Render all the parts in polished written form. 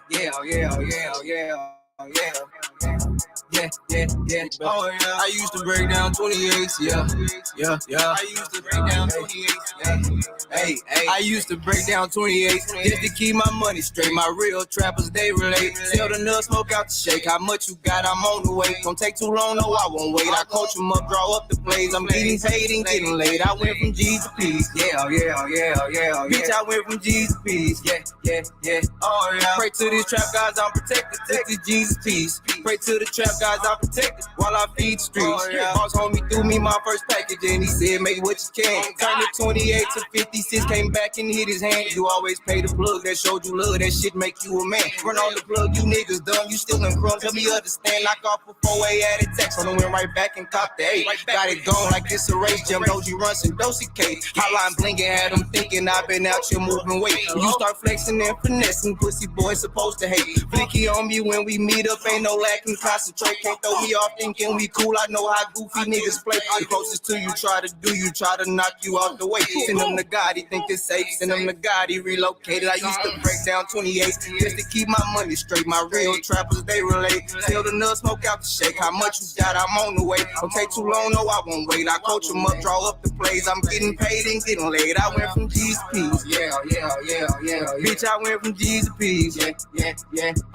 Yeah. Oh yeah. I used to break down 28s, yeah. I used to break down 28s, Hey. I used to break down 28s just to keep my money straight. My real trappers, they relate. Sell the nut, smoke out the shake. How much you got? I'm on the way. Don't take too long, no, I won't wait. I coach them up, draw up the plays. I'm getting paid and getting laid. I went from G's to P's. Yeah. Bitch, I went from G's to P's. Yeah. Oh yeah. Pray to these trap guys, I'm protected. Take these G's to P's. Pray to the trap guys, I'm protected while I feed the streets. Oh, yeah. Boss homie threw me my first package and he said, make what you can. Turned it 28 to 56, came back and hit his hand. You always pay the plug that showed you love, that shit make you a man. Run on the plug, you niggas dumb, you still in crumbs. Tell me understand, knock off a 4-way added text. So I went right back and copped the 8. Got it gone like it's a race, Jim Doji runs and Dosey K. Hotline blinking, had them thinking I've been out here moving weight. When you start flexing and finessing, pussy boys supposed to hate. Flicky on me when we meet up, ain't no lack in concentrate. Can't throw me off thinking we cool, I know how goofy niggas play. The closest to you try to knock you out the way. Send them to God, he think it's safe. Send them to God, he relocated. I used to break down 28s just to keep my money straight. My real trappers, they relate. Sell the nut, smoke out the shake. How much you got? I'm on the way. Don't take too long, no, I won't wait. I coach them up, draw up the plays. I'm getting paid and getting laid. I went from G's to P's. Yeah. Bitch, I went from G's to P's. Yeah.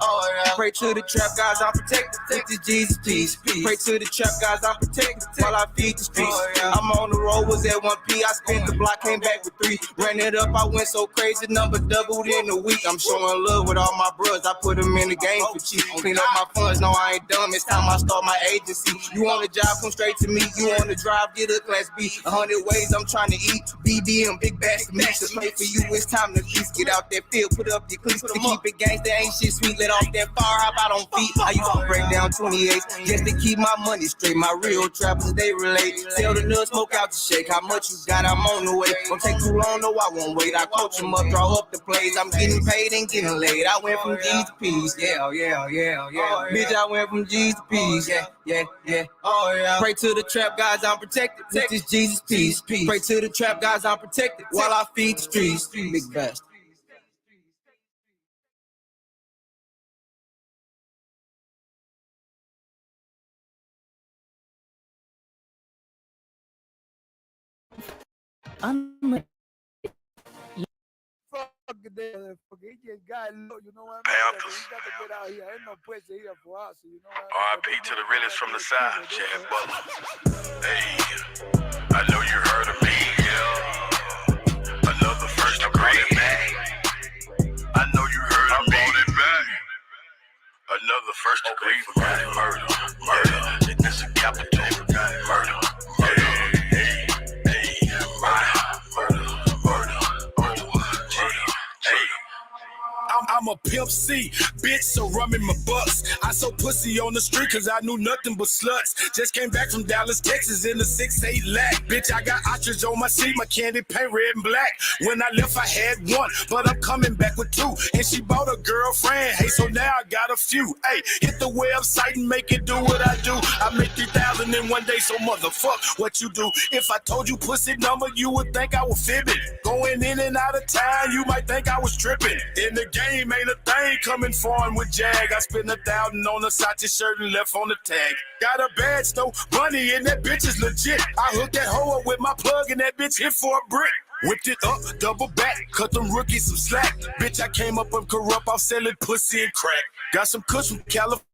Oh yeah. Pray to the trap guys, I'm protected. Take the G's to P's. Pray to the trap guys, I'm protected while I feed the streets. Oh, yeah. I'm on the road, was at 1P. I spent the block, came back with 3. Ran it up, I went so crazy, number doubled in a week. I'm showing love with all my bros. I put them in the game for cheap. Clean up my funds, no, I ain't dumb. It's time I start my agency. You want a job, come straight to me. You want to drive, get a class B. 100 ways I'm trying to eat. BBM, big bags for me. To play for you, it's time to feast. Get out that field, put up your cleats. To keep it gangsta, ain't shit sweet. Let off that fire, hop out on feet. I used to break down 28s just to keep my money straight. My real trappers, they relate. Sell the nut, smoke out the shake. How much you got? I'm on the way. Don't take too long, no, I won't wait. I coach them up, draw up the plays. I'm getting paid and getting laid. I went from G's to P's. Yeah. Bitch, I went from G's to P's. Yeah. Oh yeah. Pray to the trap guys, I'm protected. With this Jesus peace. Pray to the trap guys, I'm protected while I feed the streets. Big bastard. He just got low, you know what I mean? He got to get out here. Ain't no pressure here for us, you know what I mean? R.I.P. to the realest from the side, Chad Butler. Hey, I know you heard of me, yeah. Another first degree. I know you heard of me. Another first degree for murder. It's a capital murder. I'm a pimp C, bitch, so run me my bucks. I sold pussy on the street cause I knew nothing but sluts. Just came back from Dallas, Texas in the 6'8" lack. Bitch, I got ostrich on my seat, my candy paint red and black. When I left, I had 1, but I'm coming back with 2. And she bought a girlfriend, hey, so now I got a few. Hey, hit the website and make it do what I do. I make 3,000 in one day, so motherfuck what you do. If I told you pussy number, you would think I was fibbing. Going in and out of town, you might think I was tripping. In the game, ain't a thing coming foreign with Jag. I spent 1,000 on a Sachi shirt and left on the tag. Got a badge, no money, and that bitch is legit. I hooked that hoe up with my plug and that bitch hit for a brick. Whipped it up, double back, cut them rookies some slack. Bitch, I came up and corrupt, I'm selling pussy and crack. Got some kush from California.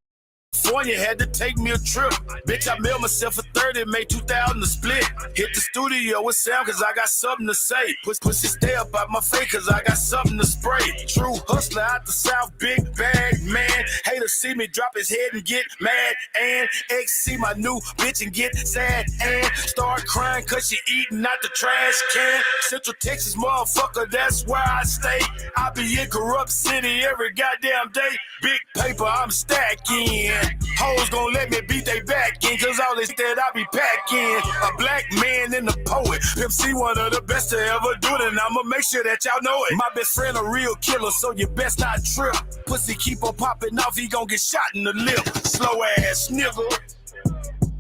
Had to take me a trip. Bitch, I mailed myself a 30, made 2,000 to split. Hit the studio with sound cause I got something to say. Pussy stay up out my face cause I got something to spray. True hustler out the south, big bag man. Hater see me drop his head and get mad. And X see my new bitch and get sad. And start crying cause she eating out the trash can. Central Texas motherfucker, that's where I stay. I be in corrupt city every goddamn day. Big paper I'm stacking. Hoes gon' let me beat they back in, cause all this that I be packing. A black man and a poet. Pimp C one of the best to ever do it, and I'ma make sure that y'all know it. My best friend a real killer, so you best not trip. Pussy keep on popping off, he gon' get shot in the lip. Slow ass nigga.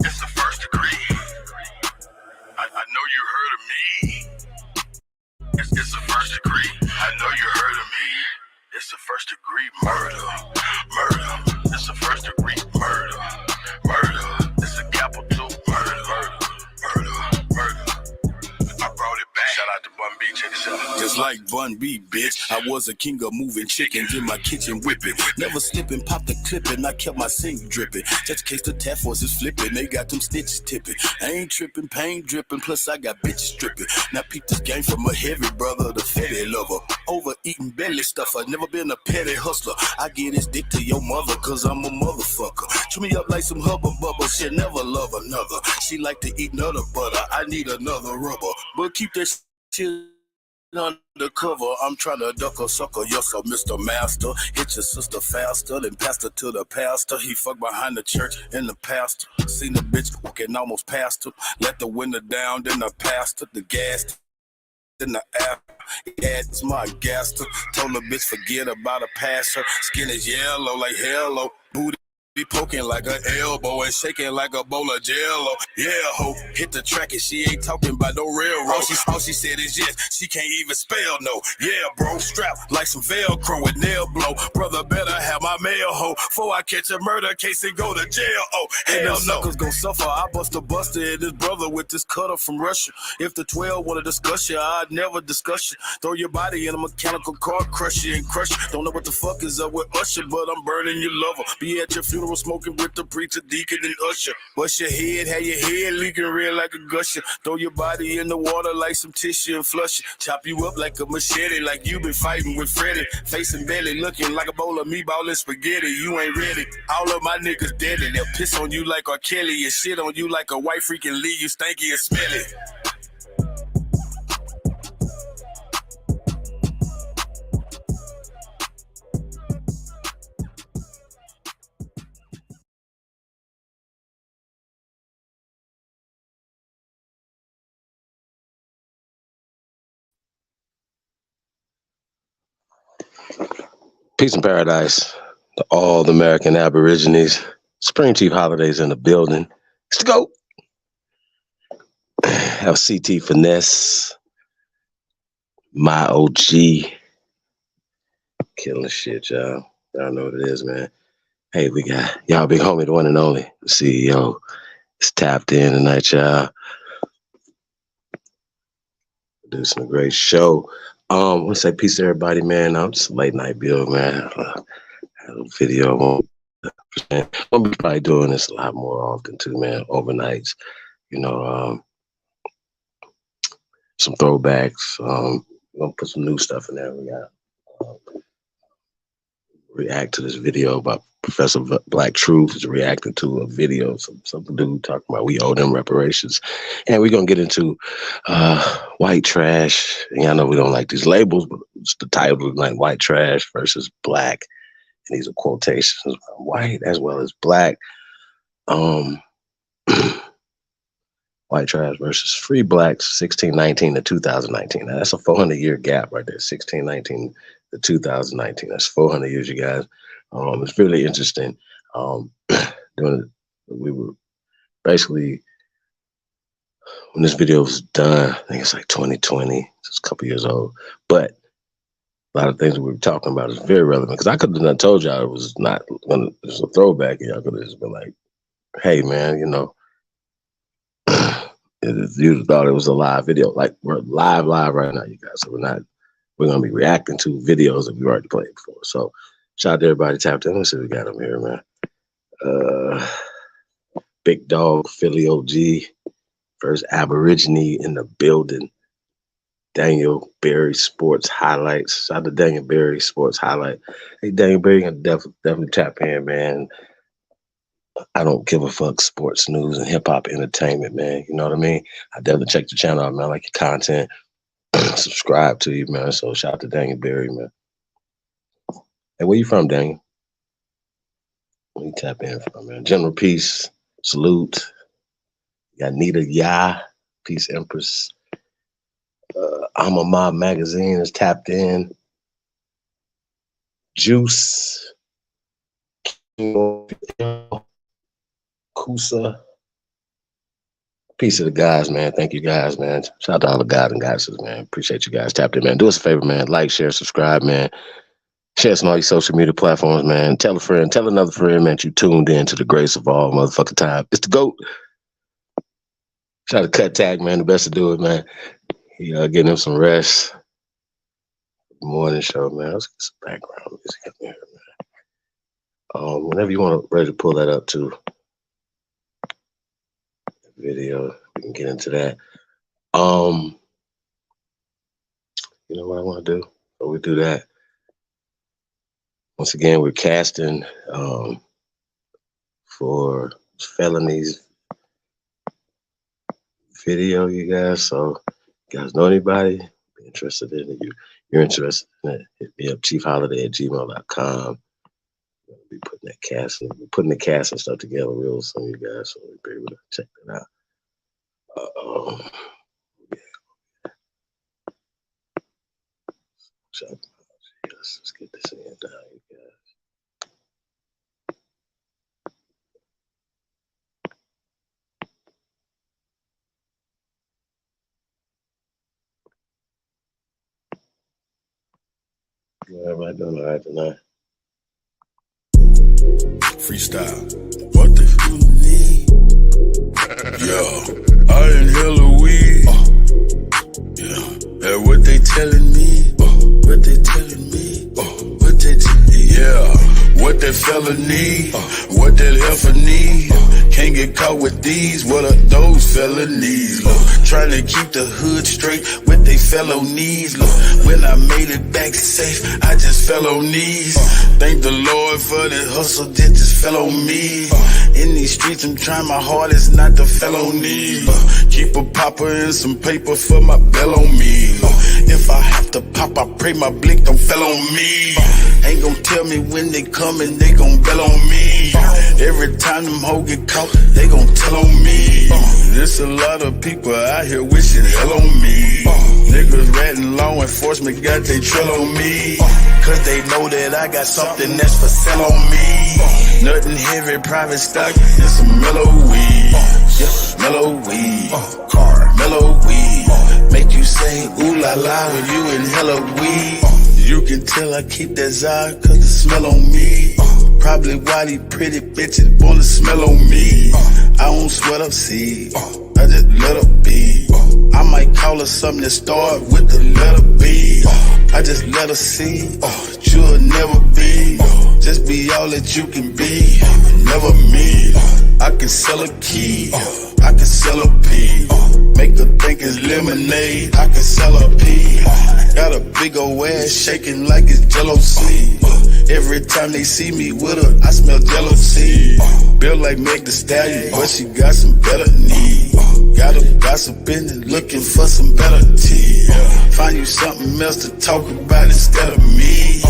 It's the first degree. I know you heard of me. It's the first degree. I know you heard of me. It's a first degree murder. Murder. It's a first degree murder. Murder. It's a capital murder. Murder. Murder. I brought it back. Shout out to Bun B. Check this out. Just like Bun B, bitch. I was a king of moving chickens in my kitchen whipping. Never slipping, pop the clipping. I kept my sink dripping. Just in case the task force is flipping. They got them stitches tipping. I ain't tripping, pain dripping. Plus I got bitches stripping. Now peep this game from a heavy brother, the fatty lover. Overeating belly stuffer. Never been a petty hustler. I get this dick to your mother, cause I'm a motherfucker. Chew me up like some hubba bubba. She'll never love another. She like to eat nut of butter. I need another rubber. But keep that shit undercover. I'm trying to duck a sucker. Yes, sir, Mr. Master. Hit your sister faster than pastor to the pastor. He fucked behind the church and the pastor. Seen the bitch walking almost past him. Let the window down, then the pastor. The gas in the app. Yeah, it's my gaster. Told the bitch forget about a passer. Skin is yellow like hello. Booty be poking like an elbow and shaking like a bowl of jello. Yeah, ho, hit the track and she ain't talking about no railroad. All she said is yes, she can't even spell no. Yeah, bro, strapped like some Velcro with nail blow. Brother better have my mail, ho, before I catch a murder case and go to jail. Oh, hell no. Suckers gon' suffer. I bust a buster at this brother with this cutter from Russia. If the 12 wanna discuss you, I'd never discuss you. Throw your body in a mechanical car, crush you and crush you. Don't know what the fuck is up with Usher, but I'm burning your lover. Be at your funeral smoking with the preacher, deacon, and usher. Bust your head, have your head leaking red like a gusher. Throw your body in the water like some tissue and flush it. Chop you up like a machete, like you been fighting with Freddy. Facing belly, looking like a bowl of meatball and spaghetti. You ain't ready. All of my niggas dead, and they'll piss on you like R. Kelly and shit on you like a white freaking leave you stanky and smelly. Peace and paradise to all the American Aborigines. Spring Chief holidays in the building. Let's go. Have CT Finesse, my OG. Killing shit, y'all. Y'all know what it is, man. Hey, we got y'all big homie, the one and only the CEO. Is tapped in tonight, y'all. Producing a great show. I want to say peace to everybody, man. I'm just a late night build, man. I had a video. I'll be probably doing this a lot more often too, man. Overnights, you know, some throwbacks. We're gonna put some new stuff in there. We got react to this video about Professor Black Truth is reacting to a video of some dude talking about we owe them reparations. And we're going to get into white trash. And I know we don't like these labels, but it's the title like white trash versus black. And these are quotations, white as well as black. White trash versus free blacks, 1619 to 2019. Now, that's a 400-year gap right there, 1619 to 2019. That's 400 years, you guys. It's really interesting. We were basically, when this video was done, I think it's like 2020, it's a couple years old, but a lot of things we were talking about is very relevant, because I could have not told y'all it was not gonna, it was a throwback, and y'all could have just been like, hey man, you know, you thought it was a live video. Like, we're live right now, you guys, so we're gonna be reacting to videos that we already played before. So shout out to everybody tapped in. Let's see what we got them here, man. Big Dog, Philly OG, first Aborigine in the building. Daniel Berry Sports Highlights. Shout out to Daniel Berry Sports Highlight. Hey, Daniel Berry, you can definitely tap in, man. I don't give a fuck sports news and hip hop entertainment, man. You know what I mean? I definitely check the channel out, man. I like your content. Subscribe to you, man. So shout out to Daniel Berry, man. Hey, where you from, Daniel? Where you tap in from, man? General Peace, salute. You got Nita Ya, Peace Empress. I'm a Mob Magazine is tapped in. Juice. Kusa. Peace to the guys, man. Thank you guys, man. Shout out to all the guys and goddesses, man. Appreciate you guys tapped in, man. Do us a favor, man. Like, share, subscribe, man. Share us on all your social media platforms, man. Tell a friend, tell another friend, man, you tuned in to the grace of all motherfucking time. It's the GOAT. Shout out to Kuttack, man. The best to do it, man. He getting him some rest. Morning show, man. Let's get some background music up here, man. Whenever you want to ready to pull that up too. Video, we can get into that. You know what I want to do? Before we do that, once again, we're casting for felonies video, you guys. So, you guys know anybody interested in it? You're interested in it? Hit me up, chiefholiday@gmail.com. We'll be putting the cast and stuff together real soon, you guys, so we'll be able to check that out. Let's get this in down, you guys. Everybody doing all right tonight? Freestyle. What the fuck you need? Yo, I inhale a weed. Yeah, and what they telling me? What they telling me? What they telling me? Yeah, what that fella need? What that heifer need? Can't get caught with these. What are those felonies? Trying to keep the hood straight with they felonies. When I made it back safe, I just fell on knees. Thank the Lord for the hustle that just fell on me. In these streets, I'm trying my hardest not to felony. Keep a popper and some paper for my bell on me. If I have to pop, I pray my blick don't fell on me. Ain't gon' tell me when they coming, they gon' bell on me. Every time them hoes get caught, they gon' tell on me. There's a lot of people out here wishing hell on me. Niggas ratting law enforcement got they trail on me. Cause they know that I got something that's for sale on me. Nothing heavy, private stock, and some mellow weed. Yeah, mellow weed. Car, mellow weed. Make you say ooh la la when you inhale a weed. You can tell I keep that Zod cause the smell on me. Probably why these pretty bitches wanna smell on me. I don't sweat up seeds, I just let her be. I might call her something that start with the letter B. I just let her see, you'll never be. Just be all that you can be, never me. I can sell a key, I can sell a pea. Make her think it's lemonade, I can sell a pea. Got a big old ass shaking like it's Jello seed. Every time they see me with her, I smell jealousy. Built like Meg Thee Stallion, but she got some better knees. Got her gossiping and looking for some better tea. Find you something else to talk about instead of me.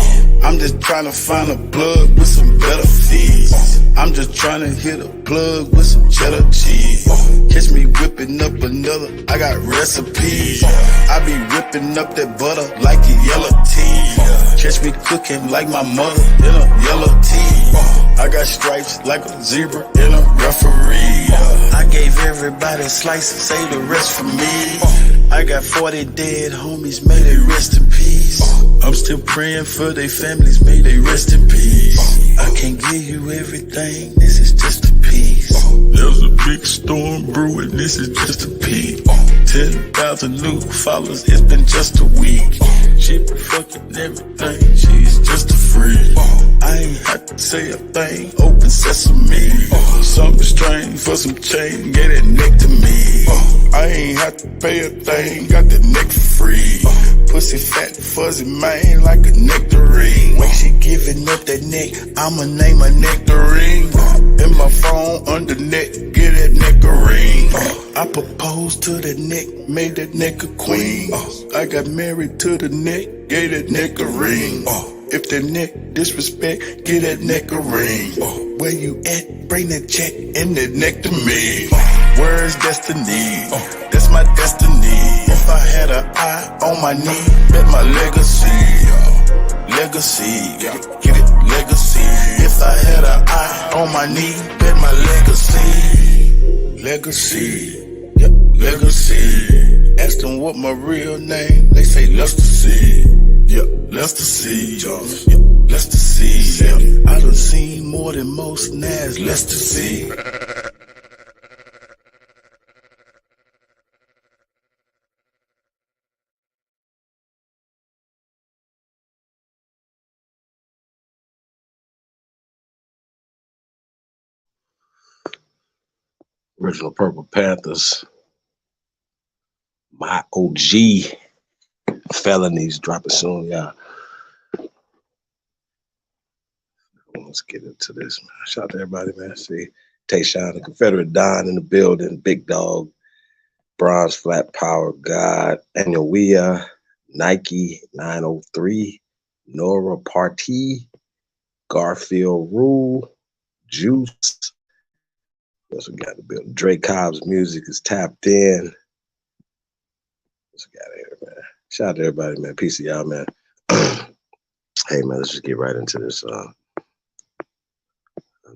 I'm just trying to find a plug with some better fees. I'm just trying to hit a plug with some cheddar cheese. Catch me whipping up another, I got recipes. I be whipping up that butter like a yellow tea. Catch me cooking like my mother in a yellow tea. I got stripes like a zebra in a referee. I gave everybody a slice, save the rest for me. I got 40 dead homies, may they rest in peace. I'm still praying for their families, may they rest in peace. I can't give you everything, this is just a piece. There's a big storm brewing, this is just a peek. 10,000 new followers, it's been just a week. She been fucking everything, she's just a freak. I ain't had to say a thing, open sesame. Something strange for some change, get that neck to me. I ain't had to pay a thing, got the neck for free. Pussy fat, fuzzy, man, like a nectarine. When she giving up that neck, I'ma name her nectarine. In my phone, under neck, get that nectarine. I proposed to the neck, made that neck a queen. I got married to the neck, gave that neck a ring. If that neck disrespect, get that neck a ring. Where you at? Bring that check and that neck to me. Where's destiny? That's my destiny. If I had an eye on my knee, bet my legacy. Legacy, get it, legacy. If I had an eye on my knee, bet my legacy. Legacy, legacy. Ask them what my real name, they say Luster C. Yeah, let's the see, yeah, let's the see. Yeah. I done seen more than most Nas. Let's the see. Original Purple Panthers. My OG Felonies dropping soon, y'all. Let's get into this, man. Shout out to everybody, man. See, Tayshawn, the Confederate Don in the building, Big Dog, Bronze Flat Power God, Anawia, Nike 903, Nora Party, Garfield Rule, Juice. What else we got in the building? Drake Cobb's music is tapped in. What's we got here, man? Shout out to everybody, man. Peace to y'all, man. Hey, man, let's just get right into this. I'm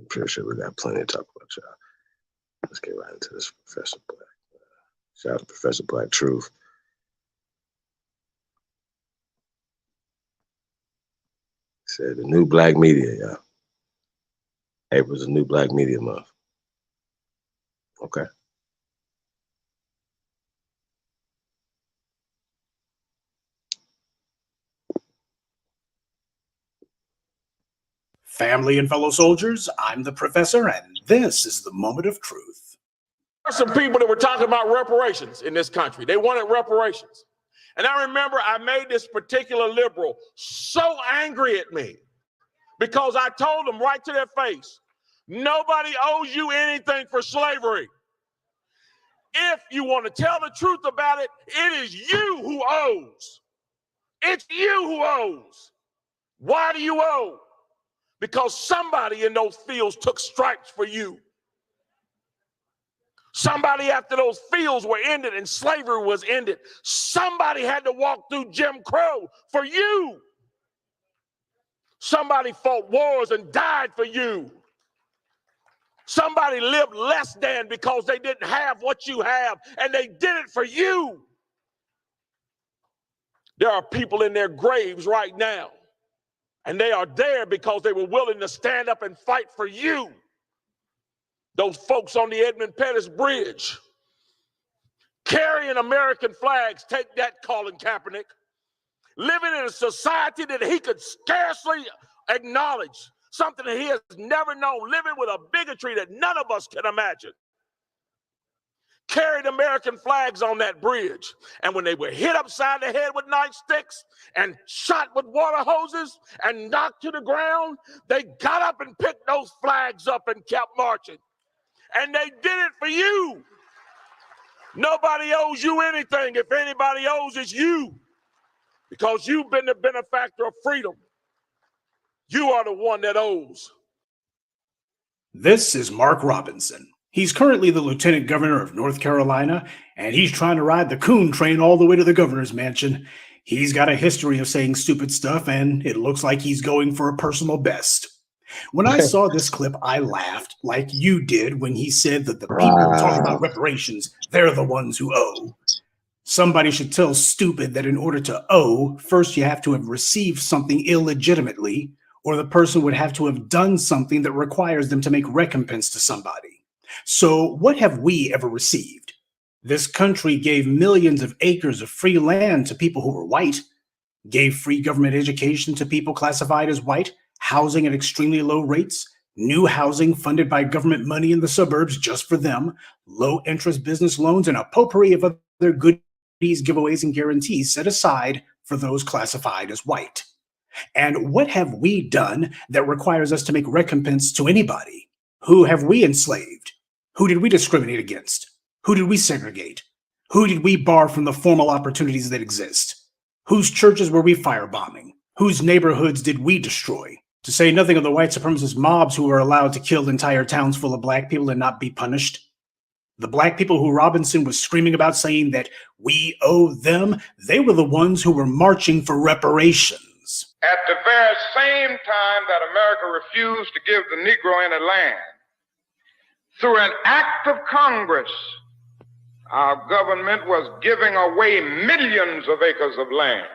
pretty sure we got plenty to talk about, y'all. Let's get right into this. Professor Black. Shout out to Professor Black Truth. Said the new black media, y'all. April's a new black media month. Okay. Family and fellow soldiers, I'm the professor, and this is the moment of truth. There are some people that were talking about reparations in this country. They wanted reparations. And I remember I made this particular liberal so angry at me because I told them right to their face, nobody owes you anything for slavery. If you want to tell the truth about it, it is you who owes. It's you who owes. Why do you owe? Because somebody in those fields took stripes for you. Somebody after those fields were ended and slavery was ended, somebody had to walk through Jim Crow for you. Somebody fought wars and died for you. Somebody lived less than because they didn't have what you have, and they did it for you. There are people in their graves right now, and they are there because they were willing to stand up and fight for you. Those folks on the Edmund Pettus Bridge carrying American flags, take that, Colin Kaepernick, living in a society that he could scarcely acknowledge, something that he has never known, living with a bigotry that none of us can imagine. Carried American flags on that bridge. And when they were hit upside the head with nightsticks and shot with water hoses and knocked to the ground, they got up and picked those flags up and kept marching. And they did it for you. Nobody owes you anything. If anybody owes, it's you. Because you've been the benefactor of freedom. You are the one that owes. This is Mark Robinson. He's currently the Lieutenant Governor of North Carolina, and he's trying to ride the coon train all the way to the governor's mansion. He's got a history of saying stupid stuff, and it looks like he's going for a personal best. When I saw this clip, I laughed like you did when he said that the people who talk about reparations, they're the ones who owe. Somebody should tell stupid that in order to owe, first you have to have received something illegitimately, or the person would have to have done something that requires them to make recompense to somebody. So what have we ever received? This country gave millions of acres of free land to people who were white, gave free government education to people classified as white, housing at extremely low rates, new housing funded by government money in the suburbs just for them, low interest business loans, and a potpourri of other goodies, giveaways, and guarantees set aside for those classified as white. And what have we done that requires us to make recompense to anybody? Who have we enslaved? Who did we discriminate against? Who did we segregate? Who did we bar from the formal opportunities that exist? Whose churches were we firebombing? Whose neighborhoods did we destroy? To say nothing of the white supremacist mobs who were allowed to kill entire towns full of black people and not be punished. The black people who Robinson was screaming about, saying that we owe them, they were the ones who were marching for reparations. At the very same time that America refused to give the Negro any land, through an act of Congress, our government was giving away millions of acres of land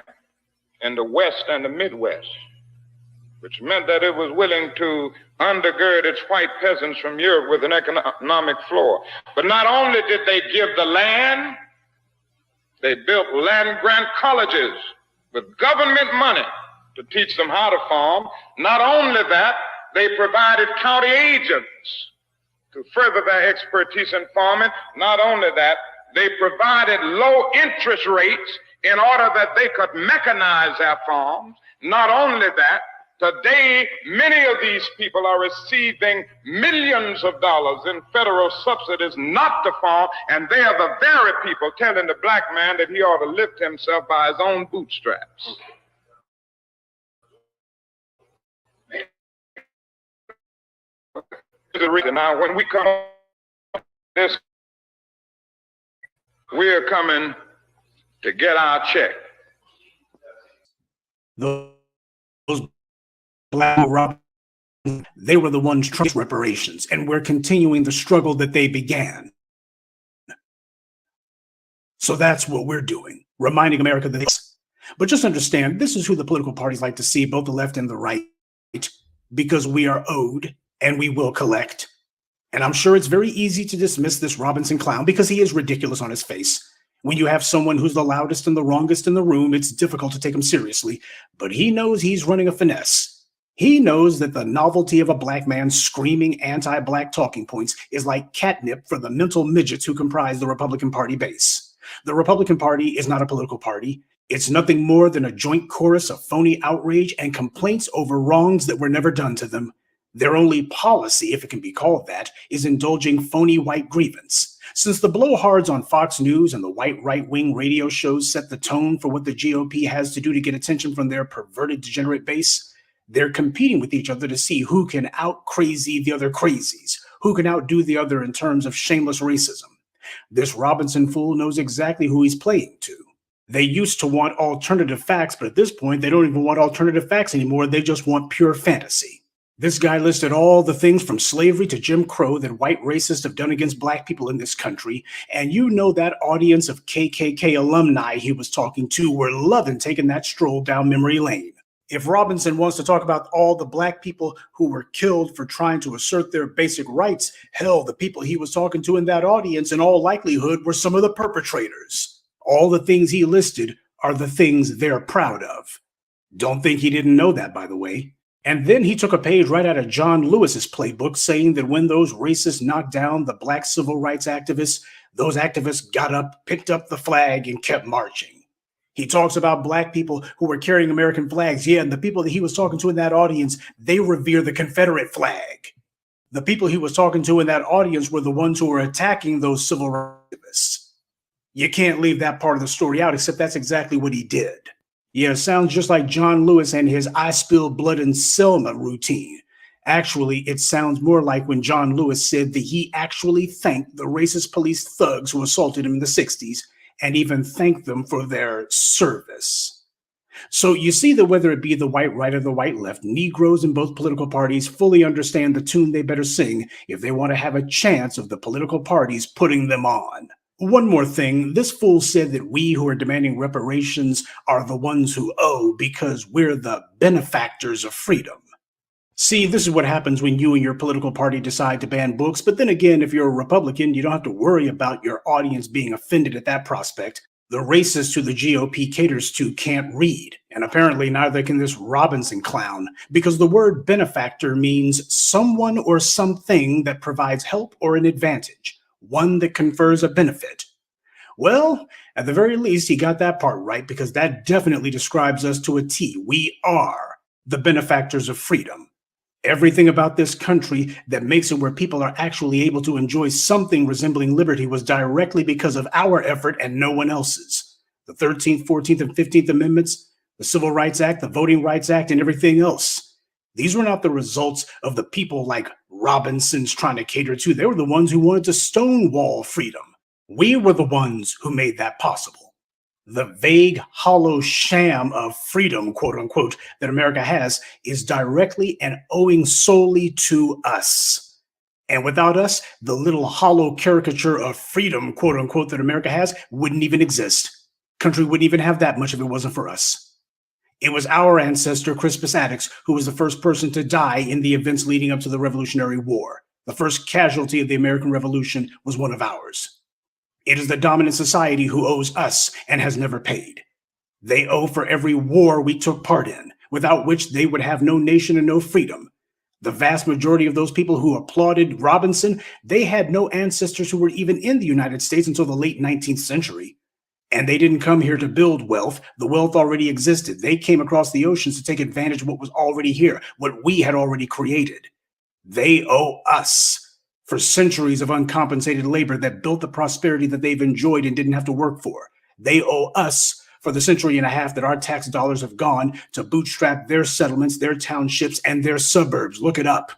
in the West and the Midwest, which meant that it was willing to undergird its white peasants from Europe with an economic floor. But not only did they give the land, they built land-grant colleges with government money to teach them how to farm. Not only that, they provided county agents to further their expertise in farming. Not only that, they provided low interest rates in order that they could mechanize their farms. Not only that, today many of these people are receiving millions of dollars in federal subsidies not to farm, and they are the very people telling the black man that he ought to lift himself by his own bootstraps. The reason now, when we come this, we're coming to get our check. Those black Robins, they were the ones trying reparations, and we're continuing the struggle that they began. So that's what we're doing, reminding America that but just understand, this is who the political parties like to see, both the left and the right, because we are owed and we will collect. And I'm sure it's very easy to dismiss this Robinson clown because he is ridiculous on his face. When you have someone who's the loudest and the wrongest in the room, it's difficult to take him seriously. But he knows he's running a finesse. He knows that the novelty of a black man screaming anti-black talking points is like catnip for the mental midgets who comprise the Republican Party base. The Republican Party is not a political party. It's nothing more than a joint chorus of phony outrage and complaints over wrongs that were never done to them. Their only policy, if it can be called that, is indulging phony white grievance. Since the blowhards on Fox News and the white right-wing radio shows set the tone for what the GOP has to do to get attention from their perverted, degenerate base, they're competing with each other to see who can out-crazy the other crazies, who can outdo the other in terms of shameless racism. This Robinson fool knows exactly who he's playing to. They used to want alternative facts, but at this point, they don't even want alternative facts anymore. They just want pure fantasy. This guy listed all the things from slavery to Jim Crow that white racists have done against black people in this country. And you know that audience of KKK alumni he was talking to were loving taking that stroll down memory lane. If Robinson wants to talk about all the black people who were killed for trying to assert their basic rights, hell, the people he was talking to in that audience in all likelihood were some of the perpetrators. All the things he listed are the things they're proud of. Don't think he didn't know that, by the way. And then he took a page right out of John Lewis's playbook, saying that when those racists knocked down the black civil rights activists, those activists got up, picked up the flag, and kept marching. He talks about black people who were carrying American flags. Yeah, and the people that he was talking to in that audience, they revere the Confederate flag. The people he was talking to in that audience were the ones who were attacking those civil rights activists. You can't leave that part of the story out, except that's exactly what he did. Yeah, it sounds just like John Lewis and his I Spilled Blood in Selma routine. Actually, it sounds more like when John Lewis said that he actually thanked the racist police thugs who assaulted him in the 60s and even thanked them for their service. So you see that whether it be the white right or the white left, Negroes in both political parties fully understand the tune they better sing if they want to have a chance of the political parties putting them on. One more thing, this fool said that we who are demanding reparations are the ones who owe because we're the benefactors of freedom. See, this is what happens when you and your political party decide to ban books, but then again, if you're a Republican, you don't have to worry about your audience being offended at that prospect. The racists who the GOP caters to can't read, and apparently neither can this Robinson clown, because the word benefactor means someone or something that provides help or an advantage. One that confers a benefit. Well, at the very least, he got that part right because that definitely describes us to a T. We are the benefactors of freedom. Everything about this country that makes it where people are actually able to enjoy something resembling liberty was directly because of our effort and no one else's. The 13th, 14th, and 15th Amendments, the Civil Rights Act, the Voting Rights Act, and everything else. These were not the results of the people like Robinson's trying to cater to. They were the ones who wanted to stonewall freedom. We were the ones who made that possible. The vague, hollow sham of freedom, quote unquote, that America has is directly and owing solely to us. And without us, the little hollow caricature of freedom, quote unquote, that America has wouldn't even exist. Country wouldn't even have that much if it wasn't for us. It was our ancestor, Crispus Attucks, who was the first person to die in the events leading up to the Revolutionary War. The first casualty of the American Revolution was one of ours. It is the dominant society who owes us and has never paid. They owe for every war we took part in, without which they would have no nation and no freedom. The vast majority of those people who applauded Robinson, they had no ancestors who were even in the United States until the late 19th century. And they didn't come here to build wealth. The wealth already existed. They came across the oceans to take advantage of what was already here, what we had already created. They owe us for centuries of uncompensated labor that built the prosperity that they've enjoyed and didn't have to work for. They owe us for the century and a half that our tax dollars have gone to bootstrap their settlements, their townships, and their suburbs. Look it up.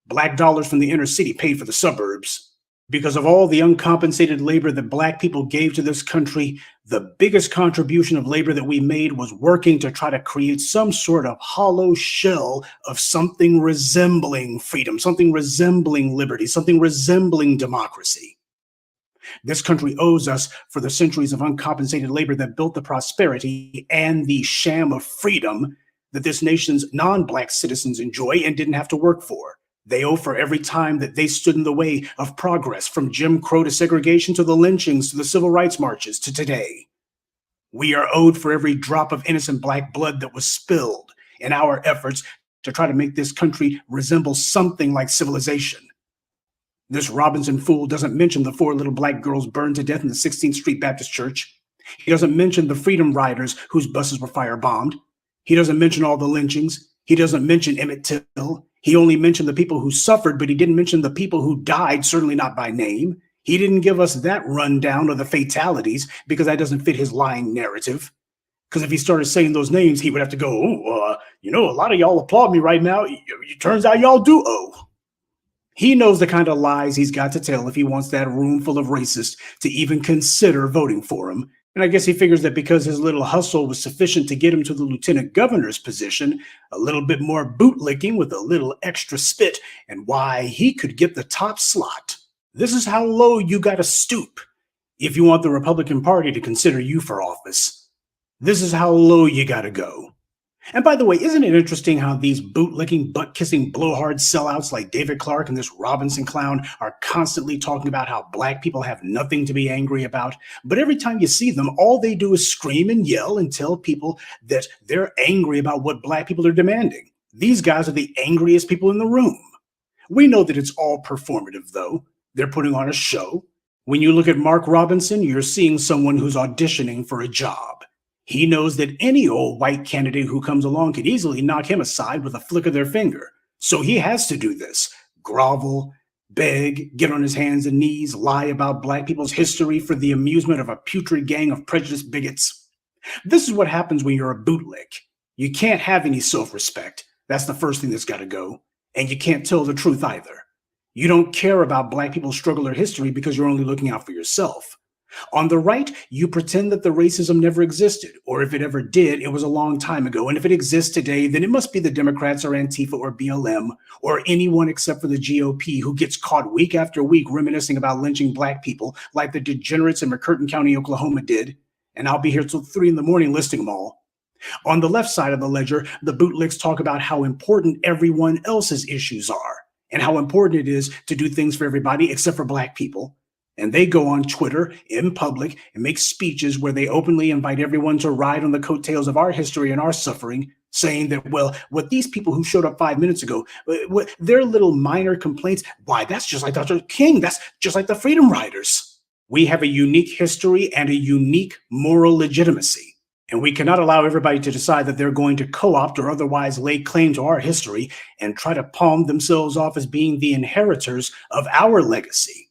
Black dollars from the inner city paid for the suburbs. Because of all the uncompensated labor that Black people gave to this country, the biggest contribution of labor that we made was working to try to create some sort of hollow shell of something resembling freedom, something resembling liberty, something resembling democracy. This country owes us for the centuries of uncompensated labor that built the prosperity and the sham of freedom that this nation's non-Black citizens enjoy and didn't have to work for. They owe for every time that they stood in the way of progress, from Jim Crow to segregation to the lynchings to the civil rights marches to today. We are owed for every drop of innocent Black blood that was spilled in our efforts to try to make this country resemble something like civilization. This Robinson fool doesn't mention the 4 little Black girls burned to death in the 16th Street Baptist Church. He doesn't mention the Freedom Riders whose buses were firebombed. He doesn't mention all the lynchings. He doesn't mention Emmett Till. He only mentioned the people who suffered, but he didn't mention the people who died, certainly not by name. He didn't give us that rundown of the fatalities because that doesn't fit his lying narrative. Because if he started saying those names, he would have to go, a lot of y'all applaud me right now. It turns out y'all do owe. He knows the kind of lies he's got to tell if he wants that room full of racists to even consider voting for him. And I guess he figures that because his little hustle was sufficient to get him to the lieutenant governor's position, a little bit more bootlicking with a little extra spit, and why he could get the top slot. This is how low you gotta stoop if you want the Republican Party to consider you for office. This is how low you gotta go. And by the way, isn't it interesting how these bootlicking, butt-kissing, blowhard sellouts like David Clark and this Robinson clown are constantly talking about how Black people have nothing to be angry about, but every time you see them, all they do is scream and yell and tell people that they're angry about what Black people are demanding. These guys are the angriest people in the room. We know that it's all performative, though. They're putting on a show. When you look at Mark Robinson, you're seeing someone who's auditioning for a job. He knows that any old white candidate who comes along could easily knock him aside with a flick of their finger. So he has to do this. Grovel, beg, get on his hands and knees, lie about Black people's history for the amusement of a putrid gang of prejudiced bigots. This is what happens when you're a bootlick. You can't have any self-respect. That's the first thing that's got to go. And you can't tell the truth either. You don't care about Black people's struggle or history because you're only looking out for yourself. On the right, you pretend that the racism never existed, or if it ever did, it was a long time ago. And if it exists today, then it must be the Democrats or Antifa or BLM or anyone except for the GOP who gets caught week after week reminiscing about lynching Black people like the degenerates in McCurtain County, Oklahoma did. And I'll be here till 3 in the morning listing them all. On the left side of the ledger, the bootlicks talk about how important everyone else's issues are and how important it is to do things for everybody except for Black people. And they go on Twitter in public and make speeches where they openly invite everyone to ride on the coattails of our history and our suffering, saying that, well, what these people who showed up 5 minutes ago, their little minor complaints, why, that's just like Dr. King. That's just like the Freedom Riders. We have a unique history and a unique moral legitimacy. And we cannot allow everybody to decide that they're going to co-opt or otherwise lay claim to our history and try to palm themselves off as being the inheritors of our legacy.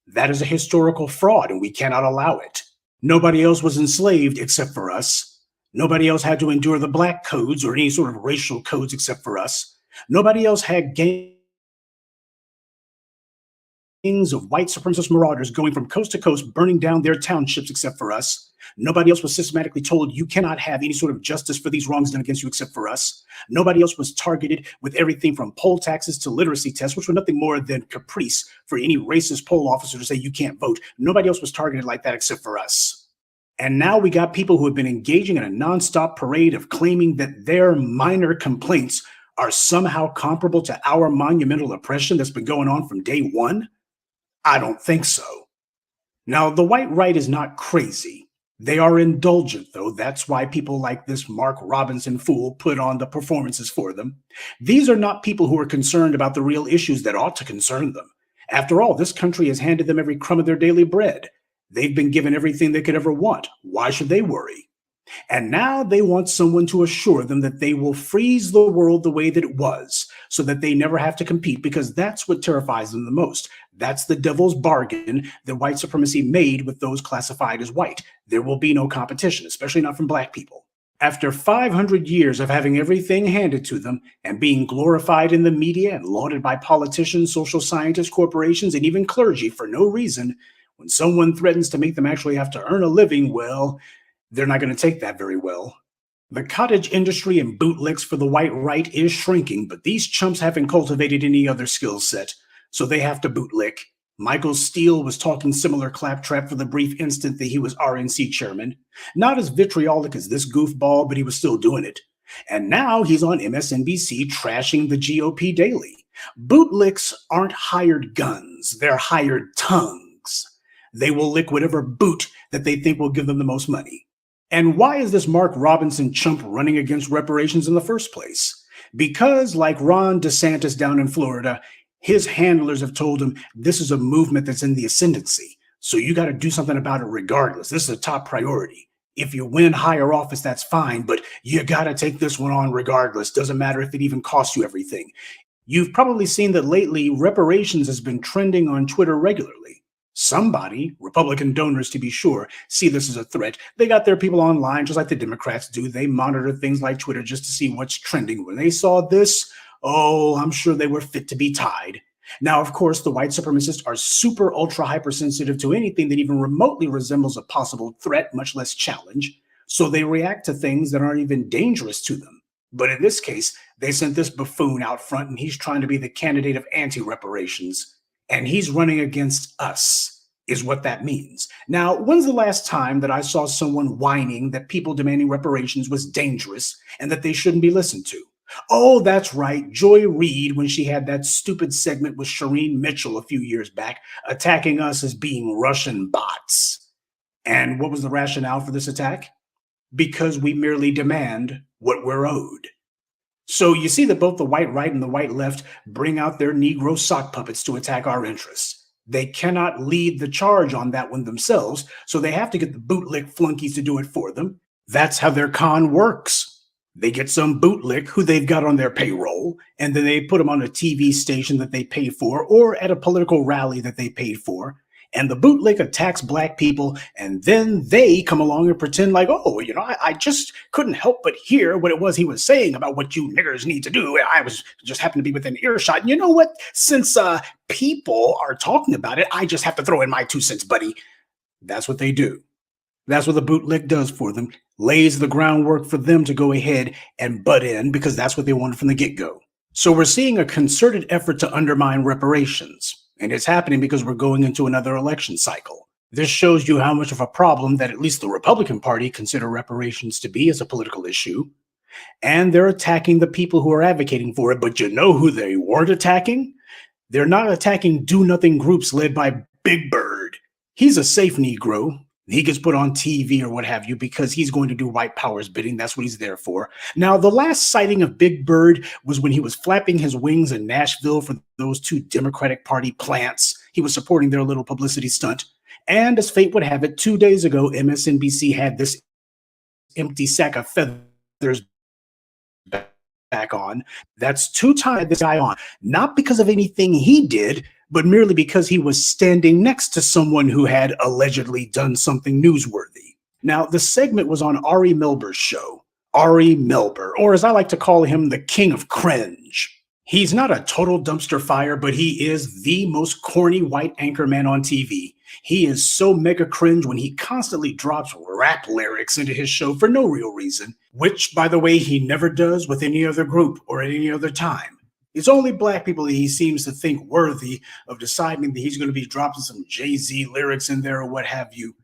That is a historical fraud, and we cannot allow it. Nobody else was enslaved except for us. Nobody else had to endure the Black codes or any sort of racial codes except for us. Nobody else had gangs of white supremacist marauders going from coast to coast, burning down their townships except for us. Nobody else was systematically told you cannot have any sort of justice for these wrongs done against you except for us. Nobody else was targeted with everything from poll taxes to literacy tests, which were nothing more than caprice for any racist poll officer to say you can't vote. Nobody else was targeted like that except for us. And now we got people who have been engaging in a nonstop parade of claiming that their minor complaints are somehow comparable to our monumental oppression that's been going on from day one. I don't think so. Now, the white right is not crazy. They are indulgent, though. That's why people like this Mark Robinson fool put on the performances for them. These are not people who are concerned about the real issues that ought to concern them. After all, this country has handed them every crumb of their daily bread. They've been given everything they could ever want. Why should they worry? And now they want someone to assure them that they will freeze the world the way that it was, so that they never have to compete, because that's what terrifies them the most. That's the devil's bargain that white supremacy made with those classified as white. There will be no competition, especially not from black people. After 500 years of having everything handed to them and being glorified in the media and lauded by politicians, social scientists, corporations, and even clergy for no reason, when someone threatens to make them actually have to earn a living, well, they're not going to take that very well. The cottage industry and bootlicks for the white right is shrinking, but these chumps haven't cultivated any other skill set, so they have to bootlick. Michael Steele was talking similar claptrap for the brief instant that he was RNC chairman. Not as vitriolic as this goofball, but he was still doing it. And now he's on MSNBC trashing the GOP daily. Bootlicks aren't hired guns, they're hired tongues. They will lick whatever boot that they think will give them the most money. And why is this Mark Robinson chump running against reparations in the first place? Because, like Ron DeSantis down in Florida, his handlers have told him this is a movement that's in the ascendancy. So you got to do something about it regardless. This is a top priority. If you win higher office, that's fine, but you got to take this one on regardless. Doesn't matter if it even costs you everything. You've probably seen that lately reparations has been trending on Twitter regularly. Somebody, Republican donors to be sure, see this as a threat. They got their people online just like the Democrats do. They monitor things like Twitter just to see what's trending. When they saw this, oh, I'm sure they were fit to be tied. Now, of course, the white supremacists are super ultra hypersensitive to anything that even remotely resembles a possible threat, much less challenge. So they react to things that aren't even dangerous to them. But in this case, they sent this buffoon out front, and he's trying to be the candidate of anti-reparations. And he's running against us, is what that means. Now, when's the last time that I saw someone whining that people demanding reparations was dangerous and that they shouldn't be listened to? Oh, that's right. Joy Reid, when she had that stupid segment with Shireen Mitchell a few years back, attacking us as being Russian bots. And what was the rationale for this attack? Because we merely demand what we're owed. So you see that both the white right and the white left bring out their Negro sock puppets to attack our interests. They cannot lead the charge on that one themselves, so they have to get the bootlick flunkies to do it for them. That's how their con works. They get some bootlick who they've got on their payroll, and then they put them on a TV station that they pay for, or at a political rally that they paid for. And the bootlick attacks black people, and then they come along and pretend like, oh, you know, I just couldn't help but hear what it was he was saying about what you niggers need to do. I was just happened to be within earshot. And you know what? Since people are talking about it, I just have to throw in my 2 cents, buddy. That's what they do. That's what the bootlick does for them, lays the groundwork for them to go ahead and butt in because that's what they wanted from the get-go. So we're seeing a concerted effort to undermine reparations. And it's happening because we're going into another election cycle. This shows you how much of a problem that at least the Republican Party consider reparations to be as a political issue. And they're attacking the people who are advocating for it. But you know who they weren't attacking? They're not attacking do-nothing groups led by Big Bird. He's a safe Negro. He gets put on TV or what have you because he's going to do white power's bidding. That's what he's there for. Now, the last sighting of Big Bird was when he was flapping his wings in Nashville for those 2 Democratic Party plants. He was supporting their little publicity stunt. And as fate would have it, 2 days ago, MSNBC had this empty sack of feathers back on. That's 2 times this guy on. Not because of anything he did, but merely because he was standing next to someone who had allegedly done something newsworthy. Now, the segment was on Ari Melber's show. Ari Melber, or as I like to call him, the king of cringe. He's not a total dumpster fire, but he is the most corny white anchor man on TV. He is so mega cringe when he constantly drops rap lyrics into his show for no real reason, which, by the way, he never does with any other group or at any other time. It's only black people that he seems to think worthy of deciding that he's going to be dropping some Jay-Z lyrics in there or what have you.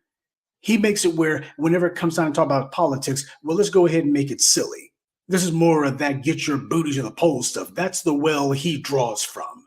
He makes it where whenever it comes time to talk about politics, well, let's go ahead and make it silly. This is more of that get your booty to the polls stuff. That's the well he draws from.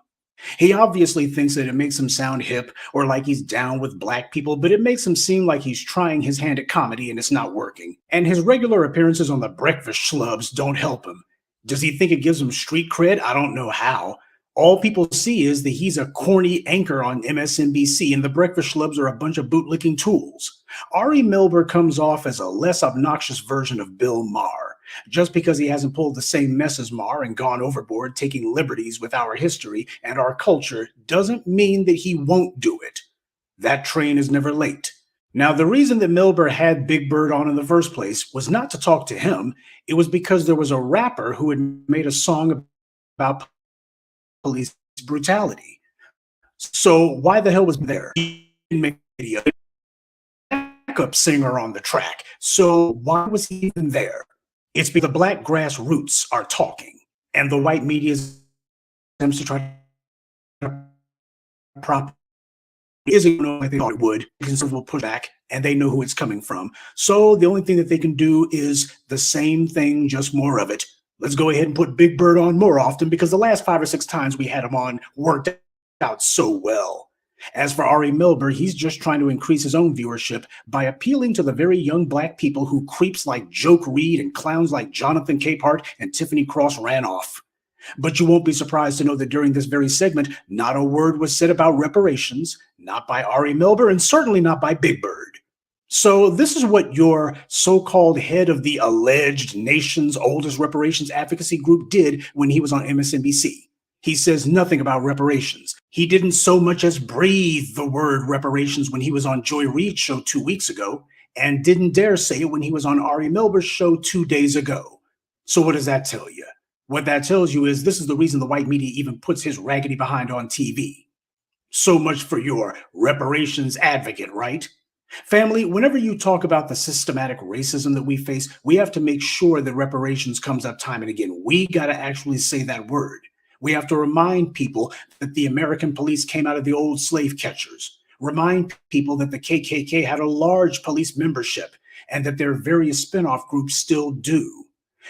He obviously thinks that it makes him sound hip or like he's down with black people, but it makes him seem like he's trying his hand at comedy and it's not working. And his regular appearances on the breakfast schlubs don't help him. Does he think it gives him street cred? I don't know how. All people see is that he's a corny anchor on MSNBC and the breakfast schlubs are a bunch of bootlicking tools. Ari Melber comes off as a less obnoxious version of Bill Maher. Just because he hasn't pulled the same mess as Maher and gone overboard taking liberties with our history and our culture doesn't mean that he won't do it. That train is never late. Now, the reason that Melber had Big Bird on in the first place was not to talk to him. It was because there was a rapper who had made a song about police brutality. So why the hell was he there? He didn't make a video. Backup singer on the track. So why was he even there? It's because the black grassroots are talking, and the white media attempts to try to prop isn't like they thought it would. Conservatives will push back, and they know who it's coming from. So the only thing that they can do is the same thing, just more of it. Let's go ahead and put Big Bird on more often because the last 5 or 6 times we had him on worked out so well. As for Ari Melber, he's just trying to increase his own viewership by appealing to the very young black people who creeps like Joke Reed and clowns like Jonathan Capehart and Tiffany Cross ran off. But you won't be surprised to know that during this very segment, not a word was said about reparations, not by Ari Melber, and certainly not by Big Bird. So this is what your so-called head of the alleged nation's oldest reparations advocacy group did when he was on MSNBC. He says nothing about reparations. He didn't so much as breathe the word reparations when he was on Joy Reid's show 2 weeks ago, and didn't dare say it when he was on Ari Melber's show 2 days ago. So what does that tell you? What that tells you is this is the reason the white media even puts his raggedy behind on TV. So much for your reparations advocate, right? Family, whenever you talk about the systematic racism that we face, we have to make sure that reparations comes up time and again. We got to actually say that word. We have to remind people that the American police came out of the old slave catchers. Remind people that the KKK had a large police membership and that their various spinoff groups still do.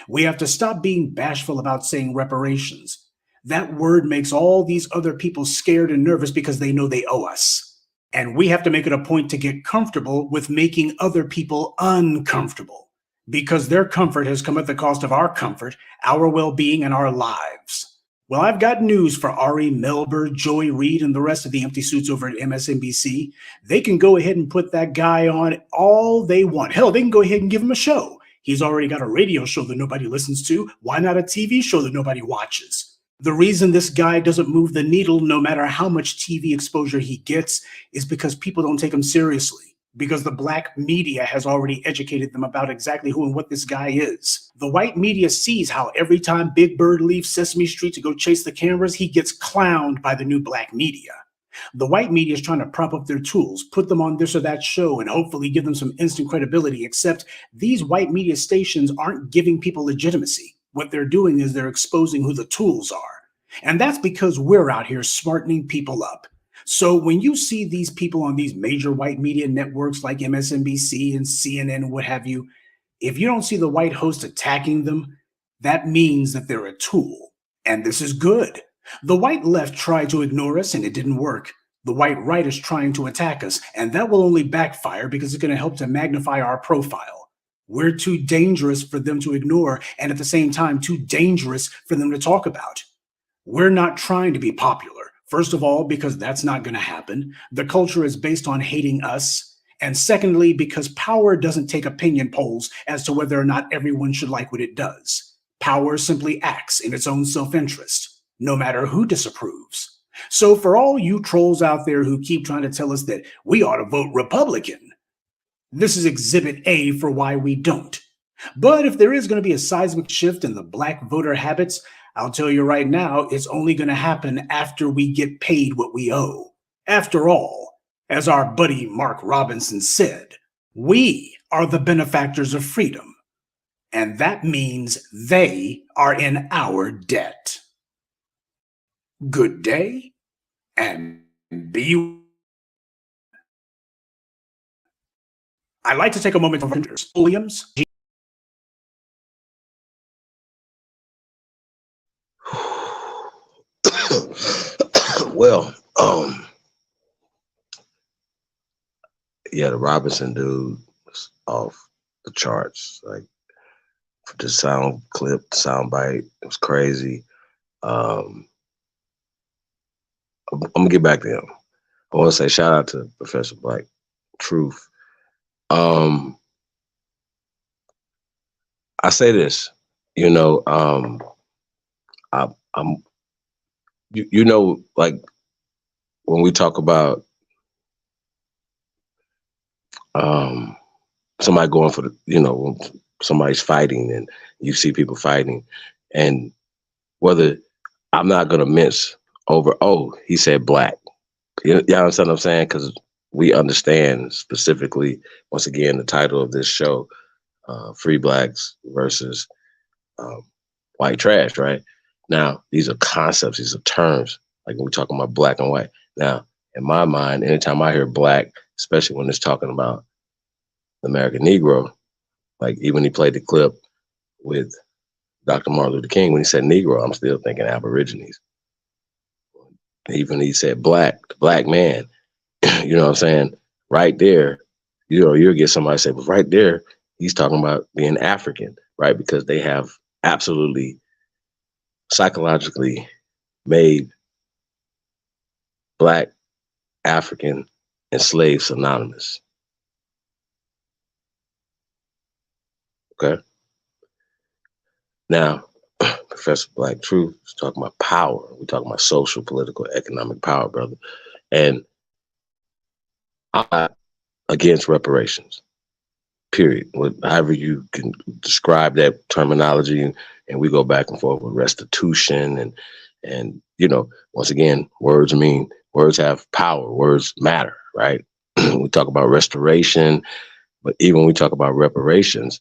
We have to stop being bashful about saying reparations. That word makes all these other people scared and nervous because they know they owe us. And we have to make it a point to get comfortable with making other people uncomfortable because their comfort has come at the cost of our comfort, our well-being, and our lives. Well, I've got news for Ari Melber, Joy Reid, and the rest of the empty suits over at MSNBC. They can go ahead and put that guy on all they want. Hell, they can go ahead and give him a show. He's already got a radio show that nobody listens to. Why not a TV show that nobody watches? The reason this guy doesn't move the needle, no matter how much TV exposure he gets, is because people don't take him seriously. Because the black media has already educated them about exactly who and what this guy is. The white media sees how every time Big Bird leaves Sesame Street to go chase the cameras, he gets clowned by the new black media. The white media is trying to prop up their tools, put them on this or that show, and hopefully give them some instant credibility, except these white media stations aren't giving people legitimacy. What they're doing is they're exposing who the tools are. And that's because we're out here smartening people up. So when you see these people on these major white media networks like MSNBC and CNN and what have you, if you don't see the white host attacking them, that means that they're a tool. And this is good. The white left tried to ignore us and it didn't work. The white right is trying to attack us, and that will only backfire because it's going to help to magnify our profile. We're too dangerous for them to ignore, and at the same time, too dangerous for them to talk about. We're not trying to be popular. First of all, because that's not going to happen. The culture is based on hating us. And secondly, because power doesn't take opinion polls as to whether or not everyone should like what it does. Power simply acts in its own self-interest, no matter who disapproves. So for all you trolls out there who keep trying to tell us that we ought to vote Republican, this is exhibit A for why we don't. But if there is going to be a seismic shift in the black voter habits, I'll tell you right now, it's only going to happen after we get paid what we owe. After all, as our buddy Mark Robinson said, we are the benefactors of freedom. And that means they are in our debt. Good day, and be I'd like to take a moment to Williams. Well, yeah, the Robinson dude was off the charts. Like the sound clip, the sound bite, it was crazy. I'm gonna get back to him. I want to say shout out to Professor Black Truth. I say this, you know, I'm you know, like when we talk about somebody going for the, you know, when somebody's fighting and you see people fighting, and whether I'm not gonna mince over, oh, he said black. You understand what I'm saying? Because we understand specifically, once again, the title of this show, Free Blacks versus White Trash, right? Now, these are concepts, these are terms, like when we're talking about black and white. Now, in my mind, anytime I hear black, especially when it's talking about the American Negro, like even he played the clip with Dr. Martin Luther King, when he said Negro, I'm still thinking Aborigines. Even he said black, the black man, you know what I'm saying? Right there, you know, you'll get somebody say, but right there, he's talking about being African, right? Because they have absolutely psychologically made black, African, and slave synonymous. Okay. Now, Professor Black Truth is talking about power. We're talking about social, political, economic power, brother. And I'm not against reparations, period. However you can describe that terminology, and we go back and forth with restitution and you know, once again, words have power, words matter, right? We talk about restoration, but even when we talk about reparations,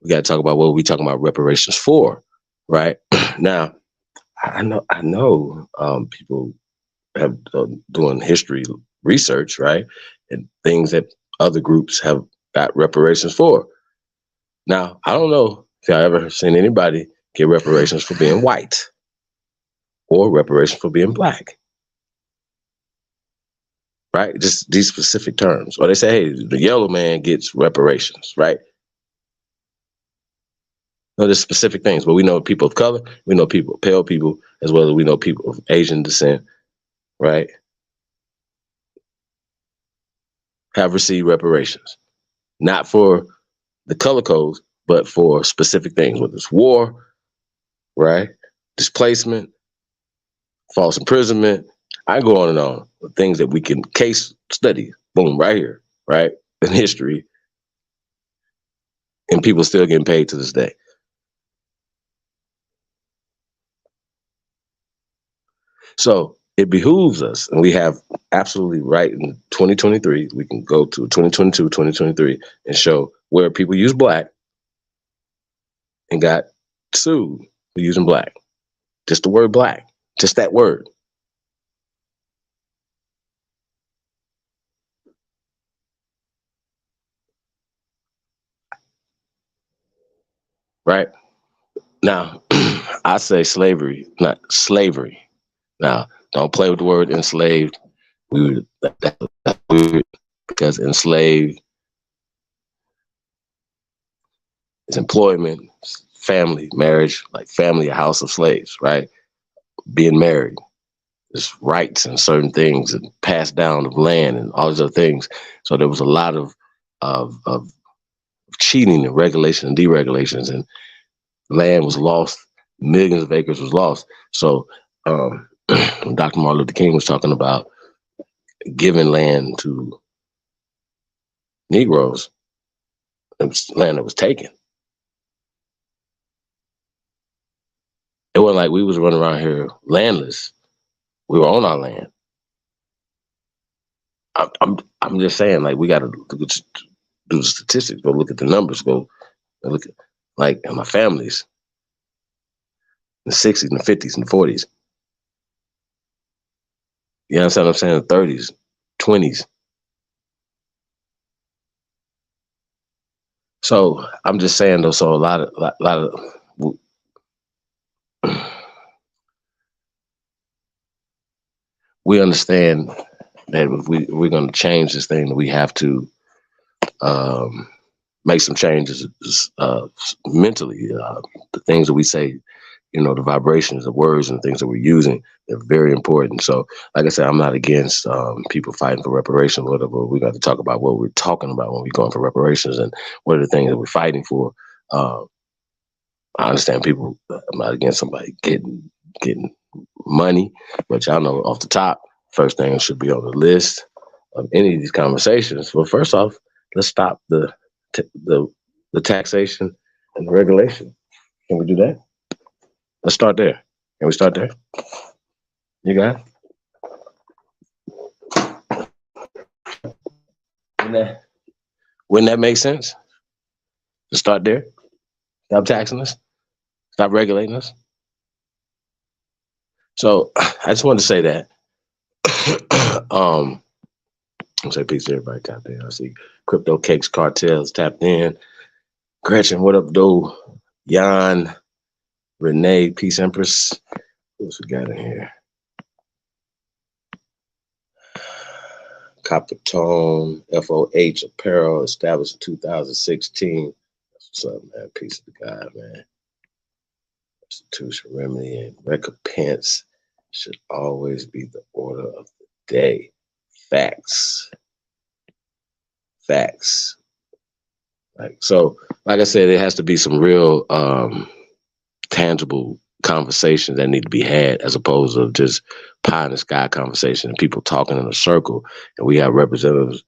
we got to talk about what we're talking about reparations for, right? Now, I know people have doing history research, right? And things that other groups have got reparations for. Now, I don't know if y'all ever seen anybody get reparations for being white or reparations for being black, right? Just these specific terms. Or they say, hey, the yellow man gets reparations, right? No, there's specific things, but we know people of color, we know people, pale people, as well as we know people of Asian descent, right? Have received reparations, not for the color codes, but for specific things, whether it's war, right? Displacement, false imprisonment. I go on and on with things that we can case study, boom, right here, right? In history. And people still getting paid to this day. So it behooves us, and we have absolutely right in 2023, we can go to 2022, 2023 and show where people use black and got sued for using black. Just the word black, just that word. Right? Now, I say slavery, not slavery. Now, don't play with the word enslaved. That's weird, because enslaved is employment, family, marriage, like family, a house of slaves, right? Being married, there's rights and certain things and passed down of land and all these other things. So there was a lot of cheating and regulation and deregulations, and land was lost, millions of acres was lost. So when Dr. Martin Luther King was talking about giving land to Negroes, it was land that was taken. It wasn't like we was running around here landless. We were on our land. I'm just saying, like, we got to do the statistics, go look at the numbers, go look at, like, in my families, in the 60s and the 50s and the 40s. You understand what I'm saying? The 30s, 20s. So I'm just saying though. So a lot of we understand that if we're going to change this thing, we have to um, make some changes mentally. The things that we say, the vibrations, the words, and things that we're using, they're very important. So, like I said, I'm not against people fighting for reparations, whatever. We got to talk about what we're talking about when we're going for reparations and what are the things that we're fighting for. I understand people. I'm not against somebody getting money, but y'all know off the top, first thing should be on the list of any of these conversations. Well, first off, let's stop the taxation and the regulation. Can we do that? Let's start there. Can we start there? You got it? Wouldn't that make sense? To start there? Stop taxing us? Stop regulating us? So I just wanted to say that. I'll say peace to everybody tapped in. I see Crypto Cakes Cartels tapped in. Gretchen, what up, though? Jan, Renee, Peace Empress. What else we got in here? Coppertone, FOH Apparel, established in 2016. What's up, man? Peace to God, man. Restitution, remedy, and recompense should always be the order of the day. Facts. Like I said, there has to be some real tangible conversations that need to be had, as opposed to just pie in the sky conversation and people talking in a circle. And we have representatives,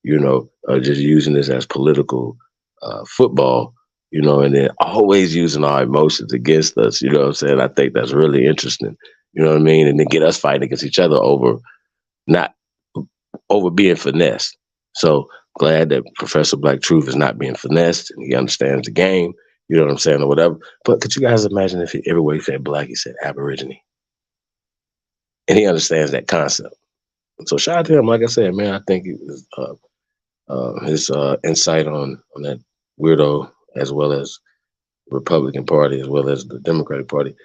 just using this as political football, and then always using our emotions against us. You know what I'm saying? I think that's really interesting. You know what I mean? And then get us fighting against each other over being finessed. So glad that Professor Black Truth is not being finessed and he understands the game. You know what I'm saying, or whatever. But could you guys imagine if everywhere he said black, he said Aborigine? And he understands that concept. So shout out to him. Like I said, man, I think it was his insight on that weirdo, as well as Republican Party, as well as the Democratic Party.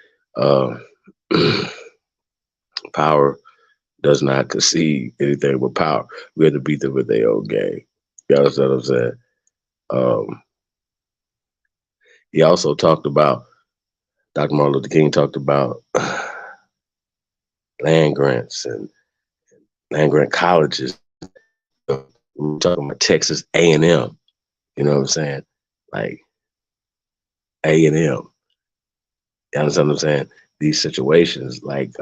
Power does not concede anything with power. We have to beat them with their own game. You understand what I'm saying? He also talked about, Dr. Martin Luther King talked about land grants and land grant colleges. We were talking about Texas A&M. You know what I'm saying? Like A&M. You understand what I'm saying? These situations, like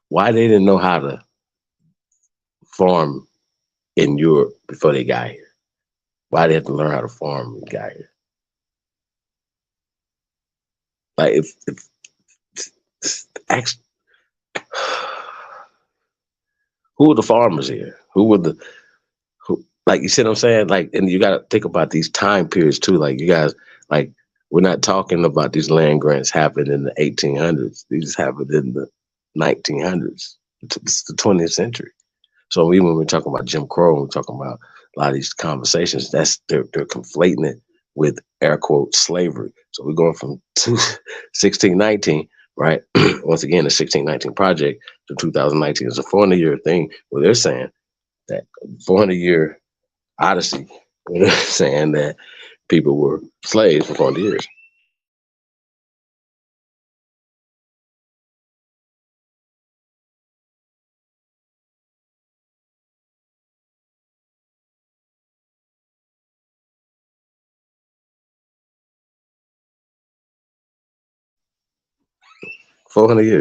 why they didn't know how to farm in Europe before they got here. Why they had to learn how to farm when they got here. Like who were the farmers here? Like, you see what I'm saying? Like, and you got to think about these time periods too. Like, you guys, like, we're not talking about these land grants happened in the 1800s. These happened in the 1900s. It's the 20th century. So even when we're talking about Jim Crow, we're talking about a lot of these conversations, they're conflating it with air quote slavery. So we're going from 1619, right? Once again, the 1619 project to 2019 is a 400-year thing where they're saying that 400-year odyssey, they're saying that people were slaves for 400 years.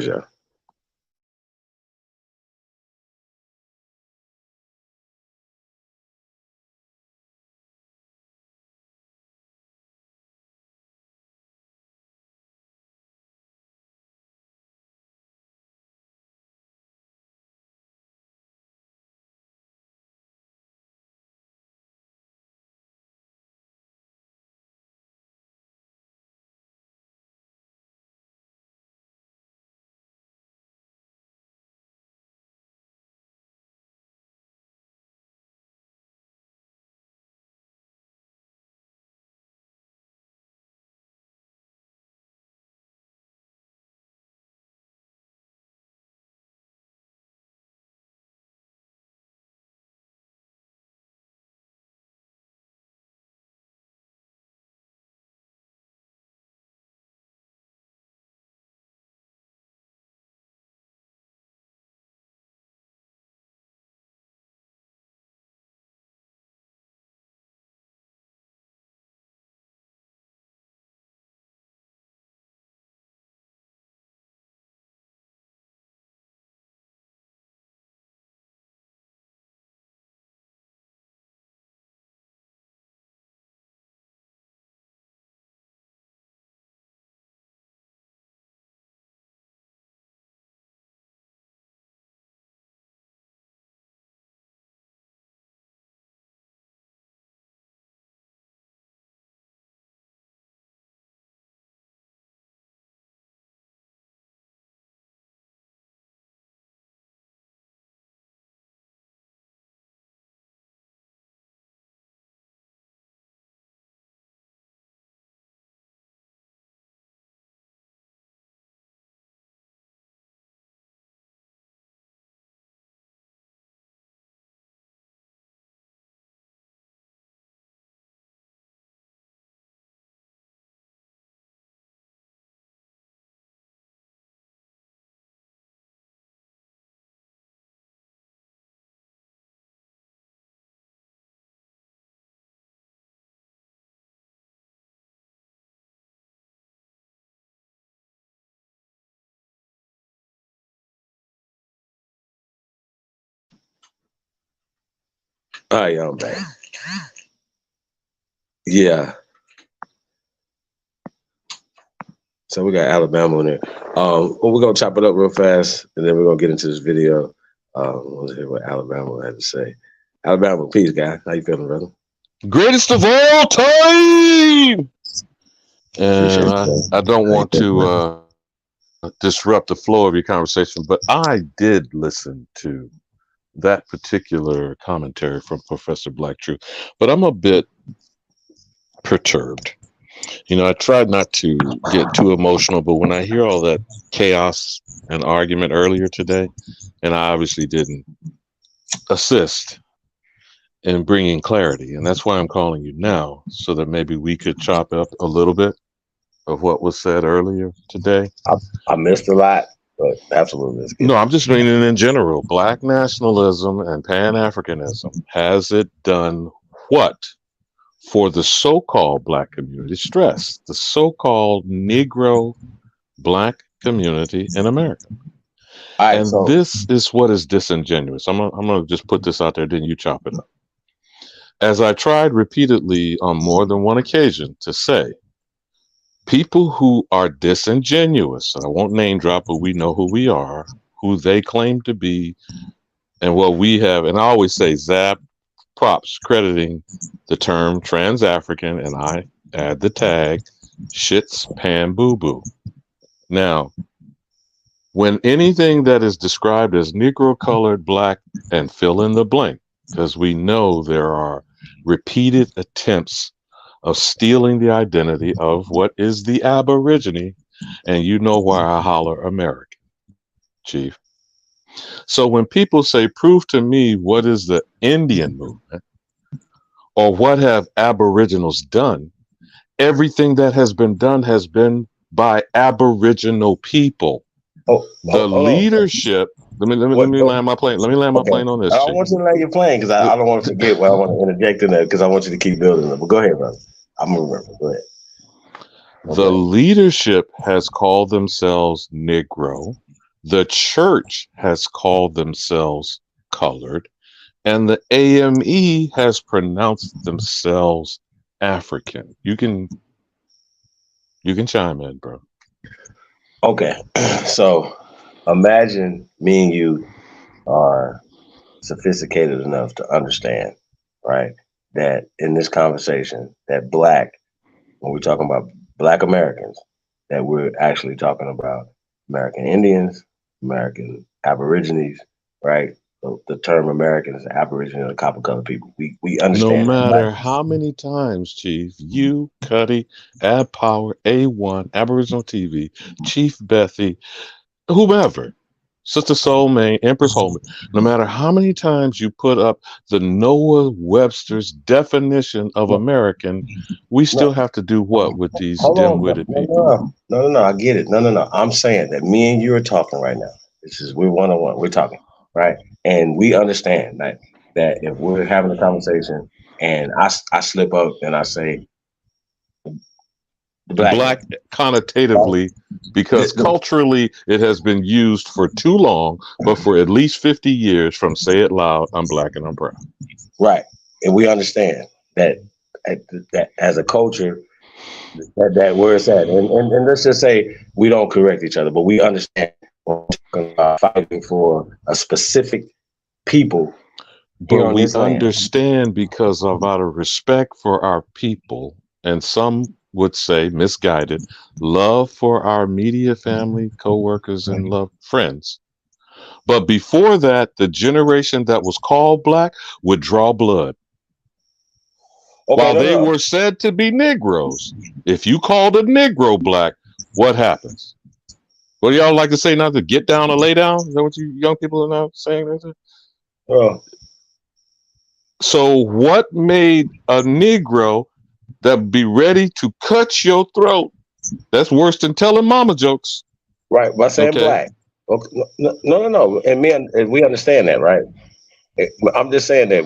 Yeah. All right, I'm back. Yeah. So we got Alabama in there. Well, we're gonna chop it up real fast, and then we're gonna get into this video. Let's hear what Alabama had to say. Alabama, peace, guy. How you feeling, brother? Greatest of all time. And I don't want to disrupt the flow of your conversation, but I did listen to that particular commentary from Professor Black Truth, but I'm a bit perturbed. You know, I tried not to get too emotional, but when I hear all that chaos and argument earlier today, and I obviously didn't assist in bringing clarity, and that's why I'm calling you now, so that maybe we could chop up a little bit of what was said earlier today. I missed a lot, but absolutely. No, I'm just meaning in general. Black nationalism and Pan-Africanism, has it done what for the so-called Black community? Stress the so-called Negro Black community in America. Right, and so this is what is disingenuous. I'm gonna just put this out there, then you chop it up. As I tried repeatedly on more than one occasion to say, people who are disingenuous, I won't name drop, but we know who we are, who they claim to be, and what we have, and I always say Zap props crediting the term trans-African, and I add the tag, shits pan boo-boo. Now, when anything that is described as Negro colored, Black, and fill in the blank, because we know there are repeated attempts of stealing the identity of what is the Aborigine, and you know why I holler American, Chief. So when people say, prove to me what is the Indian movement, or what have Aboriginals done, everything that has been done has been by Aboriginal people. The leadership. Let me land my plane. Let me land my plane on this. I don't want you to land your plane because I don't want to forget what I want to interject in there because I want you to keep building it. But go ahead, brother. I'm gonna remember. Go ahead. The leadership has called themselves Negro. The church has called themselves colored, and the AME has pronounced themselves African. You can chime in, bro. Okay, so imagine me and you are sophisticated enough to understand, right, that in this conversation, that Black, when we're talking about Black Americans, that we're actually talking about American Indians, American Aborigines, right? So the term American is Aboriginal and copper colored people. We understand. No matter how many times, Chief, you, Cuddy, Ab Power, A1, Aboriginal TV, Chief Bethy, whomever, Sister Soul Main, Empress Holman, no matter how many times you put up the Noah Webster's definition of American, we still have to do what with these dim-witted people? No, I get it. No. I'm saying that me and you are talking right now. We're one-on-one. We're talking, right? And we understand that if we're having a conversation and I slip up and I say the Black connotatively, because culturally it has been used for too long, but for at least 50 years from Say It Loud, I'm Black and I'm proud. Right. And we understand that as a culture, that where it's at. And let's just say we don't correct each other, but we understand when we're talking about fighting for a specific people. But we understand because of out of respect for our people, and some would say misguided, love for our media family, co-workers, and love friends. But before that, the generation that was called Black would draw blood. While they were said to be Negroes, if you called a Negro Black, what happens? What do y'all like to say now? To get down or lay down? Is that what you young people are now saying? So what made a Negro that be ready to cut your throat? That's worse than telling mama jokes. Right, by saying Black. Okay. No. And we understand that, right? I'm just saying that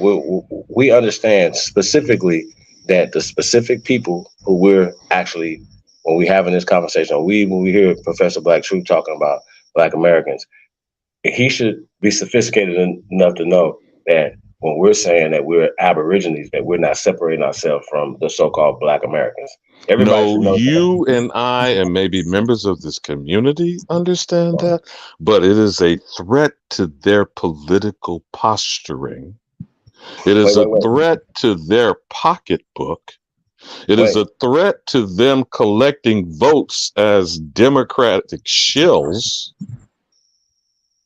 we understand specifically that the specific people who we're actually, when we having this conversation, when we hear Professor Black Truth talking about Black Americans, he should be sophisticated enough to know that when we're saying that we're Aborigines, that we're not separating ourselves from the so-called Black Americans. Everybody should know you and I and maybe members of this community understand that, but it is a threat to their political posturing. It is a threat to their pocketbook. It is a threat to them collecting votes as Democratic shills.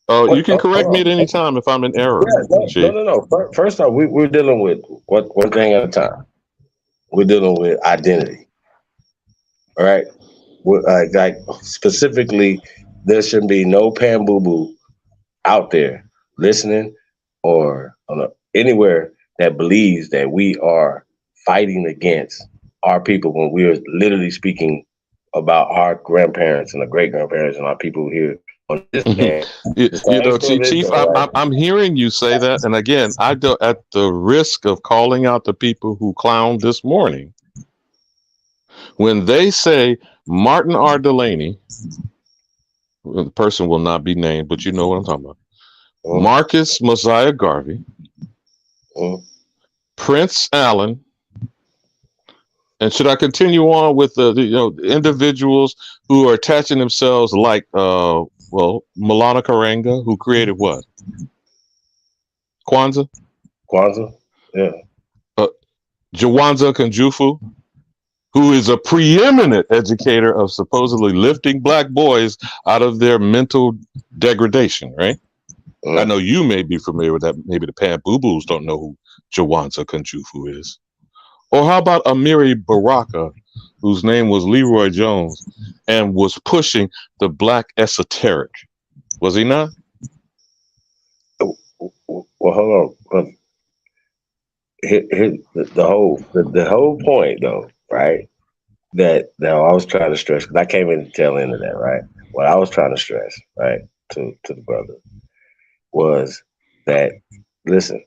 You can correct me at any time if I'm in error. No. First off, we're dealing with one thing at a time. We're dealing with identity. All right? Like specifically, there should be no Pan Boo Boo out there listening or anywhere that believes that we are fighting against our people when we're literally speaking about our grandparents and the great grandparents and our people here on this land. Chief, I'm hearing you say that, and again, I do, at the risk of calling out the people who clowned this morning, when they say Martin R. Delaney, the person will not be named, but you know what I'm talking about. Marcus Mosiah Garvey, Prince Allen, and should I continue on with the individuals who are attaching themselves like Malana Karanga, who created what? Kwanzaa, yeah. Jawanza Kanjufu, who is a preeminent educator of supposedly lifting Black boys out of their mental degradation, right? I know you may be familiar with that. Maybe the Pan Boo Boos don't know who Jawanza Kanjufu is. Or how about Amiri Baraka, whose name was Leroy Jones and was pushing the Black esoteric? Was he not? Well, hold on. The whole point, though, right? That I was trying to stress, because I came in the tail end of that, right? What I was trying to stress, right, to the brother, was that, listen,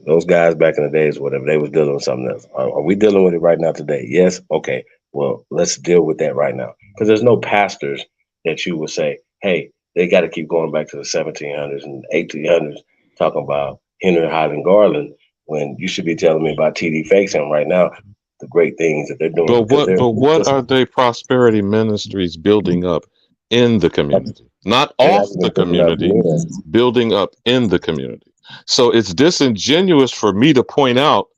those guys back in the days, whatever, they was dealing with something else. Are we dealing with it right now today? Yes. Okay. Well, let's deal with that right now. Because there's no pastors that you would say, hey, they got to keep going back to the 1700s and 1800s talking about Henry Highland Garland, when you should be telling me about T.D. Faison right now, the great things that they're doing. But what are they prosperity ministries building up in the community? Not off the community, building up in the community. So it's disingenuous for me to point out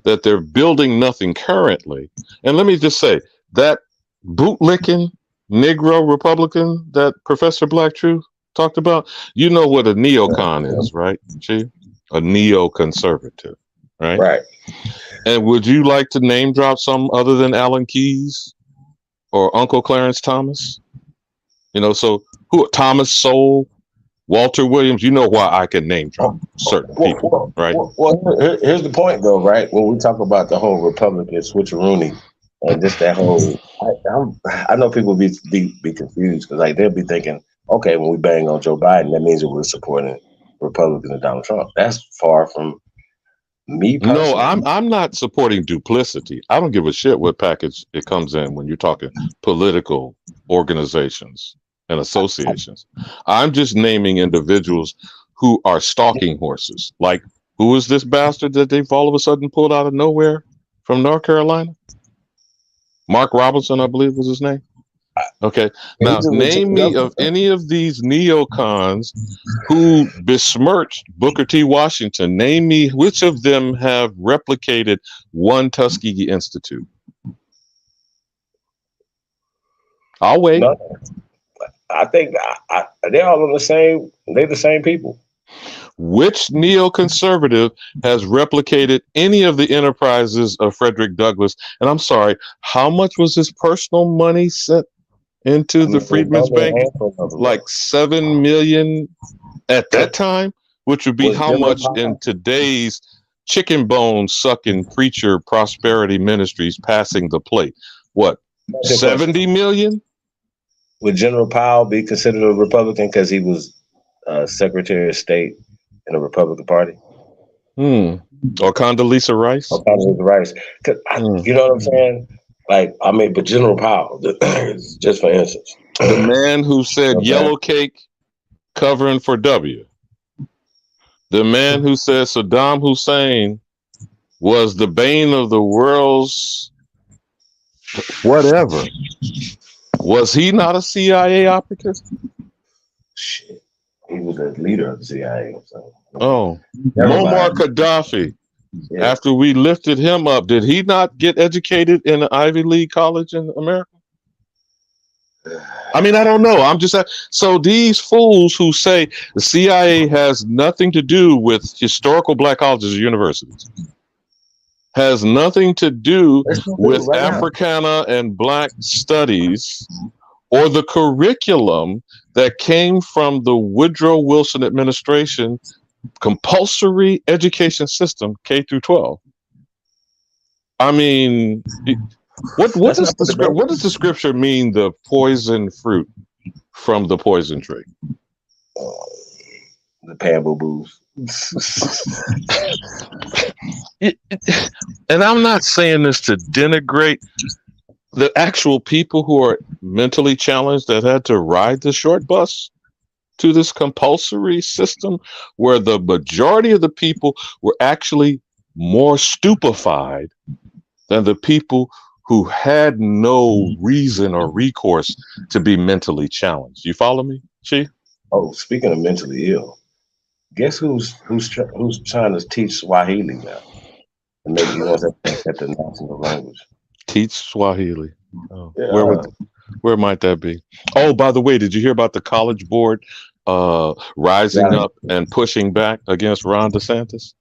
that they're building nothing currently. And let me just say, that bootlicking Negro Republican that Professor Black Truth talked about, you know what a neocon is, right, Chief? A neoconservative, right? Right. And would you like to name drop some other than Alan Keyes or Uncle Clarence Thomas? So who? Thomas Sowell, Walter Williams. You know why I can name drop certain people, right? Well, here's the point, though, right? When we talk about the whole Republican switcheroony and just that whole, I know people be confused, because like they'll be thinking, okay, when we bang on Joe Biden, that means that we're supporting Republicans and Donald Trump. That's far from me personally. No, I'm not supporting duplicity. I don't give a shit what package it comes in when you're talking political organizations and associations. I'm just naming individuals who are stalking horses. Like, who is this bastard that they've all of a sudden pulled out of nowhere from North Carolina? Mark Robinson, I believe was his name. Okay. Now, name me of any of these neocons who besmirched Booker T. Washington. Name me which of them have replicated one Tuskegee Institute. I'll wait. No, I think they're all on the same. They're the same people. Which neoconservative has replicated any of the enterprises of Frederick Douglass? And I'm sorry, how much was his personal money sent into the Freedmen's Bank? Like $7 million at that time, which would be how much in today's chicken bone sucking preacher prosperity ministries passing the plate? What, 70 million? Would General Powell be considered a Republican because he was Secretary of State in the Republican Party? Or Condoleezza Rice? You know what I'm saying? Like, I mean, but General Powell, just for instance. The man who said yellow cake covering for W. The man who said Saddam Hussein was the bane of the world's whatever. Was he not a CIA operative? Shit. He was the leader of the CIA. So. Oh, Never Muammar mind. Gaddafi. Yeah. After we lifted him up, did he not get educated in an Ivy League college in America? I mean, I don't know. I'm just so these fools who say the CIA has nothing to do with historical black colleges or universities, has nothing to do with right now. Africana and black studies or the curriculum that came from the Woodrow Wilson administration compulsory education system, K through 12. I mean, what does the scripture mean? The poison fruit from the poison tree. The Pamboo-boos. And I'm not saying this to denigrate the actual people who are mentally challenged that had to ride the short bus to this compulsory system, where the majority of the people were actually more stupefied than the people who had no reason or recourse to be mentally challenged. You follow me, Chief? Oh, speaking of mentally ill, guess who's trying to teach Swahili now? And maybe he wants at the national language. Teach Swahili. Oh, Yeah. where might that be? Oh, by the way, did you hear about the College Board rising up and pushing back against Ron DeSantis?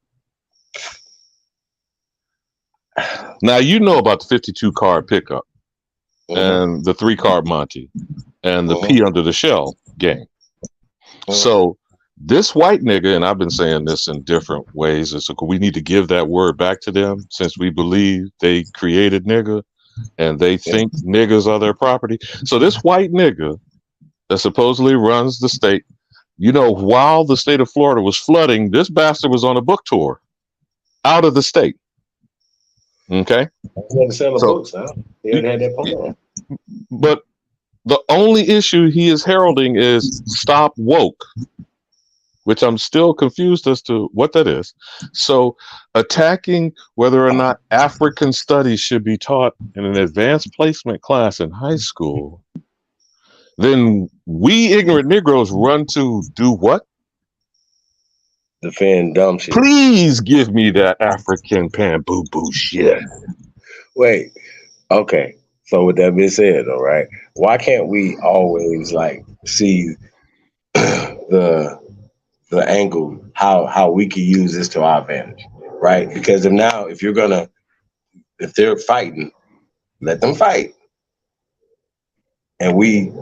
Now, you know about the 52 card pickup and the 3 card Monty and the P under the shell game. So this white nigga, and I've been saying this in different ways, is we need to give that word back to them, since we believe they created nigga and they think niggas are their property. So this white nigga that supposedly runs the state, you know, while the state of Florida was flooding, this bastard was on a book tour out of the state. Okay. He had to sell the books, huh? He had that program. But the only issue he is heralding is stop woke, which I'm still confused as to what that is. So attacking whether or not African studies should be taught in an advanced placement class in high school, then we ignorant Negroes run to do what? Defend dumb shit. Please give me that African pan-boo-boo shit. Wait, okay. So with that being said, all right, why can't we always like see the angle how we can use this to our advantage, right? Because if they're fighting, let them fight, and we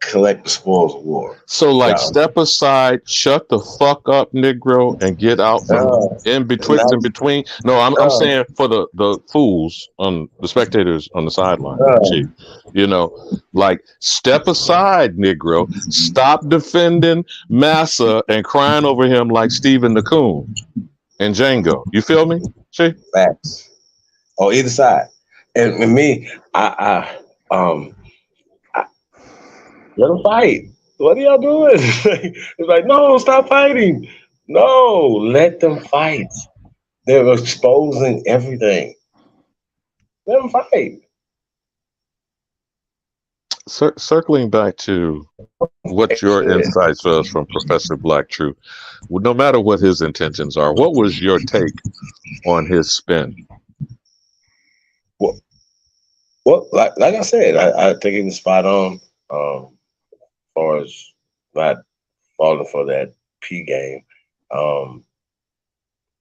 collect the spoils of war. So like step aside, shut the fuck up, Negro, and get out from in between. No, I'm saying for the fools on the spectators on the sideline, Chief. You know, like step aside, Negro. Stop defending Massa and crying over him like Stephen the Coon and Django. You feel me, Chief? Facts. On either side. And me, I let them fight. What are y'all doing? It's like, no, stop fighting. No, let them fight. They're exposing everything. Let them fight. Circling back to what your insights was from Professor Black Truth, no matter what his intentions are, what was your take on his spin? Well, like I said, I think he was spot on. As far as not falling for that P game.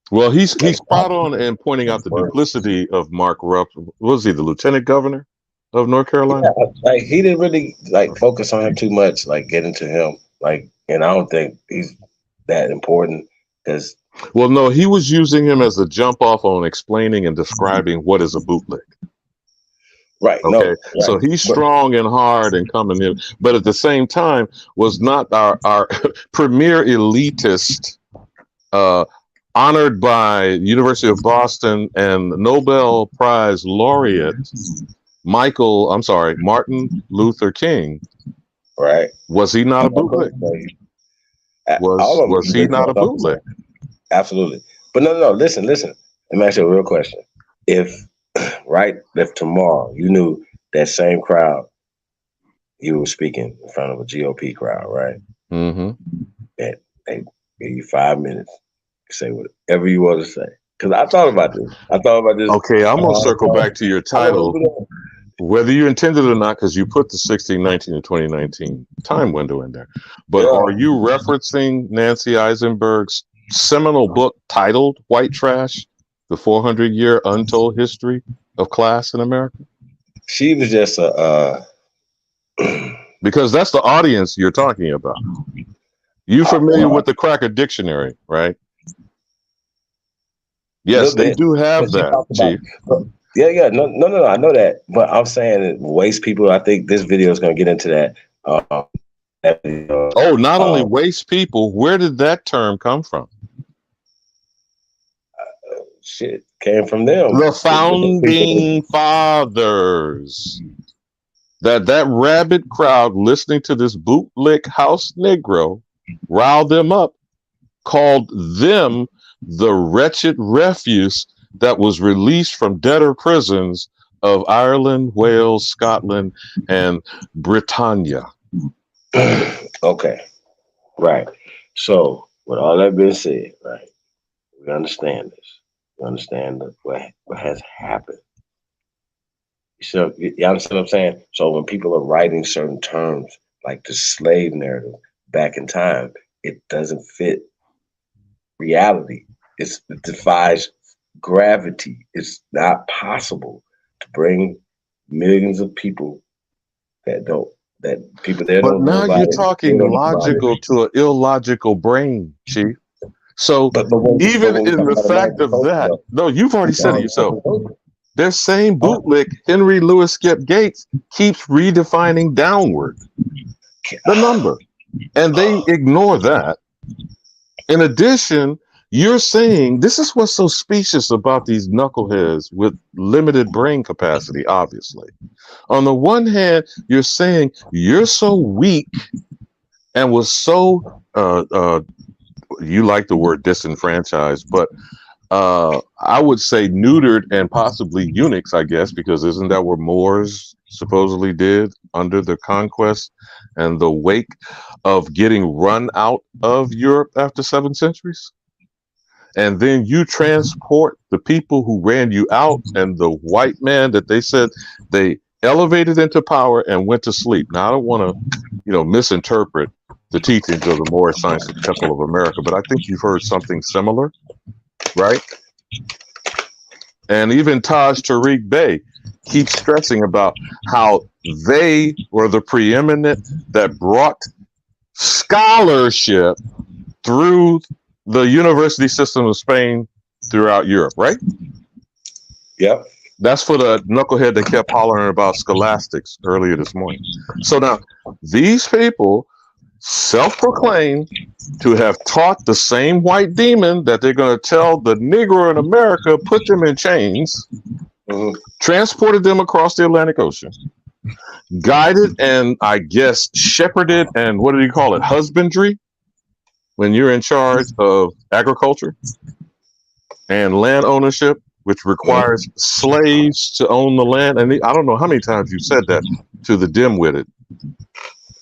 Well, he's spot on in pointing out the duplicity of Mark Rupp. Was he the lieutenant governor of North Carolina? Yeah, like he didn't really like focus on him too much, like get into him. Like, and I don't think he's that important because. Well, no, he was using him as a jump off on explaining and describing what is a bootleg. Right. Okay. No, right. So he's strong and hard and coming in, but at the same time was not our premier elitist, honored by University of Boston and Nobel Prize laureate Martin Luther King. Right. Was he not a bootleg? Was he not a bootleg? Absolutely. But no. Listen. Let me ask you a real question. If tomorrow you knew that same crowd you were speaking in front of a GOP crowd, right? Mm-hmm. That they give you 5 minutes to say whatever you want to say. Because I thought about this. Okay, I'm gonna circle back to your title, whether you intended it or not, because you put the 1619 to 2019 time window in there. But are you referencing Nancy Eisenberg's seminal book titled White Trash, The 400-Year Untold History of Class in America? She was just because that's the audience you're talking about. You familiar with the Cracker Dictionary, right? Yes, they do have that, Chief. Yeah. No. I know that, but I'm saying that waste people. I think this video is going to get into that. Not only waste people. Where did that term come from? Shit came from them. The founding fathers. That rabid crowd listening to this bootlick house Negro riled them up, called them the wretched refuse that was released from debtor prisons of Ireland, Wales, Scotland, and Britannia. Okay. Right. So with all that being said, right, we understand this. We understand what has happened. So you understand what I'm saying? So when people are writing certain terms like the slave narrative back in time, it doesn't fit reality. It defies gravity. It's not possible to bring millions of people that people there but don't now know. You're talking logical to an illogical brain, Chief. So even in the fact of that, no, you've already said it yourself. Their same bootlick, Henry Louis Skip Gates, keeps redefining downward the number. And they ignore that. In addition, you're saying, this is what's so specious about these knuckleheads with limited brain capacity, obviously. On the one hand, you're saying you're so weak and was so, you like the word disenfranchised, but I would say neutered and possibly eunuchs, I guess, because isn't that what Moors supposedly did under the conquest and the wake of getting run out of Europe after 7 centuries? And then you transport the people who ran you out and the white man that they said they elevated into power and went to sleep. Now, I don't want to, misinterpret the teachings of the Moorish Science Temple of America, but I think you've heard something similar, right? And even Taj Tariq Bey keeps stressing about how they were the preeminent that brought scholarship through the university system of Spain throughout Europe, right? Yep. That's for the knucklehead that kept hollering about scholastics earlier this morning. So now these people self-proclaim to have taught the same white demon that they're going to tell the Negro in America, put them in chains, transported them across the Atlantic Ocean, guided and I guess shepherded and what do you call it? Husbandry, when you're in charge of agriculture and land ownership, which requires slaves to own the land. And I don't know how many times you said that to the dim-witted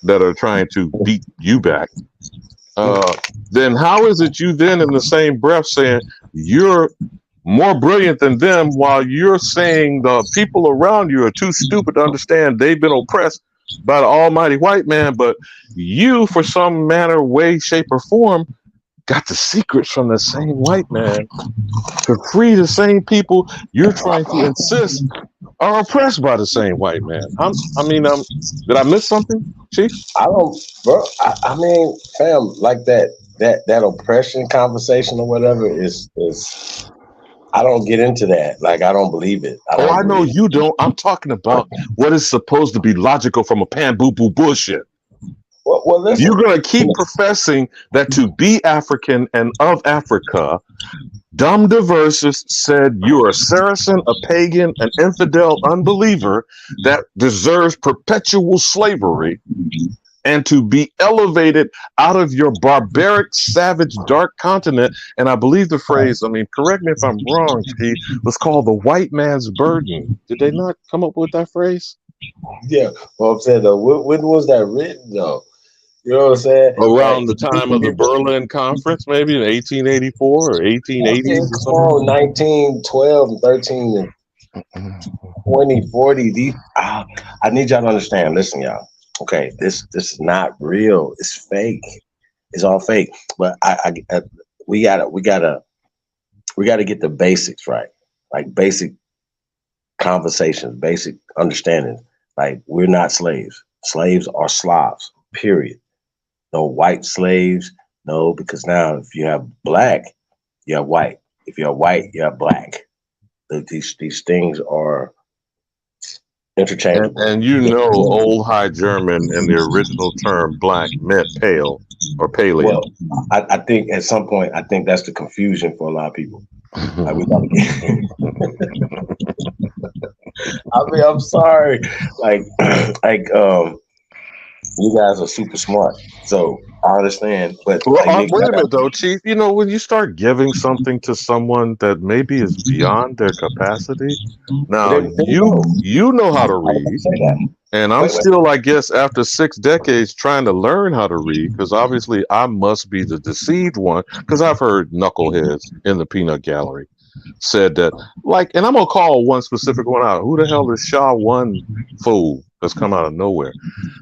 that are trying to beat you back. Then how is it you then in the same breath saying you're more brilliant than them while you're saying the people around you are too stupid to understand they've been oppressed by the almighty white man, but you, for some manner, way, shape, or form, got the secrets from the same white man to free the same people you're trying to insist are oppressed by the same white man. Did I miss something, Chief? I don't, bro. I mean, fam, like that oppression conversation or whatever is. I don't get into that. Like, I don't believe it. I know you don't. I'm talking about what is supposed to be logical from a pan-boo-boo bullshit. Well, listen. You're going to keep professing that to be African and of Africa, dumb diverses said you're a Saracen, a pagan, an infidel unbeliever that deserves perpetual slavery. and to be elevated out of your barbaric, savage, dark continent. And I believe the phrase, I mean, correct me if I'm wrong, Chief, was called the white man's burden. Did they not come up with that phrase? Yeah. Well, I'm saying though, when was that written though? You know what I'm saying? Around the time of the Berlin Conference, maybe in 1884 or 1880. It's called 1912 and 13 and 20, 40. I need y'all to understand. Listen, y'all. Okay, this is not real. It's fake. It's all fake. But we gotta get the basics right. Like basic conversations, basic understanding. Like we're not slaves. Slaves are Slavs. Period. No white slaves. No, because now if you have black, you have white. If you have white, you have black. These things are interchangeable. And you know, old High German and the original term black meant pale or paleo. Well, I think at some point, I think that's the confusion for a lot of people. Like we gotta get I mean, I'm sorry. Like you guys are super smart, so I understand. But well, wait a minute, though, Chief. You know, when you start giving something to someone that maybe is beyond their capacity, now you know how to read, and I'm still, I guess, after 6 decades trying to learn how to read, because obviously I must be the deceived one, because I've heard knuckleheads in the peanut gallery said that, like, and I'm gonna call one specific one out. Who the hell is Shaw One fool that's come out of nowhere?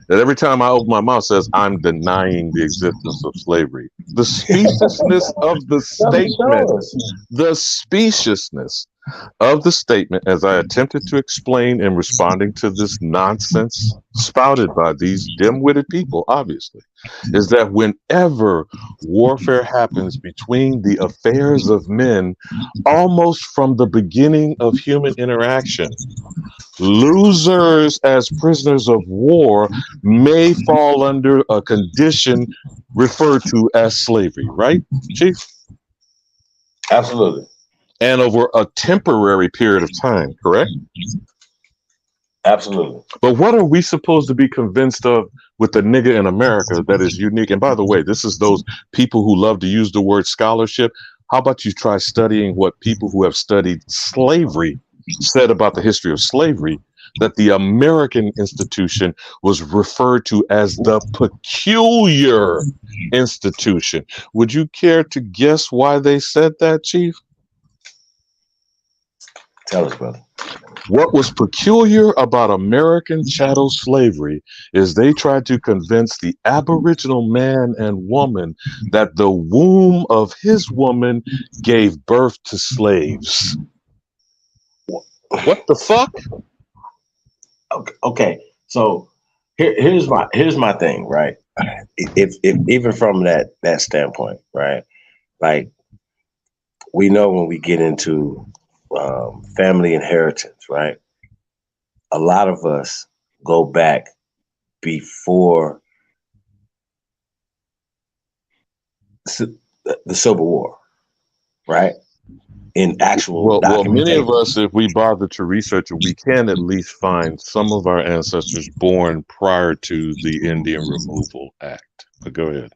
That every time I open my mouth says I'm denying the existence of slavery. The speciousness of the statement, the speciousness of the statement, as I attempted to explain in responding to this nonsense spouted by these dim-witted people, obviously, is that whenever warfare happens between the affairs of men, almost from the beginning of human interaction, losers as prisoners of war may fall under a condition referred to as slavery, right, Chief? Absolutely. And over a temporary period of time, correct? Absolutely. But what are we supposed to be convinced of with the nigga in America that is unique? And by the way, this is those people who love to use the word scholarship. How about you try studying what people who have studied slavery said about the history of slavery, that the American institution was referred to as the peculiar institution. Would you care to guess why they said that, Chief? Tell us, brother. What was peculiar about American chattel slavery is they tried to convince the Aboriginal man and woman that the womb of his woman gave birth to slaves. What the fuck? Okay. So here's my thing, right? If even from that standpoint, right? Like we know when we get into family inheritance, right? A lot of us go back before the Civil War, right? In actual well, many of us, if we bother to research it, we can at least find some of our ancestors born prior to the Indian Removal Act. But go ahead.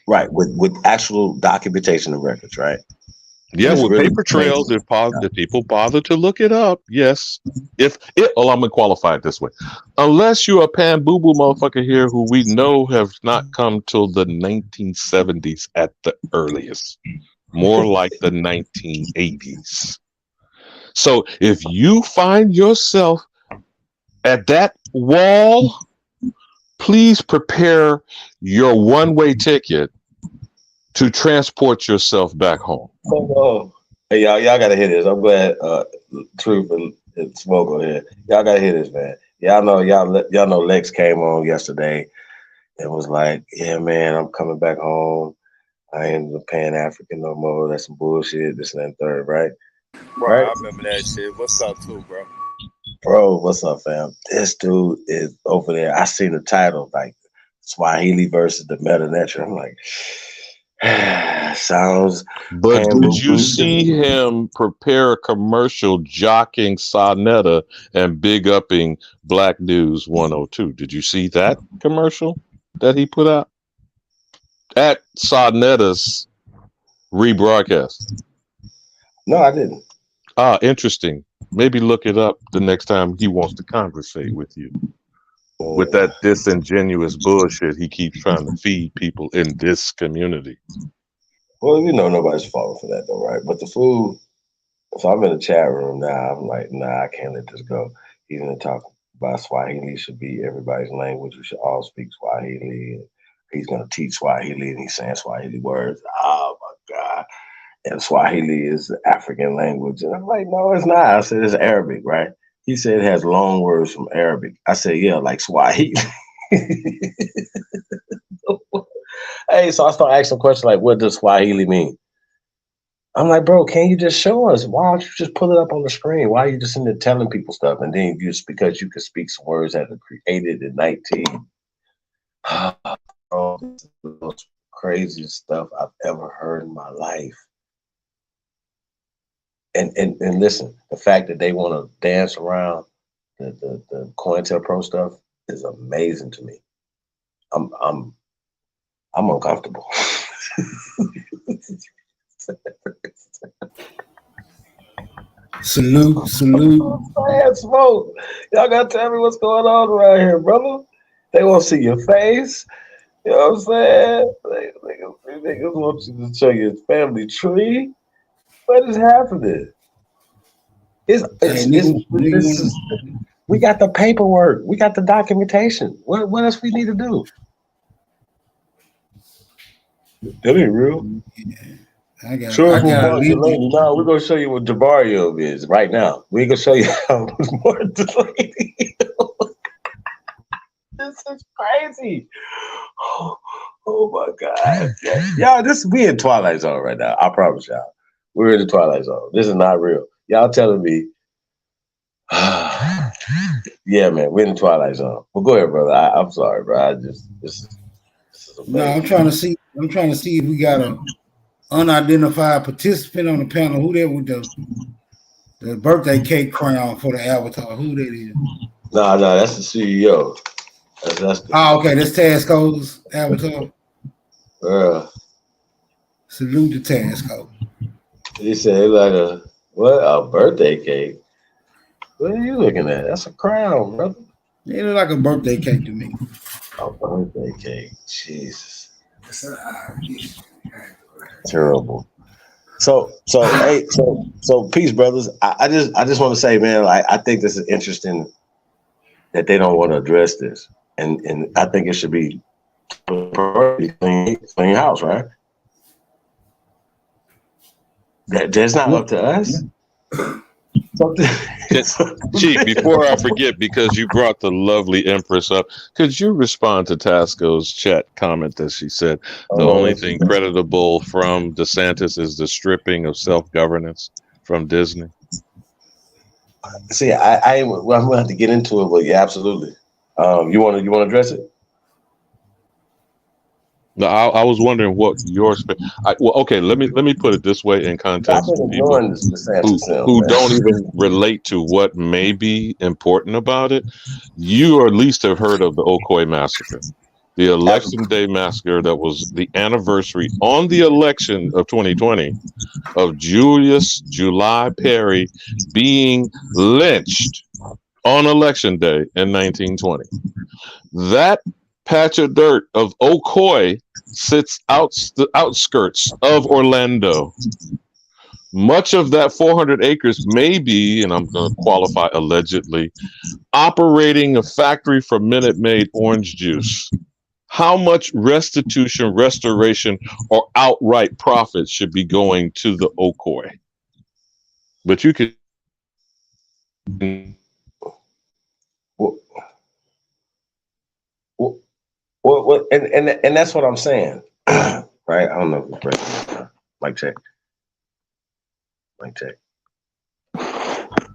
Right, with actual documentation and records, right? Yeah, with really paper trails, if people bother to look it up, yes. I'm gonna qualify it this way: unless you're a pan boo boo motherfucker here, who we know have not come till the 1970s at the earliest, more like the 1980s. So if you find yourself at that wall, please prepare your one-way ticket to transport yourself back home. Oh, hey, y'all gotta hear this. I'm glad Truth and Smoke on here. Y'all gotta hear this, man. Y'all know Lex came on yesterday and was like, yeah, man, I'm coming back home. I ain't the Pan-African no more. That's some bullshit, this and that third, right? Bro, right? I remember that shit. What's up, too, bro? Bro, what's up, fam? This dude is over there. I seen the title, like, Swahili versus the Meta-Netra. I'm like, sounds. But did you see him prepare a commercial jocking Sonetta and big upping Black News 102? Did you see that commercial? that he put out at Sarnetta's rebroadcast? No, I didn't. Ah, interesting. Maybe look it up the next time he wants to conversate with you. With that disingenuous bullshit he keeps trying to feed people in this community. Well, you know nobody's falling for that though, right? But the food, so I'm in the chat room now. I'm like, nah, I can't let this go. He's gonna talk about Swahili should be everybody's language. We should all speak Swahili. And he's gonna teach Swahili and he's saying Swahili words. Oh my God. And Swahili is the African language. And I'm like, no, it's not. I said it's Arabic, right? He said it has long words from Arabic. I said, yeah, like Swahili. Hey, so I start asking questions like, what does Swahili mean? I'm like, bro, can you just show us? Why don't you just pull it up on the screen? Why are you just in there telling people stuff? And then just because you can speak some words that are created in 19. Oh, this is the most craziest stuff I've ever heard in my life. And listen, the fact that they want to dance around the COINTELPRO stuff is amazing to me. I'm uncomfortable. Salute. Man, smoke. Y'all gotta tell me what's going on around here, brother. They want to see your face. You know what I'm saying? They want you to show your family tree. What is happening? We got the paperwork. We got the documentation. What else we need to do? That ain't real. I got Delaney. No, we're gonna show you what Jabario is right now. We're gonna show you how much more Delaney. This is crazy. Oh my God. Y'all, we in Twilight Zone right now. I promise y'all. We're in the Twilight Zone. This is not real. Y'all telling me, yeah, man, we're in the Twilight Zone. Well, go ahead, brother. I'm sorry, bro. This is no, I'm trying to see if we got an unidentified participant on the panel. Who there with the birthday cake crown for the avatar? Who that is? No, that's the CEO. That's okay, that's Tasco's avatar. Salute to Tasco. He said like a birthday cake. What are you looking at? That's a crown, brother. It look like a birthday cake to me. A birthday cake. Jesus. Terrible. So peace, brothers. I just want to say, man, like I think this is interesting that they don't want to address this. And I think it should be clean house, right? That's not up to us. Chief, before I forget, because you brought the lovely Empress up, could you respond to Tasco's chat comment that she said the only thing creditable from DeSantis is the stripping of self-governance from Disney? See, I'm gonna have to get into it, but yeah, absolutely. You want to address it? No, I was wondering what your okay. Let me put it this way in context for people who don't even relate to what may be important about it. You or at least have heard of the Ocoee massacre, the election day massacre that was the anniversary on the election of 2020 of Julius July Perry being lynched on election day in 1920. That patch of dirt of Ocoee sits the outskirts of Orlando. Much of that 400 acres may be, and I'm going to qualify allegedly, operating a factory for Minute Maid orange juice. How much restitution, restoration, or outright profit should be going to the Ocoee? But you could. Well, and that's what I'm saying, right? I don't know if it's mic check.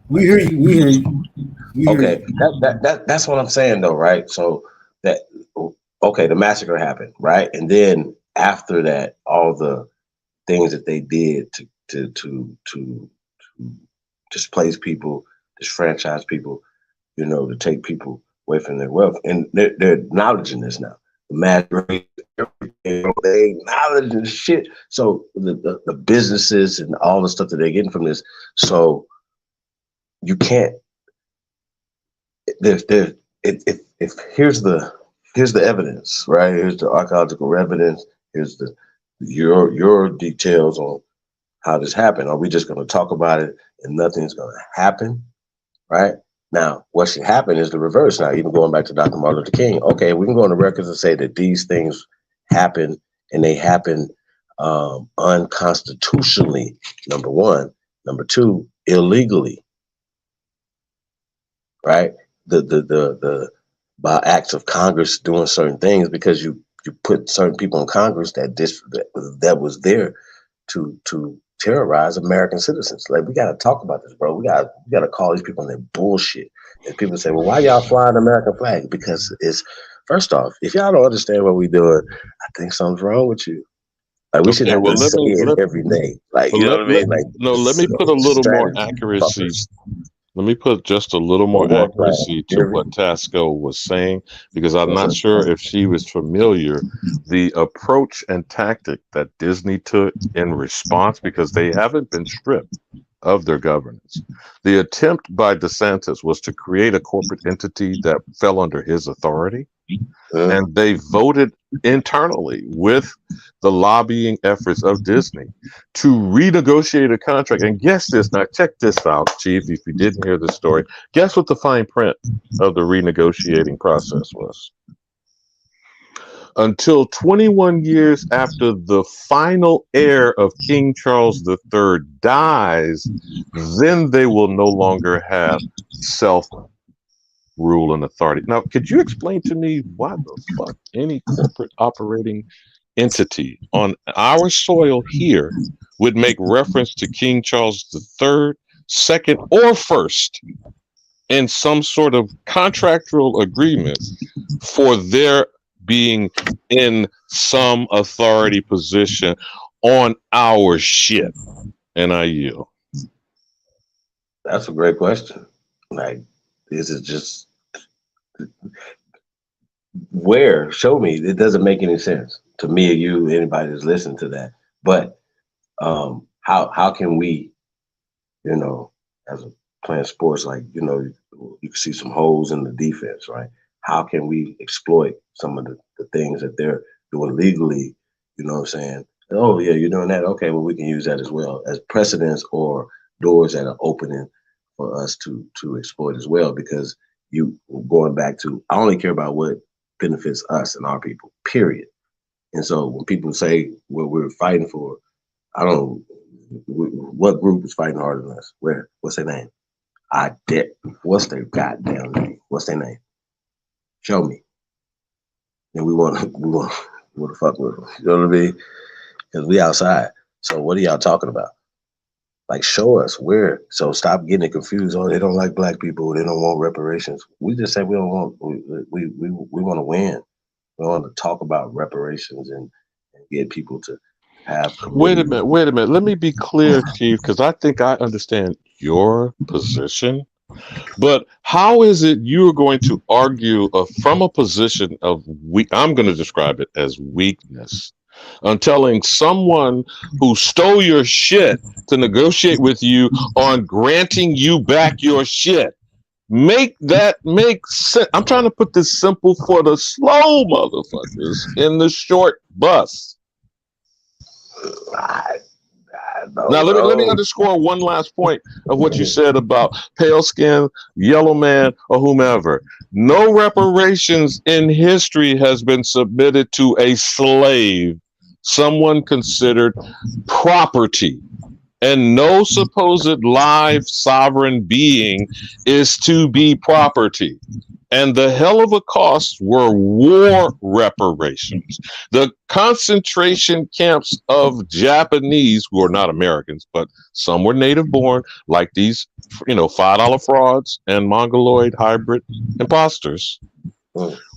We hear you. Okay, that's what I'm saying though, right? So the massacre happened, right? And then after that, all the things that they did to displace people, disfranchise people, to take people away from their wealth, and they're acknowledging this now. everything. They acknowledge and shit. So the businesses and all the stuff that they're getting from this. So you can't. If here's the evidence, right? Here's the archaeological evidence. Here's your details on how this happened. Are we just going to talk about it and nothing's going to happen, right? Now, what should happen is the reverse. Now, even going back to Dr. Martin Luther King, okay, we can go on the records and say that these things happen and they happen unconstitutionally, number one. Number two, illegally, right? The by acts of Congress doing certain things because you put certain people in Congress that was there to terrorize American citizens. Like, we got to talk about this, bro. We got to call these people on their bullshit. And people say, well, why y'all flying the American flag? Because it's, first off, if y'all don't understand what we're doing, I think something's wrong with you. Like, we should have to say it every day. Like, you know what I mean? Like, let me put a little more accuracy. Let me put just a little more accuracy to what Tasco was saying, because I'm not sure if she was familiar. The approach and tactic that Disney took in response, because they haven't been stripped of their governance. The attempt by DeSantis was to create a corporate entity that fell under his authority. And they voted internally with the lobbying efforts of Disney to renegotiate a contract. And guess this, now check this out, Chief, if you didn't hear the story. Guess what the fine print of the renegotiating process was? Until 21 years after the final heir of King Charles III dies, then they will no longer have self-rule and authority. Now, could you explain to me why the fuck any corporate operating entity on our soil here would make reference to King Charles III, second or first, in some sort of contractual agreement for their being in some authority position on our shit? And I yield. That's a great question. Like, this is just where? Show me. It doesn't make any sense to me or you, anybody that's listening to that. But how can we, you know, as a playing sports, like, you know, you can see some holes in the defense, right? How can we exploit some of the things that they're doing legally? You know what I'm saying? Oh yeah, you're doing that. Okay, well, we can use that as well as precedents or doors that are opening for us to exploit as well. Because you going back to, I only care about what benefits us and our people, period. And so when people say what we're fighting for, I don't know what group is fighting harder than us. Where? What's their name? What's their goddamn name? What's their name? Show me. And we want to fuck with them. You know what I mean? Because we outside. So what are y'all talking about? Like, show us where. So stop getting it confused. Oh, they don't like black people. They don't want reparations. We just say we don't want. We want to win. We want to talk about reparations and get people to have. Wait a minute. Let me be clear, Chief, because I think I understand your position. But how is it you're going to argue from a position of I'm going to describe it as weakness, on telling someone who stole your shit to negotiate with you on granting you back your shit? Make that make sense. I'm trying to put this simple for the slow motherfuckers in the short bus. Now, let me underscore one last point of what you said about pale skin, yellow man, or whomever. No reparations in history has been submitted to a slave, someone considered property. And no supposed live sovereign being is to be property. And the hell of a cost were war reparations. The concentration camps of Japanese, who are not Americans, but some were native born, like these, $5 frauds and mongoloid hybrid imposters,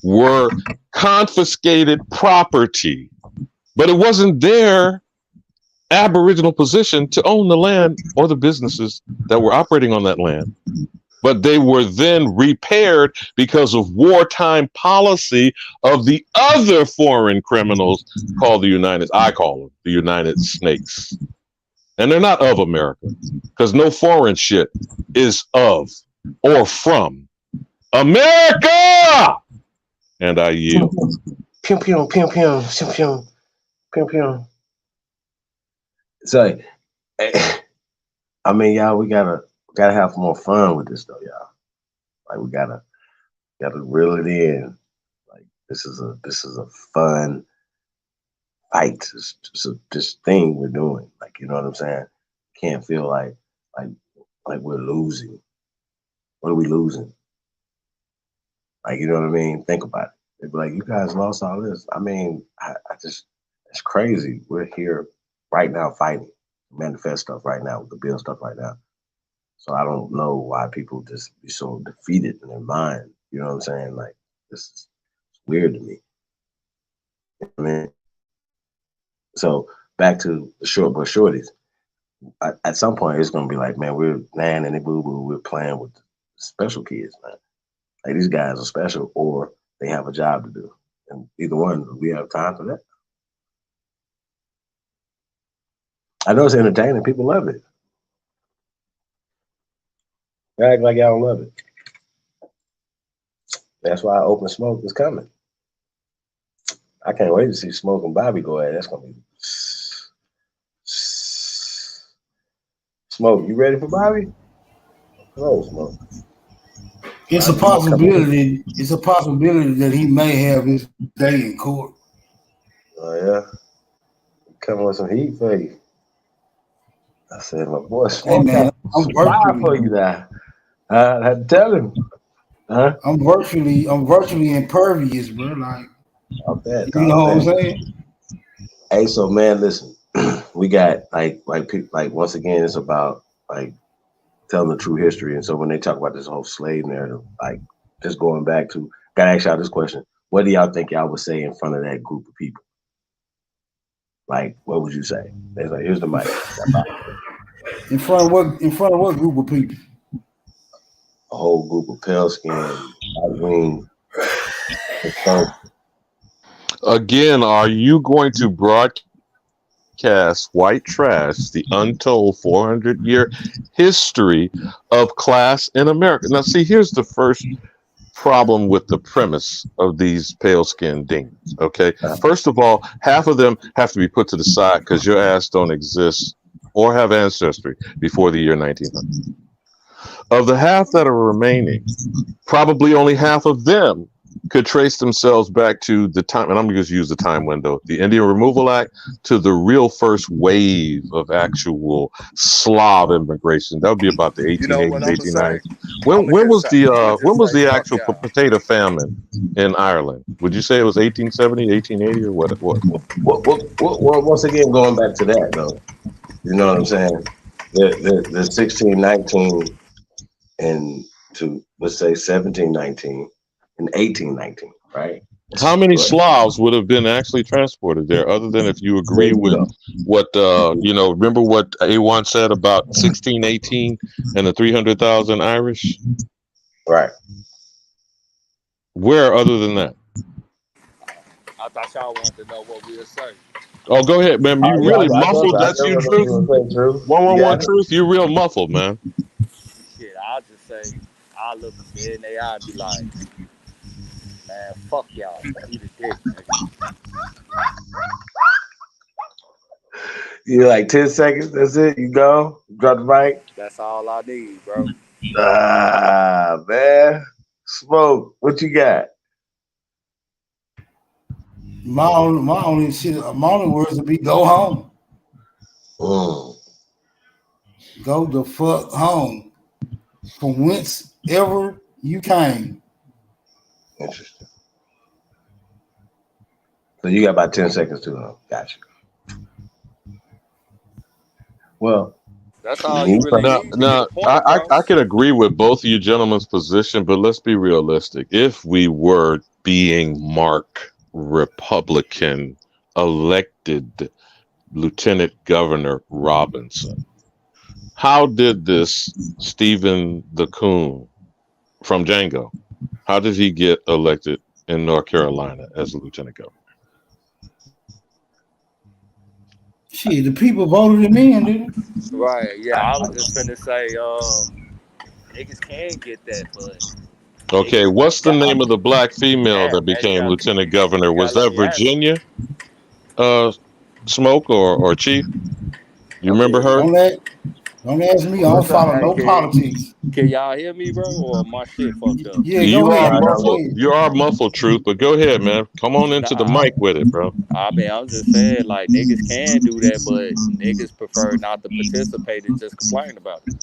were confiscated property. But it wasn't their Aboriginal position to own the land or the businesses that were operating on that land. but they were then repaired because of wartime policy of the other foreign criminals called I call them the United Snakes. And they're not of America, because no foreign shit is of or from America. And I yield. Pew pew pew pew pew pew pew pew. So, I mean, y'all, we gotta have more fun with this though, y'all. Like we gotta reel it in. Like this is a fun fight. This thing we're doing. Like, you know what I'm saying? Can't feel like we're losing. What are we losing? Like, you know what I mean? Think about it. They'd be like, you guys lost all this. I mean, I just, it's crazy. We're here right now fighting, manifest stuff right now, we can build stuff right now. So I don't know why people just be so defeated in their mind. You know what I'm saying? Like, this is weird to me. You know what I mean? So back to the short but shorties. At some point, it's gonna be like, man, we're nanny and boo boo. We're playing with special kids, man. Like these guys are special, or they have a job to do, and either one, we have time for that. I know it's entertaining. People love it. They act like y'all don't love it. That's why Open Smoke is coming. I can't wait to see Smoke and Bobby go at it. That's gonna be Smoke. You ready for Bobby? No, Smoke. It's a possibility. It's a possibility that he may have his day in court. Oh yeah, coming with some heat for you. I said, my boy, Smoke, hey, man, I'm virtually for you now. I had to tell him. Huh? I'm virtually impervious, bro. Like, bet, you know what I'm saying? Hey, so man, listen, we got like once again, it's about like telling the true history. And so when they talk about this whole slave narrative, like just going back to, gotta ask y'all this question: what do y'all think y'all would say in front of that group of people? Like, what would you say? They're like, here's the mic. In front of what? In front of what group of people? A whole group of pale skin, white wing. Again, are you going to broadcast white trash, the untold 400-year history of class in America? Now, see, here's the first problem with the premise of these pale-skinned demons, okay? First of all, half of them have to be put to the side because your ass don't exist or have ancestry before the year 1900. Of the half that are remaining, probably only half of them could trace themselves back to the time, and I'm going to just use the time window, the Indian Removal Act, to the real first wave of actual Slav immigration. That would be about the 1880s, 1890s. When was the actual potato famine in Ireland? Would you say it was 1870, 1880, or what? Well, once again, going back to that though, you know what I'm saying? The 1619 and to, let's say, 1719 and 1819, right? How many Slavs would have been actually transported there, other than if you agree with what, remember what A1 said about 1618 and the 300,000 Irish? Right. Where other than that? I thought y'all wanted to know what we were saying. Oh, go ahead, man. You really muffled. That's your truth. 111 truth. You real muffled, man. Shit, I'll just say, I'll look dead in their eye and be like, man, fuck y'all. Eat a dick, nigga. You like 10 seconds, that's it, you go, drop the mic. That's all I need, bro. Ah, man. Smoke, what you got? My only words would be go home. Go the fuck home. From whence ever you came. Interesting. So you got about 10 seconds too, huh? Gotcha. Well, that's all you really need. Now, I can agree with both of you gentlemen's position, but let's be realistic. If we were being Mark Republican elected Lieutenant Governor Robinson, how did this Stephen the Coon from Django, how did he get elected in North Carolina as a lieutenant governor? Shit, the people voted him in, didn't they? Right, yeah, I was just finna say, niggas can get that, but Okay, niggas what's the name of the black female that damn, man, became lieutenant governor? you Was gotta let that me ask. Virginia Smoke or Chief? You I remember mean, her? Don't ask me. I don't what's up? follow Hey, no politics. can y'all hear me, bro? Or my shit fucked up? Yeah, You go are ahead, bro. Go muffled. ahead. You are muffled, Truth. But go ahead, man. Come on into the Nah, mic with it, bro. I mean, I'm just saying, like, niggas can do that, but niggas prefer not to participate and just complain about it.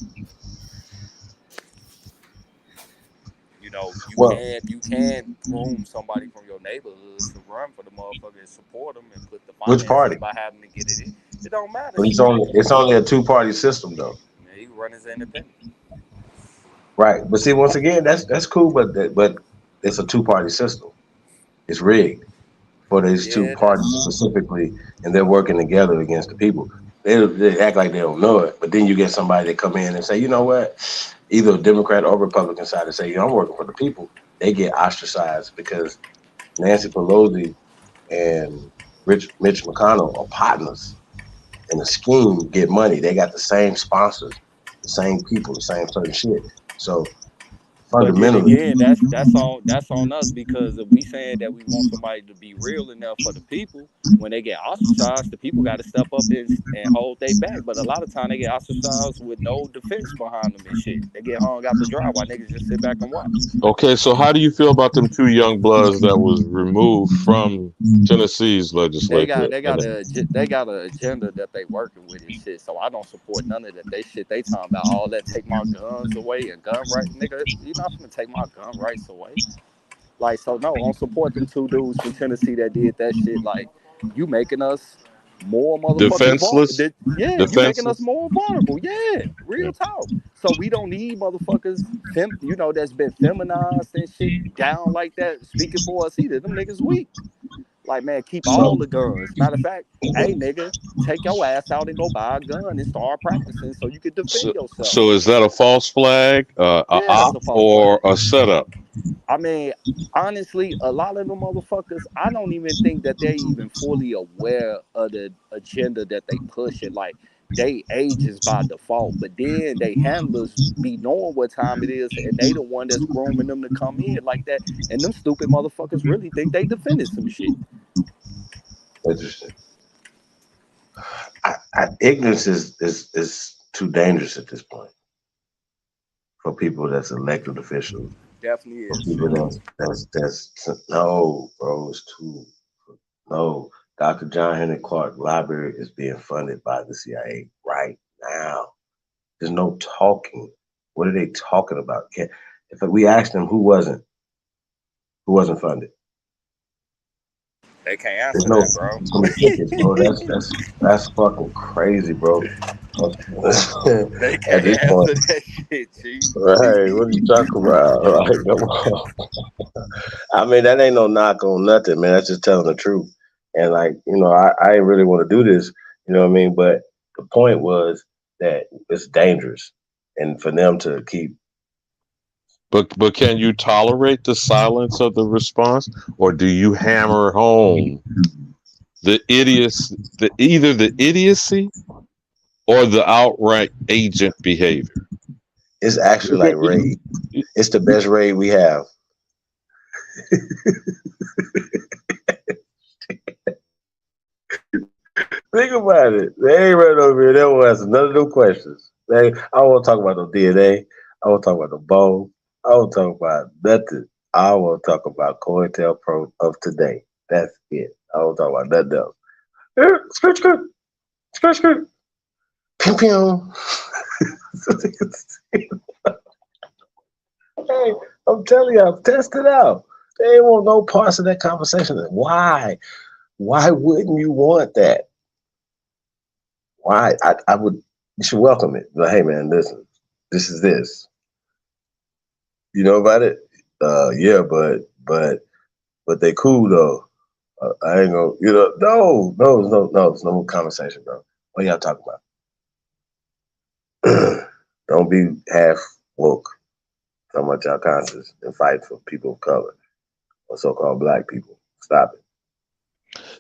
You know, Well, you can groom somebody from your neighborhood to run for the motherfucker and support them and put the which finances party? by having to get it in. It don't matter, But shit. it's only a two-party system though. Man, he run as independent. Right. But see, once again, that's cool, but it's a two-party system. It's rigged for these two Yeah, parties that's specifically, and they're working together against the people. They act like they don't know it, but then you get somebody that come in and say, you know what, either a Democrat or Republican side and say, you know, I'm working for the people. They get ostracized because Nancy Pelosi and Mitch McConnell are partners in the scheme, get money. They got the same sponsors, the same people, the same certain shit. So But then fundamentally, again, that's on us, because if we saying that we want somebody to be real enough for the people, when they get ostracized, the people got to step up and hold they back. But a lot of time they get ostracized with no defense behind them and shit. They get hung out the dry while niggas just sit back and watch. Okay, so how do you feel about them two young bloods that was removed from Tennessee's They legislature? got they got an agenda that they working with and shit. So I don't support none of that. They shit they talking about all that take my guns away and gun right, nigga. You not gonna take my gun rights away. Like, so no, I don't support them two dudes from Tennessee that did that shit. Like, you making us more motherfucking Defenseless? vulnerable. Yeah, you making us Defenseless? more vulnerable. Yeah, real talk. So we don't need motherfuckers, that's been feminized and shit down like that, speaking for us either. Them niggas weak. Like, man, keep all so the guns. Matter of fact, hey, nigga, take your ass out and go buy a gun and start practicing so you can defend yourself. So is that a false flag, a Yeah, that's op, a false or flag. a setup? I mean, honestly, a lot of them motherfuckers, I don't even think that they're even fully aware of the agenda that they pushing. Like, they ages by default, but then they handlers be knowing what time it is, and they the one that's grooming them to come in like that. And them stupid motherfuckers really think they defended some shit. interesting. Ignorance is too dangerous at this point for people that's elected officials. Definitely For is. people that's no, bro, it's too no. Dr. John Henry Clark Library is being funded by the CIA right now. There's no talking. What are they talking about? If we asked them who wasn't funded, They can't there's answer no that, bro. bro. That's fucking crazy, bro. They At can't this point, answer that shit, G. right? What are you talking about? Like, come on. I mean, that ain't no knock on nothing, man. That's just telling the truth. And like, you know, I didn't really want to do this, you know what I mean? But the point was that it's dangerous, and for them to keep. But can you tolerate the silence of the response, or do you hammer home the either the idiocy or the outright agent behavior? It's actually like raid. It's the best raid we have. Think about it. They ain't right over here. They won't answer none of them questions. I don't want to talk about no DNA. I want to talk about no bone. I don't talk about nothing. I want to talk about COINTELPRO of today. That's it. I don't talk about nothing else. Skirt, skirt, skirt, skirt. Pew, pew. Hey, I'm telling you, I've tested out. They ain't want no parts of that conversation. Why? Why wouldn't you want that? Why? I would. You should welcome it. Like, hey, man, listen. This is this. You know about it? Yeah, but they cool though. I ain't gonna. You know, no. It's no conversation, bro. What y'all talking about? Don't be half woke. Talking about y'all conscious and fight for people of color or so-called black people. Stop it.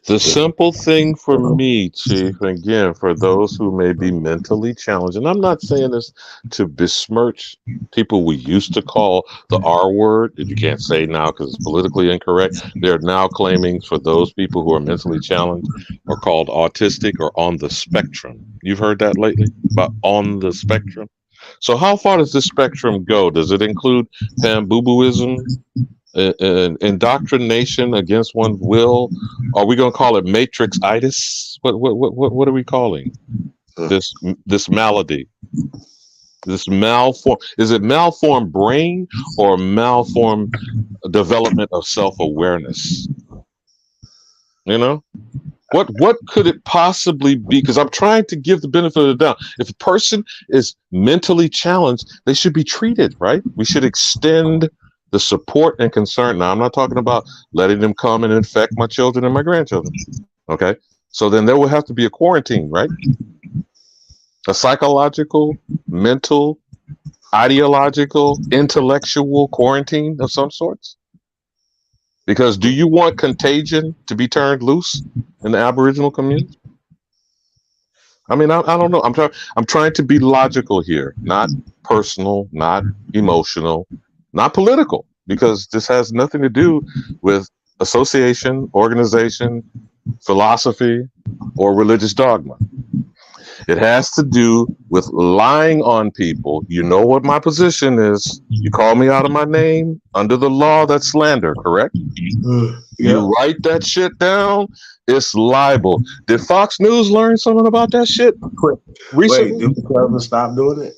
The simple thing for me, Chief, again, for those who may be mentally challenged, and I'm not saying this to besmirch people we used to call the R word, that you can't say now because it's politically incorrect. They're now claiming for those people who are mentally challenged are called autistic or on the spectrum. You've heard that lately about on the spectrum? So how far does this spectrum go? Does it include pan-boo-booism? Indoctrination against one's will? Are we going to call it matrix-itis? What are we calling this malady? This malform? Is it malformed brain or malformed development of self-awareness? You know, what could it possibly be? Because I'm trying to give the benefit of the doubt. If a person is mentally challenged, they should be treated, right? We should extend the support and concern. Now, I'm not talking about letting them come and infect my children and my grandchildren. Okay. So then there will have to be a quarantine, right? A psychological, mental, ideological, intellectual quarantine of some sorts. Because do you want contagion to be turned loose in the Aboriginal community? I mean, I don't know. I'm trying to be logical here, not personal, not emotional, not political, because this has nothing to do with association, organization, philosophy, or religious dogma. It has to do with lying on people. You know what my position is. You call me out of my name under the law, that's slander, correct? You write that shit down, it's libel. Did Fox News learn something about that shit recently? Wait, did the ever stop doing it?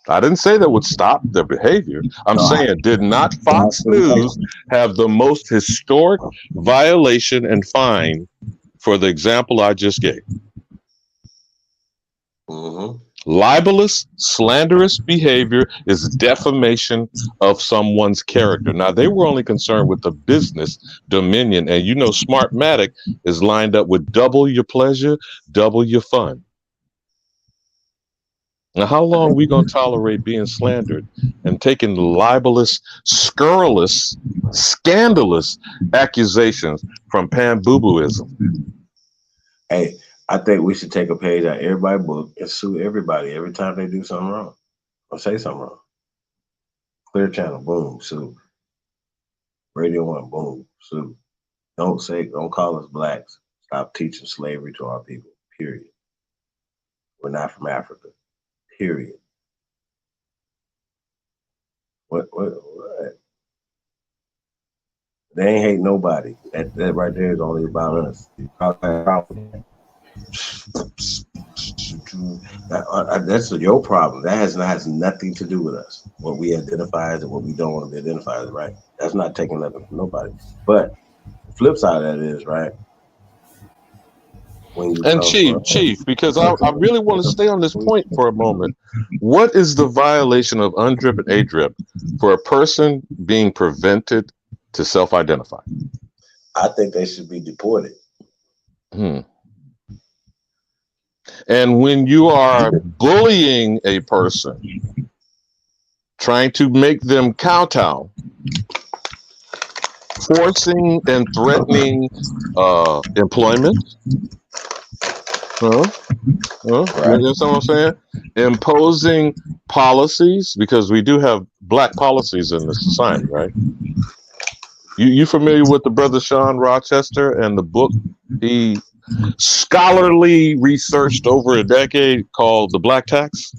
I didn't say that would stop their behavior. I'm saying, did not Fox News have the most historic violation and fine for the example I just gave? Libelous, slanderous behavior is defamation of someone's character. Now, they were only concerned with the business dominion, and you know Smartmatic is lined up with double your pleasure, double your fun. Now, how long are we going to tolerate being slandered and taking libelous, scurrilous, scandalous accusations from pan-boo-booism? Hey, I think we should take a page out of everybody's book and sue everybody every time they do something wrong or say something wrong. Clear Channel, boom, sue. Radio 1, boom, sue. Don't call us blacks. Stop teaching slavery to our people, period. We're not from Africa, period. What? They ain't hate nobody. That right there is only about us. That's your problem. That has nothing to do with us. What we identify as and what we don't want to be identified as, right? That's not taking nothing from nobody. But the flip side of that is, right? And Chief, because I really want to stay on this point for a moment. What is the violation of UNDRIP and ADRIP for a person being prevented to self-identify? I think they should be deported. And when you are bullying a person, trying to make them kowtow, forcing and threatening employment, you know what I'm saying? Imposing policies, because we do have black policies in this society, right? You familiar with the brother Sean Rochester and the book he scholarly researched over a decade called The Black Tax?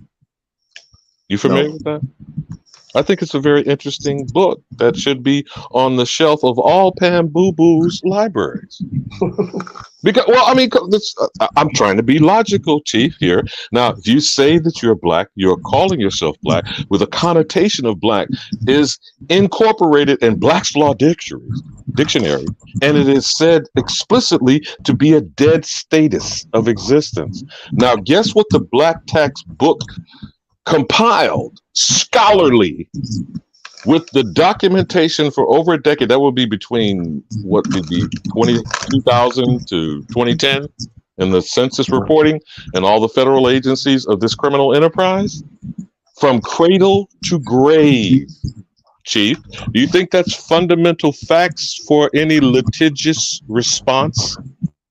You familiar with that? I think it's a very interesting book that should be on the shelf of all pan-boo-boo's libraries. Because, well, I mean, I'm trying to be logical, Chief, here. Now, if you say that you're black, you're calling yourself black with a connotation of black is incorporated in Black's Law Dictionary, and it is said explicitly to be a dead status of existence. Now, guess what the Black Tax book compiled scholarly with the documentation for over a decade? That would be between what would be 2000 to 2010. in the census reporting and all the federal agencies of this criminal enterprise? From cradle to grave, Chief. Do you think that's fundamental facts for any litigious response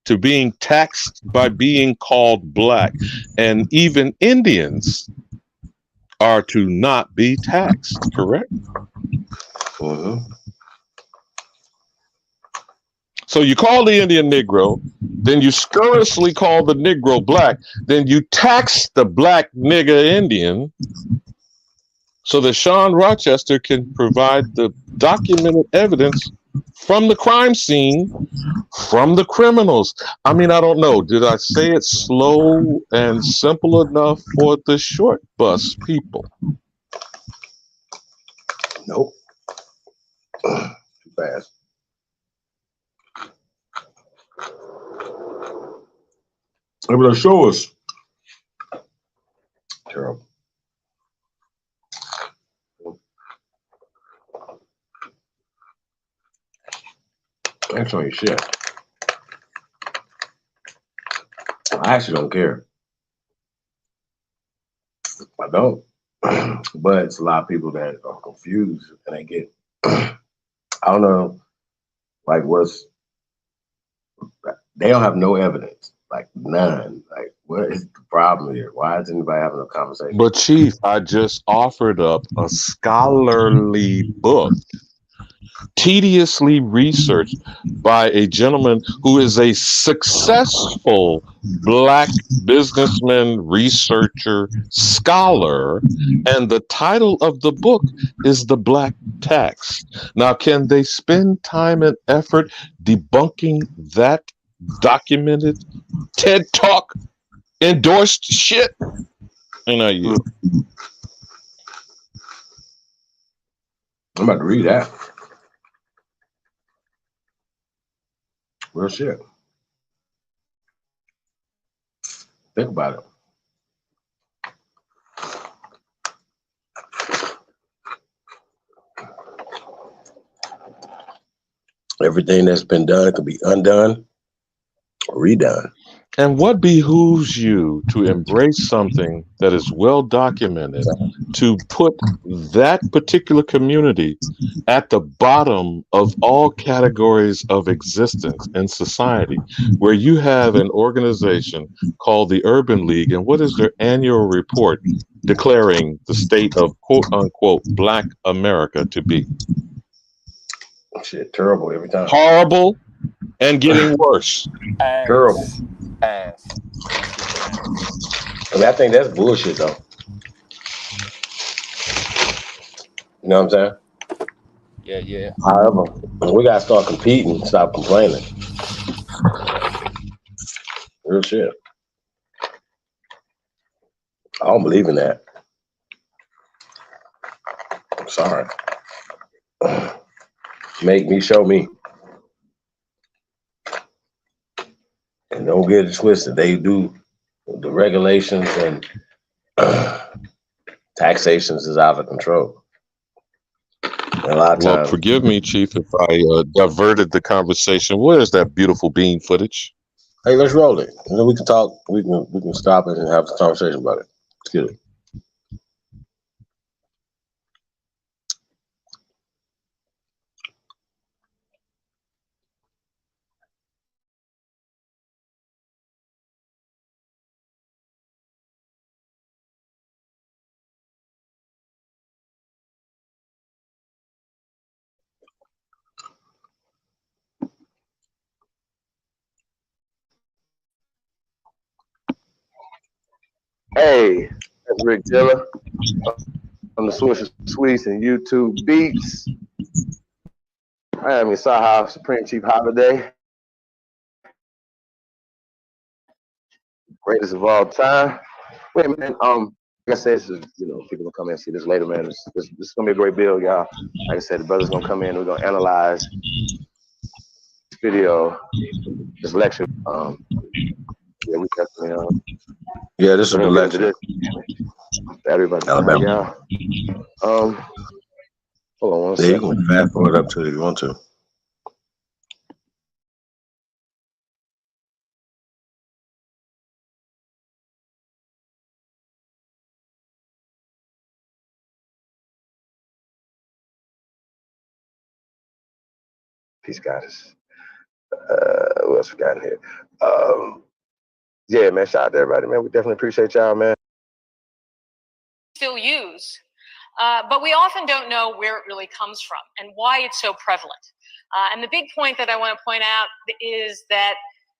to being taxed by being called black? And even Indians are to not be taxed, correct? So you call the Indian Negro, then you scurrilously call the Negro black, then you tax the black nigger Indian so that Sean Rochester can provide the documented evidence from the crime scene, from the criminals. I mean, I don't know. Did I say it slow and simple enough for the short bus people? Nope. Too fast. Able to show us. Terrible. I ain't showing you shit. I actually don't care. I don't. But it's a lot of people that are confused and they get, I don't know, like they don't have no evidence, like none. Like, what is the problem here? Why is anybody having a conversation? But Chief, I just offered up a scholarly book, tediously researched by a gentleman who is a successful black businessman, researcher, scholar, and the title of the book is The Black Tax. Now, can they spend time and effort debunking that documented TED Talk endorsed shit? And are you? I'm about to read that. Real shit. Think about it. Everything that's been done could be undone or redone. And what behooves you to embrace something that is well documented, to put that particular community at the bottom of all categories of existence in society, where you have an organization called the Urban League, and what is their annual report declaring the state of quote unquote Black America to be? Shit, terrible every time. Horrible and getting worse. Terrible. Ass. I mean, I think that's bullshit, though. You know what I'm saying? Yeah. However, we gotta start competing, stop complaining. Real shit. I don't believe in that. I'm sorry. Make me, show me. And don't get it twisted. They do the regulations and taxations is out of control. And a lot of times, Well, forgive me, Chief, if I diverted the conversation. Where's that beautiful bean footage? hey, let's roll it. And then we can talk. We can stop it and have a conversation about it. Let's get it. Hey, that's Rick Dilla on the Swisher Sweets and YouTube Beats. I am your Saha Supreme Chief Holiday. Greatest of all time. Wait, man. Like I said, this is, people will come in and see this later, man. This is gonna be a great build, y'all. Like I said, the brother's gonna come in. We're gonna analyze this video, this lecture. Yeah, we definitely. Yeah, this is a good lecture. Everybody, Alabama. Hold on one Yeah, you second. can fast forward up to it if you want to. Peace, goddess. Who else we got in here? Yeah, man, shout out to everybody, man. We definitely appreciate y'all, man. Still use, but we often don't know where it really comes from and why it's so prevalent. And the big point that I want to point out is that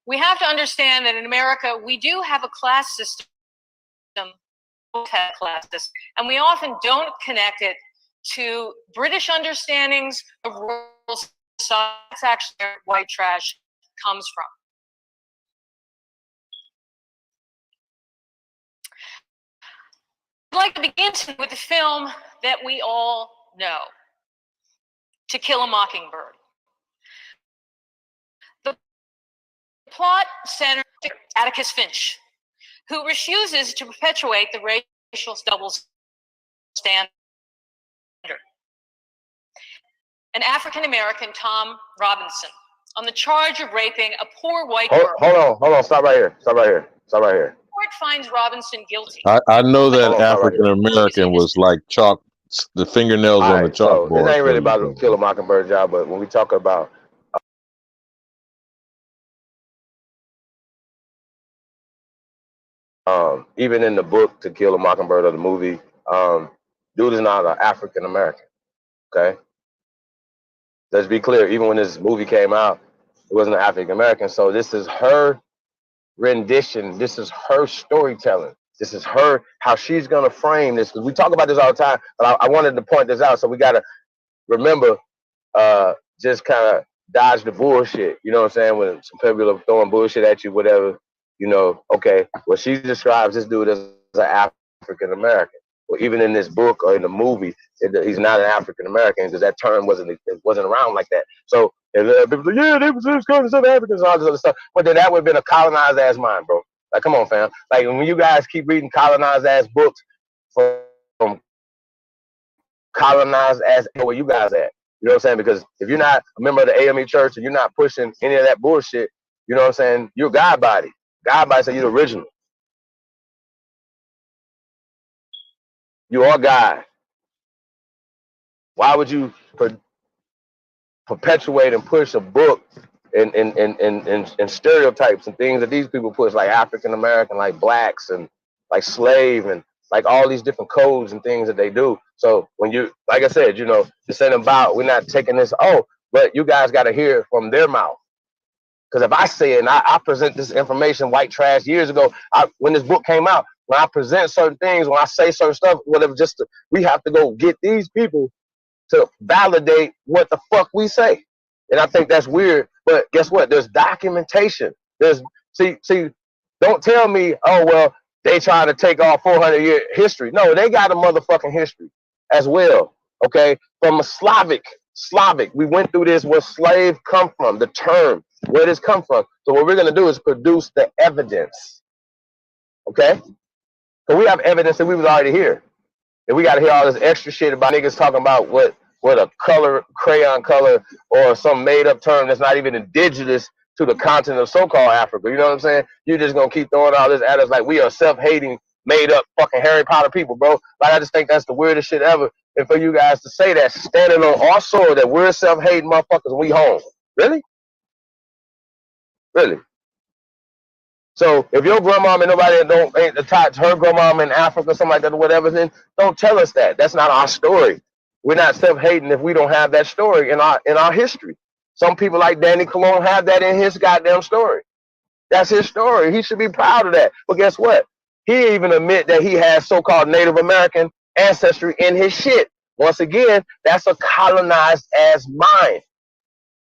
we have to understand that in America, we do have a class system, and we often don't connect it to British understandings of rural society. That's actually where white trash comes from. I'd like to begin with the film that we all know, To Kill a Mockingbird. The plot centers Atticus Finch, who refuses to perpetuate the racial double standard. An African-American, Tom Robinson, on the charge of raping a poor white girl. Hold on, stop right here. The court finds Robinson guilty. I know that African American was like chalk, the fingernails on the chalkboard. So this ain't really about To Kill a Mockingbird, y'all, but when we talk about even in the book To Kill a Mockingbird or the movie, dude is not an African American. Okay, let's be clear. Even when this movie came out, it wasn't an African American. So this is her rendition. This is her storytelling. This is her, how she's going to frame this. Because we talk about this all the time, but I wanted to point this out. So we got to remember, just kind of dodge the bullshit. You know what I'm saying? When some people are throwing bullshit at you, whatever, you know, okay, well, she describes this dude as an African American. Well, even in this book or in the movie, he's not an African American because that term wasn't around like that. So people say, yeah, they was South Africans and all this other stuff. But then that would have been a colonized ass mind, bro. Like, come on, fam. Like, when you guys keep reading colonized ass books from colonized ass, where you guys at? You know what I'm saying? Because if you're not a member of the AME church and you're not pushing any of that bullshit, you know what I'm saying? You're God body. God body said you're the original. You are God. Why would you perpetuate and push a book and stereotypes and things that these people push, like African American, like blacks, and like slave, and like all these different codes and things that they do? So when you, like I said, you know, this ain't about, we're not taking this, but you guys got to hear it from their mouth. Because if I say it and I present this information, white trash, years ago, when this book came out, when I present certain things, when I say certain stuff, whatever, we have to go get these people to validate what the fuck we say. And I think that's weird, but guess what? There's documentation. See, don't tell me, oh, well, they trying to take off 400-year history. No, they got a motherfucking history as well, okay? From a Slavic, we went through this, where slave come from, the term, where this come from. So what we're going to do is produce the evidence, okay? So we have evidence that we was already here. And we got to hear all this extra shit about niggas talking about what a color, crayon color, or some made up term that's not even indigenous to the continent of so-called Africa. You know what I'm saying? You're just going to keep throwing all this at us like we are self-hating, made up fucking Harry Potter people, bro. Like, I just think that's the weirdest shit ever. And for you guys to say that, standing on our soil, that we're self-hating motherfuckers, we home. Really? Really? So if your grandma and nobody ain't attached her grandma in Africa, something like that, or whatever, then don't tell us that. That's not our story. We're not self-hating if we don't have that story in our history. Some people like Danny Colon have that in his goddamn story. That's his story. He should be proud of that. But guess what? He even admit that he has so-called Native American ancestry in his shit. Once again, that's a colonized ass mind.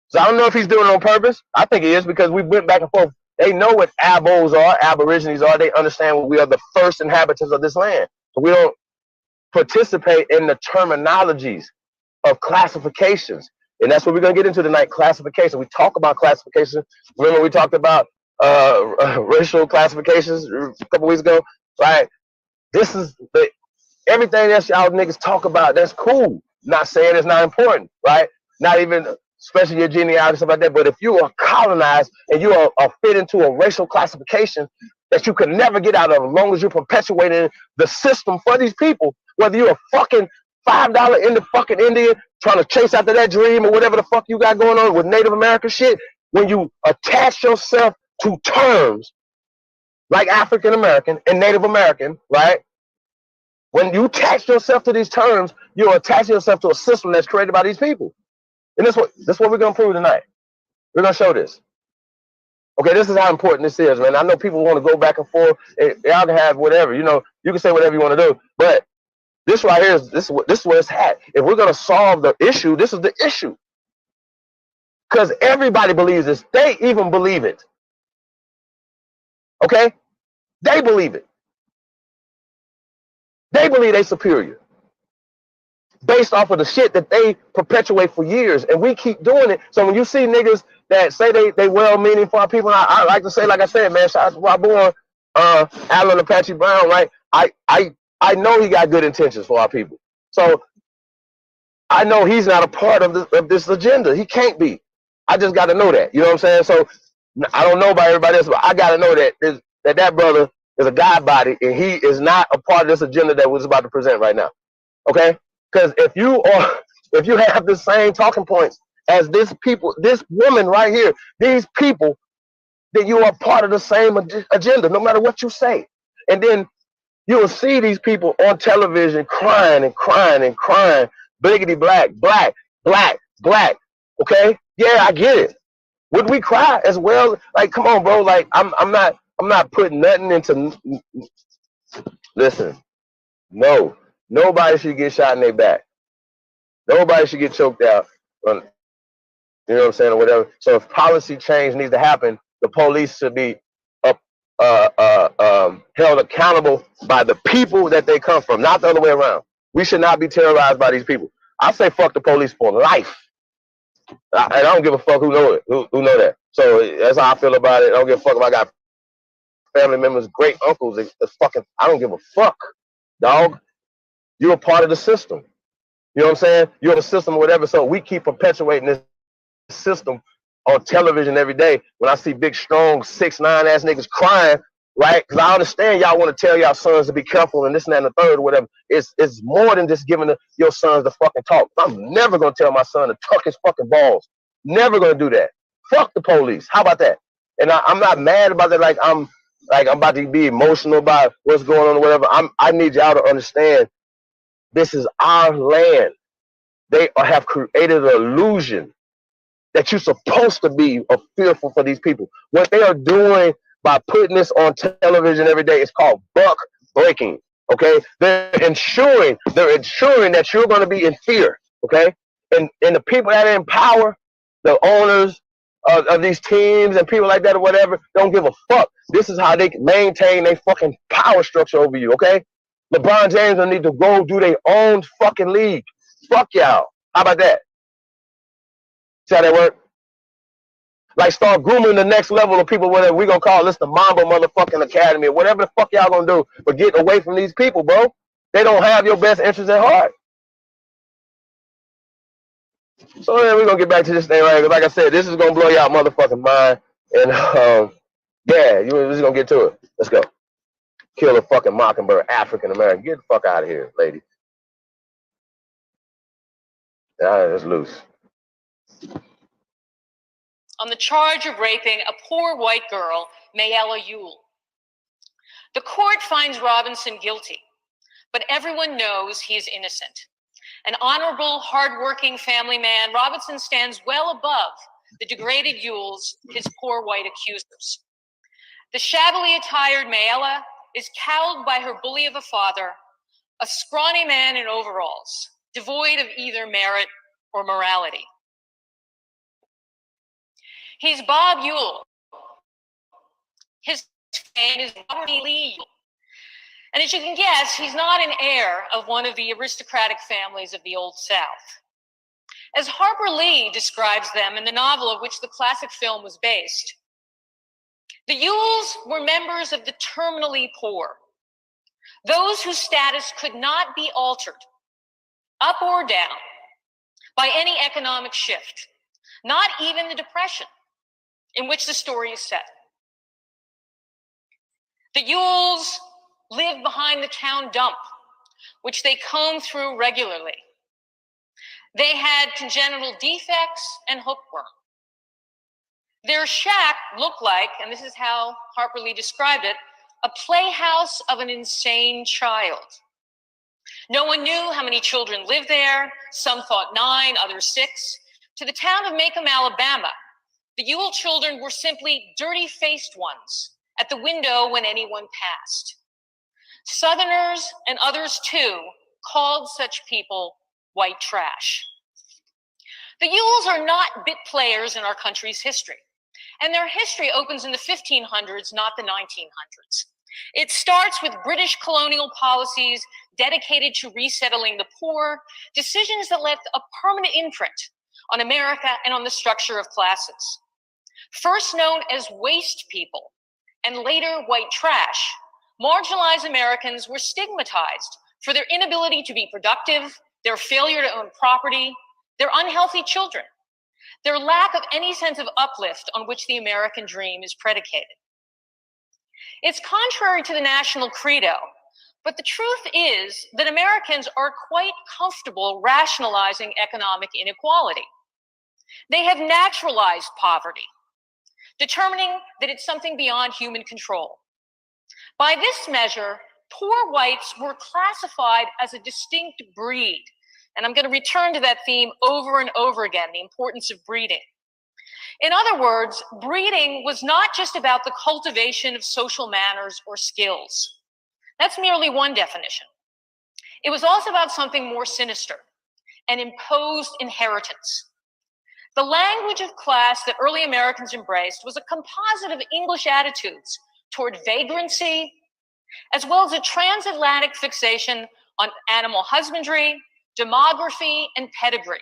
So I don't know if he's doing it on purpose. I think he is, because we went back and forth. They know what abos are, aborigines are. They understand what we are, the first inhabitants of this land. So we don't participate in the terminologies of classifications. And that's what we're going to get into tonight, classification. We talk about classification. Remember we talked about racial classifications a couple weeks ago? Right? This is everything that y'all niggas talk about, that's cool. Not saying it's not important, right? Not even, especially your genealogy, stuff like that. But if you are colonized and you are fit into a racial classification that you can never get out of, as long as you're perpetuating the system for these people, whether you're a fucking $5 in the fucking Indian trying to chase after that dream or whatever the fuck you got going on with Native American shit. When you attach yourself to terms like African American and Native American, right? When you attach yourself to these terms, you're attaching yourself to a system that's created by these people. And that's what we're gonna prove tonight. We're gonna show this. Okay, this is how important this is, man. I know people want to go back and forth. Y'all can have whatever, you know, you can say whatever you want to do, but this right here is this is where it's at. If we're gonna solve the issue, this is the issue. Because everybody believes this. They even believe it. Okay? They believe it. They believe they're superior based off of the shit that they perpetuate for years, and we keep doing it. So when you see niggas that say they well-meaning for our people, I like to say, like I said, man, shout out to Rob Alan Apache Brown, right? I know he got good intentions for our people. So I know he's not a part of this agenda. He can't be. I just got to know that. You know what I'm saying? So I don't know about everybody else, but I got to know that that brother is a God body, and he is not a part of this agenda that we're about to present right now. Okay? Because if you have the same talking points as this woman right here, these people, then you are part of the same agenda, no matter what you say. And then you will see these people on television crying and crying and crying, bliggity black, black, black, black. Okay? Yeah, I get it. Would we cry as well? Like, come on, bro. Like, I'm not putting nothing into. Listen, no. Nobody should get shot in their back. Nobody should get choked out. You know what I'm saying, or whatever. So if policy change needs to happen, the police should be held accountable by the people that they come from, not the other way around. We should not be terrorized by these people. I say fuck the police for life. And I don't give a fuck who know it, who know that. So that's how I feel about it. I don't give a fuck if I got family members, great uncles. I don't give a fuck, dog. You're a part of the system. You know what I'm saying? You're the system or whatever. So we keep perpetuating this system on television every day. When I see big, strong, 6'9" ass niggas crying, right? Because I understand y'all want to tell y'all sons to be careful and this and that and the third or whatever. It's more than just giving your sons the fucking talk. I'm never going to tell my son to tuck his fucking balls. Never going to do that. Fuck the police. How about that? And I'm not mad about that. Like I'm about to be emotional about what's going on or whatever. I need y'all to understand this is our land. They have created an illusion that you're supposed to be fearful for these people. What they are doing by putting this on television every day is called buck breaking. Okay, they're ensuring that you're going to be in fear. Okay, and the people that are in power, the owners of these teams and people like that or whatever, don't give a fuck. This is how they maintain their fucking power structure over you. Okay, LeBron James will need to go do their own fucking league. Fuck y'all. How about that? See how that work? Like start grooming the next level of people, whatever we gonna call this the Mamba motherfucking Academy or whatever the fuck y'all gonna do, but get away from these people, bro. They don't have your best interests at heart. So then we're gonna get back to this thing right here. Like I said, this is gonna blow y'all motherfucking mind. And yeah, we're just gonna get to it. Let's go. Kill a fucking mockingbird, African American. Get the fuck out of here, lady. Yeah, it's loose. On the charge of raping a poor white girl, Mayella Ewell. The court finds Robinson guilty, but everyone knows he is innocent. An honorable, hardworking family man, Robinson stands well above the degraded Ewells, his poor white accusers. The shabbily attired Mayella is cowed by her bully of a father, a scrawny man in overalls, devoid of either merit or morality. He's Bob Ewell. His name is Robert E. Lee Ewell. And as you can guess, he's not an heir of one of the aristocratic families of the Old South. As Harper Lee describes them in the novel of which the classic film was based, the Ewells were members of the terminally poor, those whose status could not be altered, up or down, by any economic shift, not even the Depression, in which the story is set. The Ewells lived behind the town dump, which they combed through regularly. They had congenital defects and hookworm. Their shack looked like, and this is how Harper Lee described it, a playhouse of an insane child. No one knew how many children lived there. Some thought 9, others 6. To the town of Macomb, Alabama, the Ewell children were simply dirty-faced ones at the window when anyone passed. Southerners and others too called such people white trash. The Ewells are not bit players in our country's history, and their history opens in the 1500s, not the 1900s. It starts with British colonial policies dedicated to resettling the poor, decisions that left a permanent imprint on America and on the structure of classes. First known as waste people and later white trash, marginalized Americans were stigmatized for their inability to be productive, their failure to own property, their unhealthy children, their lack of any sense of uplift on which the American dream is predicated. It's contrary to the national credo, but the truth is that Americans are quite comfortable rationalizing economic inequality. They have naturalized poverty, determining that it's something beyond human control. By this measure, poor whites were classified as a distinct breed. And I'm going to return to that theme over and over again, the importance of breeding. In other words, breeding was not just about the cultivation of social manners or skills. That's merely one definition. It was also about something more sinister, an imposed inheritance. The language of class that early Americans embraced was a composite of English attitudes toward vagrancy, as well as a transatlantic fixation on animal husbandry, demography, and pedigree.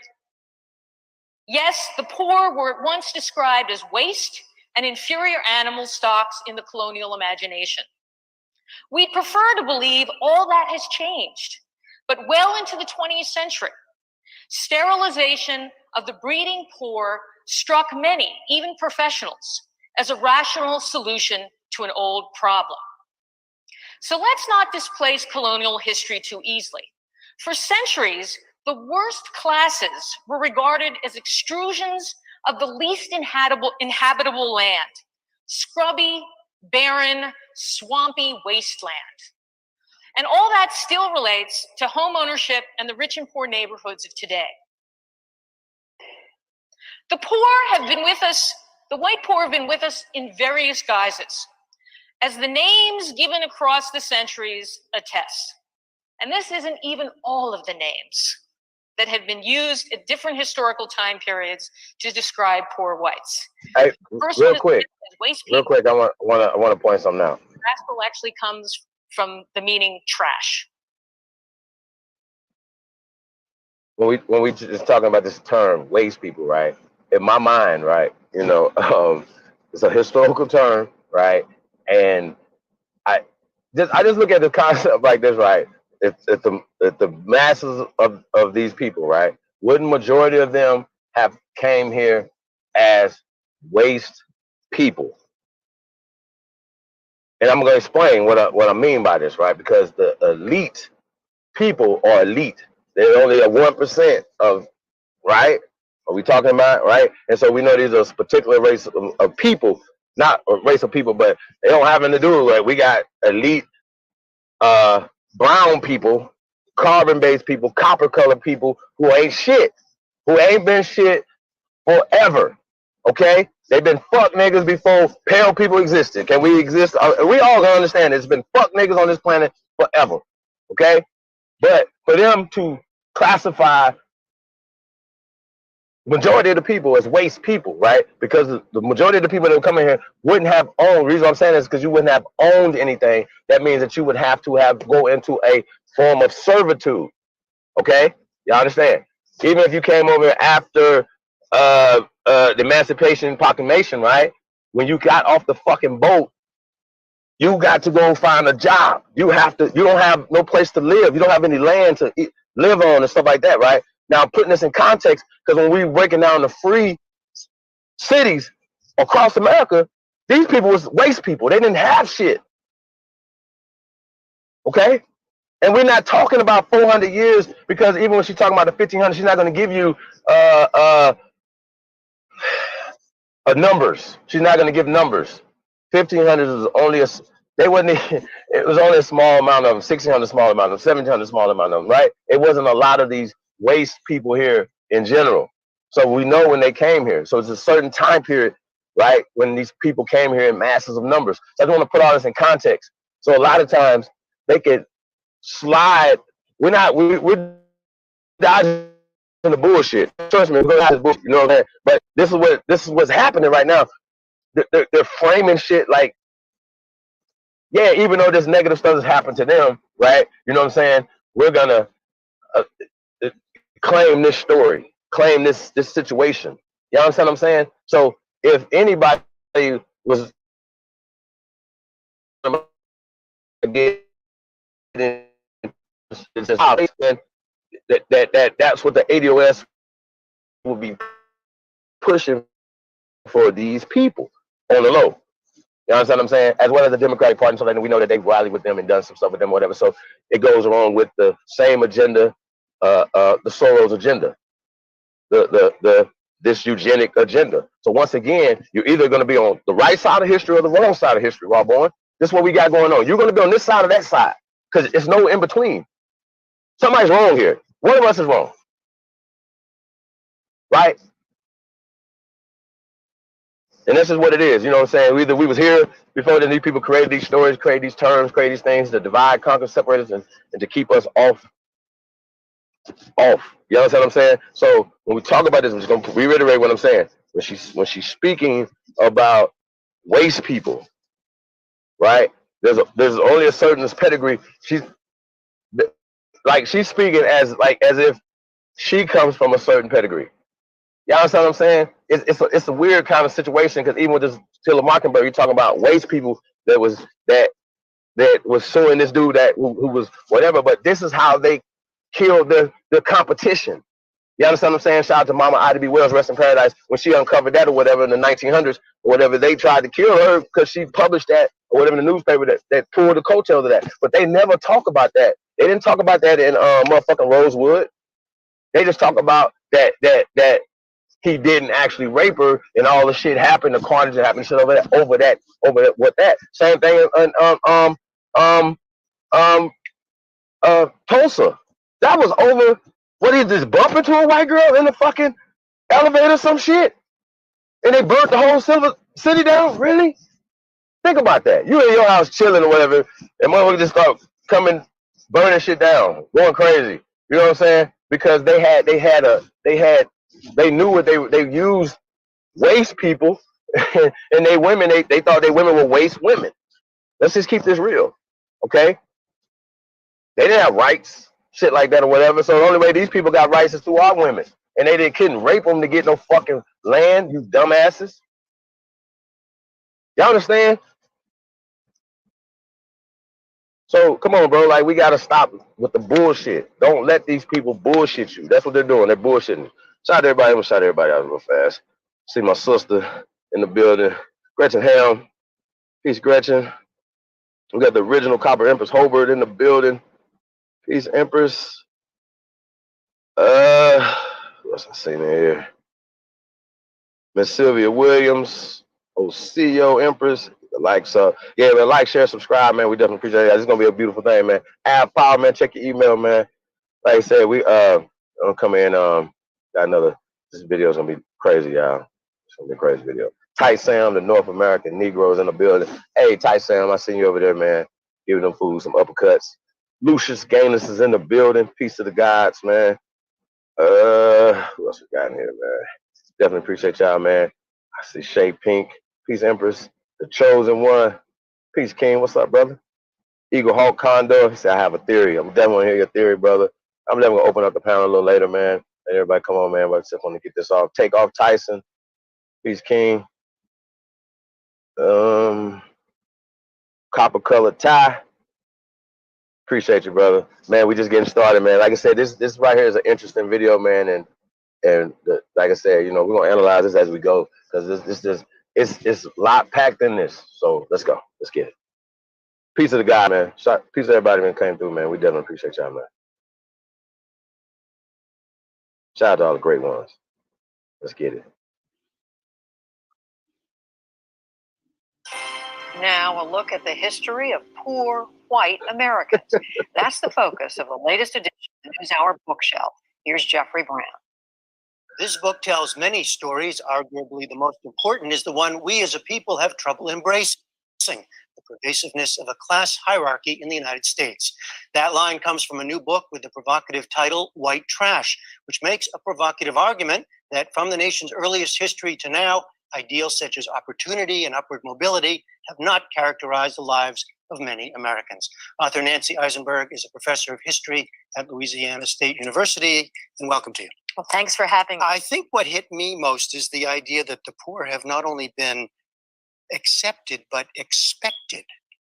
Yes, the poor were once described as waste and inferior animal stocks in the colonial imagination. We prefer to believe all that has changed, but well into the 20th century, sterilization of the breeding poor struck many, even professionals, as a rational solution to an old problem. So let's not displace colonial history too easily. For centuries, the worst classes were regarded as extrusions of the least inhabitable land, scrubby, barren, swampy wasteland. And all that still relates to home ownership and the rich and poor neighborhoods of today. The poor have been with us, the white poor have been with us in various guises, as the names given across the centuries attest. And this isn't even all of the names that have been used at different historical time periods to describe poor whites. Hey, First real quick, I want to point something out. Rascal actually comes from the meaning trash. When we just talking about this term, waste people, right? In my mind, right? You know, it's a historical term, right? And I just look at the concept like this, right? If the masses of these people, right? Wouldn't majority of them have came here as waste people? And I'm going to explain what I mean by this, right? Because the elite people are elite. They're only a 1% of, right? Are we talking about, right? And so we know these are a particular race of people, not a race of people, but they don't have anything to do with it. We got elite brown people, carbon-based people, copper-colored people who ain't shit, who ain't been shit forever, okay? They've been fuck niggas before pale people existed. Can we exist? We all gonna understand it's been fuck niggas on this planet forever, okay? But for them to classify majority of the people as waste people, right? Because the majority of the people that come in here wouldn't have owned. The reason I'm saying this is because you wouldn't have owned anything. That means that you would have to go into a form of servitude. Okay, y'all understand? Even if you came over after the Emancipation Proclamation, right? When you got off the fucking boat, you got to go find a job. You don't have no place to live. You don't have any land to live on and stuff like that, right? Now, putting this in context, because when we were breaking down the free cities across America, these people was waste people. They didn't have shit. Okay? And we're not talking about 400 years, because even when she's talking about the 1500, she's not going to give you numbers. She's not going to give numbers. 1500 is only they wasn't. It was only a small amount of them. 1600 small amount of them. 1700 small amount of them. Right? It wasn't a lot of these waste people here in general. So we know when they came here. So it's a certain time period, right, when these people came here in masses of numbers. So I just want to put all this in context. So a lot of times they could slide. We're dodging the bullshit. Trust me, we're gonna dodge the bullshit. You know what I'm saying? But this is what's happening right now. They're framing shit like, yeah, even though this negative stuff has happened to them, right? You know what I'm saying? We're gonna claim this story, claim this situation. You understand what I'm saying? So if anybody was again, that's what the ADOS will be pushing for these people on the low. You understand what I'm saying? As well as the Democratic Party, so that we know that they've rallied with them and done some stuff with them, whatever. So it goes along with the same agenda, the Soros agenda, this eugenic agenda. So once again, you're either going to be on the right side of history or the wrong side of history, Rawborn. This is what we got going on. You're going to be on this side or that side, because it's no in between. Somebody's wrong here. One of us is wrong, right? And this is what it is, you know what I'm saying? Either we was here before these people created these stories, created these terms, created these things to divide, conquer, separate us, and to keep us off. You understand what I'm saying? So when we talk about this, I'm just gonna reiterate what I'm saying. When she's speaking about waste people, right? There's only a certain pedigree. She's speaking as if she comes from a certain pedigree. You understand what I'm saying? It's a weird kind of situation, because even with this Till a Mockingbird, you're talking about waste people that was suing this dude who was whatever. But this is how they killed the competition. You understand what I'm saying? Shout out to Mama Ida B. Wells, rest in paradise, when she uncovered that or whatever in the 1900s or whatever. They tried to kill her because she published that or whatever in the newspaper that pulled the coattails of that. But they never talk about that. They didn't talk about that in motherfucking Rosewood. They just talk about that he didn't actually rape her, and all the shit happened, the carnage that happened, shit over that. Same thing in Tulsa. That was over. What is this, bump into a white girl in the fucking elevator, some shit, and they burnt the whole city down? Really? Think about that. You in your house chilling or whatever, and motherfuckers just start coming, burning shit down, going crazy. You know what I'm saying? Because they knew what they used waste people, and they women, they thought they women were waste women. Let's just keep this real, okay? They didn't have rights, shit like that or whatever. So the only way these people got rights is through our women, and they couldn't rape them to get no fucking land. You dumbasses. Y'all understand? So come on, bro. Like, we gotta stop with the bullshit. Don't let these people bullshit you. That's what they're doing. They're bullshitting. Shout out to everybody. I'm gonna shout everybody out real fast. See my sister in the building, Gretchen Helm. Peace, Gretchen. We got the original Copper Empress Hobart in the building. Peace, Empress. What's I saying here? Miss Sylvia Williams, OCO Empress. Like, so yeah, man, like, share, subscribe, man. We definitely appreciate it. It's gonna be a beautiful thing, man. App Power, man. Check your email, man. Like I said, we I'll come in. Got another. This video is gonna be crazy, y'all. It's gonna be a crazy video. Tight Sam, the North American Negroes in the building. Hey, Tight Sam, I seen you over there, man. Giving them fools some uppercuts. Lucius Gainless is in the building. Peace to the gods, man. Who else we got in here, man? Definitely appreciate y'all, man. I see Shay Pink. Peace, Empress. The Chosen One. Peace, King. What's up, brother? Eagle Hawk Condor. He said, I have a theory. I'm definitely want to hear your theory, brother. I'm definitely going to open up the panel a little later, man. Let everybody come on, man. I just want to get this off. Take off Tyson. Peace, King. Copper colored tie. Appreciate you, brother. Man, we just getting started, man. Like I said, this right here is an interesting video, man. And like I said, you know, we're going to analyze this as we go, because it's a lot packed in this. So let's go. Let's get it. Peace to the guy, man. Peace to everybody that came through, man. We definitely appreciate y'all, man. Shout out to all the great ones. Let's get it. Now, a look at the history of poor white Americans. That's the focus of the latest edition of the NewsHour bookshelf. Here's Jeffrey Brown. This book tells many stories. Arguably, the most important is the one we as a people have trouble embracing: the pervasiveness of a class hierarchy in the United States. That line comes from a new book with the provocative title, White Trash, which makes a provocative argument that from the nation's earliest history to now, ideals such as opportunity and upward mobility have not characterized the lives of many Americans. Author Nancy Eisenberg is a professor of history at Louisiana State University, and welcome to you. Well, thanks for having me. I think what hit me most is the idea that the poor have not only been accepted, but expected,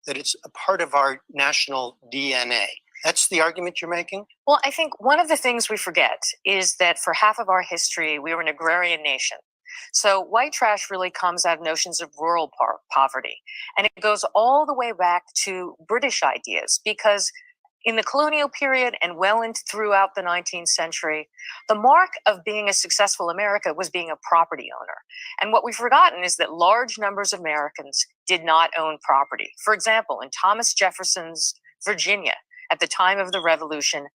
that it's a part of our national DNA. That's the argument you're making? Well, I think one of the things we forget is that for half of our history, we were an agrarian nation. So white trash really comes out of notions of rural poverty. And it goes all the way back to British ideas, because in the colonial period and well into throughout the 19th century, the mark of being a successful America was being a property owner. And what we've forgotten is that large numbers of Americans did not own property. For example, in Thomas Jefferson's Virginia, at the time of the Revolution,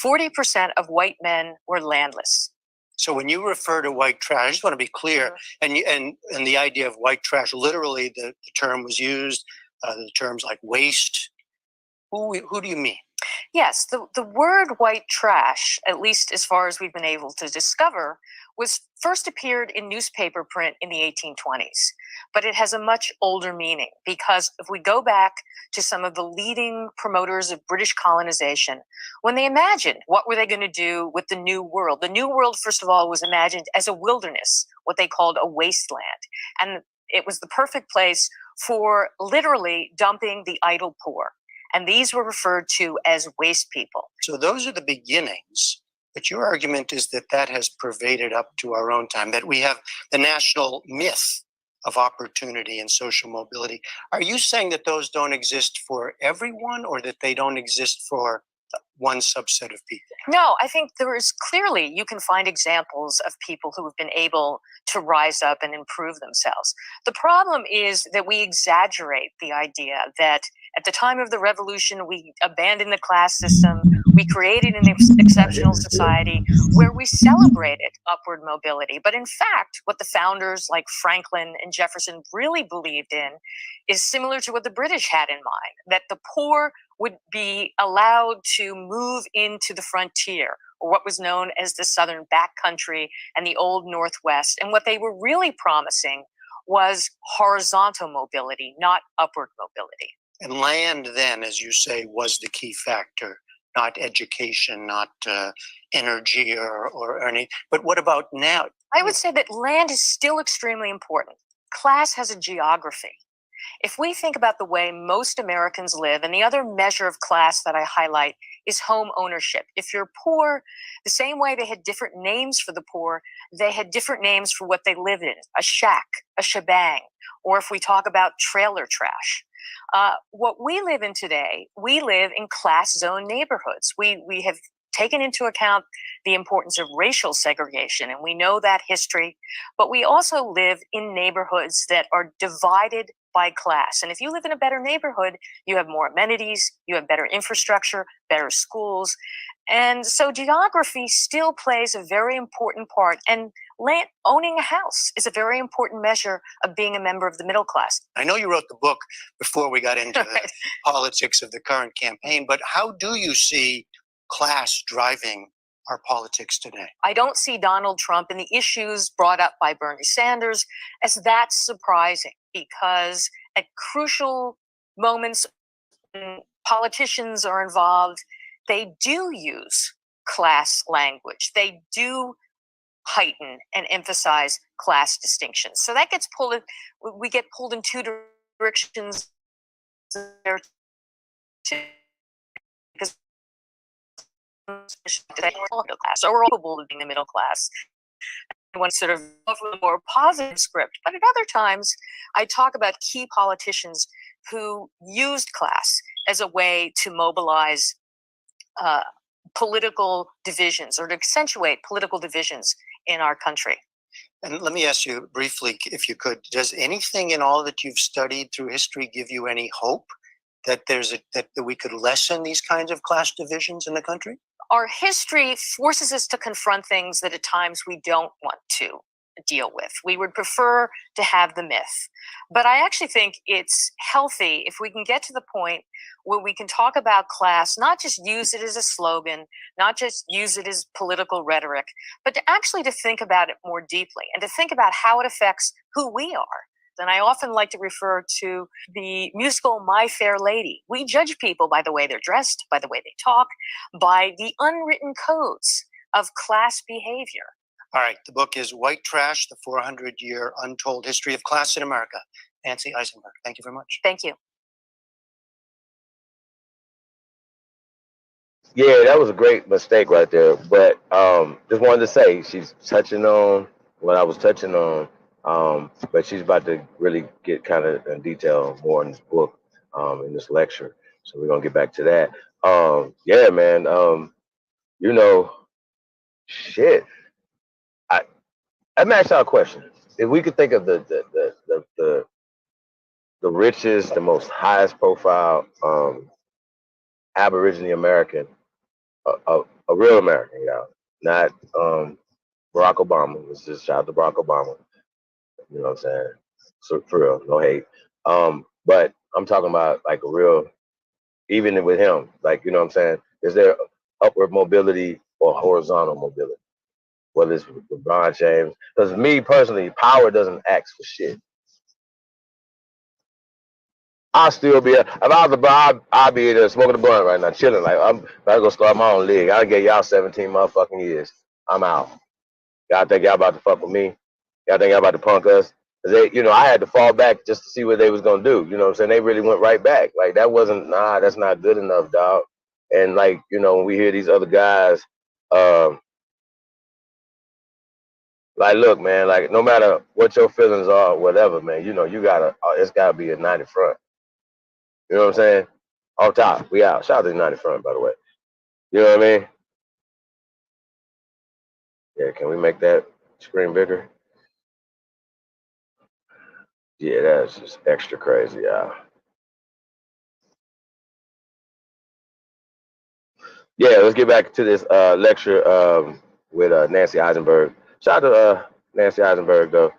40% of white men were landless. So when you refer to white trash, I just want to be clear, and the idea of white trash, literally the term was used, the terms like waste. Who do you mean? Yes, the word white trash, at least as far as we've been able to discover, was first appeared in newspaper print in the 1820s. But it has a much older meaning, because if we go back to some of the leading promoters of British colonization, when they imagined what were they going to do with the New World, the New World, first of all, was imagined as a wilderness, what they called a wasteland. And it was the perfect place for literally dumping the idle poor. And these were referred to as waste people. So those are the beginnings. But your argument is that that has pervaded up to our own time, that we have the national myth of opportunity and social mobility. Are you saying that those don't exist for everyone, or that they don't exist for one subset of people? No, I think there is clearly, you can find examples of people who have been able to rise up and improve themselves. The problem is that we exaggerate the idea that at the time of the revolution, we abandoned the class system. We created an exceptional society where we celebrated upward mobility. But in fact, what the founders like Franklin and Jefferson really believed in is similar to what the British had in mind, that the poor would be allowed to move into the frontier, or what was known as the Southern backcountry and the Old Northwest. And what they were really promising was horizontal mobility, not upward mobility. And land then, as you say, was the key factor, not education, not energy or anything. But what about now? I would say that land is still extremely important. Class has a geography. If we think about the way most Americans live, and the other measure of class that I highlight is home ownership. If you're poor, the same way they had different names for the poor, they had different names for what they lived in: a shack, a shebang, or if we talk about trailer trash. What we live in today, we live in class zone neighborhoods. We have taken into account the importance of racial segregation, and we know that history, but we also live in neighborhoods that are divided by class. And if you live in a better neighborhood, you have more amenities, you have better infrastructure, better schools. And so geography still plays a very important part. And owning a house is a very important measure of being a member of the middle class. I know you wrote the book before we got into the politics of the current campaign, but how do you see class driving our politics today? I don't see Donald Trump and the issues brought up by Bernie Sanders as that surprising, because at crucial moments when politicians are involved, they do use class language. They do heighten and emphasize class distinctions. So that gets pulled, we get pulled in two directions there too, because so we're all being the middle class. I want to sort of go for a more positive script, but at other times I talk about key politicians who used class as a way to mobilize political divisions or to accentuate political divisions in our country. And let me ask you briefly, if you could, does anything in all that you've studied through history give you any hope that that we could lessen these kinds of class divisions in the country? Our history forces us to confront things that at times we don't want to deal with. We would prefer to have the myth. But I actually think it's healthy if we can get to the point where we can talk about class, not just use it as a slogan, not just use it as political rhetoric, but to actually to think about it more deeply and to think about how it affects who we are. And I often like to refer to the musical My Fair Lady. We judge people by the way they're dressed, by the way they talk, by the unwritten codes of class behavior. All right, the book is White Trash, The 400-Year Untold History of Class in America. Nancy Eisenberg, thank you very much. Thank you. Yeah, that was a great mistake right there. But just wanted to say she's touching on what I was touching on, but she's about to really get kind of in detail more in this book, in this lecture. So we're gonna get back to that. Yeah, man. You know, shit. Let me ask y'all a question. If we could think of the richest, the most highest profile Aborigine American, a real American, y'all, not Barack Obama. Let's just shout out to Barack Obama. You know what I'm saying? So for real, no hate. But I'm talking about like a real, even with him, like, you know what I'm saying? Is there upward mobility or horizontal mobility? Whether it's LeBron James, because me personally, power doesn't ask for shit. I'll still be, if I was LeBron, I'll be there smoking a blunt right now, chilling. Like, I'm about to go start my own league. I gave y'all 17 motherfucking years. I'm out. Y'all think y'all about to fuck with me? Y'all think y'all about to punk us? Cause they, you know, I had to fall back just to see what they was gonna do. You know what I'm saying? They really went right back. Like, that wasn't, nah, that's not good enough, dog. And like, you know, when we hear these other guys, like, look, man, like, no matter what your feelings are, whatever, man, you know, you gotta, it's gotta be a united front. You know what I'm saying? On top, we out. Shout out to the united front, by the way. You know what I mean? Yeah, can we make that screen bigger? Yeah, that's just extra crazy, y'all. Yeah, let's get back to this lecture with Nancy Eisenberg. Shout out to Nancy Eisenberg, though.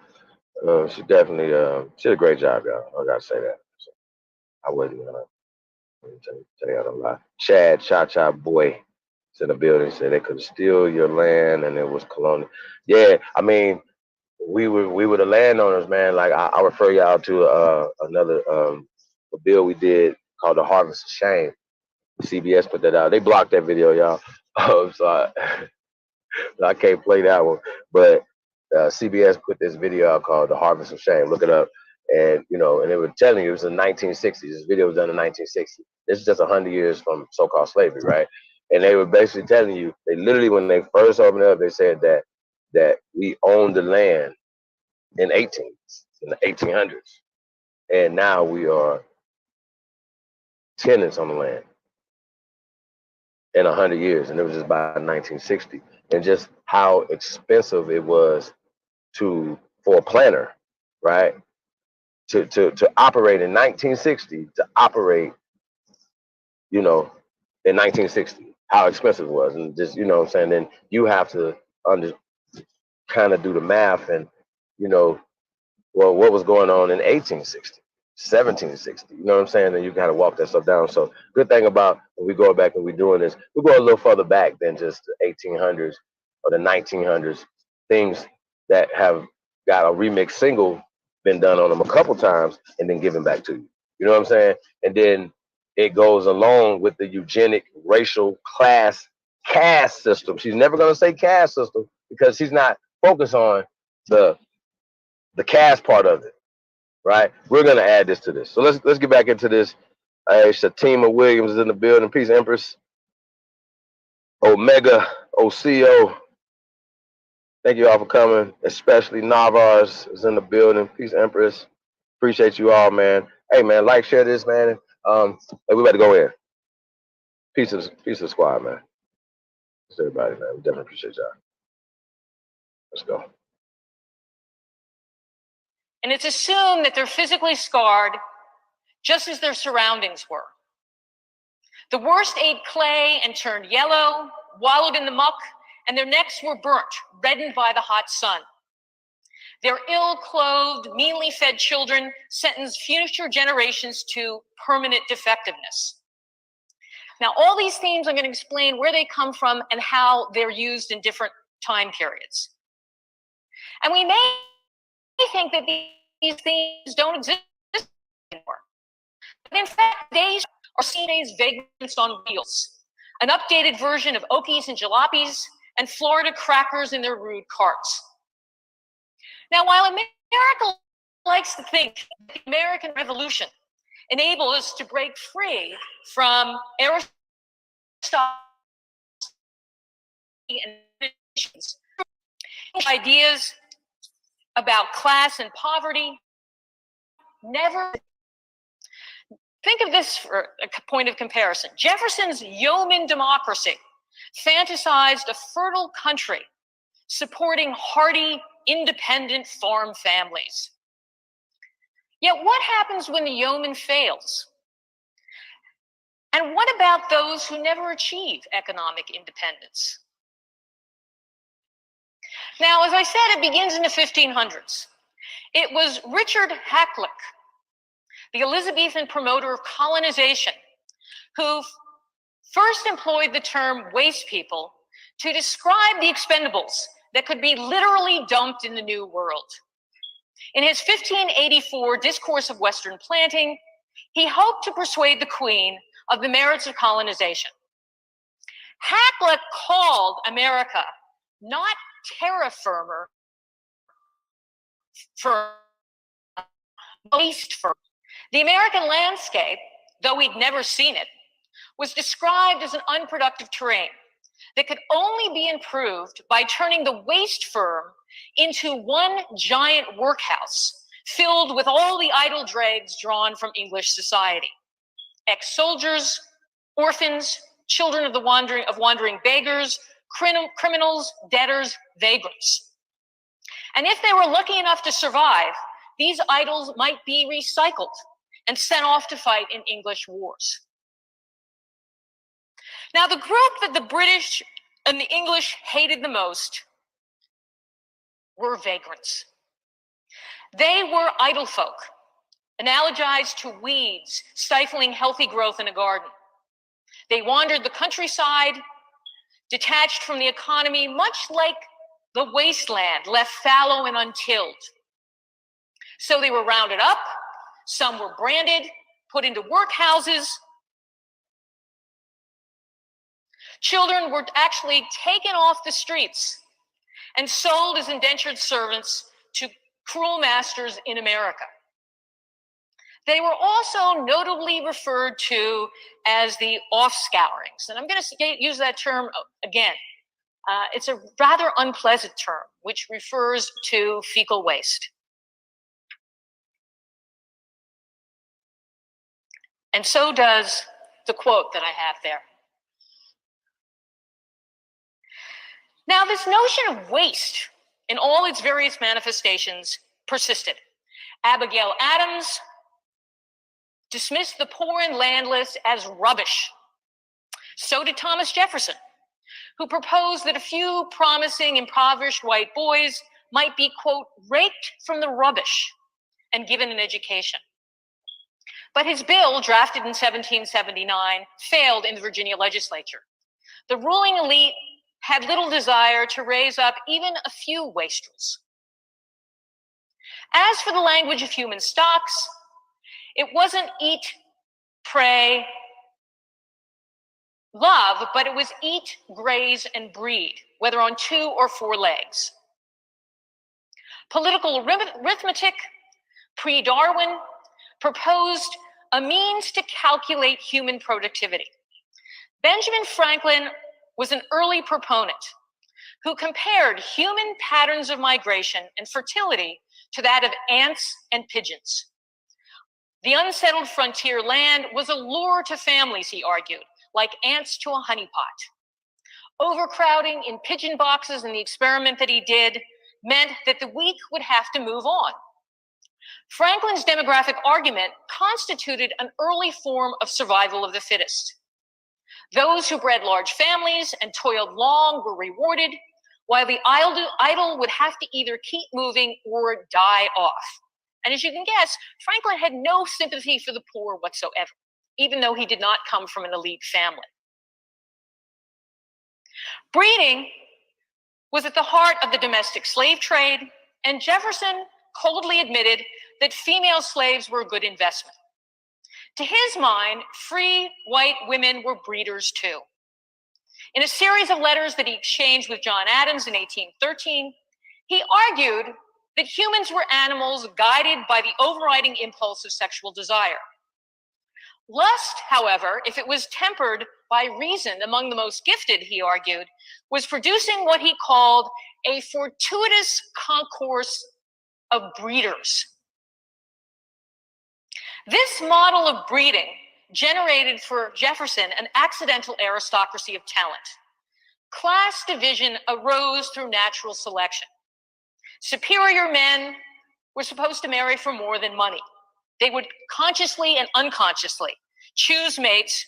She definitely she did a great job, y'all. I gotta say that. So I wasn't gonna tell y'all a lie. Chad Cha Boy is in the building. Said they could steal your land and it was colonial. Yeah, I mean, we were the landowners, man. Like, I refer y'all to another a bill we did called the Harvest of Shame. CBS put that out. They blocked that video, y'all. So I can't play that one. But CBS put this video out called The Harvest of Shame. Look it up. And, you know, and they were telling you it was in the 1960s. This video was done in 1960. This is just 100 years from so-called slavery, right? And they were basically telling you, they literally, when they first opened it up, they said that we owned the land in the 1800s. And now we are tenants on the land in 100 years. And it was just by 1960. And just how expensive it was for a planner, right? To operate in 1960, to operate, you know, in 1960, how expensive it was. And just, you know what I'm saying, then you have to kind of do the math and, you know, well, what was going on in 1860, 1760, you know what I'm saying? And you kind of walk that stuff down. So good thing about when we go back and we're doing this, we go a little further back than just the 1800s or the 1900s, things that have got a remix single been done on them a couple times and then given back to you. You know what I'm saying? And then it goes along with the eugenic racial class caste system. She's never going to say caste system because she's not focused on the caste part of it, right? We're going to add this to this. So let's get back into this. Shatima Williams is in the building. Peace, Empress. Omega OCO. Thank you all for coming, especially Navars is in the building. Peace, Empress. Appreciate you all, man. Hey man, like, share this, man. Hey, we about to go in. Peace of the squad, man. Thanks everybody, man. We definitely appreciate y'all. Let's go. And it's assumed that they're physically scarred just as their surroundings were. The worst ate clay and turned yellow, wallowed in the muck, and their necks were burnt, reddened by the hot sun. Their ill-clothed, meanly fed children sentenced future generations to permanent defectiveness. Now, all these themes, I'm going to explain where they come from and how they're used in different time periods. And we may think that these themes don't exist anymore. But in fact, these are seen as vagrants on wheels, an updated version of Okies and Jalopies and Florida crackers in their rude carts. Now, while America likes to think that the American Revolution enabled us to break free from aristocracy and ideas about class and poverty, never. Think of this for a point of comparison. Jefferson's yeoman democracy fantasized a fertile country supporting hardy, independent farm families. Yet what happens when the yeoman fails? And what about those who never achieve economic independence? Now, as I said, it begins in the 1500s. It was Richard Hakluyt, the Elizabethan promoter of colonization, who first employed the term waste people to describe the expendables that could be literally dumped in the New World. In his 1584 Discourse of Western Planting, he hoped to persuade the Queen of the merits of colonization. Hakluyt called America not terra firma, waste firma. The American landscape, though we'd never seen it, was described as an unproductive terrain that could only be improved by turning the waste firm into one giant workhouse filled with all the idle dregs drawn from English society. Ex-soldiers, orphans, children of wandering beggars, criminals, debtors, vagrants. And if they were lucky enough to survive, these idols might be recycled and sent off to fight in English wars. Now, the group that the British and the English hated the most were vagrants. They were idle folk, analogized to weeds stifling healthy growth in a garden. They wandered the countryside, detached from the economy, much like the wasteland left fallow and untilled. So they were rounded up, some were branded, put into workhouses. Children were actually taken off the streets and sold as indentured servants to cruel masters in America. They were also notably referred to as the offscourings. And I'm going to use that term again. It's a rather unpleasant term, which refers to fecal waste. And so does the quote that I have there. Now, this notion of waste in all its various manifestations persisted. Abigail Adams dismissed the poor and landless as rubbish. So did Thomas Jefferson, who proposed that a few promising impoverished white boys might be, quote, raked from the rubbish and given an education. But his bill, drafted in 1779, failed in the Virginia legislature. The ruling elite had little desire to raise up even a few wastrels. As for the language of human stocks, it wasn't eat, pray, love, but it was eat, graze, and breed, whether on 2 or 4 legs. Political arithmetic, pre-Darwin, proposed a means to calculate human productivity. Benjamin Franklin was an early proponent who compared human patterns of migration and fertility to that of ants and pigeons. The unsettled frontier land was a lure to families, he argued, like ants to a honeypot. Overcrowding in pigeon boxes in the experiment that he did meant that the weak would have to move on. Franklin's demographic argument constituted an early form of survival of the fittest. Those who bred large families and toiled long were rewarded, while the idle would have to either keep moving or die off. And as you can guess, Franklin had no sympathy for the poor whatsoever, even though he did not come from an elite family. Breeding was at the heart of the domestic slave trade, and Jefferson coldly admitted that female slaves were a good investment. To his mind, free white women were breeders too. In a series of letters that he exchanged with John Adams in 1813, he argued that humans were animals guided by the overriding impulse of sexual desire. Lust, however, if it was tempered by reason among the most gifted, he argued, was producing what he called a fortuitous concourse of breeders. This model of breeding generated for Jefferson an accidental aristocracy of talent. Class division arose through natural selection. Superior men were supposed to marry for more than money. They would consciously and unconsciously choose mates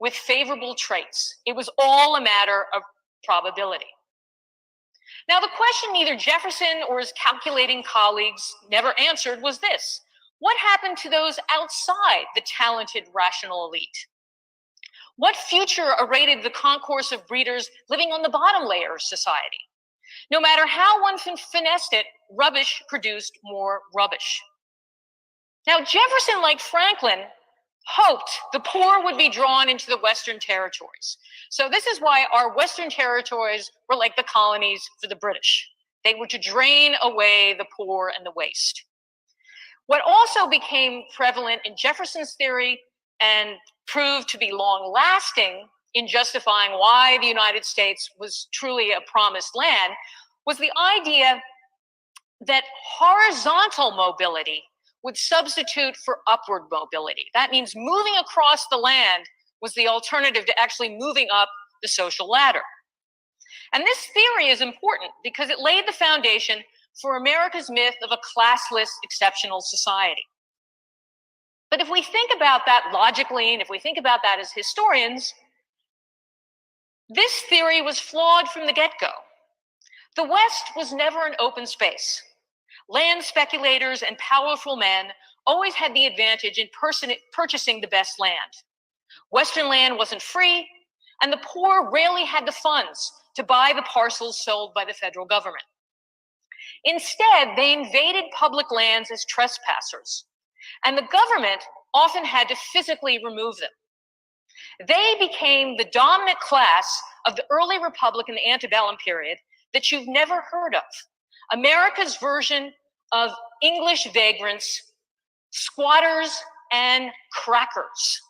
with favorable traits. It was all a matter of probability. Now, the question neither Jefferson or his calculating colleagues never answered was this: what happened to those outside the talented, rational elite? What future awaited the concourse of breeders living on the bottom layer of society? No matter how one finessed it, rubbish produced more rubbish. Now, Jefferson, like Franklin, hoped the poor would be drawn into the Western territories. So this is why our Western territories were like the colonies for the British. They were to drain away the poor and the waste. What also became prevalent in Jefferson's theory and proved to be long-lasting in justifying why the United States was truly a promised land was the idea that horizontal mobility would substitute for upward mobility. That means moving across the land was the alternative to actually moving up the social ladder. And this theory is important because it laid the foundation for America's myth of a classless, exceptional society. But if we think about that logically, and if we think about that as historians, this theory was flawed from the get-go. The West was never an open space. Land speculators and powerful men always had the advantage in purchasing the best land. Western land wasn't free, and the poor rarely had the funds to buy the parcels sold by the federal government. Instead, they invaded public lands as trespassers, and the government often had to physically remove them. They became the dominant class of the early republic and the antebellum period that you've never heard of. America's version of English vagrants, squatters, and crackers.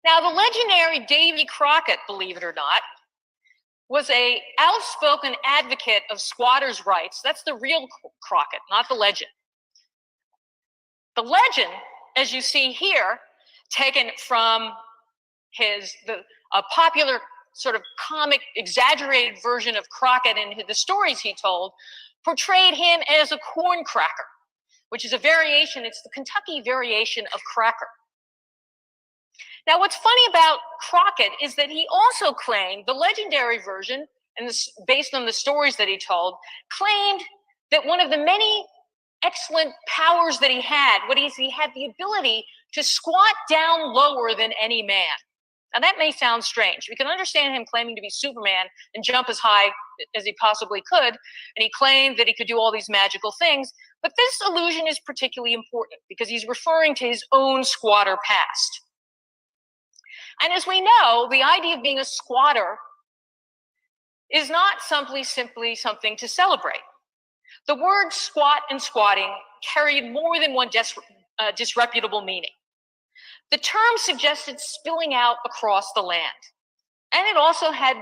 Now, the legendary Davy Crockett, believe it or not, was an outspoken advocate of squatters' rights. That's the real Crockett, not the legend. The legend, as you see here, taken from a popular sort of comic, exaggerated version of Crockett and the stories he told, portrayed him as a corn cracker, which is a variation, it's the Kentucky variation of cracker. Now, what's funny about Crockett is that he also claimed, the legendary version, and this, based on the stories that he told, claimed that one of the many excellent powers that he had the ability to squat down lower than any man. Now, that may sound strange. We can understand him claiming to be Superman and jump as high as he possibly could, and he claimed that he could do all these magical things, but this allusion is particularly important because he's referring to his own squatter past. And as we know, the idea of being a squatter is not simply something to celebrate. The words squat and squatting carried more than one disreputable meaning. The term suggested spilling out across the land, and it also had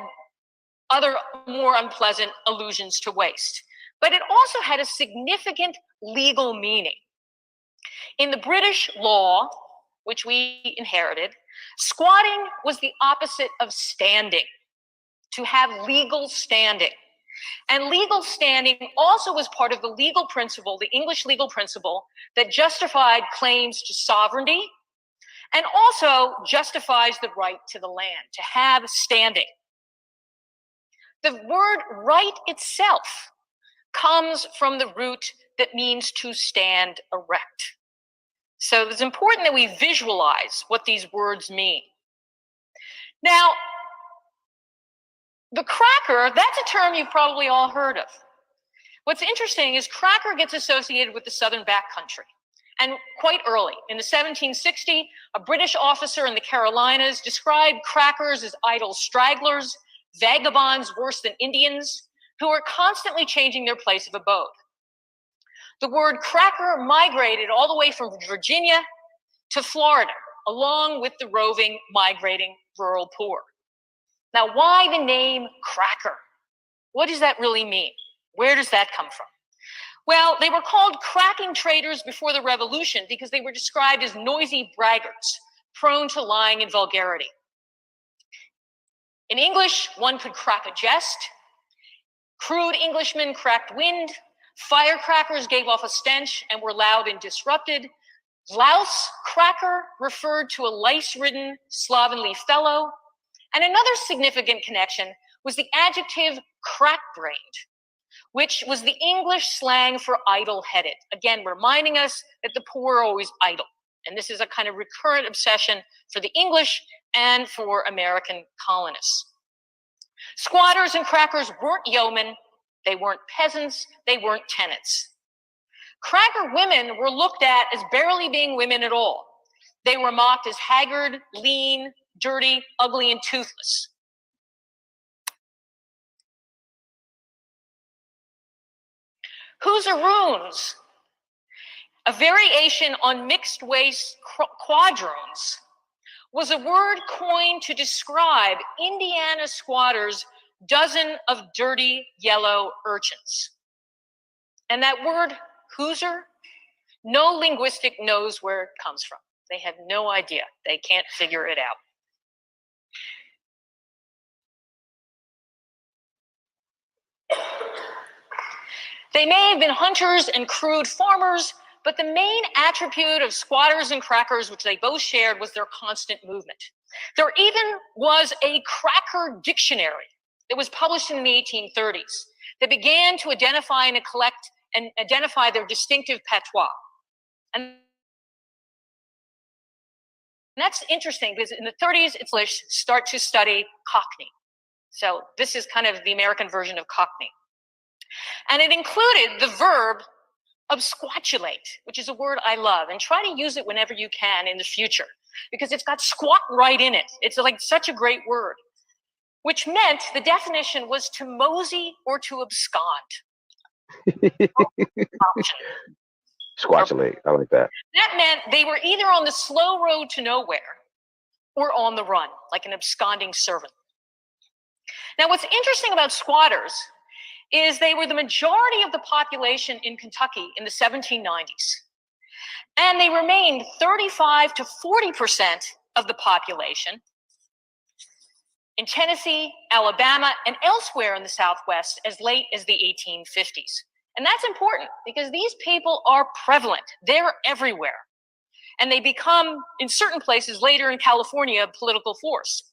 other more unpleasant allusions to waste. But it also had a significant legal meaning. In the British law, which we inherited, squatting was the opposite of standing, to have legal standing. And legal standing also was part of the legal principle, the English legal principle, that justified claims to sovereignty and also justifies the right to the land, to have standing. The word right itself comes from the root that means to stand erect. So it's important that we visualize what these words mean. Now, the cracker, that's a term you've probably all heard of. What's interesting is cracker gets associated with the Southern backcountry. And quite early, in the 1760s, a British officer in the Carolinas described crackers as idle stragglers, vagabonds worse than Indians, who are constantly changing their place of abode. The word cracker migrated all the way from Virginia to Florida, along with the roving, migrating rural poor. Now, why the name cracker? What does that really mean? Where does that come from? Well, they were called cracking traders before the Revolution because they were described as noisy braggarts, prone to lying and vulgarity. In English, one could crack a jest. Crude Englishmen cracked wind. Firecrackers gave off a stench and were loud and disrupted. Louse cracker referred to a lice-ridden, slovenly fellow. And another significant connection was the adjective crack-brained, which was the English slang for idle-headed. Again, reminding us that the poor are always idle. And this is a kind of recurrent obsession for the English and for American colonists. Squatters and crackers weren't yeomen, they weren't peasants, they weren't tenants. Cracker women were looked at as barely being women at all. They were mocked as haggard, lean, dirty, ugly, and toothless. Hoosieroons, a variation on mixed waist quadroons, was a word coined to describe Indiana squatters' dozen of dirty yellow urchins. And that word, Hoosier, no linguistic knows where it comes from. They have no idea. They can't figure it out. They may have been hunters and crude farmers, but the main attribute of squatters and crackers, which they both shared, was their constant movement. There even was a cracker dictionary that was published in the 1830s that began to identify and collect and identify their distinctive patois. And that's interesting because in the 30s, it's start to study Cockney. So this is kind of the American version of Cockney. And it included the verb absquatulate, which is a word I love, and try to use it whenever you can in the future because it's got squat right in it. It's like such a great word, which meant the definition was to mosey or to abscond. Squatulate, I like that. That meant they were either on the slow road to nowhere or on the run, like an absconding servant. Now, what's interesting about squatters is they were the majority of the population in Kentucky in the 1790s. And they remained 35 to 40% of the population in Tennessee, Alabama, and elsewhere in the Southwest as late as the 1850s. And that's important because these people are prevalent. They're everywhere. And they become, in certain places later in California, a political force.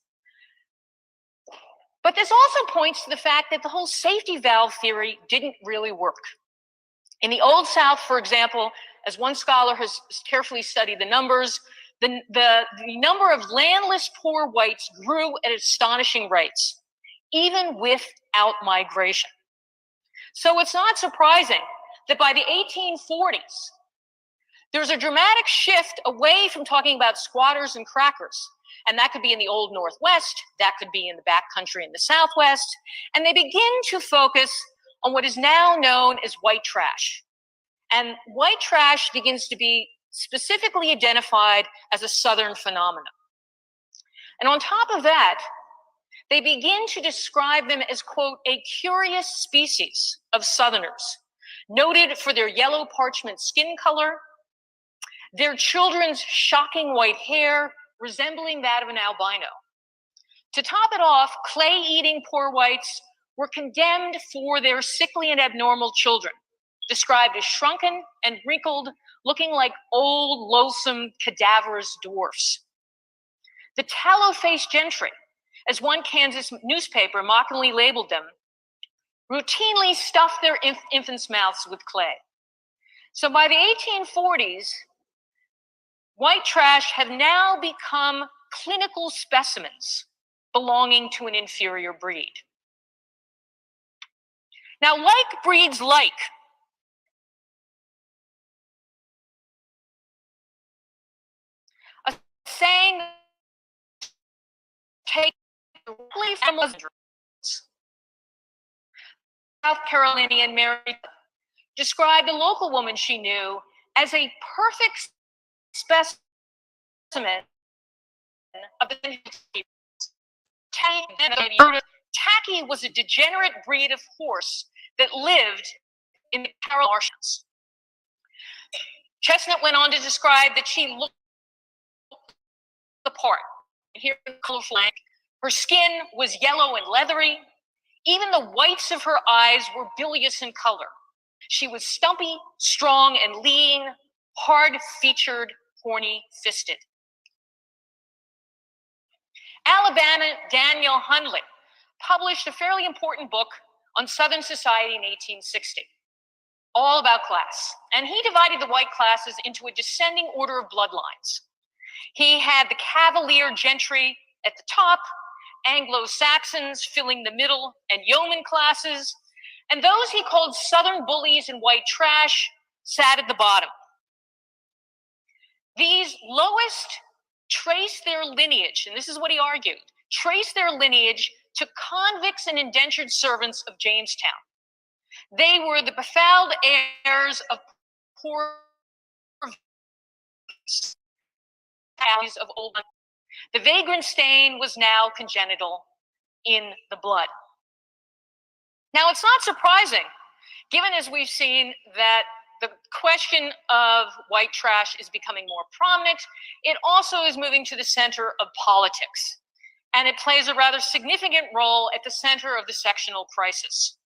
But this also points to the fact that the whole safety valve theory didn't really work. In the Old South, for example, as one scholar has carefully studied the numbers, the number of landless poor whites grew at astonishing rates, even without migration. So it's not surprising that by the 1840s, there's a dramatic shift away from talking about squatters and crackers. And that could be in the Old Northwest, that could be in the backcountry in the Southwest, and they begin to focus on what is now known as white trash. And white trash begins to be specifically identified as a Southern phenomenon. And on top of that, they begin to describe them as, quote, a curious species of Southerners, noted for their yellow parchment skin color their children's shocking white hair resembling that of an albino. To top it off, clay-eating poor whites were condemned for their sickly and abnormal children, described as shrunken and wrinkled, looking like old, loathsome, cadaverous dwarfs. The tallow-faced gentry, as one Kansas newspaper mockingly labeled them, routinely stuffed their infants' mouths with clay. So by the 1840s, white trash have now become clinical specimens belonging to an inferior breed. Now, like breeds like, a saying take directly from South Carolinian Mary described a local woman she knew as a perfect specimen of the Tacky was a degenerate breed of horse that lived in the Carolina marshes. Chestnut went on to describe that she looked the part. Here, colorful flank. Her skin was yellow and leathery. Even the whites of her eyes were bilious in color. She was stumpy, strong, and lean, hard-featured, horny-fisted. Alabama Daniel Hundley published a fairly important book on Southern society in 1860, all about class. And he divided the white classes into a descending order of bloodlines. He had the Cavalier gentry at the top, Anglo-Saxons filling the middle, and yeoman classes, and those he called Southern bullies and white trash sat at the bottom. These lowest trace their lineage, and this is what he argued, trace their lineage to convicts and indentured servants of Jamestown. They were the befouled heirs of poor families of old. The vagrant stain was now congenital in the blood. Now, it's not surprising, given as we've seen that the question of white trash is becoming more prominent, it also is moving to the center of politics. And it plays a rather significant role at the center of the sectional crisis.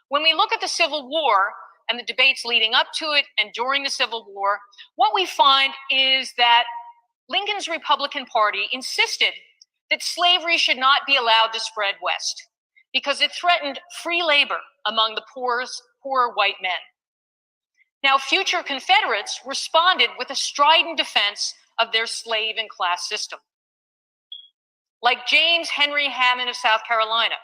When we look at the Civil War and the debates leading up to it and during the Civil War, what we find is that Lincoln's Republican Party insisted that slavery should not be allowed to spread west because it threatened free labor among the poor white men. Now, future Confederates responded with a strident defense of their slave and class system. Like James Henry Hammond of South Carolina,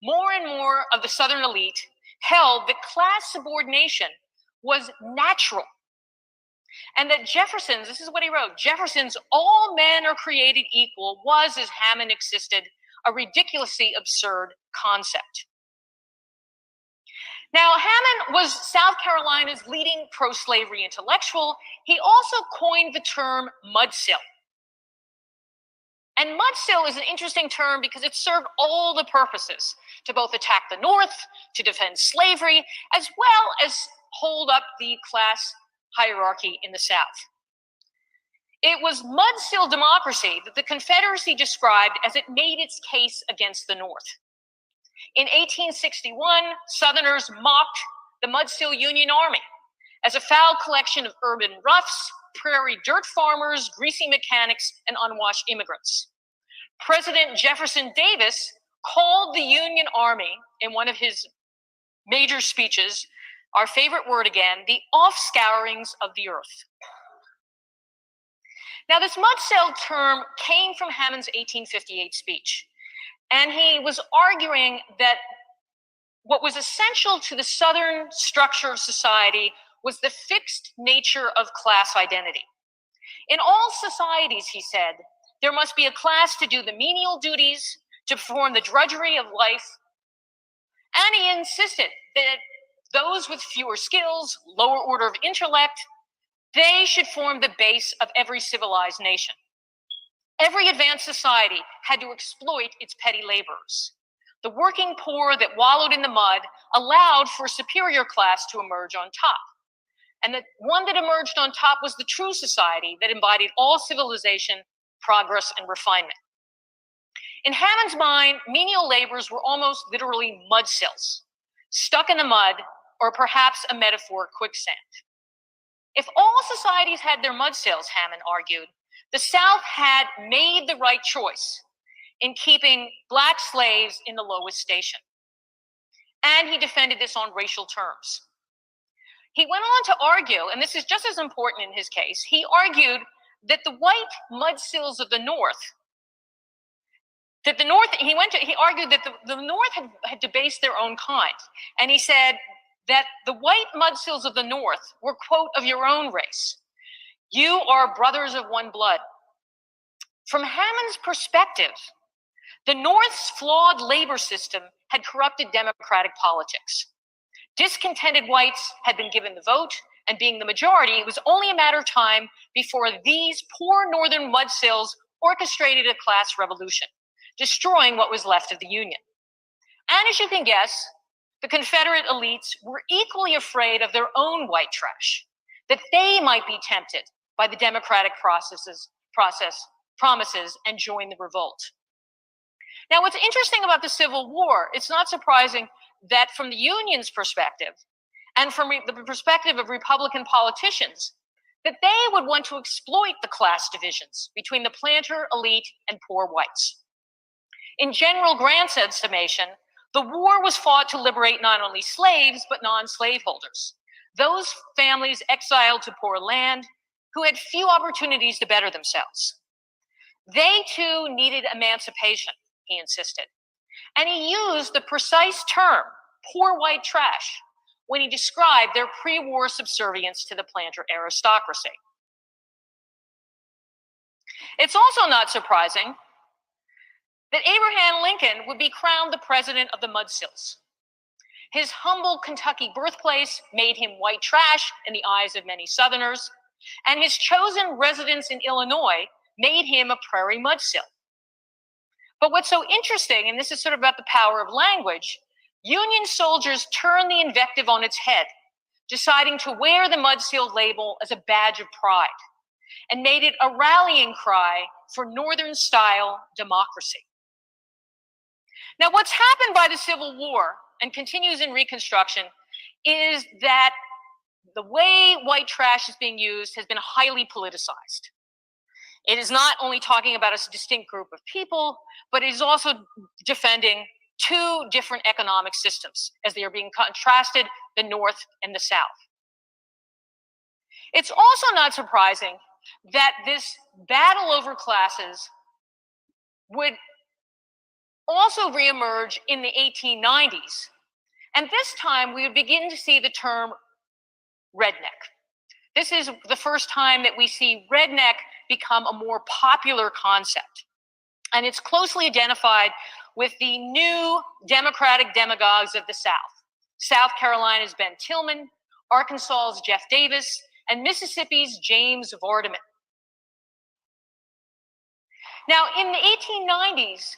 more and more of the Southern elite held that class subordination was natural. And that Jefferson's, this is what he wrote, Jefferson's all men are created equal was, as Hammond insisted, a ridiculously absurd concept. Now, Hammond was South Carolina's leading pro-slavery intellectual. He also coined the term mudsill. And mudsill is an interesting term because it served all the purposes to both attack the North, to defend slavery, as well as hold up the class hierarchy in the South. It was mudsill democracy that the Confederacy described as it made its case against the North. In 1861, Southerners mocked the Mudsill Union Army as a foul collection of urban roughs, prairie dirt farmers, greasy mechanics, and unwashed immigrants. President Jefferson Davis called the Union Army, in one of his major speeches, our favorite word again, the offscourings of the earth. Now, this mudsill term came from Hammond's 1858 speech, and he was arguing that what was essential to the Southern structure of society was the fixed nature of class identity. In all societies, he said, there must be a class to do the menial duties, to perform the drudgery of life, and he insisted that those with fewer skills, lower order of intellect, they should form the base of every civilized nation. Every advanced society had to exploit its petty laborers. The working poor that wallowed in the mud allowed for a superior class to emerge on top. And the one that emerged on top was the true society that embodied all civilization, progress, and refinement. In Hammond's mind, menial laborers were almost literally mudsills, stuck in the mud, or perhaps a metaphor, quicksand. If all societies had their mudsills, Hammond argued, the South had made the right choice in keeping Black slaves in the lowest station. And he defended this on racial terms. He went on to argue, and this is just as important in his case, he argued that the white mudsills of the North, he argued that the North had debased their own kind. And he said that the white mudsills of the North were, quote, of your own race. You are brothers of one blood. From Hammond's perspective, the North's flawed labor system had corrupted democratic politics. Discontented whites had been given the vote, and being the majority, it was only a matter of time before these poor Northern mudsills orchestrated a class revolution, destroying what was left of the Union. And as you can guess, the Confederate elites were equally afraid of their own white trash, that they might be tempted by the democratic promises and join the revolt. Now, what's interesting about the Civil War, it's not surprising that from the Union's perspective, and from the perspective of Republican politicians, that they would want to exploit the class divisions between the planter elite and poor whites. In General Grant's estimation, the war was fought to liberate not only slaves, but non-slaveholders, those families exiled to poor land who had few opportunities to better themselves. They too needed emancipation, he insisted. And he used the precise term, poor white trash, when he described their pre-war subservience to the planter aristocracy. It's also not surprising that Abraham Lincoln would be crowned the president of the mudsills. His humble Kentucky birthplace made him white trash in the eyes of many Southerners, and his chosen residence in Illinois made him a prairie mudsill. But what's so interesting, and this is sort of about the power of language, Union soldiers turned the invective on its head, deciding to wear the mudsill label as a badge of pride, and made it a rallying cry for Northern-style democracy. Now, what's happened by the Civil War and continues in Reconstruction is that the way white trash is being used has been highly politicized. It is not only talking about a distinct group of people, but it is also defending two different economic systems as they are being contrasted, the North and the South. It's also not surprising that this battle over classes would also reemerge in the 1890s. And this time we would begin to see the term redneck. This is the first time that we see redneck become a more popular concept. And it's closely identified with the new Democratic demagogues of the South. South Carolina's Ben Tillman, Arkansas's Jeff Davis, and Mississippi's James Vardaman. Now, in the 1890s,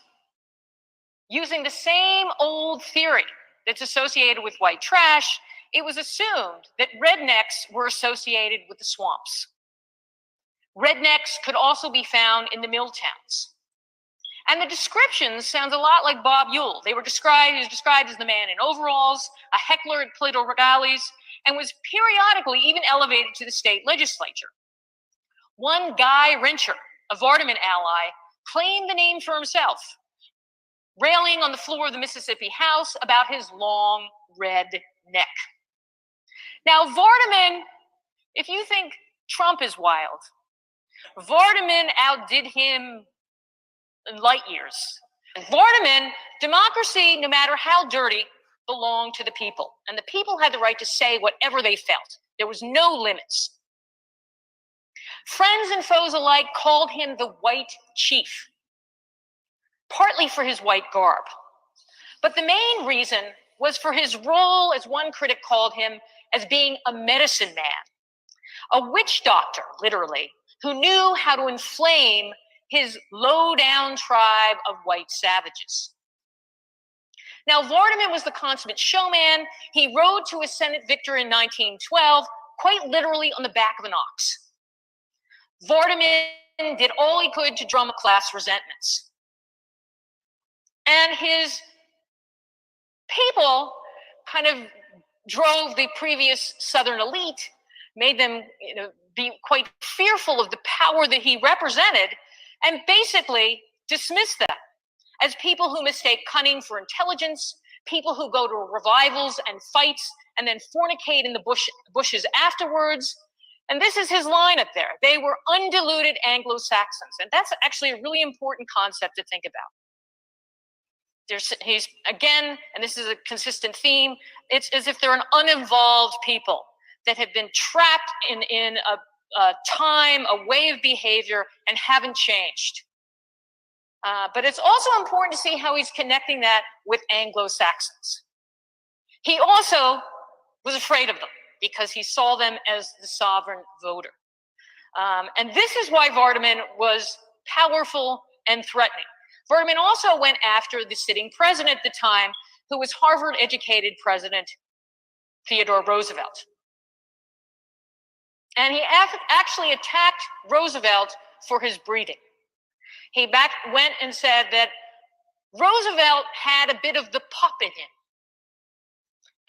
using the same old theory that's associated with white trash, it was assumed that rednecks were associated with the swamps. Rednecks could also be found in the mill towns. And the description sounds a lot like Bob Ewell. He was described as the man in overalls, a heckler at political rallies, and was periodically even elevated to the state legislature. One Guy Rincher, a Vardaman ally, claimed the name for himself, railing on the floor of the Mississippi House about his long red neck. Now, Vardaman, if you think Trump is wild, Vardaman outdid him in light years. And Vardaman, democracy, no matter how dirty, belonged to the people. And the people had the right to say whatever they felt. There was no limits. Friends and foes alike called him the White Chief, partly for his white garb. But the main reason was for his role, as one critic called him, as being a medicine man, a witch doctor, literally, who knew how to inflame his low-down tribe of white savages. Now, Vardaman was the consummate showman. He rode to a Senate victory in 1912, quite literally on the back of an ox. Vardaman did all he could to drum class resentments. And his people kind of drove the previous Southern elite, made them be quite fearful of the power that he represented, and basically dismissed them as people who mistake cunning for intelligence, people who go to revivals and fights and then fornicate in the bushes afterwards. And this is his line up there. They were undiluted Anglo-Saxons. And that's actually a really important concept to think about. He's, again, and this is a consistent theme, it's as if they're an uninvolved people that have been trapped in a time, a way of behavior, and haven't changed. But it's also important to see how he's connecting that with Anglo-Saxons. He also was afraid of them because he saw them as the sovereign voter. And this is why Vardaman was powerful and threatening. Vardaman also went after the sitting president at the time, who was Harvard-educated President Theodore Roosevelt. And he actually attacked Roosevelt for his breeding. He went and said that Roosevelt had a bit of the pup in him.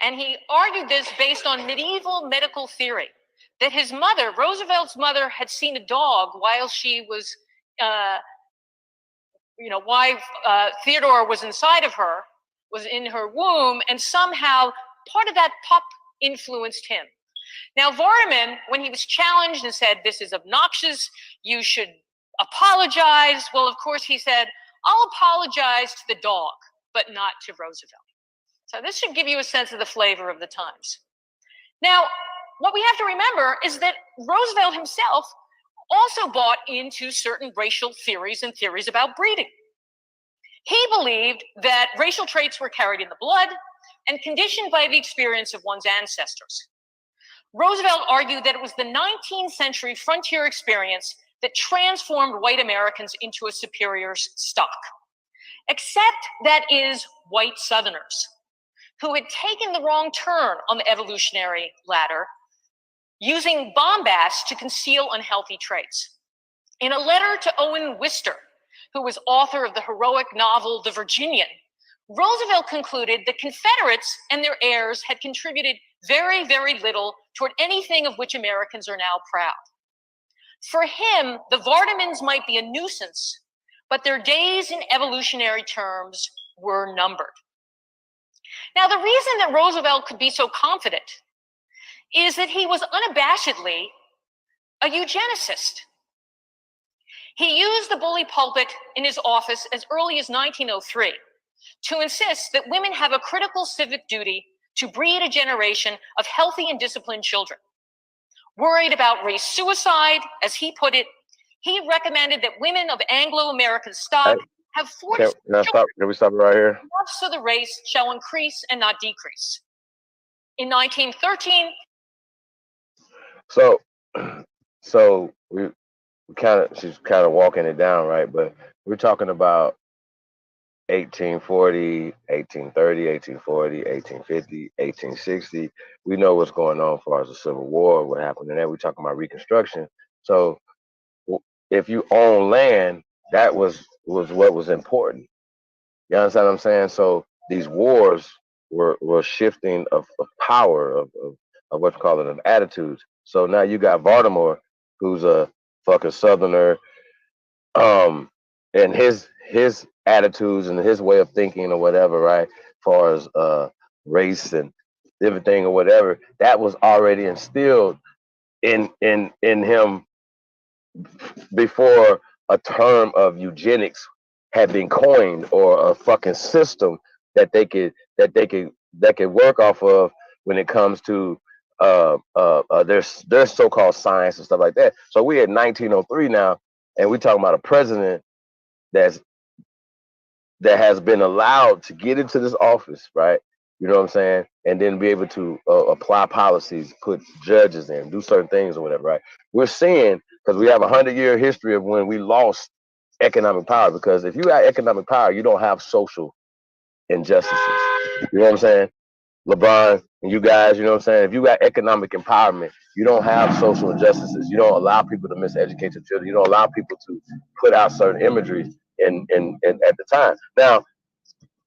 And he argued this based on medieval medical theory, that his mother, Roosevelt's mother, had seen a dog while she was, Theodore was inside of her, was in her womb, and somehow part of that pup influenced him. Now, Vardaman, when he was challenged and said, this is obnoxious, you should apologize. Well, of course, he said, I'll apologize to the dog, but not to Roosevelt. So this should give you a sense of the flavor of the times. Now, what we have to remember is that Roosevelt himself also bought into certain racial theories and theories about breeding. He believed that racial traits were carried in the blood and conditioned by the experience of one's ancestors. Roosevelt argued that it was the 19th century frontier experience that transformed white Americans into a superior stock, except that is white Southerners, who had taken the wrong turn on the evolutionary ladder, using bombast to conceal unhealthy traits. In a letter to Owen Wister, who was author of the heroic novel The Virginian, Roosevelt concluded that Confederates and their heirs had contributed very, very little toward anything of which Americans are now proud. For him, the Vardamans might be a nuisance, but their days in evolutionary terms were numbered. Now, the reason that Roosevelt could be so confident is that he was unabashedly a eugenicist. He used the bully pulpit in his office as early as 1903 to insist that women have a critical civic duty to breed a generation of healthy and disciplined children. Worried about race suicide, as he put it, he recommended that women of Anglo-American stock have 4 children. Can we stop it right here? So the race shall increase and not decrease. In 1913. So we she's kind of walking it down, right? But we're talking about 1840, 1830, 1840, 1850, 1860. We know what's going on as far as the Civil War, what happened, and then we're talking about Reconstruction. So if you own land, that was what was important. You understand what I'm saying? So these wars were shifting of power, of what you call it, of attitudes. So now you got Baltimore, who's a fucking Southerner, and his attitudes and his way of thinking or whatever, right? As far as race and everything or whatever, that was already instilled in him before a term of eugenics had been coined, or a fucking system that they could work off of when it comes to their so-called science and stuff like that. So we at 1903 now, and we're talking about a president that has been allowed to get into this office, right? You know what I'm saying? And then be able to apply policies, put judges in, do certain things or whatever, right? We're seeing, because we have a 100-year history of when we lost economic power, because if you got economic power, you don't have social injustices. You know what I'm saying? LeBron, And you guys, you know what I'm saying? If you got economic empowerment, you don't have social injustices. You don't allow people to miseducate your children. You don't allow people to put out certain imagery in at the time. Now,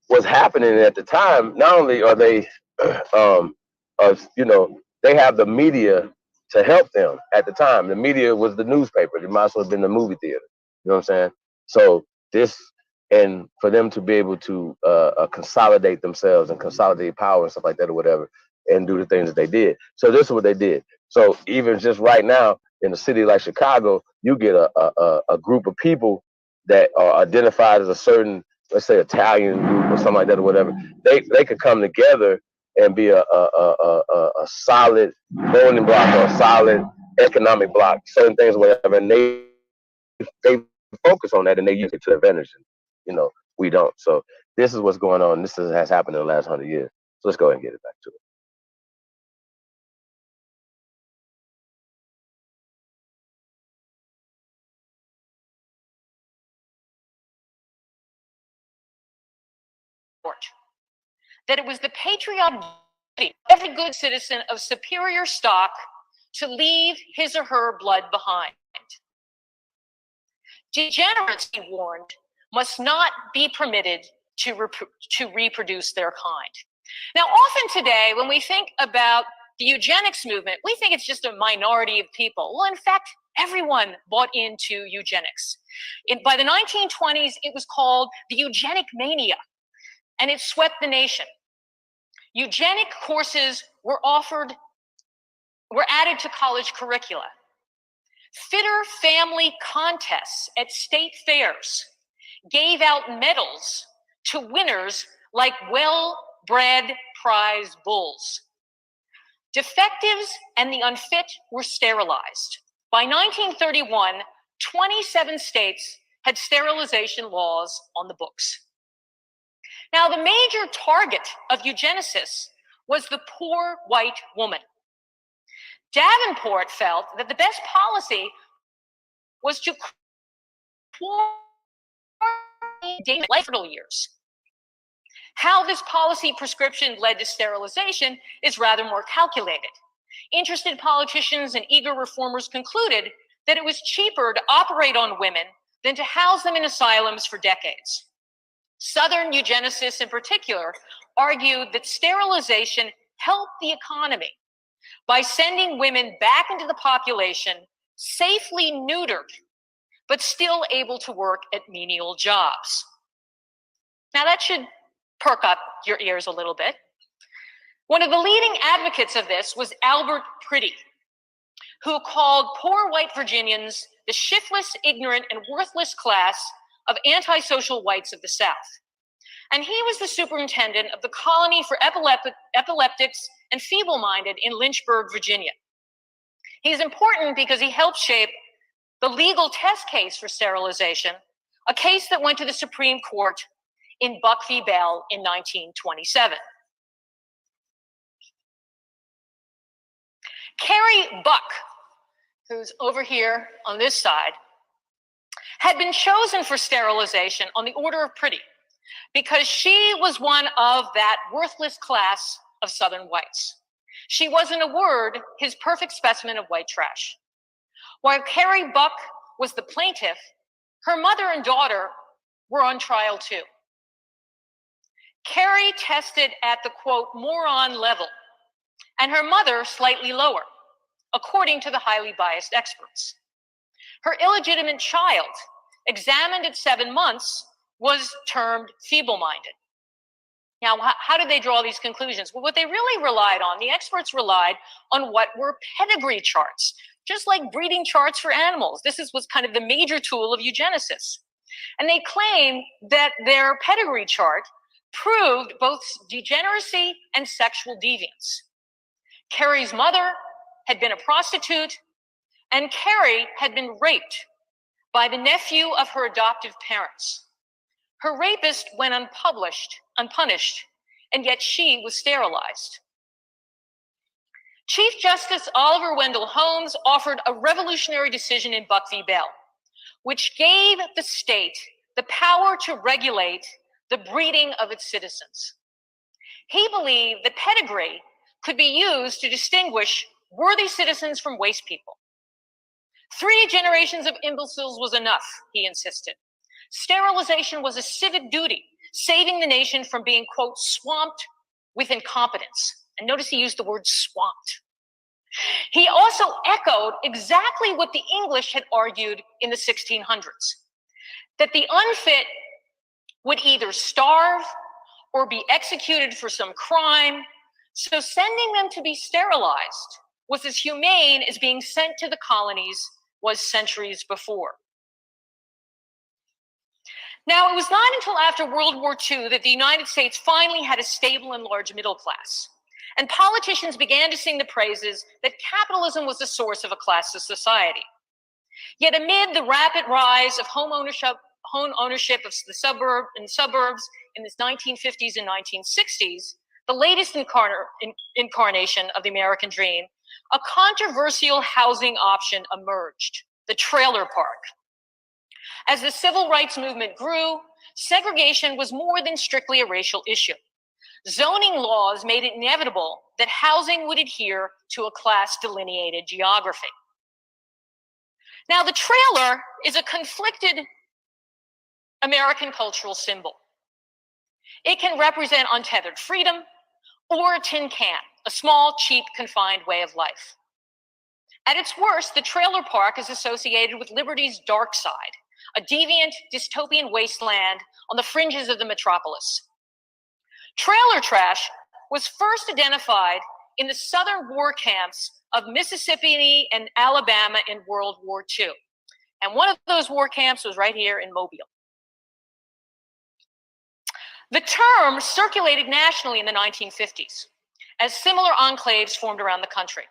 what's happening at the time, not only are they, you know, they have the media to help them at the time. The media was the newspaper. It might as well have been the movie theater. You know what I'm saying? So this, and for them to be able to consolidate themselves and consolidate power and stuff like that or whatever, and do the things that they did. So this is what they did. So even just right now in a city like Chicago, you get a group of people that are identified as a certain, let's say, Italian group or something like that or whatever. They could come together and be a solid voting block or a solid economic block, certain things or whatever, and they focus on that and they use it to their advantage. And, you know, we don't. So this is what's going on. This has happened in the last 100 years. So let's go ahead and get it back to it. That it was the patriotic duty of every good citizen of superior stock to leave his or her blood behind. Degenerates, he warned, must not be permitted to reproduce their kind. Now, often today, when we think about the eugenics movement, we think it's just a minority of people. Well, in fact, everyone bought into eugenics. By the 1920s, it was called the eugenic mania, and it swept the nation. Eugenic courses were added to college curricula. Fitter family contests at state fairs gave out medals to winners like well-bred prize bulls. Defectives and the unfit were sterilized. By 1931, 27 states had sterilization laws on the books. Now, the major target of eugenicists was the poor white woman. Davenport felt that the best policy was to quarantine life years. How this policy prescription led to sterilization is rather more calculated. Interested politicians and eager reformers concluded that it was cheaper to operate on women than to house them in asylums for decades. Southern eugenicists in particular argued that sterilization helped the economy by sending women back into the population safely neutered, but still able to work at menial jobs. Now that should perk up your ears a little bit. One of the leading advocates of this was Albert Priddy, who called poor white Virginians the shiftless, ignorant, and worthless class of antisocial whites of the South. And he was the superintendent of the colony for epileptics and feeble-minded in Lynchburg, Virginia. He's important because he helped shape the legal test case for sterilization, a case that went to the Supreme Court in Buck v. Bell in 1927. Carrie Buck, who's over here on this side, had been chosen for sterilization on the order of Priddy because she was one of that worthless class of Southern whites. She was, in a word, his perfect specimen of white trash. While Carrie Buck was the plaintiff, her mother and daughter were on trial too. Carrie tested at the, quote, moron level, and her mother slightly lower, according to the highly biased experts. Her illegitimate child, examined at 7 months, was termed feeble-minded. Now, how did they draw these conclusions? Well, what they really relied on, the experts relied on what were pedigree charts, just like breeding charts for animals. This was kind of the major tool of eugenicists. And they claimed that their pedigree chart proved both degeneracy and sexual deviance. Carrie's mother had been a prostitute, and Carrie had been raped by the nephew of her adoptive parents. Her rapist went unpunished, and yet she was sterilized. Chief Justice Oliver Wendell Holmes offered a revolutionary decision in Buck v. Bell, which gave the state the power to regulate the breeding of its citizens. He believed that pedigree could be used to distinguish worthy citizens from waste people. 3 generations of imbeciles was enough, he insisted. Sterilization was a civic duty, saving the nation from being, quote, swamped with incompetence. And notice he used the word swamped. He also echoed exactly what the English had argued in the 1600s, that the unfit would either starve or be executed for some crime, so sending them to be sterilized was as humane as being sent to the colonies was centuries before. Now, it was not until after World War II that the United States finally had a stable and large middle class, and politicians began to sing the praises that capitalism was the source of a classless society. Yet amid the rapid rise of home ownership of the suburbs in the 1950s and 1960s, the latest incarnation of the American dream, a controversial housing option emerged: the trailer park. As the civil rights movement grew, segregation was more than strictly a racial issue. Zoning laws made it inevitable that housing would adhere to a class-delineated geography. Now, the trailer is a conflicted American cultural symbol. It can represent untethered freedom or a tin can, a small, cheap, confined way of life. At its worst, the trailer park is associated with liberty's dark side, a deviant, dystopian wasteland on the fringes of the metropolis. Trailer trash was first identified in the southern war camps of Mississippi and Alabama in World War II. And one of those war camps was right here in Mobile. The term circulated nationally in the 1950s as similar enclaves formed around the country.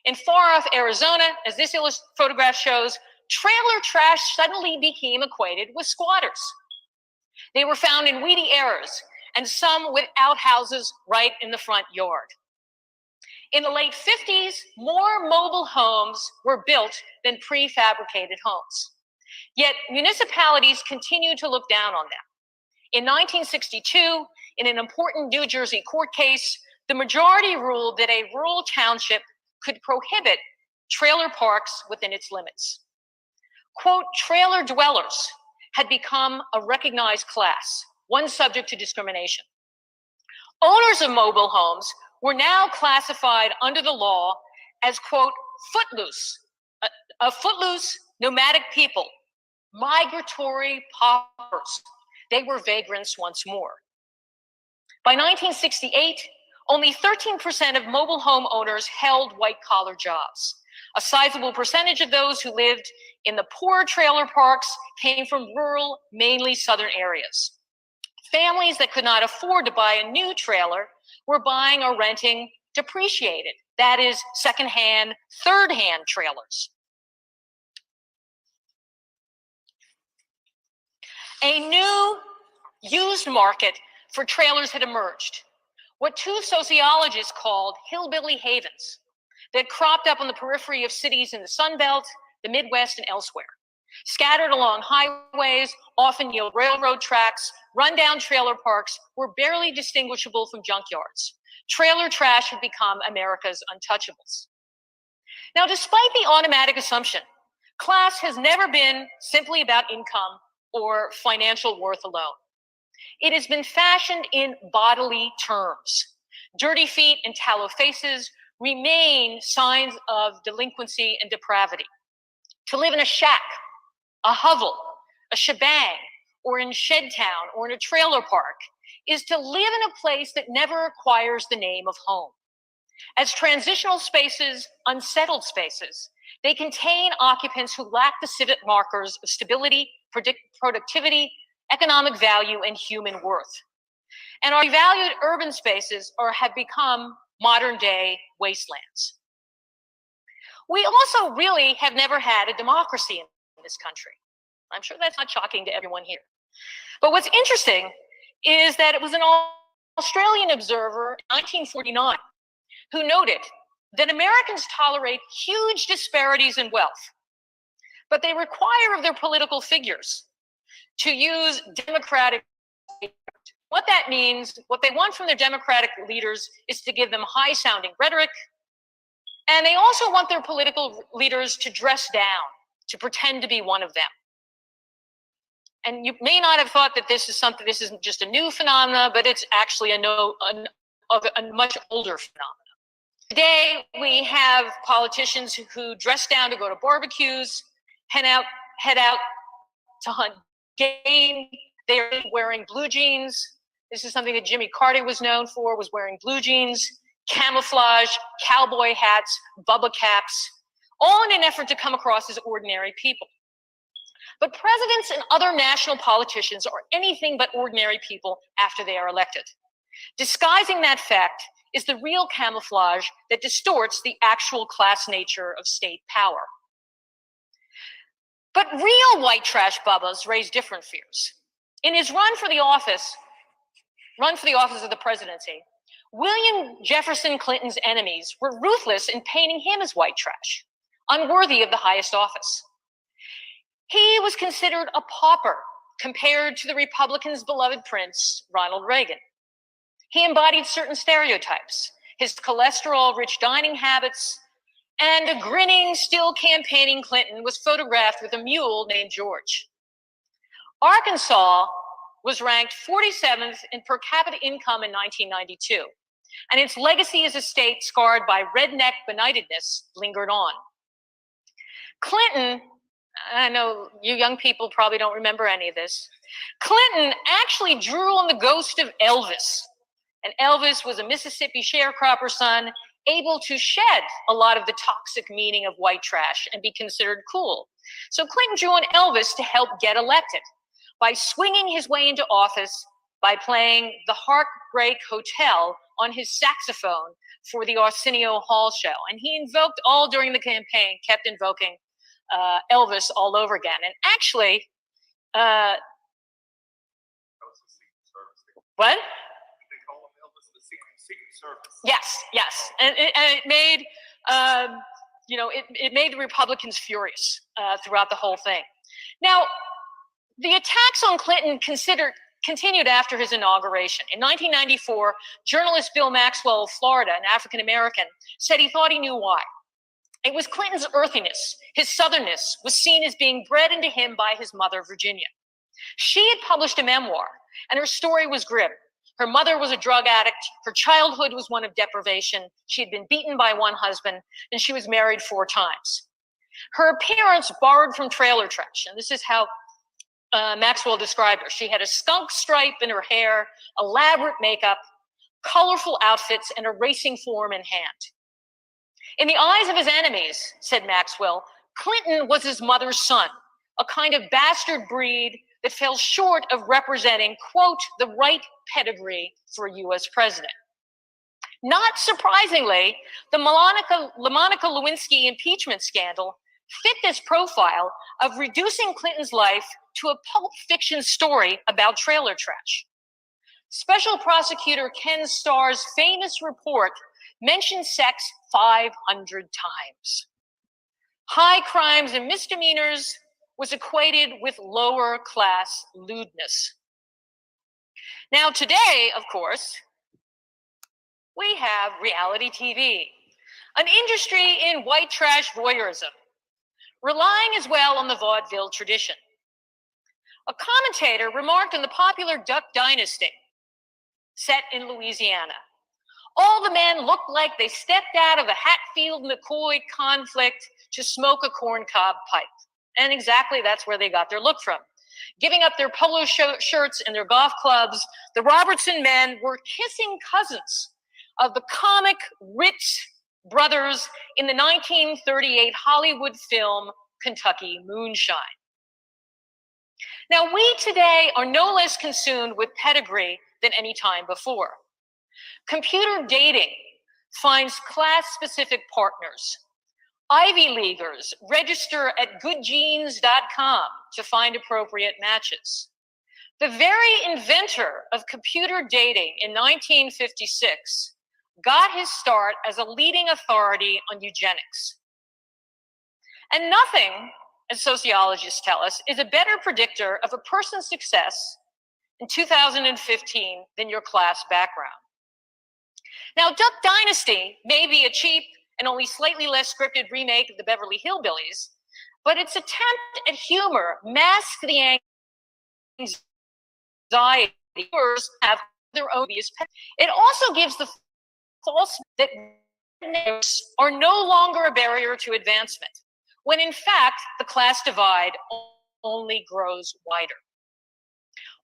In far-off Arizona, as this photograph shows, trailer trash suddenly became equated with squatters. They were found in weedy areas, and some with outhouses right in the front yard. In the late 50s, more mobile homes were built than prefabricated homes. Yet municipalities continued to look down on them. In 1962, in an important New Jersey court case, the majority ruled that a rural township could prohibit trailer parks within its limits. Quote, trailer dwellers had become a recognized class, one subject to discrimination. Owners of mobile homes were now classified under the law as, quote, footloose, a footloose nomadic people, migratory paupers. They were vagrants once more. By 1968, only 13% of mobile home owners held white-collar jobs. A sizable percentage of those who lived in the poorer trailer parks came from rural, mainly southern areas. Families that could not afford to buy a new trailer were buying or renting depreciated, that is, secondhand, third-hand trailers. A new used market for trailers had emerged, what 2 sociologists called hillbilly havens, that cropped up on the periphery of cities in the Sun Belt, the Midwest, and elsewhere. Scattered along highways, often near railroad tracks, rundown trailer parks were barely distinguishable from junkyards. Trailer trash had become America's untouchables. Now, despite the automatic assumption, class has never been simply about income or financial worth alone. It has been fashioned in bodily terms. Dirty feet and tallow faces remain signs of delinquency and depravity. To live in a shack, a hovel, a shebang, or in Shedtown, or in a trailer park, is to live in a place that never acquires the name of home. As transitional spaces, unsettled spaces, they contain occupants who lack the civic markers of stability, productivity, economic value, and human worth. And our valued urban spaces have become modern-day wastelands. We also really have never had a democracy in this country. I'm sure that's not shocking to everyone here. But what's interesting is that it was an Australian observer in 1949 who noted that Americans tolerate huge disparities in wealth, but they require of their political figures to use democratic What that means, what they want from their Democratic leaders is to give them high-sounding rhetoric, and they also want their political leaders to dress down, to pretend to be one of them. And you may not have thought that this isn't just a new phenomenon, but it's actually a much older phenomenon. Today, we have politicians who dress down to go to barbecues, head out to hunt game. They're wearing blue jeans. This is something that Jimmy Carter was known for, was wearing blue jeans, camouflage, cowboy hats, Bubba caps, all in an effort to come across as ordinary people. But presidents and other national politicians are anything but ordinary people after they are elected. Disguising that fact is the real camouflage that distorts the actual class nature of state power. But real white trash Bubbas raise different fears. In his run for the office of the presidency, William Jefferson Clinton's enemies were ruthless in painting him as white trash, unworthy of the highest office. He was considered a pauper compared to the Republicans' beloved prince, Ronald Reagan. He embodied certain stereotypes, his cholesterol-rich dining habits, and a grinning, still campaigning Clinton was photographed with a mule named George. Arkansas was ranked 47th in per capita income in 1992, and its legacy as a state scarred by redneck benightedness lingered on. Clinton, I know you young people probably don't remember any of this, Clinton actually drew on the ghost of Elvis. And Elvis was a Mississippi sharecropper son, able to shed a lot of the toxic meaning of white trash and be considered cool. So Clinton drew on Elvis to help get elected by swinging his way into office by playing the Heartbreak Hotel on his saxophone for the Arsenio Hall show. And he invoked all during the campaign, kept invoking Elvis all over again. And actually, what? Yes, and it made it made the Republicans furious throughout the whole thing. Now, the attacks on Clinton continued after his inauguration. In 1994, journalist Bill Maxwell of Florida, an African American, said he thought he knew why. It was Clinton's earthiness, his southernness, was seen as being bred into him by his mother, Virginia. She had published a memoir, and her story was grim. Her mother was a drug addict. Her childhood was one of deprivation. She had been beaten by one husband, and she was married 4 times. Her appearance borrowed from trailer trash, and this is how Maxwell described her. She had a skunk stripe in her hair, elaborate makeup, colorful outfits, and a racing form in hand. In the eyes of his enemies, said Maxwell, Clinton was his mother's son, a kind of bastard breed that fell short of representing, quote, the right pedigree for a U.S. president. Not surprisingly, the Monica Lewinsky impeachment scandal fit this profile of reducing Clinton's life to a Pulp Fiction story about trailer trash. Special prosecutor Ken Starr's famous report mentioned sex 500 times. High crimes and misdemeanors was equated with lower class lewdness. Now today, of course, we have reality TV, an industry in white trash voyeurism, relying as well on the vaudeville tradition. A commentator remarked on the popular Duck Dynasty, set in Louisiana. All the men looked like they stepped out of a Hatfield-McCoy conflict to smoke a corncob pipe. And exactly that's where they got their look from. Giving up their polo shirts and their golf clubs, the Robertson men were kissing cousins of the comic Ritz brothers in the 1938 Hollywood film Kentucky Moonshine. Now, we today are no less consumed with pedigree than any time before. Computer dating finds class-specific partners. Ivy Leaguers register at goodgenes.com to find appropriate matches. The very inventor of computer dating in 1956 got his start as a leading authority on eugenics. And nothing, as sociologists tell us, is a better predictor of a person's success in 2015 than your class background. Now, Duck Dynasty may be a cheap and only slightly less scripted remake of the Beverly Hillbillies, but its attempt at humor masks the anxiety viewers have their own views. It also gives the false that are no longer a barrier to advancement, when in fact the class divide only grows wider.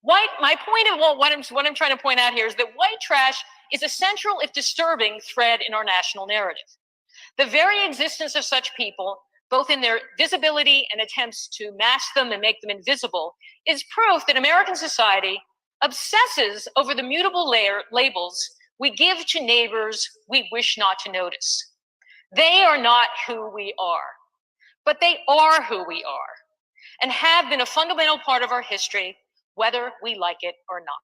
My point of what I'm trying to point out here is that white trash is a central, if disturbing, thread in our national narrative. The very existence of such people, both in their visibility and attempts to mask them and make them invisible, is proof that American society obsesses over the mutable labels we give to neighbors we wish not to notice. They are not who we are, but they are who we are and have been a fundamental part of our history, whether we like it or not.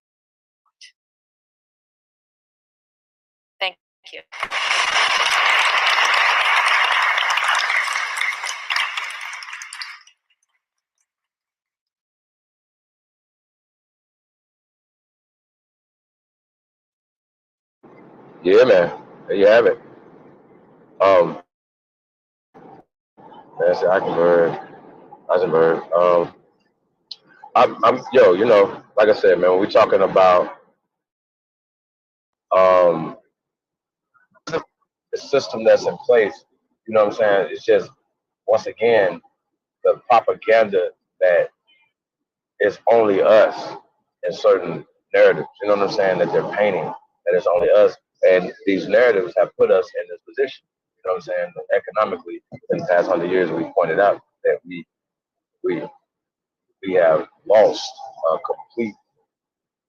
Thank you. Yeah, man. There you have it. Nancy Eisenberg. I'm yo, you know, like I said, man, when we're talking about the system that's in place, you know what I'm saying? It's just, once again, the propaganda that it's only us in certain narratives, you know what I'm saying, that they're painting, that it's only us. And these narratives have put us in this position, you know what I'm saying, economically, in the past 100 years, we pointed out that we have lost a complete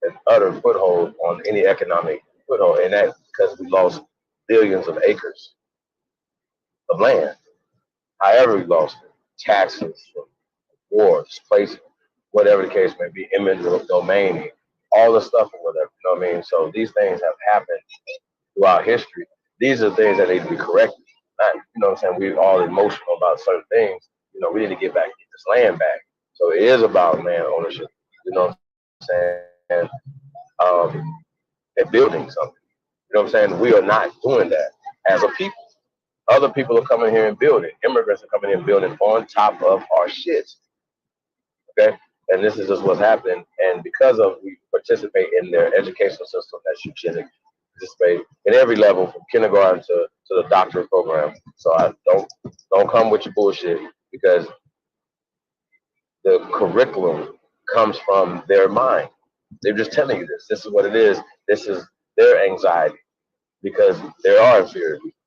and utter foothold on any economic foothold, and that's because we lost billions of acres of land. However we lost it, taxes, wars, places, whatever the case may be, eminent domain, all the stuff or whatever, you know what I mean? So these things have happened throughout history. These are things that need to be corrected. Not, you know what I'm saying, we're all emotional about certain things. You know, we need to get this land back. So it is about land ownership, you know what I'm saying, and building something. You know what I'm saying? We are not doing that as a people. Other people are coming here and building. Immigrants are coming in and building on top of our shit. Okay? And this is just what's happening. And because of we participate in their educational system that you should participate in every level, from kindergarten to the doctorate program. So I don't come with your bullshit, because the curriculum comes from their mind. They're just telling you this. This is what it is. This is their anxiety, because there are inferior people.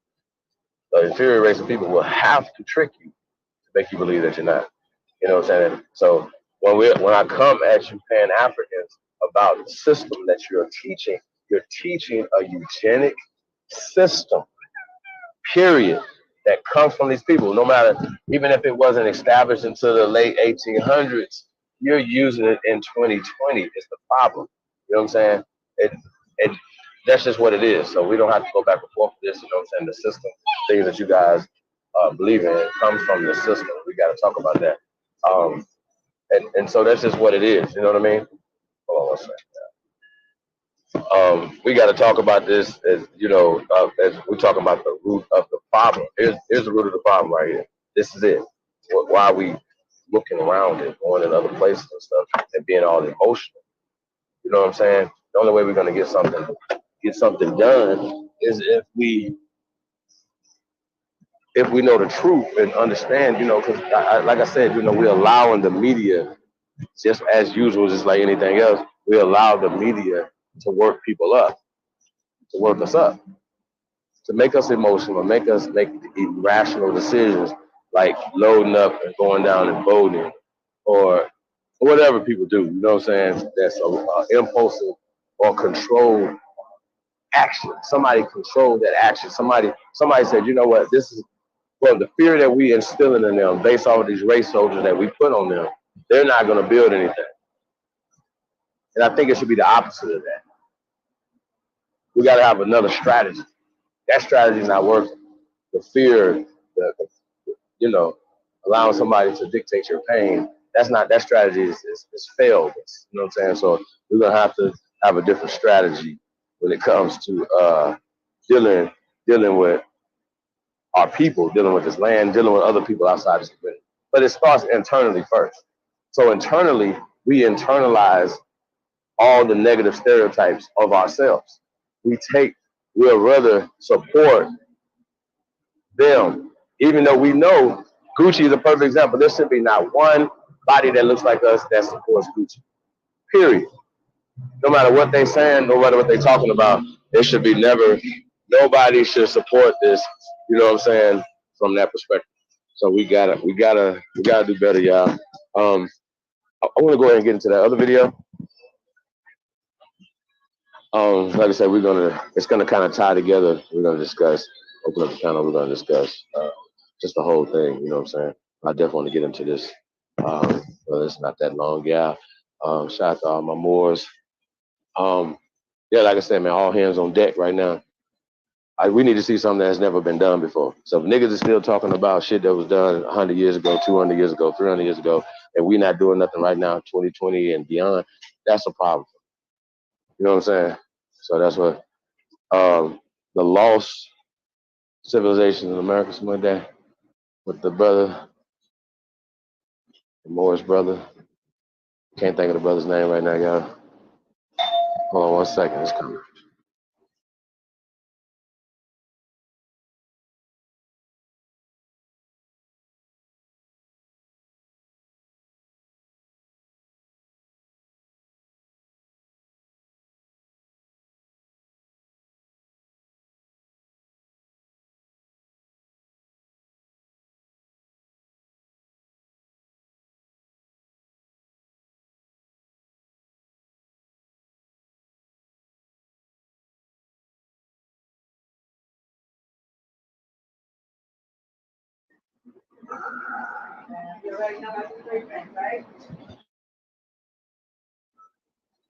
The inferior race of people will have to trick you to make you believe that you're not. You know what I'm saying? So when I come at you Pan-Africans about the system that you're teaching a eugenic system, period, that comes from these people. No matter, even if it wasn't established until the late 1800s, you're using it in 2020 is the problem. You know what I'm saying? It that's just what it is. So we don't have to go back and forth with this. You know what I'm saying? The system, things that you guys believe in, comes from the system. We got to talk about that. And so that's just what it is. You know what I mean? Hold on one second. We got to talk about this as, you know, as we're talking about the root of the problem. Here's the root of the problem right here. This is it. Why are we looking around and going in other places and stuff and being all emotional? You know what I'm saying? The only way we're going to get something done is if we know the truth and understand, you know, because like I said, you know, we're allowing the media, just as usual, just like anything else, we allow the media to work people up, to work us up, to make us emotional, make us make irrational decisions like loading up and going down and voting or whatever people do. You know what I'm saying? That's impulsive or controlled action. Somebody controlled that action. Somebody said, you know what, this is, well, the fear that we instilling in them based off of these race soldiers that we put on them, they're not going to build anything. And I think it should be the opposite of that. We got to have another strategy. That strategy is not working. The fear, you know, allowing somebody to dictate your pain, that strategy is failed. You know what I'm saying? So we're gonna have to have a different strategy when it comes to dealing with our people, dealing with this land, dealing with other people outside this community. But it starts internally first. So internally, we internalize all the negative stereotypes of ourselves. We'll rather support them, even though we know Gucci is a perfect example. There should be not one body that looks like us that supports Gucci. Period. No matter what they're saying, no matter what they're talking about, it should be never. Nobody should support this. You know what I'm saying? From that perspective. So we gotta do better, y'all. I want to go ahead and get into that other video. Like I said, it's gonna kind of tie together. We're gonna discuss, open up the panel. We're gonna discuss just the whole thing. You know what I'm saying? I definitely want to get into this. Well, it's not that long, yeah. Shout out to all my Moors. Yeah, like I said, man, all hands on deck right now. We need to see something that has never been done before. So if niggas is still talking about shit that was done 100 years ago, 200 years ago, 300 years ago, and we not doing nothing right now, 2020 and beyond, that's a problem. You know what I'm saying? So that's what the lost civilization in America, something like that, with the brother, the Morris brother. Can't think of the brother's name right now, y'all. Hold on 1 second, it's coming.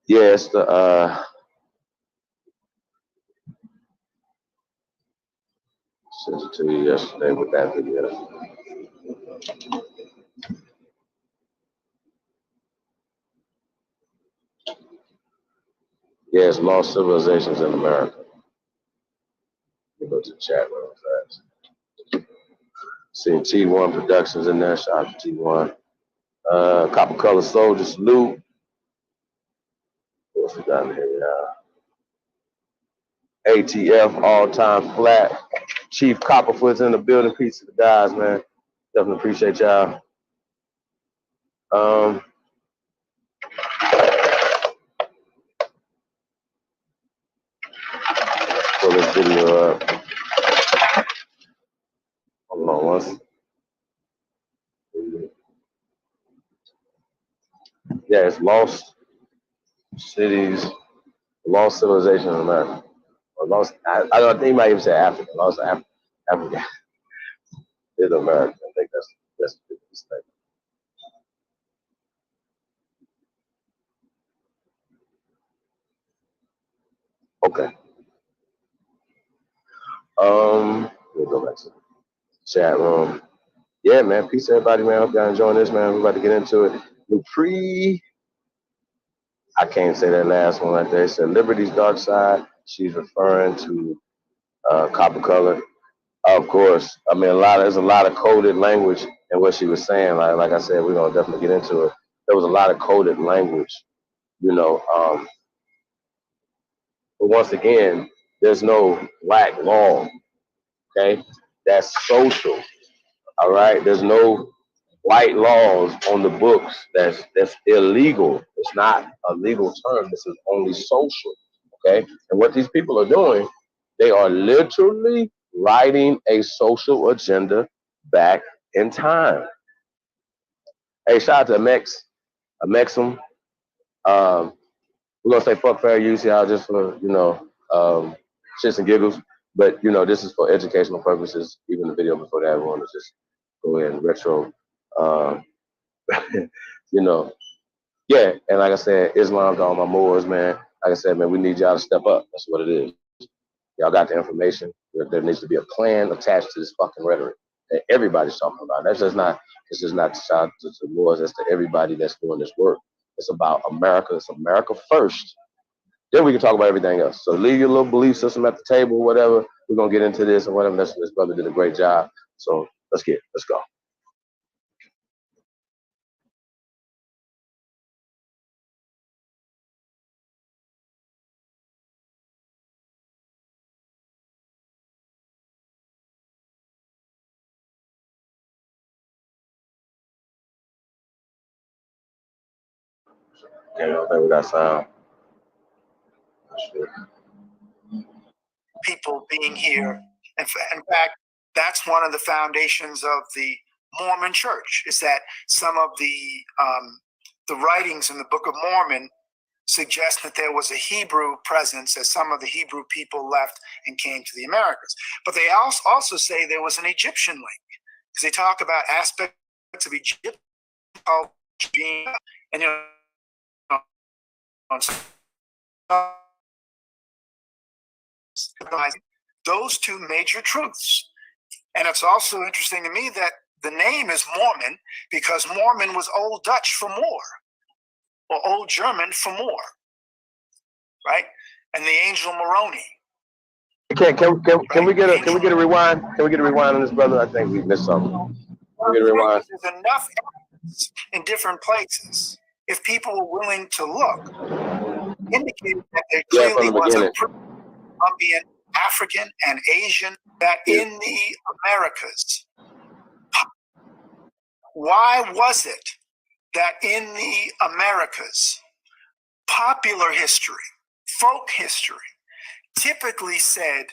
Yeah, it's the sent it to you yesterday with that video. Yeah, it's lost civilizations in America. Let me go to the chat real fast. Seeing T1 Productions in there. Shout out to T1. Copper Color Soldier Salute. What's we got in here, y'all? ATF All Time Flat. Chief Copperfoot's in the building. Peace to the guys, man. Definitely appreciate y'all. Pull this video up. Hold on once. Yeah, it's lost cities, lost civilization in America. Or lost, I don't think you might even say Africa. Lost Africa in America. I think that's the biggest thing. Okay. We'll go back to the chat room. Yeah, man. Peace to everybody, man. Hope y'all enjoying this, man. We're about to get into it. Dupree. I can't say that last one right there. It said Liberty's Dark Side. She's referring to Copper Color. Of course. I mean, there's a lot of coded language in what she was saying. Like I said, we're gonna definitely get into it. There was a lot of coded language, you know. But once again, there's no black law. Okay, that's social. All right, there's no white laws on the books. That's illegal. It's not a legal term. This is only social. Okay, and what these people are doing, they are literally writing a social agenda back in time. Hey, shout out to Amexum. We're gonna say fuck fair use, y'all, just for shits and giggles. But this is for educational purposes. Even the video before that, I want to just go ahead and retro. Yeah. And like I said, Islam to all my Moors, man. Like I said, man, we need y'all to step up. That's what it is. Y'all got the information. There needs to be a plan attached to this fucking rhetoric. that everybody's talking about. That's just not. It's just not to Moors. That's to everybody that's doing this work. It's about America. It's America first. Then we can talk about everything else. So leave your little belief system at the table, whatever. We're gonna get into this and whatever. This brother did a great job. So let's go. Okay, I don't think we got sound. People being here. In fact, that's one of the foundations of the Mormon Church, is that some of the writings in the Book of Mormon suggest that there was a Hebrew presence as some of the Hebrew people left and came to the Americas. But they also say there was an Egyptian link, because they talk about aspects of Egyptian culture being, and you know, those two major truths. And it's also interesting to me that the name is Mormon because Mormon was Old Dutch for more, or Old German for more, right? And the angel Moroni. Can we get a rewind? Can we get a rewind on this, brother? I think we missed something. Can we get a rewind? There's enough evidence in different places, if people were willing to look, indicating that there clearly was a Colombian, African, and Asian that in the Americas. Why was it that in the Americas, popular history, folk history, typically said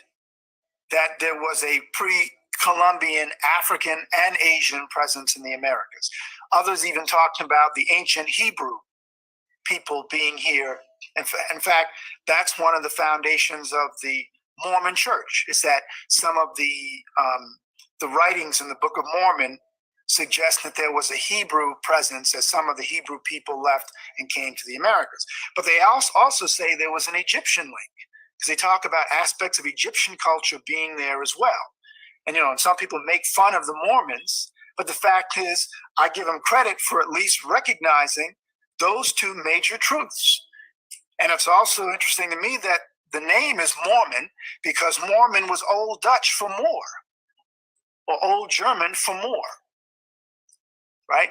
that there was a pre-Columbian, African, and Asian presence in the Americas? Others even talked about the ancient Hebrew people being here. In fact, that's one of the foundations of the Mormon Church, is that some of the writings in the Book of Mormon suggest that there was a Hebrew presence as some of the Hebrew people left and came to the Americas. But they also say there was an Egyptian link, because they talk about aspects of Egyptian culture being there as well. And, and some people make fun of the Mormons, but the fact is, I give them credit for at least recognizing those two major truths. And it's also interesting to me that the name is Mormon because Mormon was Old Dutch for more, or Old German for more, right?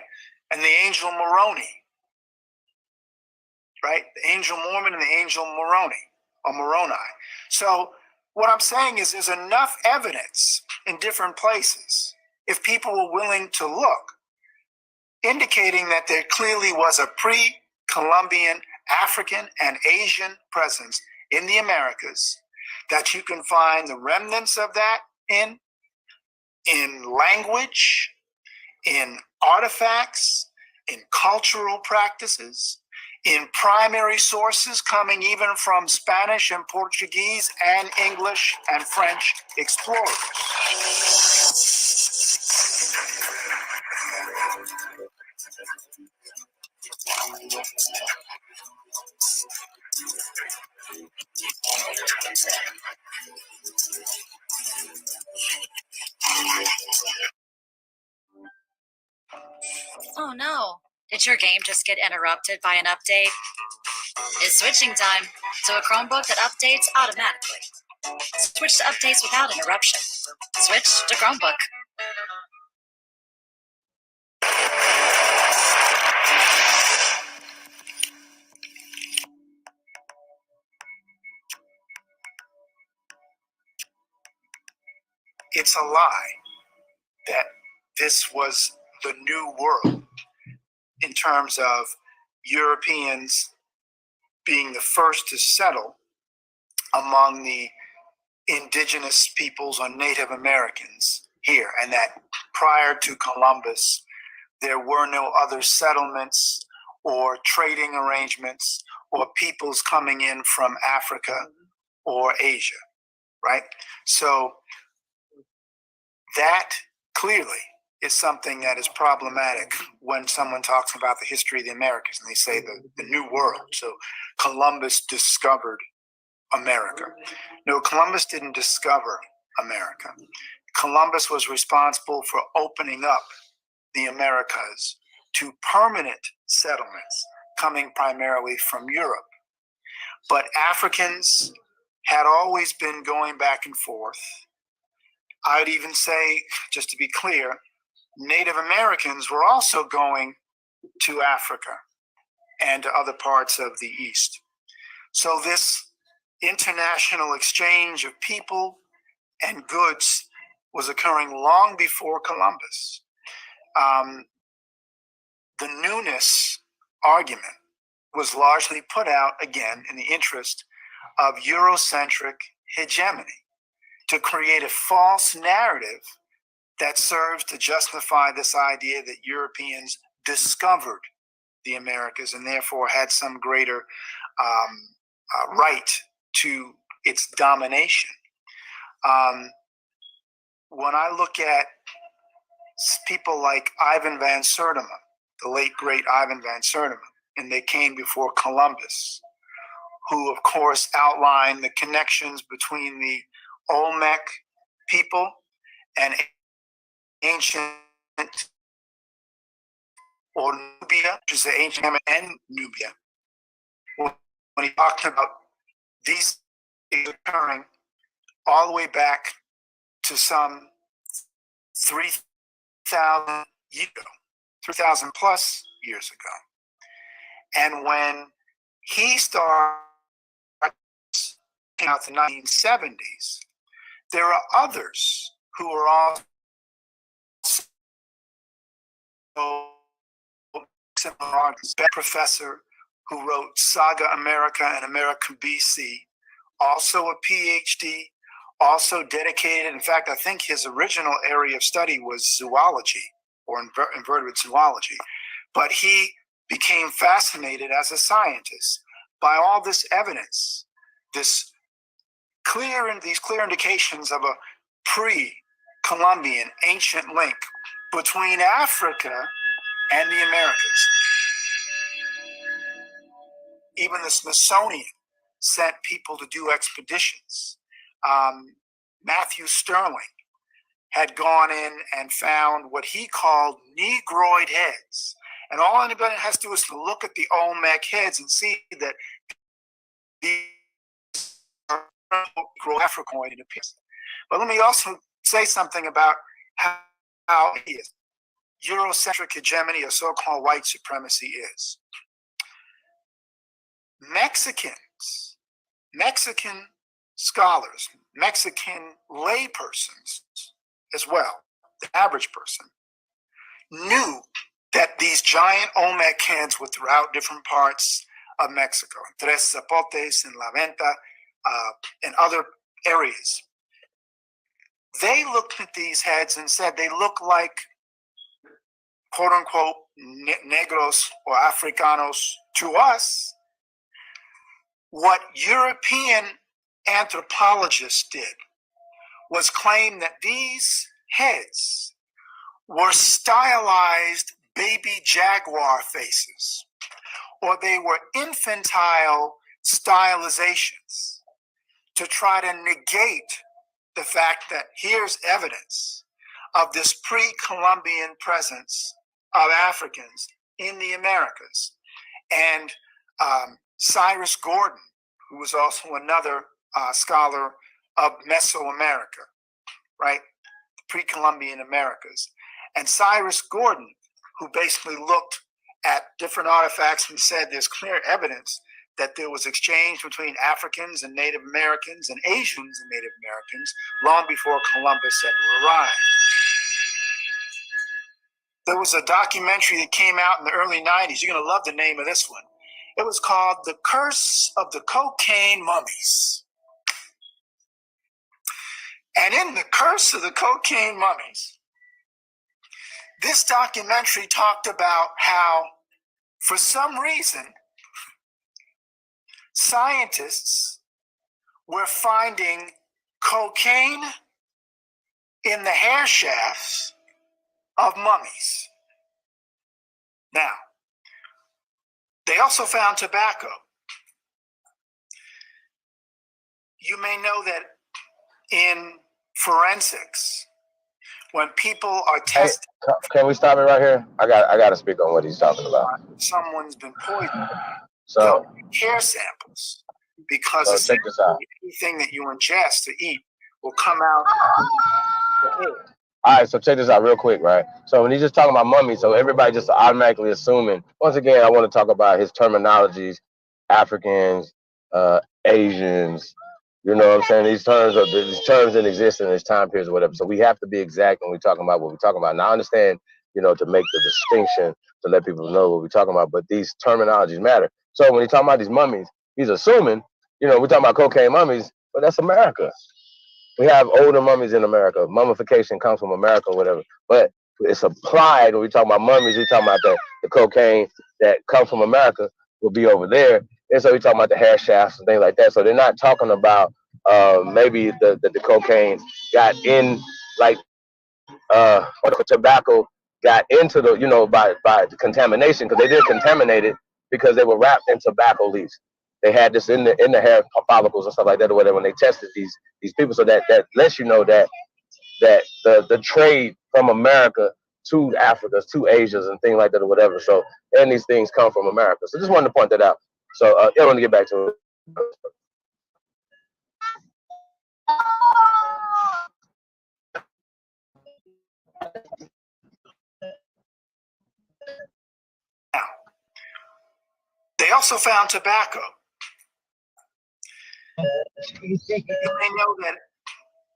And the angel Moroni, right? The angel Mormon and the angel Moroni, or Moroni. So what I'm saying is there's enough evidence in different places, if people were willing to look, indicating that there clearly was a pre-Columbian, African, and Asian presence in the Americas, that you can find the remnants of that in language, in artifacts, in cultural practices, in primary sources coming even from Spanish and Portuguese and English and French explorers. Oh no, did your game just get interrupted by an update? It's switching time to a Chromebook that updates automatically. Switch to updates without interruption. Switch to Chromebook. It's a lie that this was the new world in terms of Europeans being the first to settle among the indigenous peoples or Native Americans here, and that prior to Columbus, there were no other settlements or trading arrangements or peoples coming in from Africa or Asia, right? So that clearly is something that is problematic when someone talks about the history of the Americas and they say the New World. So Columbus discovered America. No, Columbus didn't discover America. Columbus was responsible for opening up the Americas to permanent settlements coming primarily from Europe. But Africans had always been going back and forth. I'd even say, just to be clear, Native Americans were also going to Africa and to other parts of the East. So this international exchange of people and goods was occurring long before Columbus. The newness argument was largely put out, again, in the interest of Eurocentric hegemony, to create a false narrative that serves to justify this idea that Europeans discovered the Americas and therefore had some greater right to its domination. When I look at people like Ivan van Sertima, the late great Ivan van Sertima, and they came before Columbus, who of course outlined the connections between the Olmec people and ancient or Nubia, which is the ancient Yemen and Nubia. When he talked about these occurring all the way back to some 3,000 years ago, 3,000 plus years ago. And when he started out the 1970s, there are others who are also similar arguments. A professor who wrote Saga America and America BC, also a PhD, also dedicated. In fact, I think his original area of study was zoology or invertebrate zoology, but he became fascinated as a scientist by all this evidence, these clear indications of a pre-Columbian ancient link between Africa and the Americas. Even the Smithsonian sent people to do expeditions. Matthew Sterling had gone in and found what he called Negroid heads. And all anybody has to do is to look at the Olmec heads and see that these are Afrocoid in appearance. But let me also say something about how Eurocentric hegemony or so-called white supremacy is. Mexican scholars, Mexican laypersons as well, the average person, knew that these giant Olmec heads were throughout different parts of Mexico, Tres Zapotes and La Venta, and other areas. They looked at these heads and said they look like, quote unquote, negros or Africanos to us. What European anthropologists did was claim that these heads were stylized baby jaguar faces, or they were infantile stylizations to try to negate the fact that here's evidence of this pre-Columbian presence of Africans in the Americas. And Cyrus Gordon, who was also another scholar of Mesoamerica, right? Pre-Columbian Americas. And Cyrus Gordon, who basically looked at different artifacts and said there's clear evidence that there was exchange between Africans and Native Americans and Asians and Native Americans long before Columbus ever arrived. There was a documentary that came out in the early 90s. You're going to love the name of this one. It was called The Curse of the Cocaine Mummies. And in The Curse of the Cocaine Mummies, this documentary talked about how, for some reason, scientists were finding cocaine in the hair shafts of mummies. Now, they also found tobacco. You may know that in forensics, when people are Hey, tested, can we stop it right here? I got to speak on what he's talking about. someone's been poisoned, So, they'll take hair samples because so check this out. anything that you ingest to eat will come out. All right, so check this out real quick, right? So when he's just talking about mummies, so everybody just automatically assuming. Once again, I want to talk about his terminologies: Africans, Asians. You know what I'm saying? These terms didn't exist in this time period or whatever. So we have to be exact when we're talking about what we're talking about. Now I understand, to make the distinction to let people know what we're talking about, but these terminologies matter. So when he's talking about these mummies, he's assuming, we're talking about cocaine mummies, but that's America. We have older mummies in America. Mummification comes from America or whatever. But it's applied when we talk about mummies, we're talking about the cocaine that comes from America will be over there. And so we're talking about the hair shafts and things like that. So they're not talking about maybe the cocaine got in, like, or the tobacco got into by the contamination, because they did contaminate it because they were wrapped in tobacco leaves. They had this in the hair follicles and stuff like that or whatever when they tested these people. So that lets you know that the trade from America to Africa, to Asians and things like that or whatever. So, and these things come from America. So just wanted to point that out. So I want to get back to it. They also found tobacco. You may know that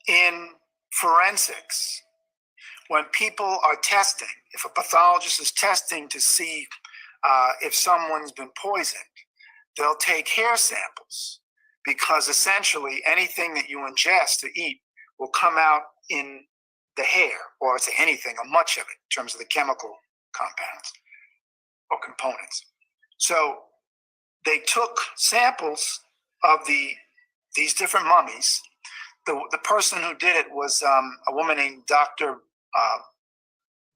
in forensics, when people are testing, if a pathologist is testing to see if someone's been poisoned, they'll take hair samples, because essentially anything that you ingest to eat will come out in the hair, or say anything, or much of it, in terms of the chemical compounds or components. So they took samples of these different mummies. The person who did it was a woman named Dr.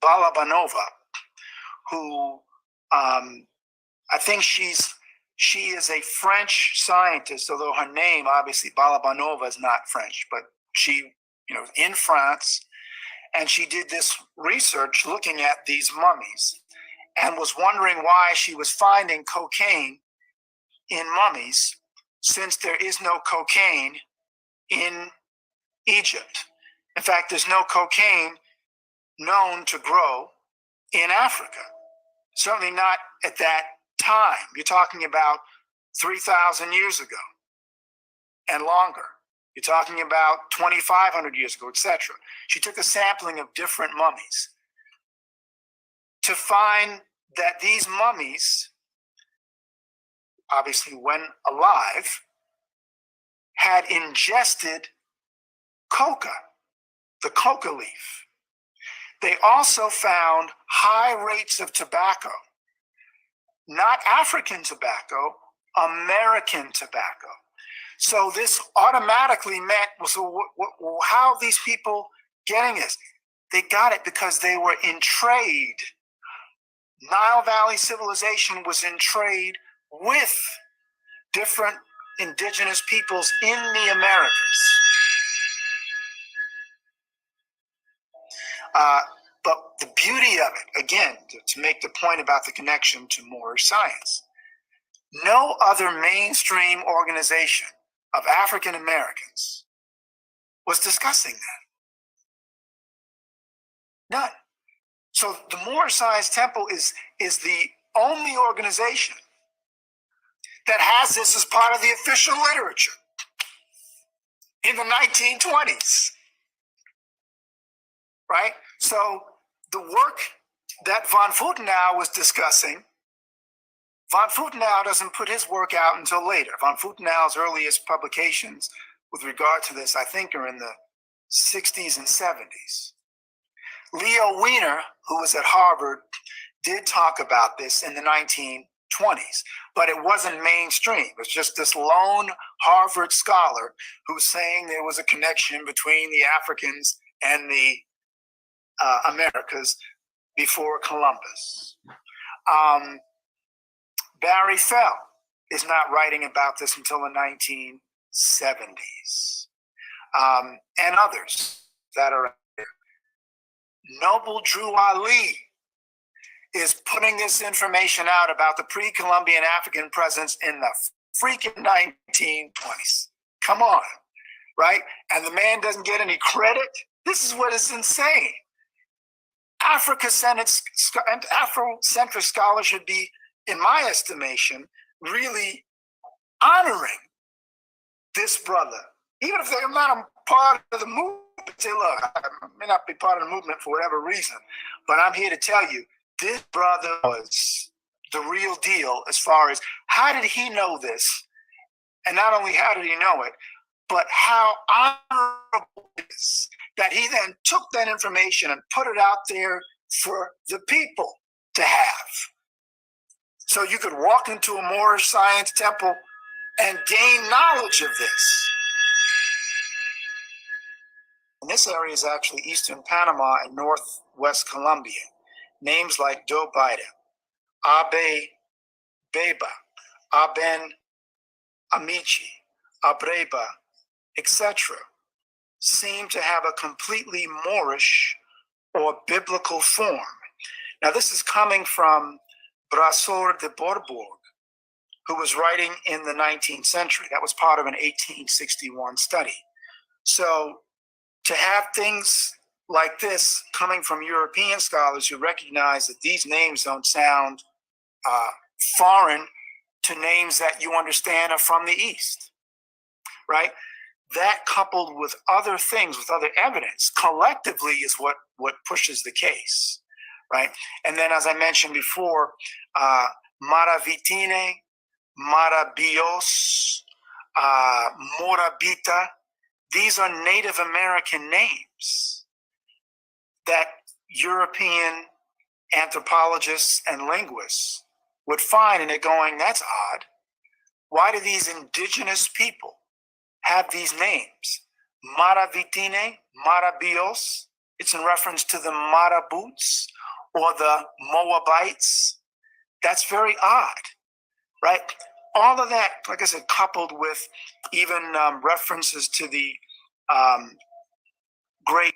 Balabanova, who I think she is a French scientist, although her name, obviously, Balabanova, is not French, but she, in France, and she did this research looking at these mummies and was wondering why she was finding cocaine in mummies, since there is no cocaine in Egypt. In fact, there's no cocaine known to grow in Africa. Certainly not at that time. You're talking about 3,000 years ago and longer. You're talking about 2,500 years ago, etc. She took a sampling of different mummies to find that these mummies, obviously when alive, had ingested coca, the coca leaf. They also found high rates of tobacco, not African tobacco, American tobacco. So this automatically meant, so how are these people getting this? They got it because they were in trade. Nile Valley civilization was in trade with different indigenous peoples in the Americas. But the beauty of it, again, to make the point about the connection to Moorish science, no other mainstream organization of African Americans was discussing that. None. So the Moorish Science Temple is the only organization that has this as part of the official literature in the 1920s. Right? So the work that von Futenau was discussing, von Futenau doesn't put his work out until later. Von Futenau's earliest publications with regard to this, I think, are in the 60s and 70s. Leo Wiener, who was at Harvard, did talk about this in the 1920s, but it wasn't mainstream. It was just this lone Harvard scholar who was saying there was a connection between the Africans and the Americas before Columbus. Barry Fell is not writing about this until the 1970s, and others that are out there. Noble Drew Ali is putting this information out about the pre-Columbian African presence in the freaking 1920s. Come on, right? And the man doesn't get any credit. This is what is insane. Afrocentric scholars should be, in my estimation, really honoring this brother, even if they're not a part of the movement. Say, look, I may not be part of the movement for whatever reason, but I'm here to tell you, this brother was the real deal as far as how did he know this? And not only how did he know it, but how honorable it is that he then took that information and put it out there for the people to have. So you could walk into a Moorish science temple and gain knowledge of this. And this area is actually eastern Panama and northwest Colombia. Names like Dobaida, Abe Beba, Aben Amici, Abreba, etc. seem to have a completely Moorish or biblical form. Now this is coming from Brasor de Borbourg, who was writing in the 19th century. That was part of an 1861 study. So to have things like this coming from European scholars who recognize that these names don't sound foreign to names that you understand are from the East, right? That coupled with other things, with other evidence, collectively is what pushes the case, right? And then, as I mentioned before, Maravitine, Marabios, Morabita, these are Native American names that European anthropologists and linguists would find, and they're going, that's odd. Why do these indigenous people have these names? Maravitine, Marabios, it's in reference to the Marabouts or the Moabites. That's very odd, right? All of that, like I said, coupled with even references to the great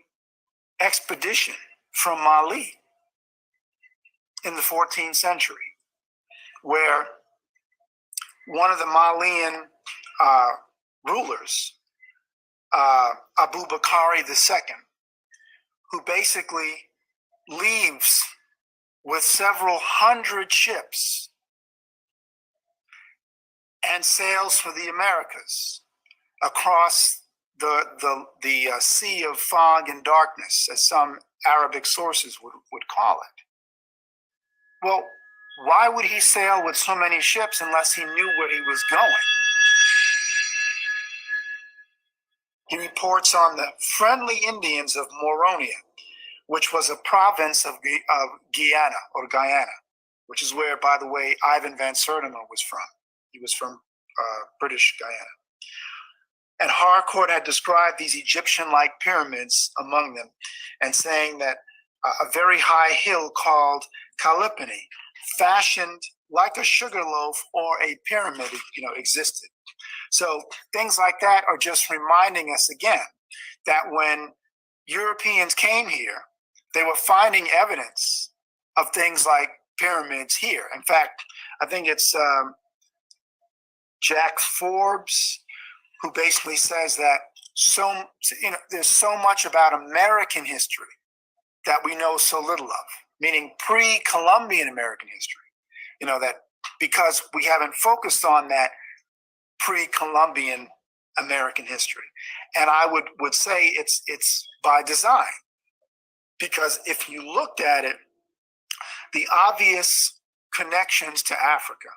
expedition from Mali in the 14th century, where one of the Malian rulers, Abu Bakari II, who basically leaves with several hundred ships and sails for the Americas across the sea of fog and darkness, as some Arabic sources would call it. Well, why would he sail with so many ships unless he knew where he was going? He reports on the friendly Indians of Moronia, which was a province of Guyana, which is where, by the way, Ivan Van Sertima was from. He was from British Guyana. And Harcourt had described these Egyptian-like pyramids among them, and saying that a very high hill called Kalipani, fashioned like a sugar loaf or a pyramid, existed. So things like that are just reminding us again that when Europeans came here, they were finding evidence of things like pyramids here. In fact, I think it's Jack Forbes who basically says that there's so much about American history that we know so little of, meaning pre-Columbian American history. That because we haven't focused on that pre-Columbian American history. And I would say it's by design, because if you looked at it, the obvious connections to Africa,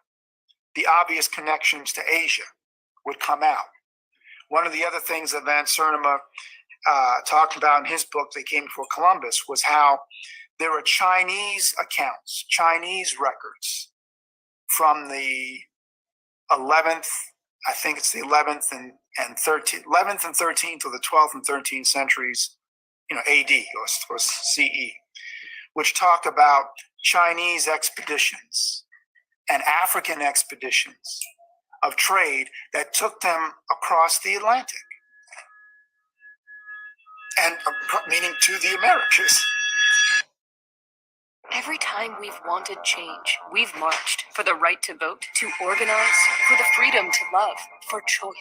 the obvious connections to Asia would come out. One of the other things that Van Sertima talked about in his book, They Came Before Columbus, was how there are Chinese accounts, Chinese records from the 11th, I think it's the 11th and 13th, 11th and 13th, or the 12th and 13th centuries, AD or CE, which talk about Chinese expeditions and African expeditions of trade that took them across the Atlantic, and meaning to the Americas. Every time we've wanted change, we've marched for the right to vote, to organize, for the freedom to love, for choice.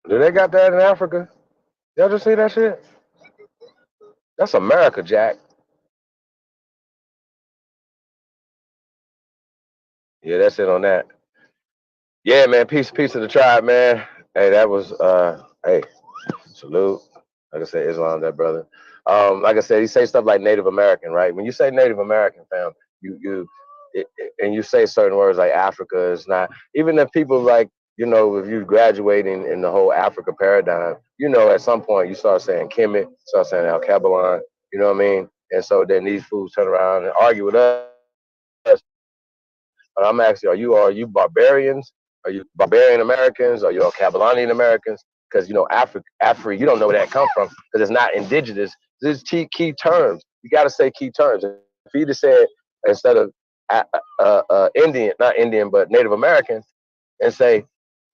Do they got that in Africa? Y'all just see that shit? That's America, Jack. Yeah, that's it on that. Yeah, man. Peace to the tribe, man. Hey, that was hey, salute. Like I said, Islam, that brother. Like I said, he say stuff like Native American, right? When you say Native American, fam, and you say certain words like Africa is not. Even if people like, if you're graduating in the whole Africa paradigm, at some point you start saying Kemet, start saying Al Kabalan, you know what I mean? And so then these fools turn around and argue with us. But I'm asking, are you barbarians? Are you barbarian Americans? Are you Kabalanian Americans? Because Afri, you don't know where that come from because it's not indigenous. This is key terms. You got to say key terms. If you just said instead of Indian, not Indian, but Native American, and say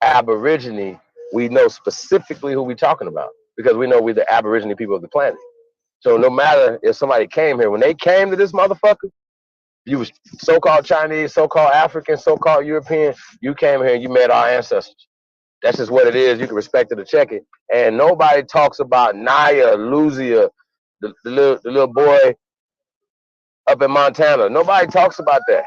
Aborigine, we know specifically who we're talking about because we know we're the Aborigine people of the planet. So no matter if somebody came here, when they came to this motherfucker, you was so-called Chinese, so-called African, so-called European, you came here and you met our ancestors. That's just what it is. You can respect it or check it. And nobody talks about Naya, Luzia, the little boy up in Montana. Nobody talks about that.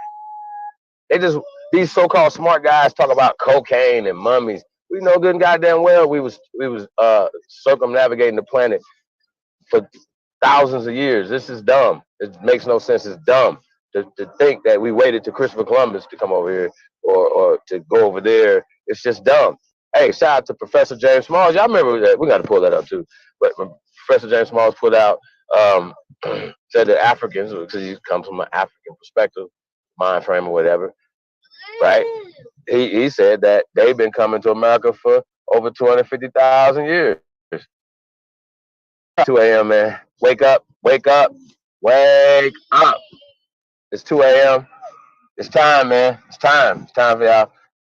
These so-called smart guys talk about cocaine and mummies. We know good and goddamn well we was circumnavigating the planet for thousands of years. This is dumb. It makes no sense. It's dumb to think that we waited to Christopher Columbus to come over here or to go over there. It's just dumb. Hey, shout out to Professor James Smalls. Y'all remember that? We got to pull that up too. But when Professor James Smalls put out, said that Africans, because he comes from an African perspective, mind frame or whatever, right? He said that they've been coming to America for over 250,000 years. 2 a.m., man. Wake up, wake up, wake up. It's 2 a.m. It's time, man. It's time. It's time for y'all.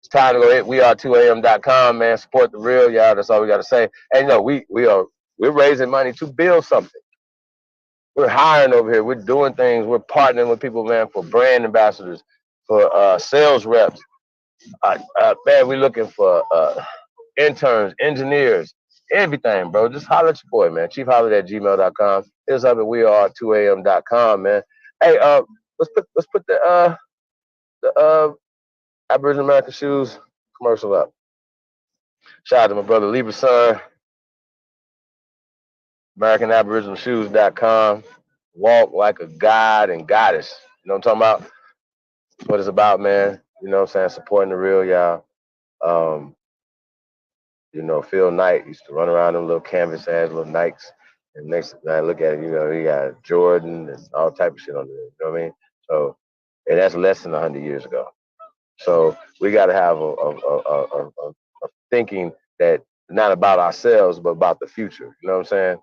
It's time to go hit weare2am.com, man. Support the real, y'all. That's all we got to say. And we're raising money to build something. We're hiring over here. We're doing things. We're partnering with people, man, for brand ambassadors, for sales reps. Man, we're looking for interns, engineers, everything, bro. Just holler at your boy, man. chiefholler@gmail.com. Hit us up at weare2am.com, man. Hey, let's put the Aboriginal American Shoes commercial up. Shout out to my brother Libra Son, AmericanAboriginalShoes.com. Walk like a god and goddess. You know what I'm talking about? That's what it's about, man. You know what I'm saying? Supporting the real, y'all. Phil Knight used to run around them little canvas ass little Nikes. And next time I look at it, he got Jordan and all type of shit on there. You know what I mean? So, and that's less than 100 years ago. So we got to have a thinking that not about ourselves, but about the future. You know what I'm saying?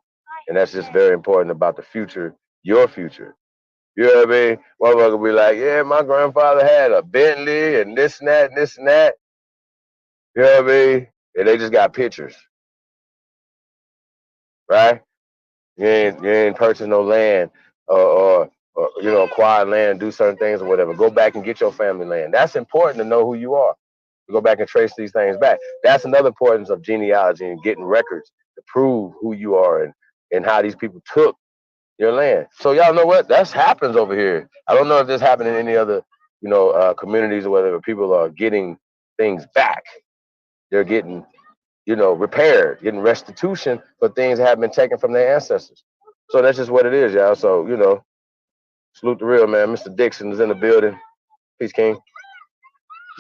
And that's just very important about the future, your future. You know what I mean? Motherfucker be like, yeah, my grandfather had a Bentley and this and that and this and that. You know what I mean? And they just got pictures. Right? You ain't purchase no land or acquire land, do certain things or whatever. Go back and get your family land. That's important to know who you are. Go back and trace these things back. That's another importance of genealogy and getting records to prove who you are and how these people took your land. So y'all know what? That happens over here. I don't know if this happened in any other, communities or whatever. People are getting things back. They're getting, repaired, getting restitution for things that have been taken from their ancestors. So that's just what it is, y'all. So, salute the real, man. Mr. Dixon is in the building. Peace, King.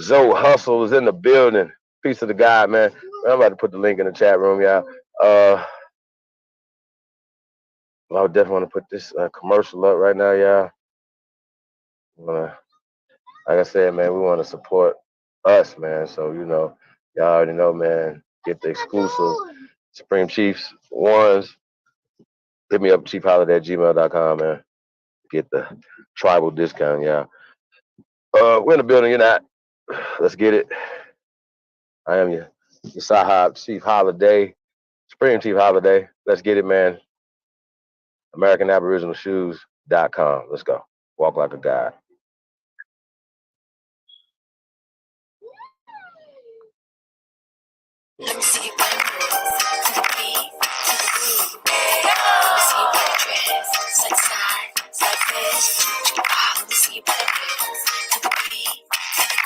Zoe Hustle is in the building. Peace to the God, man. I'm about to put the link in the chat room, y'all. I definitely want to put this commercial up right now, y'all. Like I said, man, we want to support us, man. So, y'all already know, man. Get the exclusive Supreme Chiefs ones. Hit me up, chiefholiday@gmail.com, man. Get the tribal discount, y'all. We're in the building, you're not. Let's get it. I am your Sahab Chief Holiday, Supreme Chief Holiday. Let's get it, man. AmericanAboriginalShoes.com. Let's go. Walk like a god. Let me see you put it to the beat, to the groove. Let me see you put it dress, set side, side fish. Let me see you put it to the beat, to the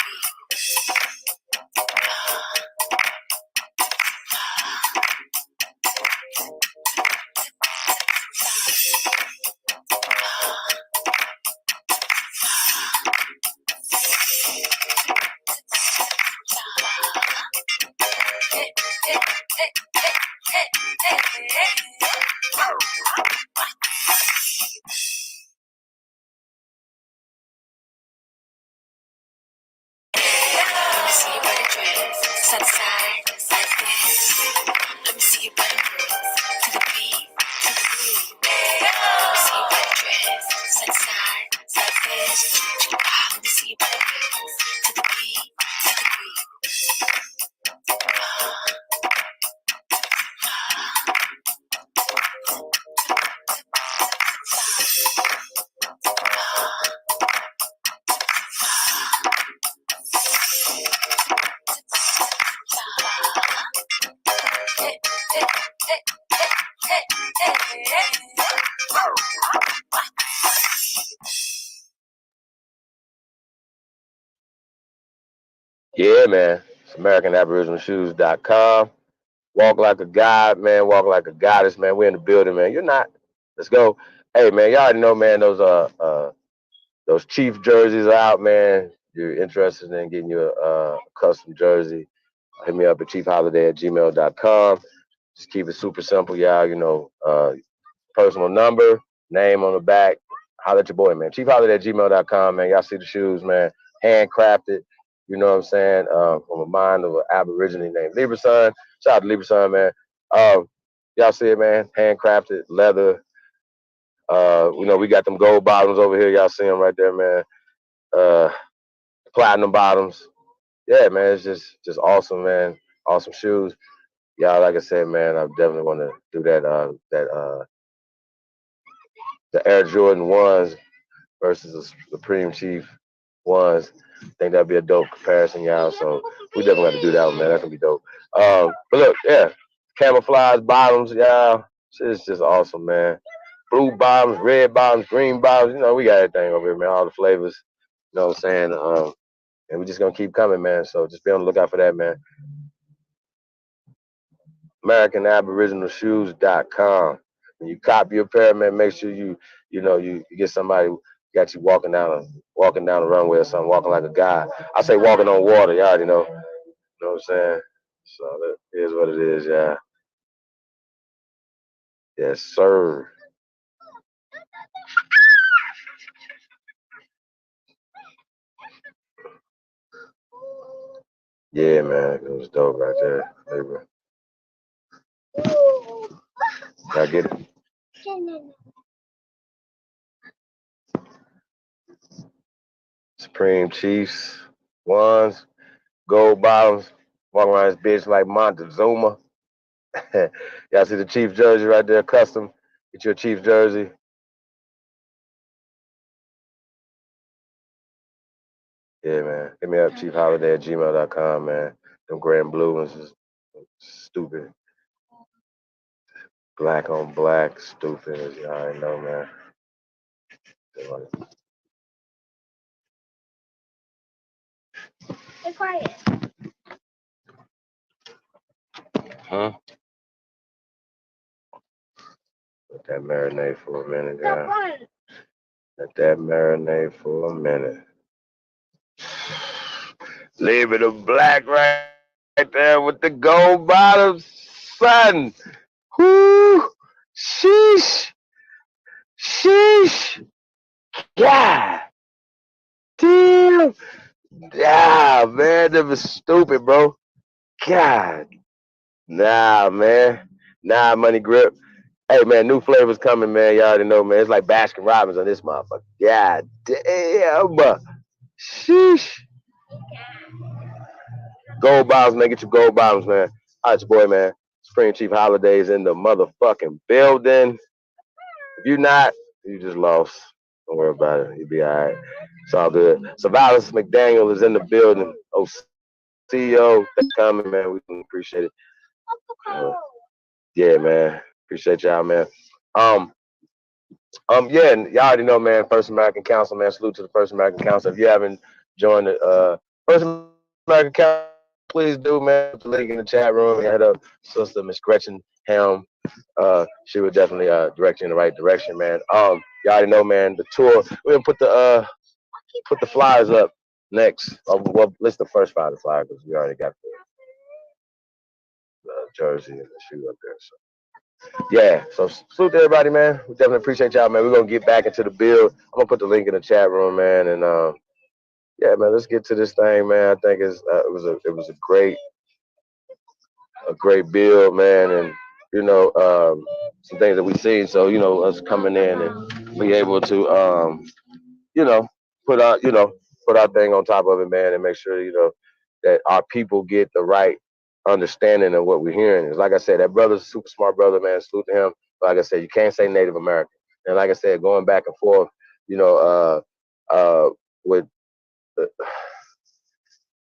Let me see you put it dress, set side, side fish. Let me see you put it to the beat, to the groove. Let me see you put it dress, set side, side fish. Let me see you put it to the beat, to the groove. Yeah, man. It's AmericanAboriginalShoes.com. Walk like a god, man. Walk like a goddess, man. We're in the building, man. You're not. Let's go. Hey, man. Y'all already know, man. Those Chief jerseys are out, man. You're interested in getting you a custom jersey? Hit me up at chiefholiday@gmail.com. Just keep it super simple, y'all. Personal number, name on the back. Holler at your boy, man. chiefholiday@gmail.com, man. Y'all see the shoes, man. Handcrafted. You know what I'm saying? From a mind of an Aborigine named Libra-son. Shout out to Libra-son, man. Y'all see it, man. Handcrafted, leather. We got them gold bottoms over here. Y'all see them right there, man. Platinum bottoms. Yeah, man. It's just awesome, man. Awesome shoes. Y'all, like I said, man, I definitely want to do the Air Jordan 1s versus the Supreme Chief 1s. I think that'd be a dope comparison, y'all. So we definitely got to do that one, man. That can be dope. But look, yeah, camouflage bottoms, y'all. It's just awesome, man. Blue bottoms, red bottoms, green bottoms. We got everything over here, man. All the flavors. You know what I'm saying? And we're just gonna keep coming, man. So just be on the lookout for that, man. AmericanAboriginalShoes.com. When you copy your pair, man, make sure you get somebody who got you walking down the runway or something, walking like a guy. I say walking on water, you already know. You know what I'm saying? So that is what it is, yeah. Yes, sir. Yeah, man, it was dope right there, baby. I get it. Supreme Chiefs, ones, gold bottoms, walking around this bitch like Montezuma. Y'all see the Chief jersey right there, custom. Get your Chief jersey. Yeah, man. Hit me up, chiefholiday@gmail.com, man. Them gray and blue ones is stupid. Black on black, stupid, as you already know, man. Be quiet. Huh? Let that marinate for a minute, guys. Let that marinate for a minute. Leave it a black right there with the gold bottoms, son. Whoo! Sheesh! Sheesh! God! them? Yeah, man, that was stupid, bro. God. Nah, man. Nah, Money Grip. Hey, man, new flavors coming, man. You already know, man. It's like Baskin Robbins on this motherfucker. God damn. Sheesh. Gold bombs, man. Get your gold bombs, man. All right, your boy, man. Spring Chief Holidays in the motherfucking building. If you not, you just lost. Don't worry about it. You'll be all right. It's all good. Savalas McDaniel is in the building. Oh, CEO, thanks for coming, man. We appreciate it. Yeah, man. Appreciate y'all, man. Yeah, and y'all already know, man. First American Council, man. Salute to the First American Council. If you haven't joined the First American Council, please do, man. Put the link in the chat room. Head up, Sister Miss Gretchen Helm. She would definitely direct you in the right direction, man. Y'all already know, man. The tour. We're gonna put the flyers up next. Well, let's the first file the flyer because we already got the jersey and the shoe up there. So. Yeah, so salute to everybody, man. We definitely appreciate y'all, man. We're gonna get back into the build. I'm gonna put the link in the chat room, man, and yeah, man, let's get to this thing, man. I think it was a great build, man, and you know some things that we seen. So you know us coming in and be able to you know put our thing on top of it, man, and make sure that our people get the right understanding of what we're hearing. Is like I said, that brother's a super smart brother, man. Salute to him. But like I said, you can't say Native American. And like I said, going back and forth, with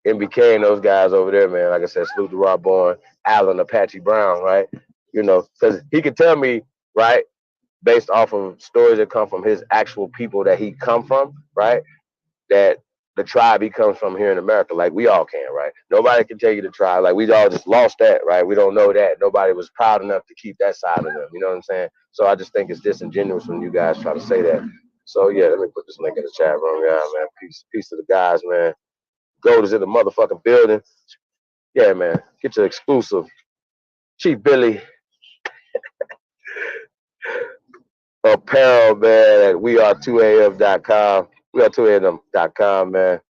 MBK and those guys over there, man. Like I said, salute to Rob Bourne, Allen, Apache Brown, right? Because he could tell me, right, based off of stories that come from his actual people that he come from, right, that the tribe he comes from here in America, like we all can, right? Nobody can tell you the tribe. Like we all just lost that, right? We don't know that. Nobody was proud enough to keep that side of them. You know what I'm saying? So I just think it's disingenuous when you guys try to say that. So yeah, let me put this link in the chat room, yeah, man. Peace to the guys, man. Gold is in the motherfucking building. Yeah, man. Get your exclusive. Chief Billy apparel, man, at weare2am.com. Weare2am.com, man.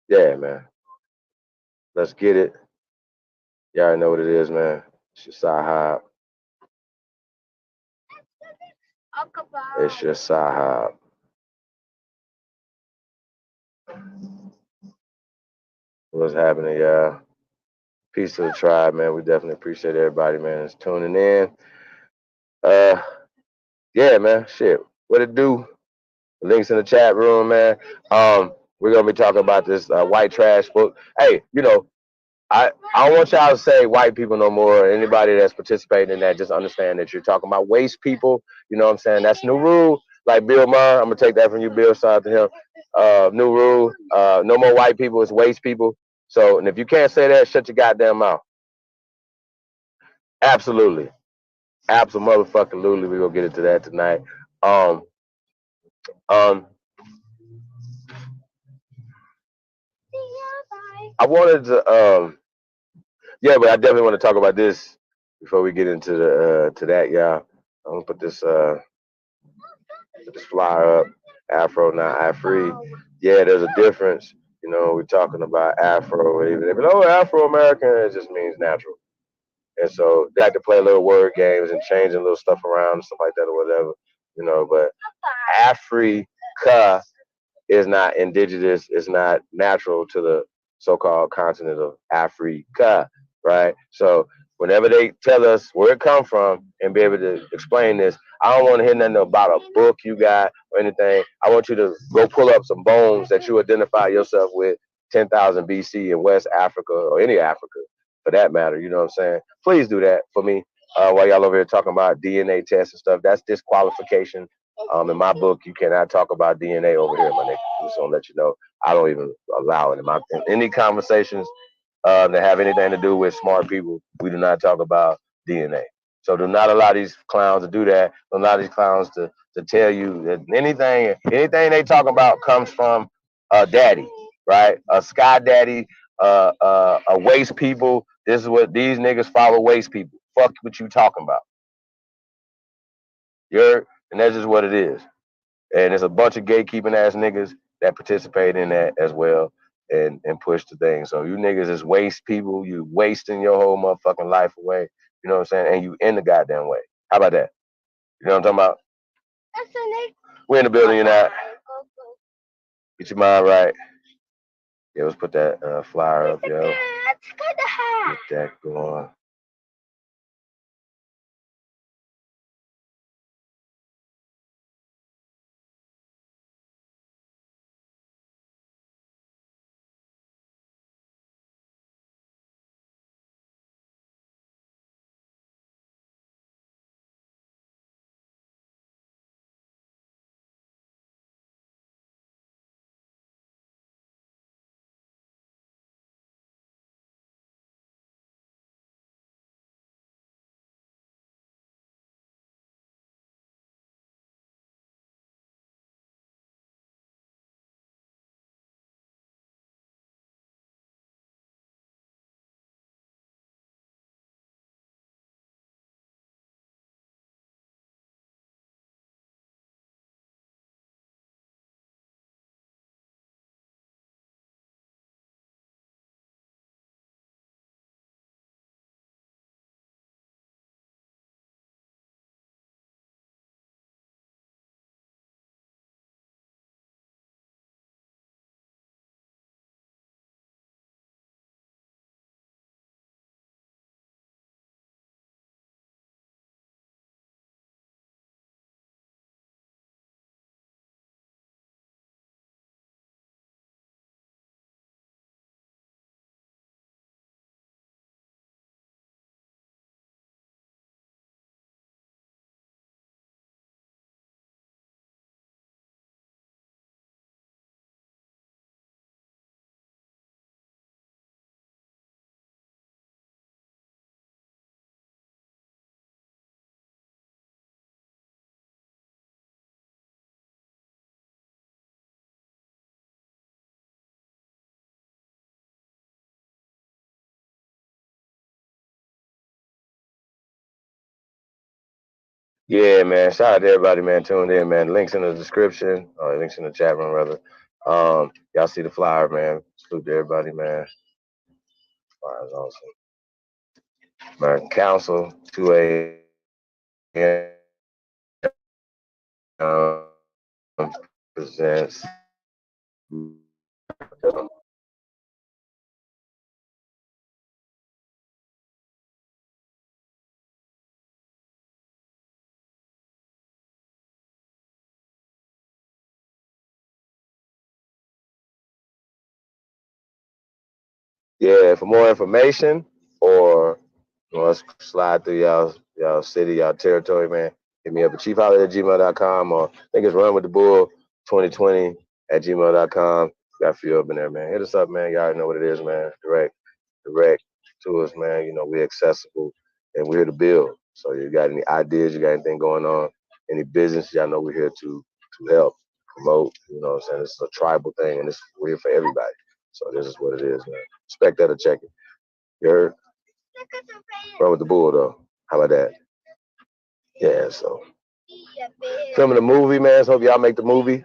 Yeah, man. Let's get it. Y'all already know what it is, man. It's your Sahab. It's your Sahab. What's happening, y'all? Peace to the tribe, man. We definitely appreciate everybody, man, that's tuning in. Yeah, man. Shit. What it do? Links in the chat room, man. We're gonna be talking about this white trash book. Hey, I don't want y'all to say white people no more. Anybody that's participating in that, just understand that you're talking about waste people. You know what I'm saying? That's new rule. Like Bill Maher, I'm gonna take that from you, Bill. Shout out to him. New rule. No more white people. It's waste people. So, and if you can't say that, shut your goddamn mouth. Absolutely. Absolutely. We're gonna get into that tonight. I wanted to yeah, but I definitely want to talk about this before we get into the to that, y'all. I'm gonna put this flyer up. Afro, not Afri. Yeah, there's a difference. We're talking about Afro, even if Afro American, it just means natural. And so they like to play little word games and changing little stuff around and stuff like that or whatever, but Africa is not indigenous, it's not natural to the so-called continent of Africa, right? So whenever they tell us where it come from and be able to explain this, I don't want to hear nothing about a book you got or anything. I want you to go pull up some bones that you identify yourself with 10,000 BC in West Africa or any Africa for that matter, you know what I'm saying? Please do that for me. While y'all over here talking about DNA tests and stuff, that's disqualification. In my book, you cannot talk about DNA over here, my nigga. I'm just gonna let you know. I don't even allow it in any conversations that have anything to do with smart people. We do not talk about DNA. So do not allow these clowns to do that. Don't allow these clowns to tell you that anything they talk about comes from a daddy, right? A sky daddy, a waste people. This is what these niggas follow, waste people. Fuck what you talking about. And that's just what it is. And there's a bunch of gatekeeping ass niggas that participate in that as well and push the thing. So you niggas is waste people. You wasting your whole motherfucking life away. You know what I'm saying? And you in the goddamn way. How about that? You know what I'm talking about? We're in the building, you're not. Get your mind right. Yeah, let's put that flyer up, yo. Get that going. Yeah, man. Shout out to everybody, man, tuned in, man. Links in the description, or links in the chat room, rather. Y'all see the flyer, man. Salute to everybody, man. Flyer's awesome. Man, Council, 2 a.m. Presents. Yeah, for more information or let's slide through y'all city, y'all territory, man. Hit me up at chiefholly@gmail.com, or I think it's Run with the Bull 2020@gmail.com. Got a few up in there, man. Hit us up, man. Y'all already know what it is, man. Direct to us, man. You know, we're accessible and we're here to build. So you got any ideas, you got anything going on, any business, y'all know we're here to help promote. You know what I'm saying? This is a tribal thing, and we're here for everybody. So this is what it is, man. Expect that or check it. You heard? Run with the Bull, though. How about that? Yeah, so. Filming a movie, man. So hope y'all make the movie.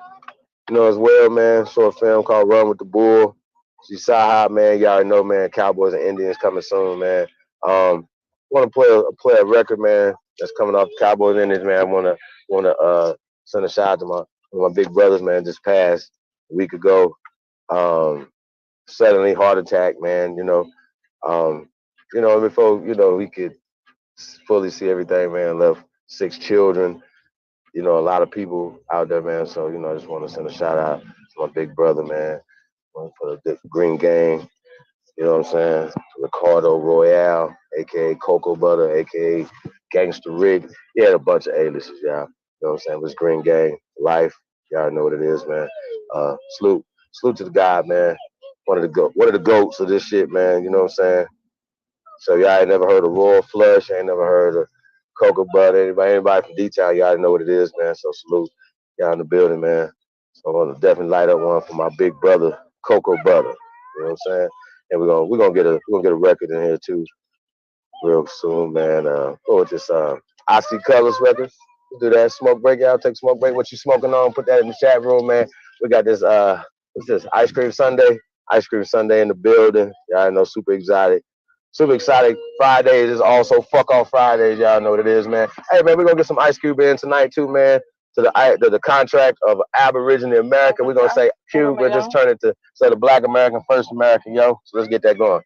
You know, as well, man. Short film called Run with the Bull. See Saha, man. Y'all already know, man. Cowboys and Indians coming soon, man. Want to play a record, man. That's coming off the Cowboys and Indians, man. I wanna send a shout out to my big brothers, man. Just passed a week ago. Suddenly heart attack, man. Before we could fully see everything, man. Left 6 children. A lot of people out there, man. So I just want to send a shout out to my big brother, man. For the Green Gang. You know what I'm saying? Ricardo Royale, aka Cocoa Butter, aka Gangster Rig. He had a bunch of aliases, y'all. You know what I'm saying? It was Green Gang, Life. Y'all know what it is, man. Salute to the guy, man. One of the goats of this shit, man. You know what I'm saying? So y'all ain't never heard of Royal Flush, ain't never heard of Cocoa Butter. Anybody from D-Town, y'all know what it is, man. So salute y'all in the building, man. So I'm gonna definitely light up one for my big brother, Cocoa Butter. You know what I'm saying? And we're gonna get a record in here too, real soon, man. What was this? I See Colors record. We'll do that. Smoke break, y'all. Take smoke break. What you smoking on? Put that in the chat room, man. We got this what's this? Ice cream sundae. Ice cream sundae in the building. Y'all know, super exotic. Super excited. Fridays is also fuck off Fridays. Y'all know what it is, man. Hey, man, we're gonna get some Ice Cube in tonight too, man. To the contract of Aboriginal America. We're gonna say Cube, but just turn it to say the Black American, First American, yo. So let's get that going.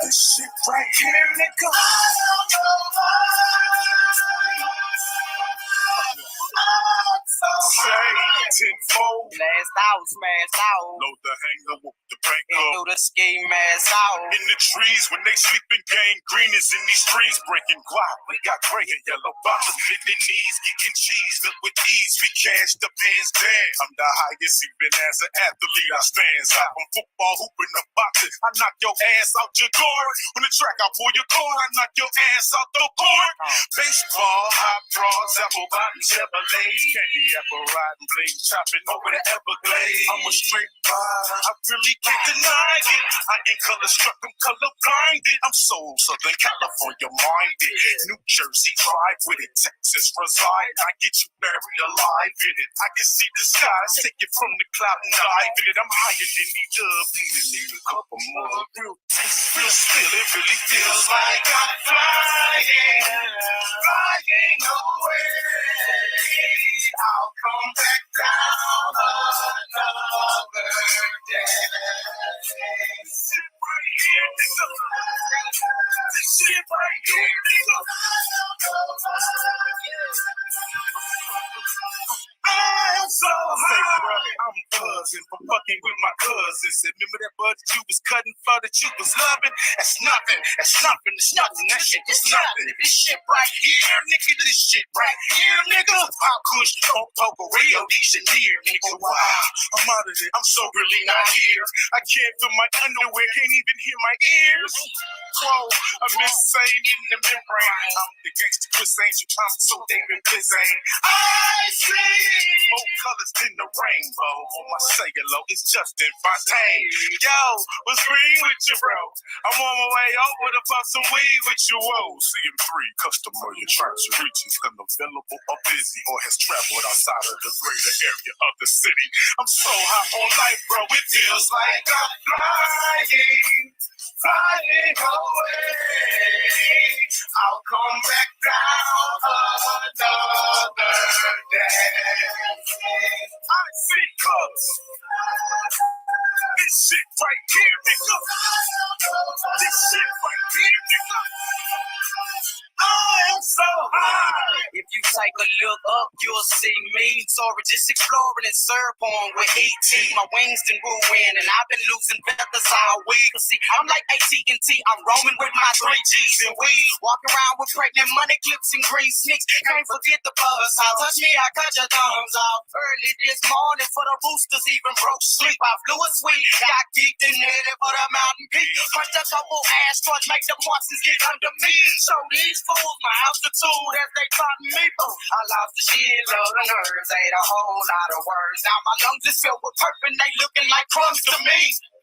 This shit right here, nigga. Tenfold. Last out, smashed out. Load the hanger, whoop the bank up. Through the scheme ass out. In the trees when they sleeping, gang green is in these trees breaking guap. We got gray and yellow bottles, bending knees, kicking cheese. Look with ease, we cash the pants down. I'm the highest even as an athlete. I stands out from football, hooping the boxing. I knock your ass out your guard. On the track, I pull your cord. I knock your ass out the court. Baseball, hot draws, apple bottom, Chevrolets, candy apple riding, blade chopping over the Everglades. I'm a straight rider. I really can't deny it. I ain't color struck, I'm color blinded. I'm so Southern California minded. New Jersey drive with it, Texas reside. I get you buried alive in it. I can see the skies, take it from the cloud and dive in it. I'm higher than me, need a couple more. Real taste, real spill, it really feels like I'm flying, flying away. I'll come back down another day. This shit right here, nigga. This shit right here, nigga. I'm so high. I'm buzzing from fucking with my cousins. Remember that bud that you was cutting for that you was loving? That's nothing. That's nothing. It's nothing. That shit is nothing. This shit right here, nigga. This shit right here, nigga. I push don't poke a Rio de Janeiro, nigga. Wow, I'm out of it. I'm so really not here. I can't feel my underwear. Can't even hear my ears. Whoa, I'm insane in the membrane. I'm the gangster Chris Angel. I'm so David Blizzane. I see more colors than the rainbow. On my cellular, it's Justin Fontaine. Yo, what's green with you, bro? I'm on my way over to pop some weed with you. Whoa, CM3 customer, you're trying to reach is unavailable or busy or has traveled outside of the greater area of the city. I'm so high on life, bro. It feels like I'm flying. Flying away, I'll come back down another day. I see colors. This shit right here, nigga. This shit right here, nigga. I'm flying so high. If you take a look up, you'll see me. Sorry, just exploring and surfing with E.T. My wings done ruined, and I've been losing feathers all week. See, I'm like AT&T, I'm roaming with my 3 G's and we walk around with pregnant money clips and green sneaks. Can't forget the buzz. I'll touch me, I cut your thumbs off. Early this morning for the roosters, even broke sleep. I flew a sweet, got geeked and headed for the mountain peak. Punched a couple ass trucks, make the Martians get under me. Show these fools my altitude as they taught me. I lost the shit, love the nerves, ate a whole lot of words. Now my lungs is filled with purple and they looking like crumbs to me.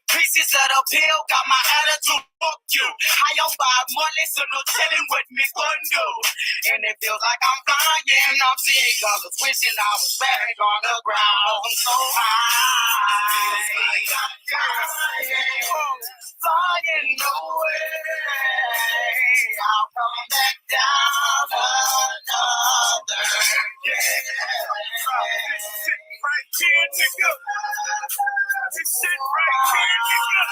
Pieces of the pill got my attitude, fuck you. I don't buy money, so no telling what me gon' do. And it feels like I'm flying, I'm seeing colors, wishing I was back on the ground. I'm so high, flying away. I'll come back down another day. Right here, nigga. This shit right here, nigga.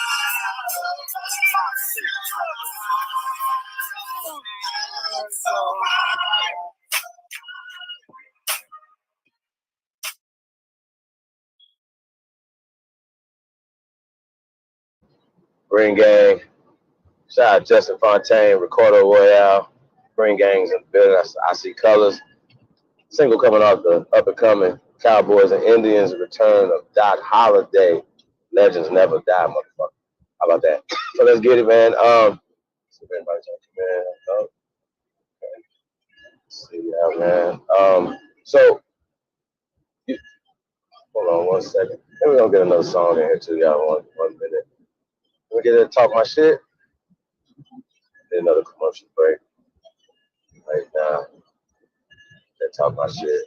So high. Green Gang. Shout out Justin Fontaine, Recorder Royale. Green Gang's in the building. I see colors. Single coming off the up and coming Cowboys and Indians, return of Doc Holliday. Legends never die, motherfucker. How about that? So let's get it, man. See if anybody's come in. Oh, okay. See ya, man. So hold on 1 second. And we're gonna get another song in here too, y'all. One minute. We get to talk my shit. Then another commercial break. Right now. Let's talk my shit.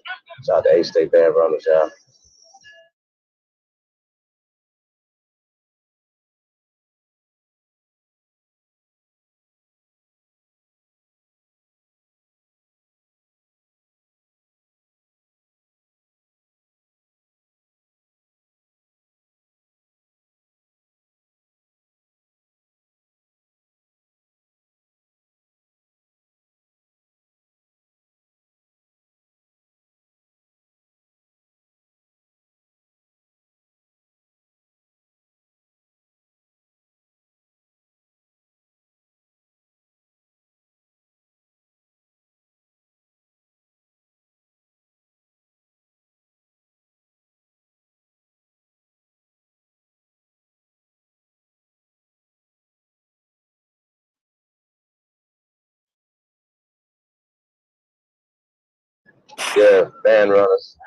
Shout out to A-State Band Runners, y'all. Yeah, Band Runners.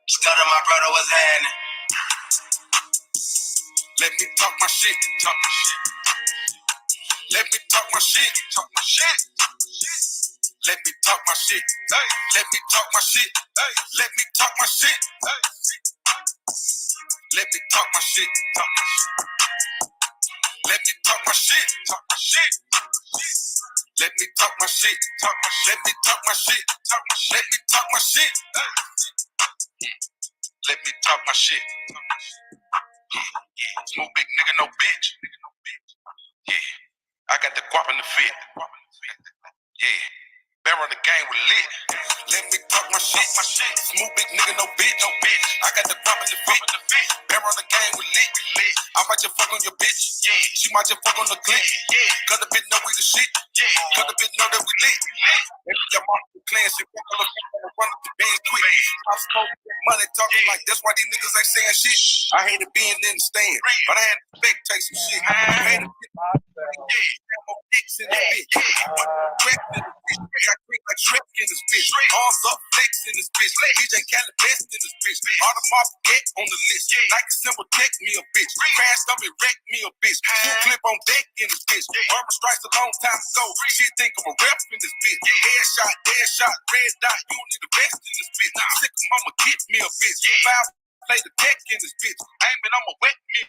Stutter, my brother was in. Let me talk my shit, talk my shit. Let me talk my shit, talk my shit. Let me talk my shit, hey. Let me talk my shit, hey. Let me talk my shit, hey. Let me talk my shit, talk my shit. Let me talk my shit, talk my shit. Let me talk my shit, talk my shit. Let me talk my shit, talk my shit. Let me talk my shit, hey. Let me talk my shit. Smooth big nigga, no bitch. Yeah, I got the guap in the fit. Yeah, bear on the game with lit. Let me talk my shit, my shit. Smooth big nigga, no bitch, no bitch. I got the guap in the fit. Bear on the game with lit. I might just fuck on your bitch. Yeah, she might just fuck on the click. Yeah, cause the bitch know we the shit. Yeah, cause the bitch know that we lit. Every your mom clan shit, run up the band quick. I'm smoking money talking like that's why these niggas ain't saying shit. I hated being in the stand, but I had to fake take some shit. I hated Got quick like Shrek in this bitch. Arms up, flex in this bitch. DJ Cali best in this bitch. All the Marvel get on the list. Nike symbol deck me a bitch. Crashed up and wrecked me a bitch. Full clip on deck in this bitch. Armor strikes a long time ago. She think I'm a rep in this bitch. Headshot, red dot. You need the best in this bitch. Sick of mama get me a bitch. Five play the deck in this bitch. Aiming, I'ma wet me.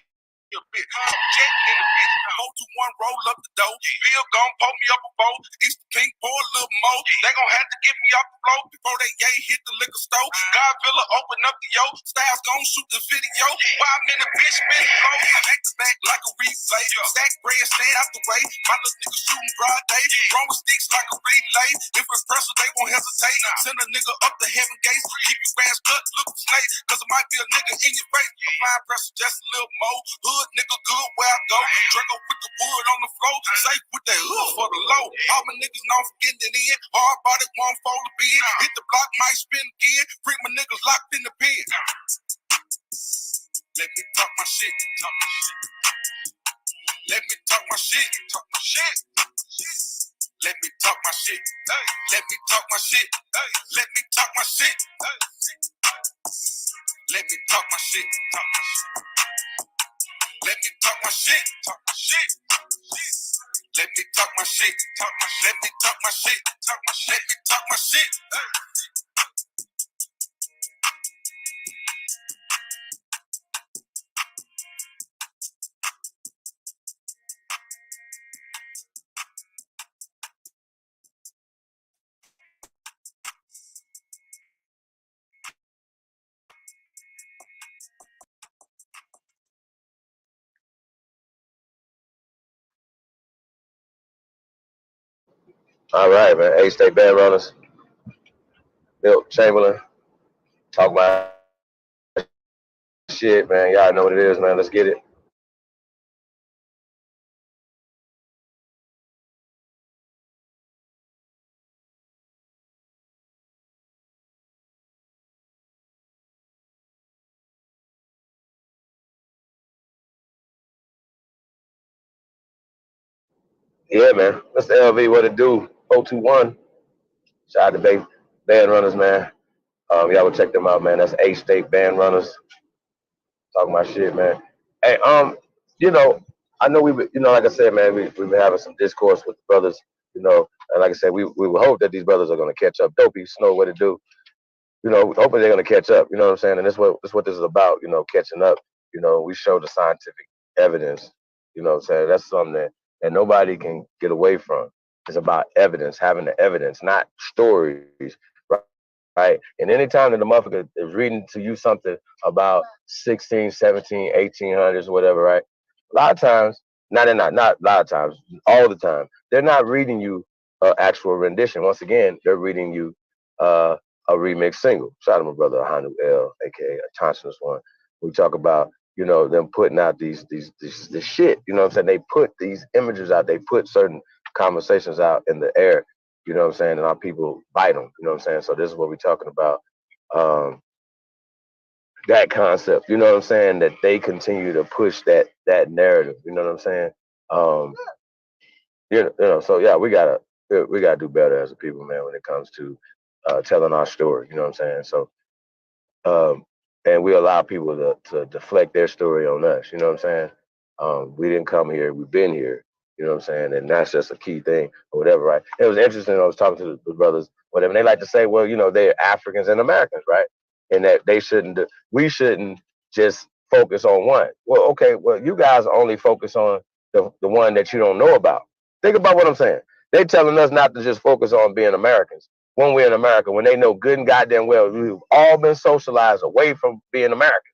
Jet in the bitch. 421 roll up the dough. Bill gon' pull me up a bowl. East Pink for a little more. They gon' have to get me off the floor before they hit the liquor store. Godzilla open up the yo. Styles gon' shoot the video. While I'm in the bitch spinning low. Back to back like a replay. Stack bread, stand out the way. My little nigga shooting broad day. Throwing sticks like a relay. If it's pressure, they won't hesitate. Send a nigga up the heaven gates. Keep your grass cut, look snake. Cause it might be a nigga in your face. Applying pressure just a little more. Hood nigga good where I go. Draco with the wood on the floor. Safe with that hood for the low. All my niggas known for getting it in. Hard body won't fold a bid. Hit the block, might spin again. Freak my niggas locked in the pen. Let me talk my shit. Let me talk my shit. Let me talk my shit. Let me talk my shit. Let me talk my shit. Let me talk my shit. Let me talk my shit. Let me talk my shit. Let me talk my shit. Let me talk my shit. All right, man. A-State Band Runners, Bill Chamberlain, talk about shit, man. Y'all know what it is, man. Let's get it. Yeah, man. Mr. LV, what it do? 021. Shout out to Band Runners, man. Y'all go check them out, man. That's A-State Band Runners. Talking about shit, man. Hey, you know, I know like I said, man, we've been having some discourse with the brothers, and like I said, we would hope that these brothers are gonna catch up. Dopey, Snow, what it do? Hopefully they're gonna catch up. You know what I'm saying? And that's what this is about. Catching up. We show the scientific evidence. You know what I'm saying? That's something that nobody can get away from. It's about evidence, having the evidence, not stories, right? And anytime that the motherfucker is reading to you something about 16, 17, 1800s, whatever, right? A lot of times, not a lot of times, all the time, they're not reading you actual rendition. Once again, they're reading you a remix single. Shout out to my brother Hanu L, aka a Thompson's one. We talk about them putting out this shit. You know what I'm saying? They put these images out. They put certain conversations out in the air. You know what I'm saying? And our people bite them. You know what I'm saying? So this is what we're talking about. That concept. You know what I'm saying? That they continue to push that narrative. You know what I'm saying? So yeah, we gotta do better as a people, man, when it comes to telling our story. You know what I'm saying? So and we allow people to deflect their story on us. You know what I'm saying? We didn't come here. We've been here. You know what I'm saying? And that's just a key thing or whatever, right? It was interesting. I was talking to the brothers, whatever. And they like to say, well, they're Africans and Americans, right? And that we shouldn't just focus on one. Well, okay, well, you guys only focus on the one that you don't know about. Think about what I'm saying. They're telling us not to just focus on being Americans when we're in America, when they know good and goddamn well we've all been socialized away from being Americans.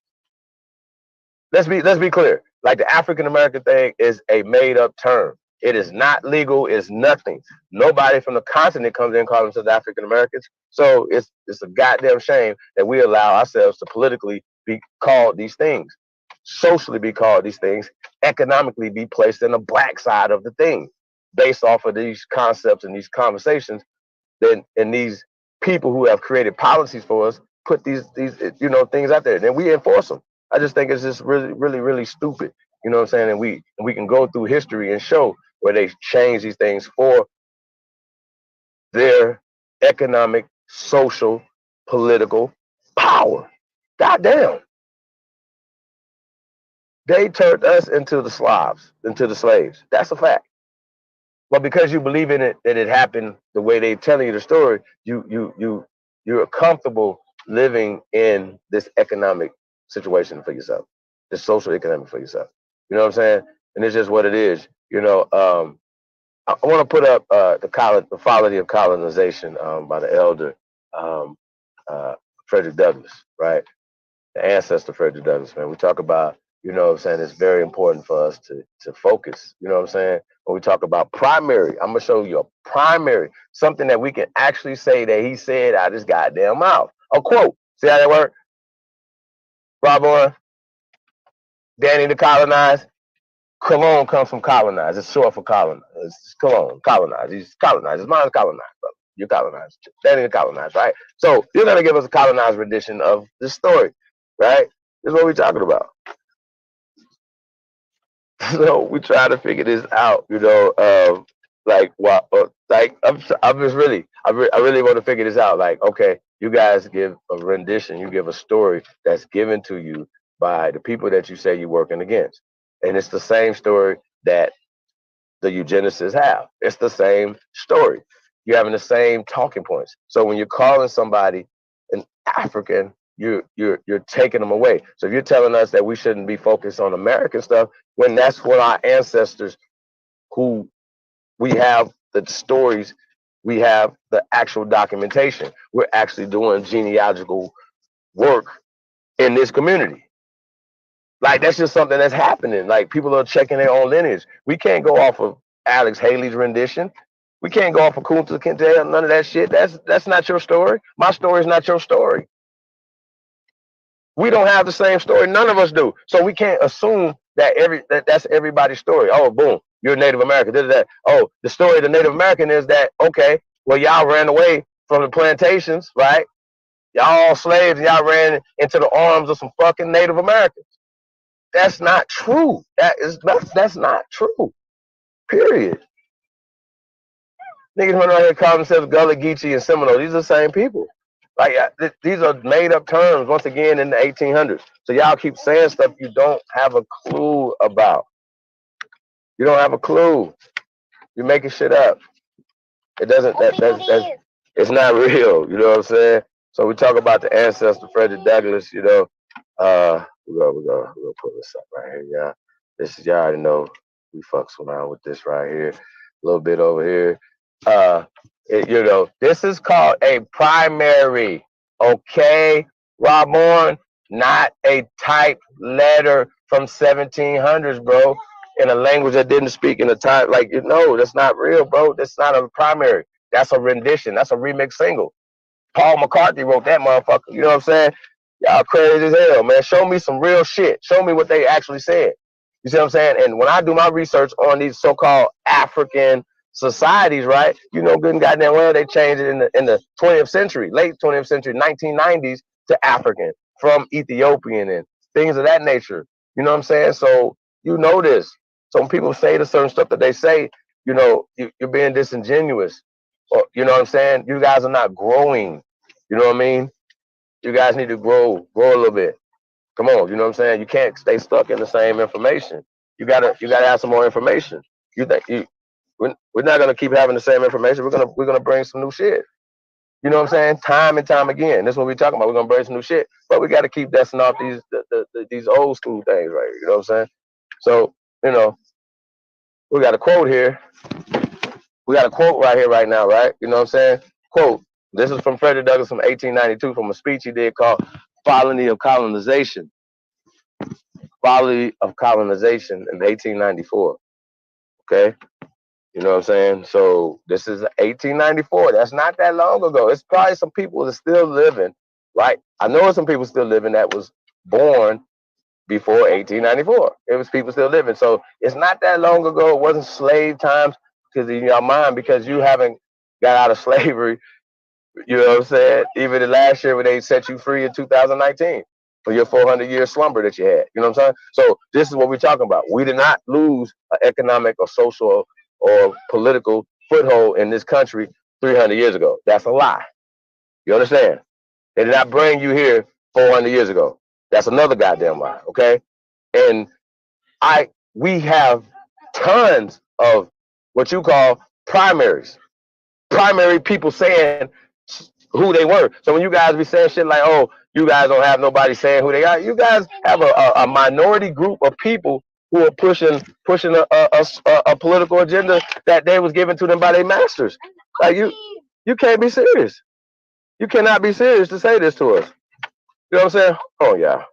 Let's be clear. Like the African American thing is a made up term. It is not legal. It's nothing. Nobody from the continent comes in and calls themselves African Americans. So it's a goddamn shame that we allow ourselves to politically be called these things, socially be called these things, economically be placed in the black side of the thing, based off of these concepts and these conversations. And these people who have created policies for us put these things out there. Then we enforce them. I just think it's just really, really, really stupid. You know what I'm saying? And we can go through history and show where they change these things for their economic, social, political power. Goddamn. They turned us into the slaves. That's a fact. But because you believe in it, that it happened the way they're telling you the story, you're comfortable living in this economic situation for yourself, this social economic for yourself. You know what I'm saying? And it's just what it is. You know, I want to put up the Folly of Colonization by the elder Frederick Douglass, right? The ancestor Frederick Douglass, man. We talk about, you know what I'm saying, it's very important for us to focus, you know what I'm saying? When we talk about primary, I'm going to show you a primary, something that we can actually say that he said out his goddamn mouth. A quote. See how that works? Rob, Danny the Colonized. Cologne comes from colonize. It's short for colonize. It's cologne, colonize. He's colonized. His mind's colonized, brother. You're colonized. Danny the Colonized, right? So you're going to give us a colonized rendition of this story, right? This is what we're talking about. So we try to figure this out, you know, like what, like I really want to figure this out. Like, okay, you guys give a rendition, you give a story that's given to you by the people that you say you're working against, and it's the same story that the eugenicists have. It's the same story. You're having the same talking points. So when you're calling somebody an African, you're taking them away. So if you're telling us that we shouldn't be focused on American stuff, when that's what our ancestors, who we have the stories, we have the actual documentation. We're actually doing genealogical work in this community. Like, that's just something that's happening. Like, people are checking their own lineage. We can't go off of Alex Haley's rendition. We can't go off of Kunta Kinte, none of that shit. That's not your story. My story is not your story. We don't have the same story. None of us do. So we can't assume that that's everybody's story. Oh, boom, you're Native American. This is that. Oh, the story of the Native American is that, okay, well, y'all ran away from the plantations, right? Y'all all slaves, and y'all ran into the arms of some fucking Native Americans. That's not true. That's not true. Period. Niggas run around here calling themselves Gullah Geechee and Seminole. These are the same people. Like, these are made up terms once again in the 1800s. So y'all keep saying stuff you don't have a clue about. You don't have a clue. You're making shit up. It doesn't. It's not real. You know what I'm saying? So we talk about the ancestor Frederick Douglass. You know, we're gonna put this up right here, y'all. This is, y'all already know we fucks around with this right here. A little bit over here. You know, this is called a primary, okay, Robborn, not a typed letter from 1700s, bro, in a language that didn't speak in a time. Like, no, that's not real, bro. That's not a primary. That's a rendition. That's a remix single. Paul McCartney wrote that motherfucker. You know what I'm saying? Y'all crazy as hell, man. Show me some real shit. Show me what they actually said. You see what I'm saying? And when I do my research on these so-called African societies, right? You know good and goddamn well they changed it in the 20th century, late 20th century, 1990s, to African, from Ethiopian and things of that nature. You know what I'm saying? So you know this. So when people say the certain stuff that they say, you know, you're being disingenuous. Or, you know what I'm saying? You guys are not growing. You know what I mean? You guys need to grow a little bit. Come on, you know what I'm saying? You can't stay stuck in the same information. You gotta have some more information. We're not gonna keep having the same information. We're gonna bring some new shit. You know what I'm saying? Time and time again. That's what we're talking about. We're gonna bring some new shit, but we got to keep dusting off these old school things, right? You know what I'm saying? So, you know, we got a quote here. We got a quote right here, right now, right? You know what I'm saying? Quote. This is from Frederick Douglass from 1892, from a speech he did called "Folly of Colonization." Folly of Colonization in 1894. Okay. You know what I'm saying? So this is 1894. That's not that long ago. It's probably some people that are still living, right? I know some people still living that was born before 1894. It was people still living. So it's not that long ago. It wasn't slave times, because in your mind, because you haven't got out of slavery, you know what I'm saying? Even the last year when they set you free in 2019 for your 400-year slumber that you had. You know what I'm saying? So this is what we're talking about. We did not lose an economic or social or political foothold in this country 300 years ago. That's a lie. You understand? They did not bring you here 400 years ago. That's another goddamn lie, okay? And we have tons of what you call primaries. Primary people saying who they were. So when you guys be saying shit like, oh, you guys don't have nobody saying who they are, you guys have a minority group of people who are pushing a political agenda that they was given to them by their masters. Like you can't be serious. You cannot be serious to say this to us. You know what I'm saying? Oh yeah.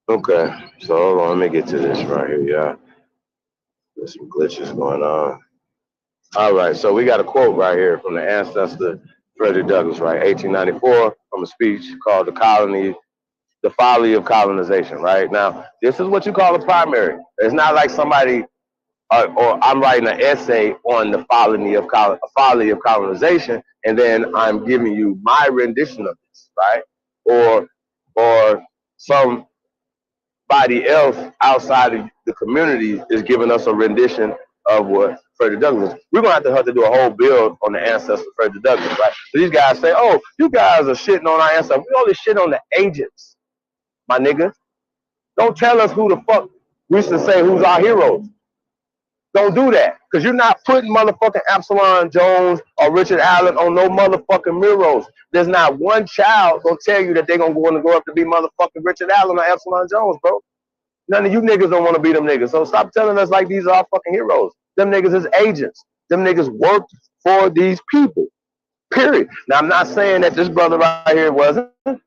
Okay. So hold on, let me get to this right here, yeah. There's some glitches going on. All right, so we got a quote right here from the ancestor Frederick Douglass, right? 1894, from a speech called The Folly of Colonization, right? Now, this is what you call a primary. It's not like somebody, or I'm writing an essay on the folly of colonization, and then I'm giving you my rendition of this, right? Or somebody else outside of the community is giving us a rendition of what Frederick Douglass. We're gonna have to do a whole build on the ancestor Frederick Douglass, right? So these guys say, "Oh, you guys are shitting on our ancestors. We only shit on the agents, my nigga. Don't tell us who the fuck we should say who's our heroes. Don't do that, because you're not putting motherfucking Absalom Jones or Richard Allen on no motherfucking murals. There's not one child gonna tell you that they're gonna grow up to be motherfucking Richard Allen or Absalom Jones, bro. None of you niggas don't want to be them niggas. So stop telling us like these are our fucking heroes. Them niggas is agents. Them niggas worked for these people. Period. Now I'm not saying that this brother right here wasn't. I'm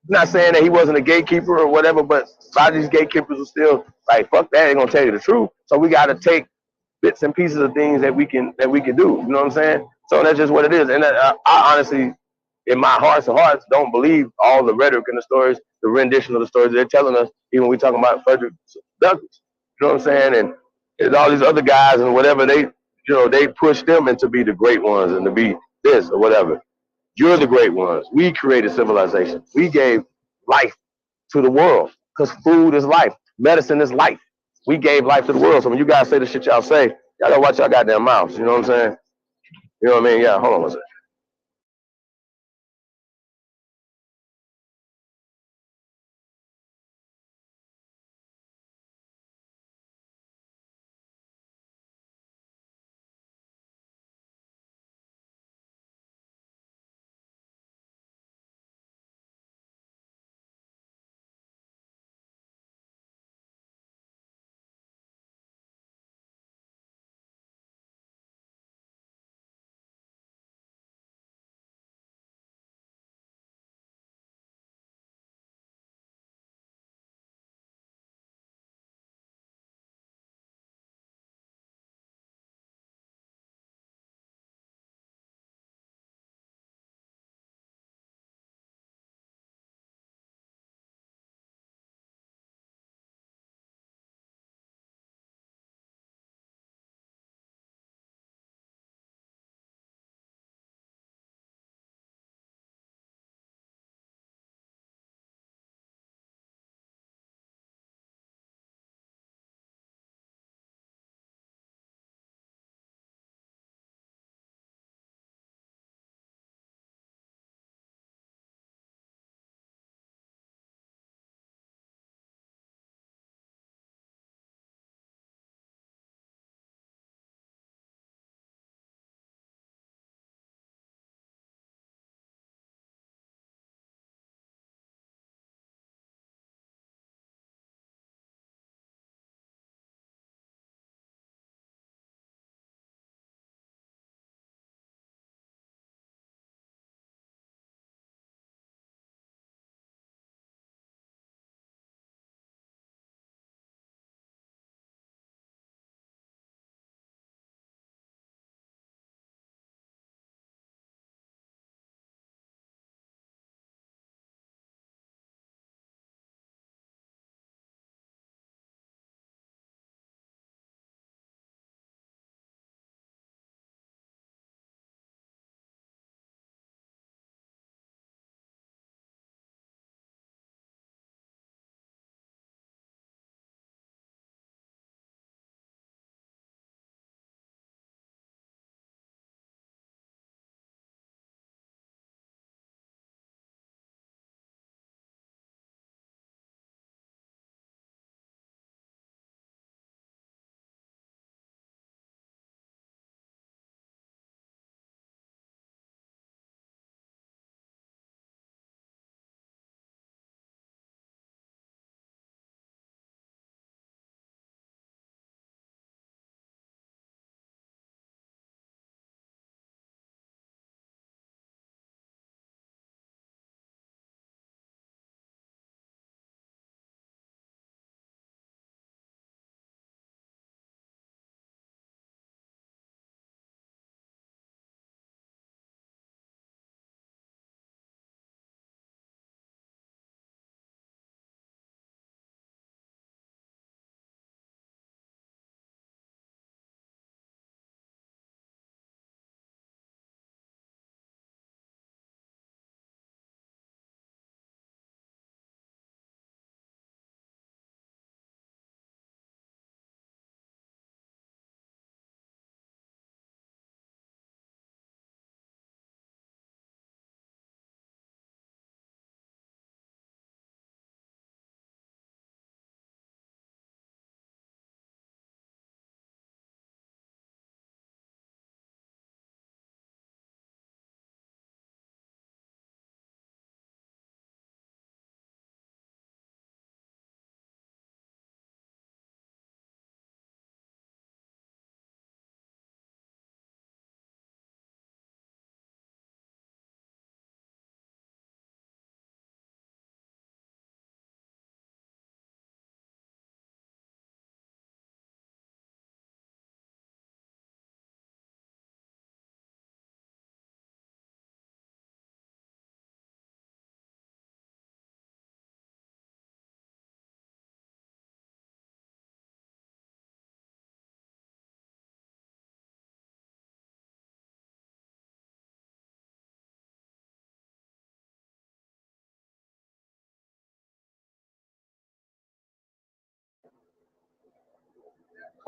not saying that he wasn't a gatekeeper or whatever, but a lot of these gatekeepers are still like, fuck that, ain't gonna tell you the truth. So we gotta take bits and pieces of things that we can do. You know what I'm saying? So that's just what it is. And I honestly, in my hearts of hearts, don't believe all the rhetoric in the stories, the rendition of the stories they're telling us, even when we talking about Frederick Douglass. You know what I'm saying? And all these other guys and whatever they push them into be the great ones and to be this or whatever. You're the great ones. We created civilization. We gave life to the world because food is life. Medicine is life. We gave life to the world. So when you guys say the shit y'all say, y'all gotta watch y'all goddamn mouths. You know what I'm saying? You know what I mean? Yeah, hold on one second.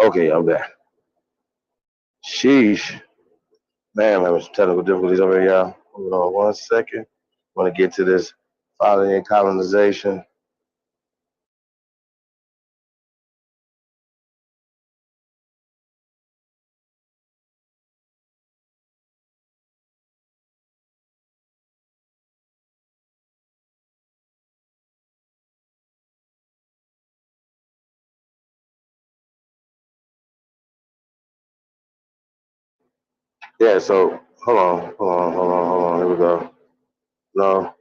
Okay, I'm back. Sheesh. Man, I'm having some technical difficulties over here, y'all. Hold on 1 second. I want to get to this following and colonization. Yeah, so hold on. Here we go. No,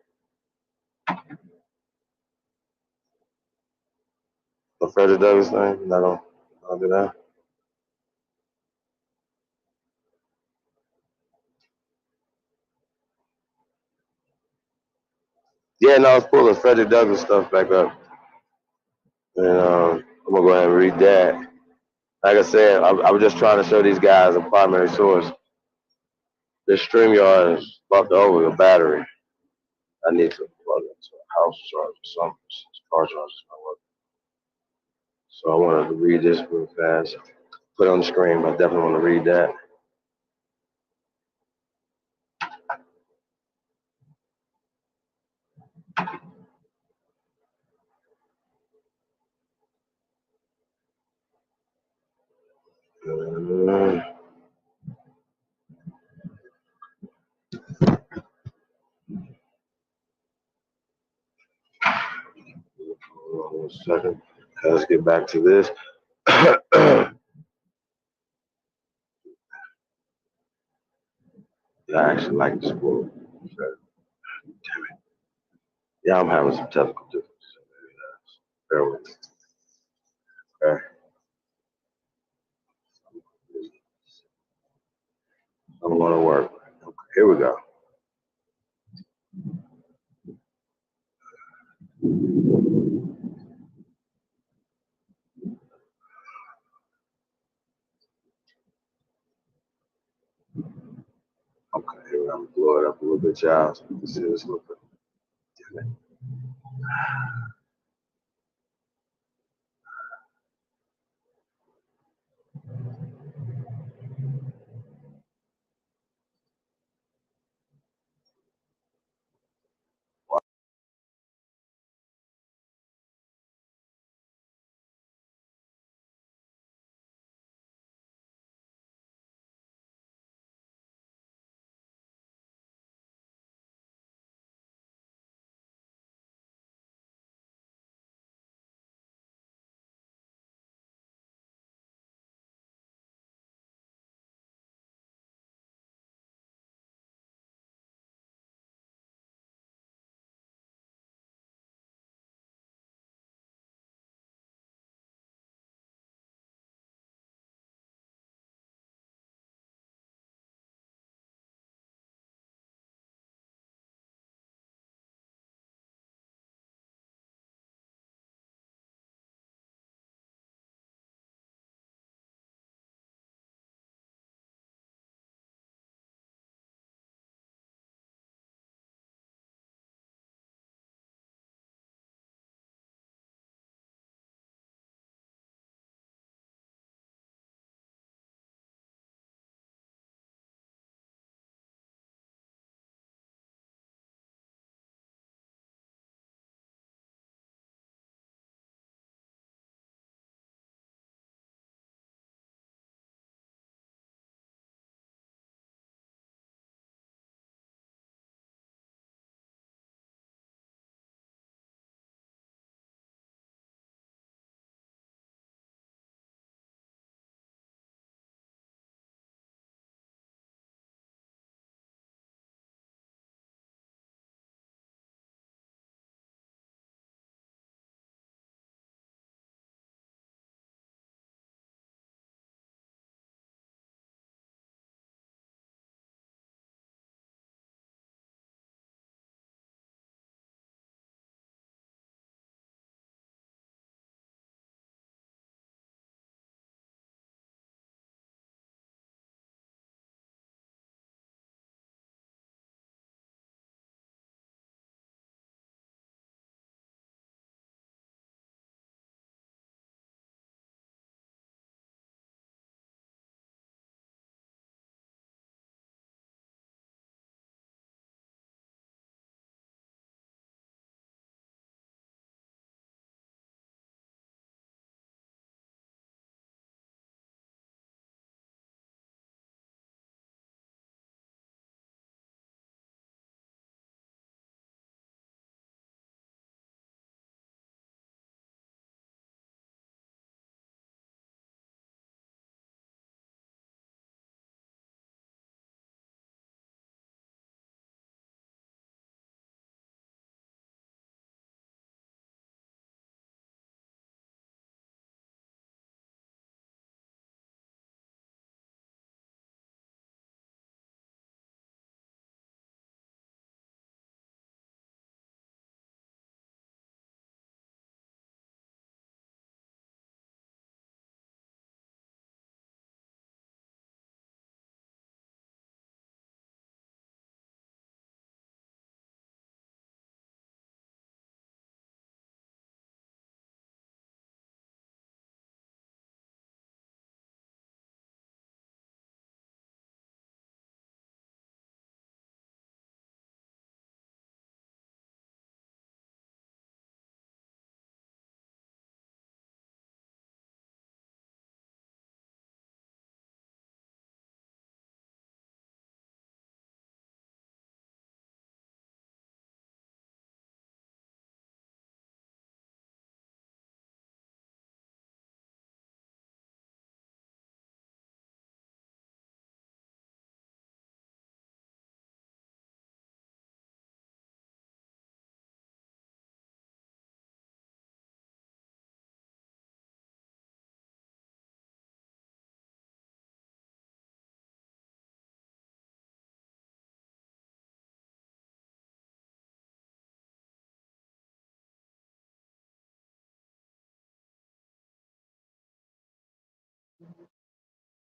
the Frederick Douglass thing. No, don't do that. Yeah, no, let's pull the Frederick Douglass stuff back up. And I'm going to go ahead and read that. Like I said, I was just trying to show these guys a primary source. This StreamYard is fucked over the battery. I need to plug it into a house charger or something. Car charger's not working. So I wanted to read this real fast. Put it on the screen, but I definitely want to read that. Hold on 1 second. Let's get back to this. Yeah, I actually like this quote. Damn it. Yeah, I'm having some technical difficulties. Bear with me. Okay. I don't want to work. Okay, here we go. Okay, here we go. I'm going to blow it up a little bit, y'all, so you can see this a little bit. Damn it.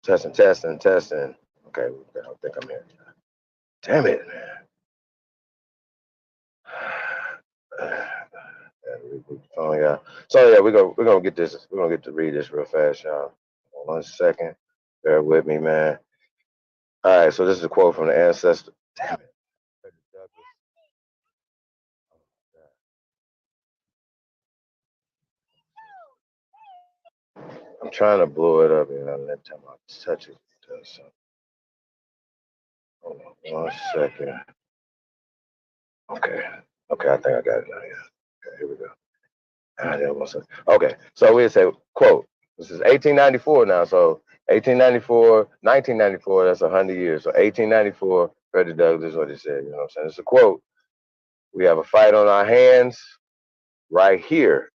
Testing. Okay, I don't think I'm here. Damn it, man. Oh yeah. So yeah, we're gonna get this. We're gonna get to read this real fast, y'all. 1 second. Bear with me, man. All right. So this is a quote from the ancestor. Damn it. I'm trying to blow it up, and every time I touch it, it does something. Hold on 1 second. Okay. Okay, I think I got it now. Yeah. Okay, here we go. Okay, so we say, quote, this is 1894 now, so 1894, 1994, that's 100 years. So 1894, Frederick Douglass, what he said, you know what I'm saying? It's a quote. We have a fight on our hands right here.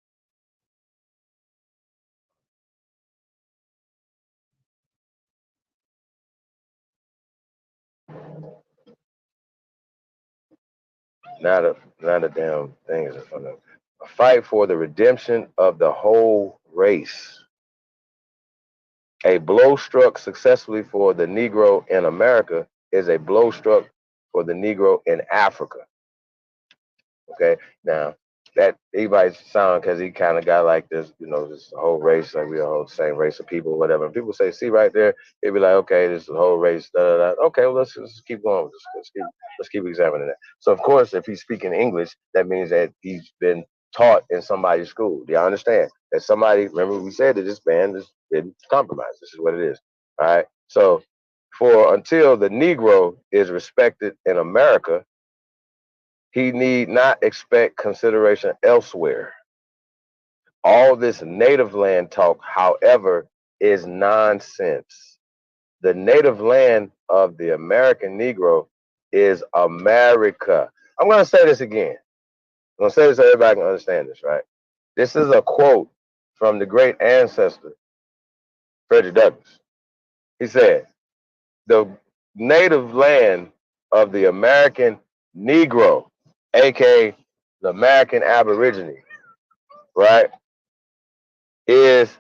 Not a damn thing is in front of it. A fight for the redemption of the whole race. A blow struck successfully for the Negro in America is a blow struck for the Negro in Africa. Okay, now that everybody's sound because he kind of got like this, you know, this whole race, like we all the same race of people, whatever. And people say, see right there, it'd be like, okay, this is the whole race. Da, da, da. Okay, well, let's keep going. Let's keep examining that. So of course, if he's speaking English, that means that he's been taught in somebody's school. Do you understand? That somebody, remember we said that this band has been compromised. This is what it is. All right. So until the Negro is respected in America, he need not expect consideration elsewhere. All this native land talk, however, is nonsense. The native land of the American Negro is America. I'm going to say this again. I'm going to say this so everybody can understand this, right? This is a quote from the great ancestor, Frederick Douglass. He said, the native land of the American Negro, aka the American Aborigine, right, is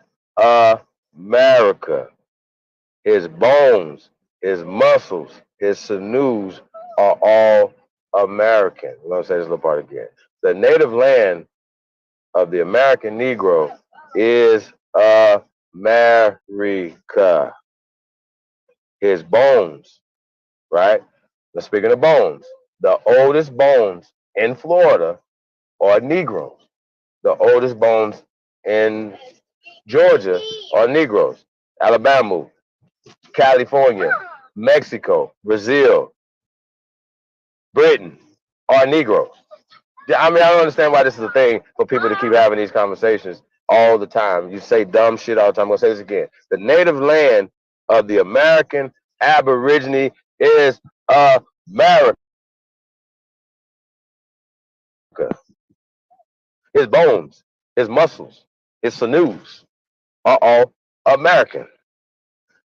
America. His bones, his muscles, his sinews are all American. I'm going to say this little part again. The native land of the American Negro is America. His bones, right? Now, speaking of bones, the oldest bones in Florida are Negroes. The oldest bones in Georgia are Negroes. Alabama, California, Mexico, Brazil, Britain are Negroes. I mean, I don't understand why this is a thing for people to keep having these conversations all the time. You say dumb shit all the time. I'm going to say this again. The native land of the American Aborigine is America. His bones, his muscles, his sinews are all American.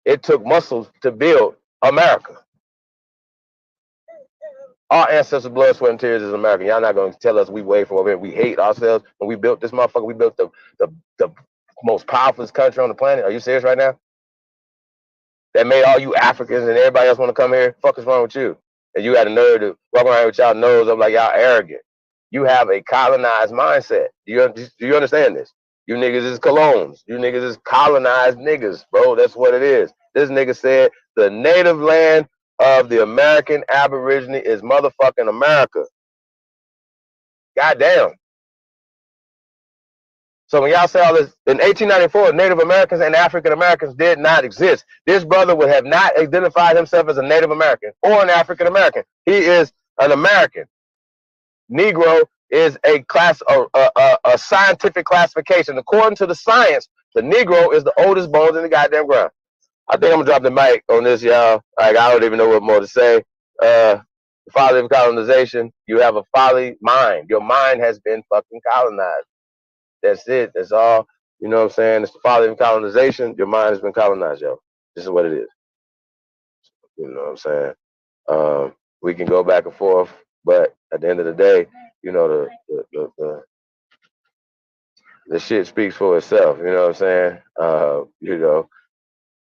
It took muscles to build America. Our ancestors' blood, sweat, and tears is American. Y'all not going to tell us we wait for it. We hate ourselves when we built this motherfucker. We built the most powerful country on the planet. Are you serious right now? That made all you Africans and everybody else want to come here? Fuck is wrong with you? And you got a nerve to walk around with y'all nose up like y'all arrogant. You have a colonized mindset. Do you understand this? You niggas is colognes. You niggas is colonized niggas, bro. That's what it is. This nigga said the native land of the American Aborigine is motherfucking America. Goddamn. So when y'all say all this, in 1894, Native Americans and African Americans did not exist. This brother would have not identified himself as a Native American or an African American. He is an American. Negro is a class, a scientific classification. According to the science, the Negro is the oldest bones in the goddamn ground. I think I'm gonna drop the mic on this, y'all. Like, I don't even know what more to say. The folly of colonization, you have a folly mind. Your mind has been fucking colonized. That's it. That's all. You know what I'm saying? It's the folly of colonization. Your mind has been colonized, yo. This is what it is. You know what I'm saying? We can go back and forth, but at the end of the day, you know, the shit speaks for itself. You know what I'm saying? You know,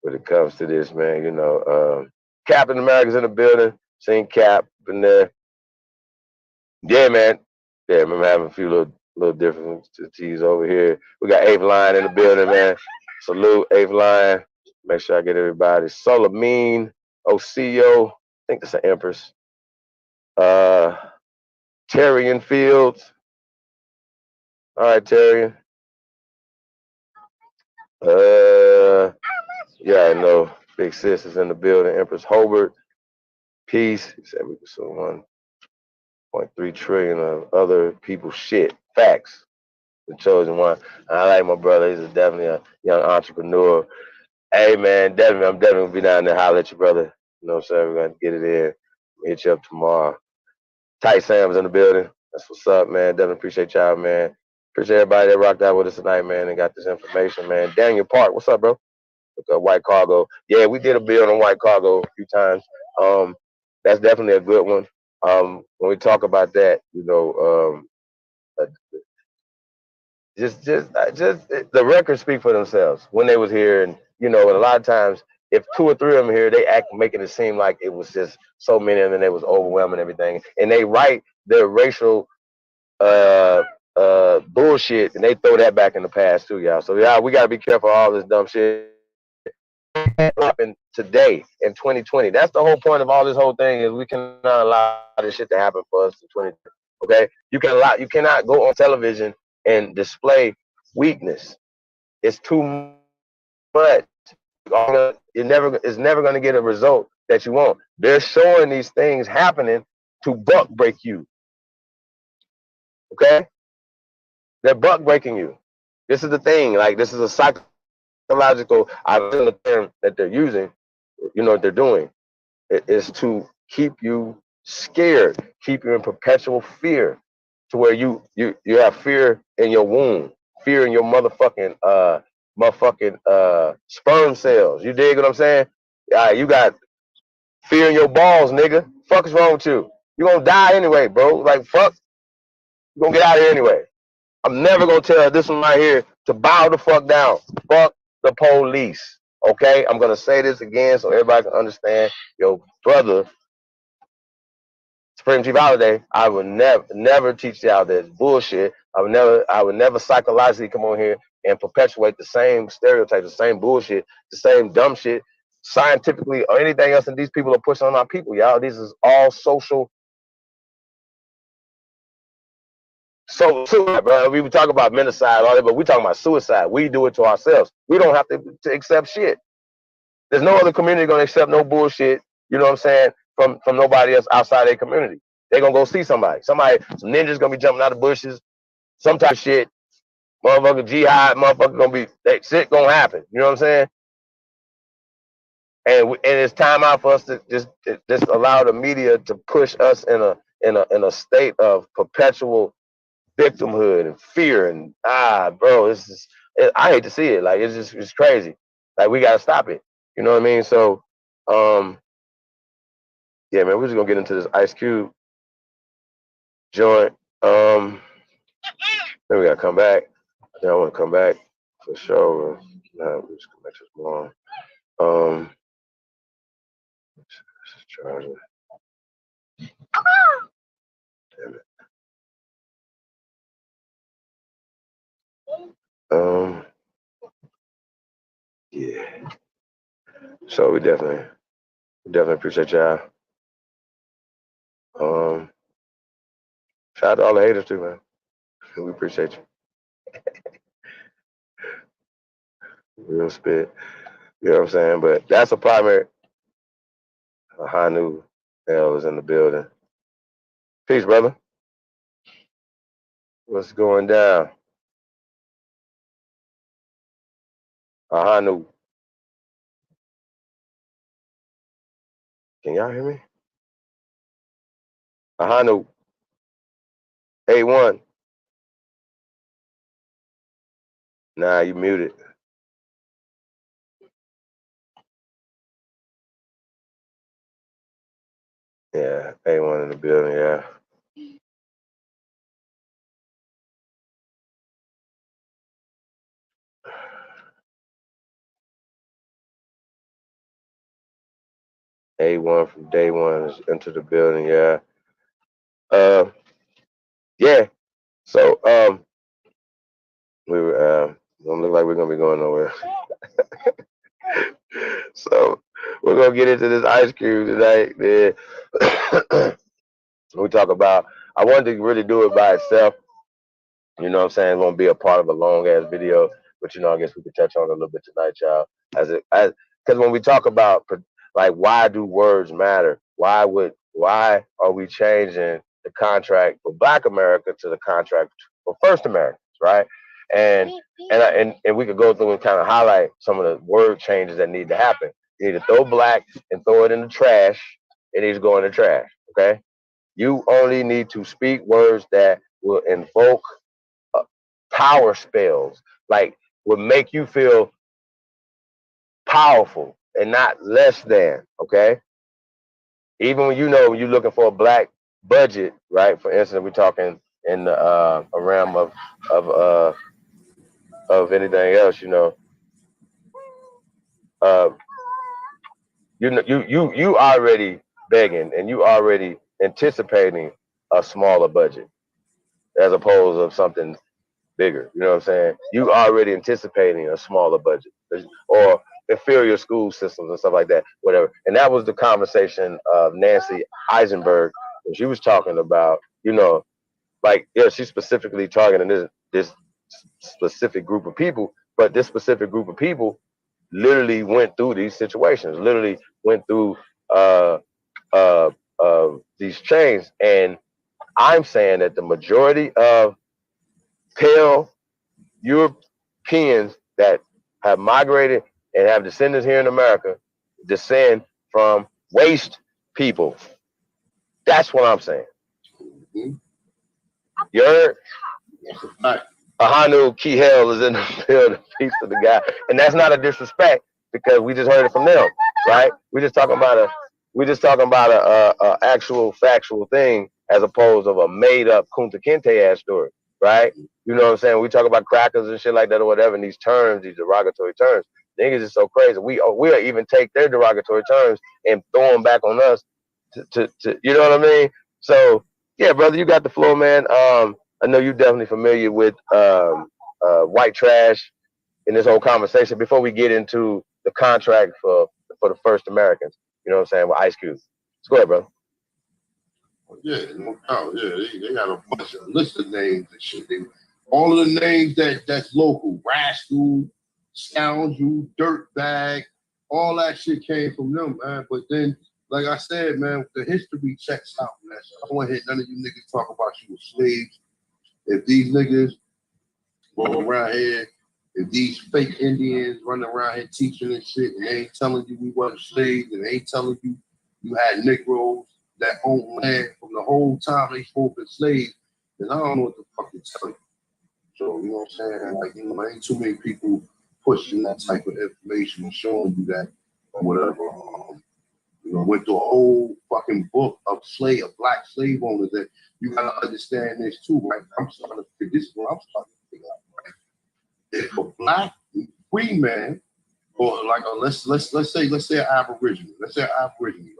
when it comes to this, man. You know, Captain America's in the building. Seen Cap in there. Yeah, man. Yeah, I remember having a few little differences over here. We got Eighth Line in the building, man. Salute, Eighth Line. Make sure I get everybody. Solamine, Oseo. I think that's an Empress. Terrian Fields. All right, Terrian. Yeah, I know. Big Sis is in the building. Empress Hobart. Peace. He said we could sell 1.3 trillion of other people's shit. Facts. The chosen one. I like my brother. He's definitely a young entrepreneur. Hey man, definitely, I'm definitely gonna be down there. Holler at you, brother. You know what I'm saying? We're gonna get it in. Hit you up tomorrow. Tight Sam's in the building. That's what's up, man. Definitely appreciate y'all, man. Appreciate everybody that rocked out with us tonight, man, and got this information, man. Daniel Park, what's up, bro? Look up White Cargo. Yeah, we did a build on White Cargo a few times. That's definitely a good one. When we talk about that, you know, just the records speak for themselves when they was here, and you know, and a lot of times if 2 or 3 of them here, they act making it seem like it was just so many of them and it was overwhelming everything, and they write their racial bullshit and they throw that back in the past too, y'all. So yeah, we gotta be careful of all this dumb shit happen today in 2020. That's the whole point of all this whole thing, is we cannot allow this shit to happen for us in 2020. Okay, you cannot go on television and display weakness. It's too much. It's never going to get a result that you want. They're showing these things happening to buck break you. Okay, they're buck breaking you. This is the thing. Like, this is a psychological term that they're using. You know what they're doing? It is to keep you scared, keep you in perpetual fear, to where you have fear in your womb, fear in your motherfucking sperm cells. You dig what I'm saying? You got fear in your balls, nigga. Fuck is wrong with you? You gonna die anyway, bro. Like, fuck, you gonna get out of here anyway. I'm never gonna tell this one right here to bow the fuck down. Fuck the police. Okay? I'm gonna say this again so everybody can understand. Your brother, Supreme Chief Holiday, I would never teach y'all this bullshit. I would never psychologically come on here and perpetuate the same stereotypes, the same bullshit, the same dumb shit, scientifically or anything else that these people are pushing on our people, y'all. This is all social. So, bro, we talk about menticide, all that, but we talking about suicide. We do it to ourselves. We don't have to accept shit. There's no other community gonna accept no bullshit. You know what I'm saying? From nobody else outside their community. They're gonna go see somebody. Some ninjas gonna be jumping out of bushes. Some type of shit. Motherfucker jihad. Motherfucker gonna be that shit gonna happen. You know what I'm saying? And it's time out for us to just allow the media to push us in a state of perpetual victimhood and fear and bro, I hate to see it. Like, it's crazy. Like, we gotta stop it. You know what I mean? So, yeah, man, we're just gonna get into this Ice Cube joint. Then we gotta come back. Then I want to come back for sure. Nah, we just gonna make this more. Charger. Damn it. Yeah. So we definitely appreciate y'all. Shout out to all the haters too, man. We appreciate you. Real spit. You know what I'm saying? But that's a primary. Hanu L is in the building. Peace, brother. What's going down? Hanu. Can y'all hear me? Hanu. A1. Nah, you muted. Yeah, A1 in the building, yeah. A1 from day one is into the building. Yeah. Yeah. So we were don't look like we're gonna be going nowhere. So we're gonna get into this Ice Cube tonight, man. We talk about. I wanted to really do it by itself. You know what I'm saying? It's gonna be a part of a long ass video, but I guess we could touch on it a little bit tonight, y'all. Because when we talk about like why do words matter? Why are we changing the contract for Black America to the contract for First Americans, right? And we could go through and kind of highlight some of the word changes that need to happen. You need to throw black and throw it in the trash. It needs to go in the trash. Okay. You only need to speak words that will invoke power spells, like would make you feel powerful and not less than. Okay. Even when when you're looking for a black budget, right? For instance, we're talking in the a realm of anything else, you already begging and you already anticipating a smaller budget as opposed of something bigger. You know what I'm saying? You already anticipating a smaller budget or inferior school systems and stuff like that, whatever. And that was the conversation of Nancy Eisenberg when she was talking about, she's specifically targeting this specific group of people, but this specific group of people literally went through these situations, literally went through these chains. And I'm saying that the majority of pale Europeans that have migrated and have descendants here in America descend from waste people. That's what I'm saying. You heard? Ahanu Kihel is in the building. Peace to the guy. And that's not a disrespect because we just heard it from them, right? We're just talking about a actual factual thing as opposed of a made up Kunta Kinte ass story, right? You know what I'm saying? We talk about crackers and shit like that or whatever, and these terms, these derogatory terms. Niggas is so crazy. We'll even take their derogatory terms and throw them back on us to you know what I mean? So yeah, brother, you got the floor, man. I know you're definitely familiar with white trash in this whole conversation. Before we get into the contract for the First Americans, you know what I'm saying, with Ice Cube. Let's go ahead, brother. Yeah, no doubt. Yeah, they got a bunch of list of names and shit. All of the names that's local, rascal, scoundrel, dirtbag, all that shit came from them, man. But then, like I said, man, the history checks out, man. So I don't want to hear none of you niggas talk about you were slaves. If these niggas go around here, if these fake Indians running around here teaching and shit, and they ain't telling you we wasn't slaves, and they ain't telling you you had Negroes that own land from the whole time they supposed to be slaves, then I don't know what the fuck to tell you. So, you know what I'm saying? Like, ain't too many people pushing that type of information and showing you that or whatever. Went through a whole fucking book of black slave owners that you gotta understand this too, right? I'm starting to figure this is what I'm starting to figure out, right? If a black free man, or like let's say an Aboriginal,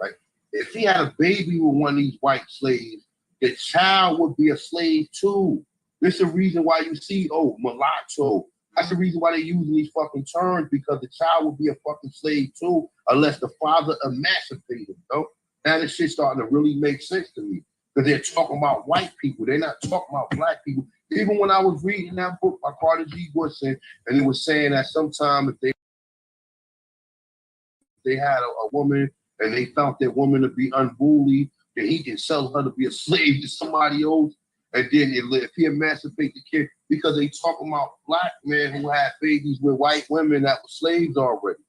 right? If he had a baby with one of these white slaves, the child would be a slave too. This is the reason why you see, mulatto. That's the reason why they're using these fucking terms, because the child will be a fucking slave too, unless the father emancipated him. Now this shit's starting to really make sense to me, because they're talking about white people. They're not talking about black people. Even when I was reading that book by Carter G. Woodson, and it was saying that sometimes if they had a woman and they found that woman to be unruly, then he can sell her to be a slave to somebody else. And then if he emancipate the kid, because they talking about black men who had babies with white women that were slaves already.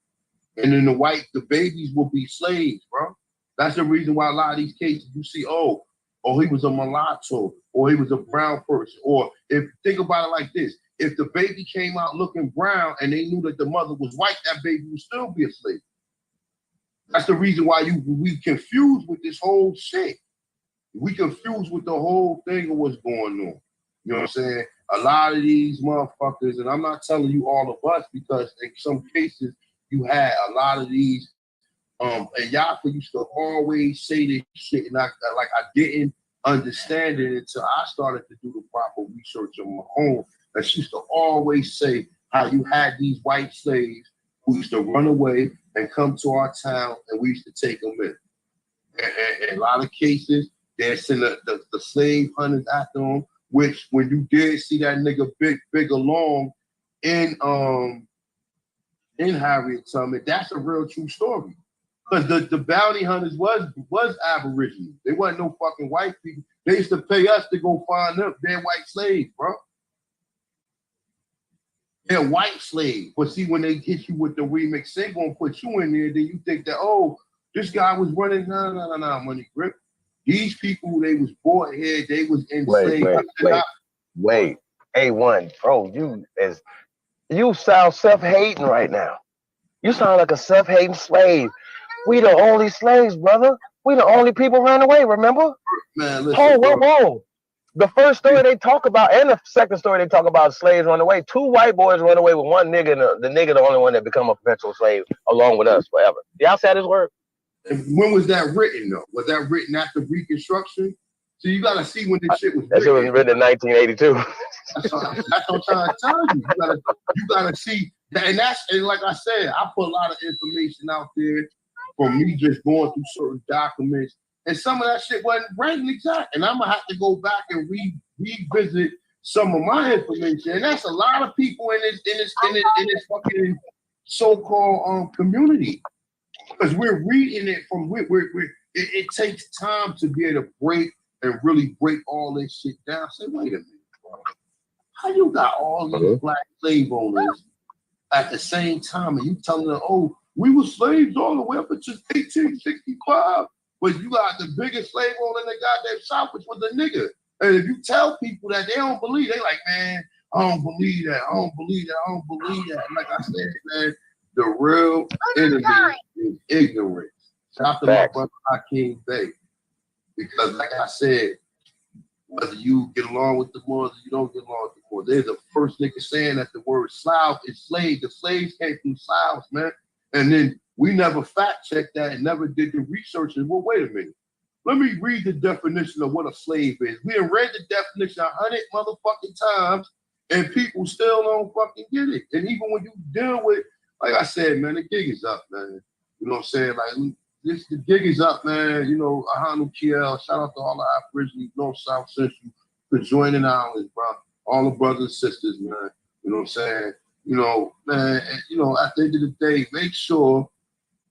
And then the babies will be slaves, bro. That's the reason why a lot of these cases you see, he was a mulatto, or he was a brown person. Or think about it like this, if the baby came out looking brown and they knew that the mother was white, that baby would still be a slave. That's the reason why we confused with this whole shit. We confused with the whole thing of what's going on. You know what I'm saying? A lot of these motherfuckers, and I'm not telling you all of us, because in some cases you had a lot of these And Yafa used to always say this shit, and I didn't understand it until I started to do the proper research on my own. And she used to always say how you had these white slaves who used to run away and come to our town, and we used to take them in. And in a lot of cases, they send the slave hunters after them, which when you did see that nigga Big Along in Harriet Tubman, that's a real true story. Because the bounty hunters was Aboriginal. They wasn't no fucking white people. They used to pay us to go find them. They're white slaves, bro. They're white slaves. But see, when they hit you with the remix, they gonna put you in there, then you think that, oh, this guy was running. No, money grip. These people, they was bought here, they was enslaved. Wait. A1, bro, you sound self-hating right now. You sound like a self-hating slave. We the only slaves, brother. We the only people ran away, remember? Man, listen, whoa. The first story they talk about and the second story they talk about slaves run away. 2 white boys run away with 1 nigga, and the nigga the only one that become a perpetual slave along with us forever. Y'all said his word? And when was that written, though? Was that written after Reconstruction? So you gotta see when this shit was written. That shit was written in 1982. That's what I'm trying to tell you. You gotta see that, and like I said, I put a lot of information out there from me just going through certain documents, and some of that shit wasn't right and exact. And I'm gonna have to go back and revisit some of my information. And that's a lot of people in this fucking so-called community. Because we're reading it from it takes time to be able to break and really break all this shit down. Say, wait a minute, bro. How you got all these black slave owners at the same time, and you telling them, oh, we were slaves all the way up until 1865, but you got the biggest slave owner in the goddamn South, which was a nigga. And if you tell people that, they don't believe. They like, man, I don't believe that. I don't believe that. I don't believe that. And like I said, man, the real enemy is ignorance. Shout out to my brother Hakeem Bey. Because like I said, whether you get along with the Moors or you don't get along with the Moors, they're the first nigga saying that the word Slav is slave. The slaves came from Slavs, man. And then we never fact checked that and never did the research. And well, wait a minute. Let me read the definition of what a slave is. We have read the definition 100 motherfucking times, and people still don't fucking get it. And even when you deal with, like I said, man, the gig is up, man. You know what I'm saying? Like, the gig is up, man. You know, Ahanu Kiel, shout out to all the Aborigines, North, South, Central, for joining islands, bro. All the brothers and sisters, man. You know what I'm saying? You know, man, and, you know, at the end of the day, make sure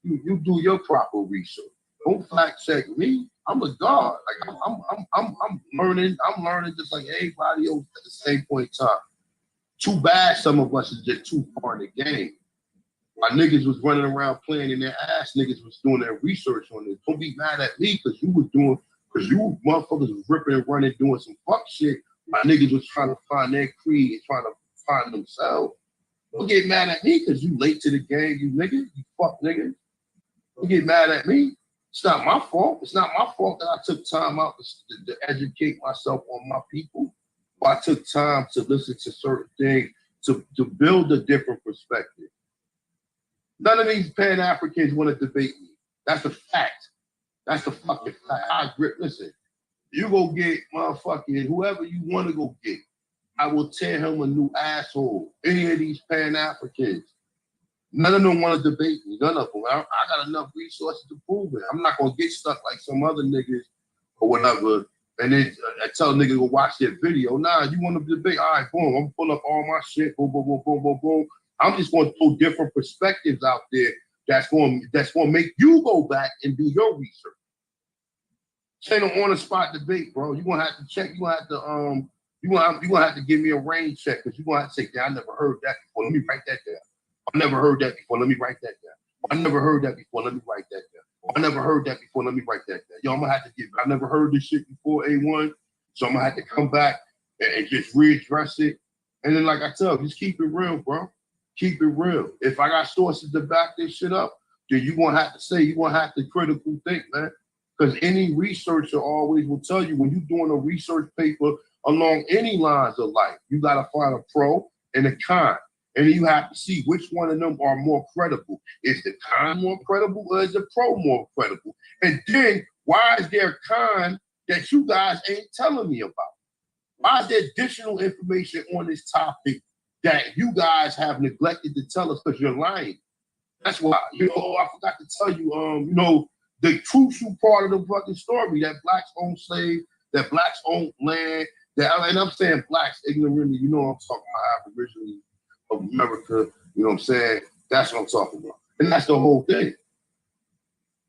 you do your proper research. Don't fact check me. I'm a god. Like I'm learning. I'm learning just like everybody else at the same point in time. Too bad some of us is just too far in the game. My niggas was running around playing in their ass. Niggas was doing their research on this. Don't be mad at me because you motherfuckers was ripping and running, doing some fuck shit. My niggas was trying to find their creed and trying to find themselves. Don't get mad at me because you late to the game, you niggas. You fuck niggas. Don't get mad at me. It's not my fault. It's not my fault that I took time out to educate myself on my people. Or I took time to listen to certain things to build a different perspective. None of these Pan-Africans want to debate me. That's a fact. That's the fucking fact. I agree. Listen, you go get motherfucking whoever you want to go get. I will tear him a new asshole. Any of these Pan-Africans. None of them want to debate me. None of them. I got enough resources to prove it. I'm not going to get stuck like some other niggas or whatever. And then I tell a nigga to go watch their video. Nah, you want to debate? All right, boom. I'm pull up all my shit. Boom, boom, boom, boom, boom, boom. I'm just going to throw different perspectives out there that's going to make you go back and do your research. This ain't an on-the-spot debate, bro. You're going to have to check. You're going to have to give me a rain check because you're going to have to say, yeah, I never heard that before. Let me write that down. I never heard that before. Let me write that down. I never heard that before. Let me write that down. I never heard that before. Let me write that down. Yo, I'm going to have to give. I never heard this shit before, A1. So I'm going to have to come back and just readdress it. And then, like I tell you, just keep it real, bro. Keep it real. If I got sources to back this shit up, then you're going to have to say, you're going to have to critical think, man. Because any researcher always will tell you when you're doing a research paper along any lines of life, you got to find a pro and a con. And then you have to see which one of them are more credible. Is the con more credible or is the pro more credible? And then why is there a con that you guys ain't telling me about? Why is there additional information on this topic that you guys have neglected to tell us because you're lying? That's why, I forgot to tell you, the crucial part of the fucking story, that blacks own slaves, that blacks own land, and I'm saying blacks ignorantly, I'm talking about Aboriginals of America, you know what I'm saying? That's what I'm talking about. And that's the whole thing.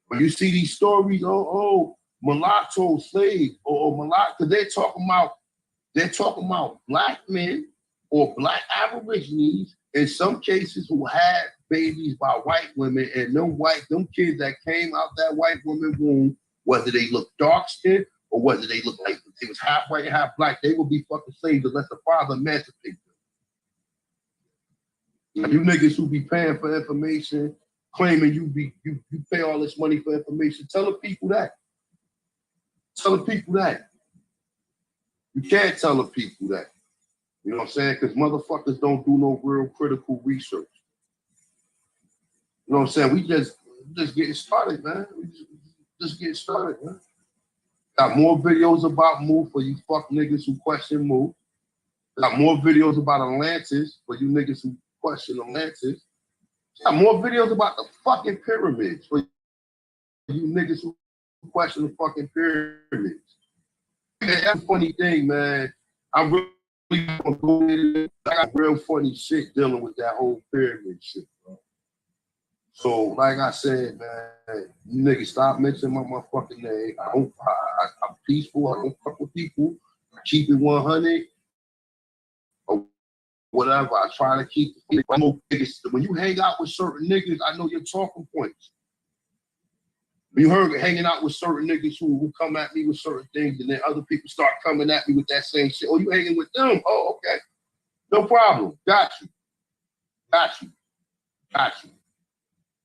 When you see these stories, mulatto slave, or mulatto, they're talking about black men or black Aborigines in some cases who had babies by white women, and them kids that came out that white woman womb, whether they look dark skinned or whether they look like they was half white and half black, they will be fucking slaves unless the father emancipates them. You niggas who be paying for information, claiming you pay all this money for information, tell the people that. Tell the people that. You can't tell the people that. You know what I'm saying? Because motherfuckers don't do no real critical research. You know what I'm saying? We just getting started, man. We just getting started, man. Got more videos about Mu for you fuck niggas who question Mu. Got more videos about Atlantis for you niggas who question Atlantis. Got more videos about the fucking pyramids for you niggas who question the fucking pyramids. That's a funny thing, man. I'm really gonna go in. I got real funny shit dealing with that whole pyramid shit, bro. So, like I said, man, you niggas stop mentioning my motherfucking name. I'm peaceful. I don't fuck with people. I keep it 100 or whatever. I try to keep it. When you hang out with certain niggas, I know your talking points. When you heard hanging out with certain niggas who come at me with certain things, and then other people start coming at me with that same shit. Oh, you hanging with them? Oh, okay. No problem. Got you.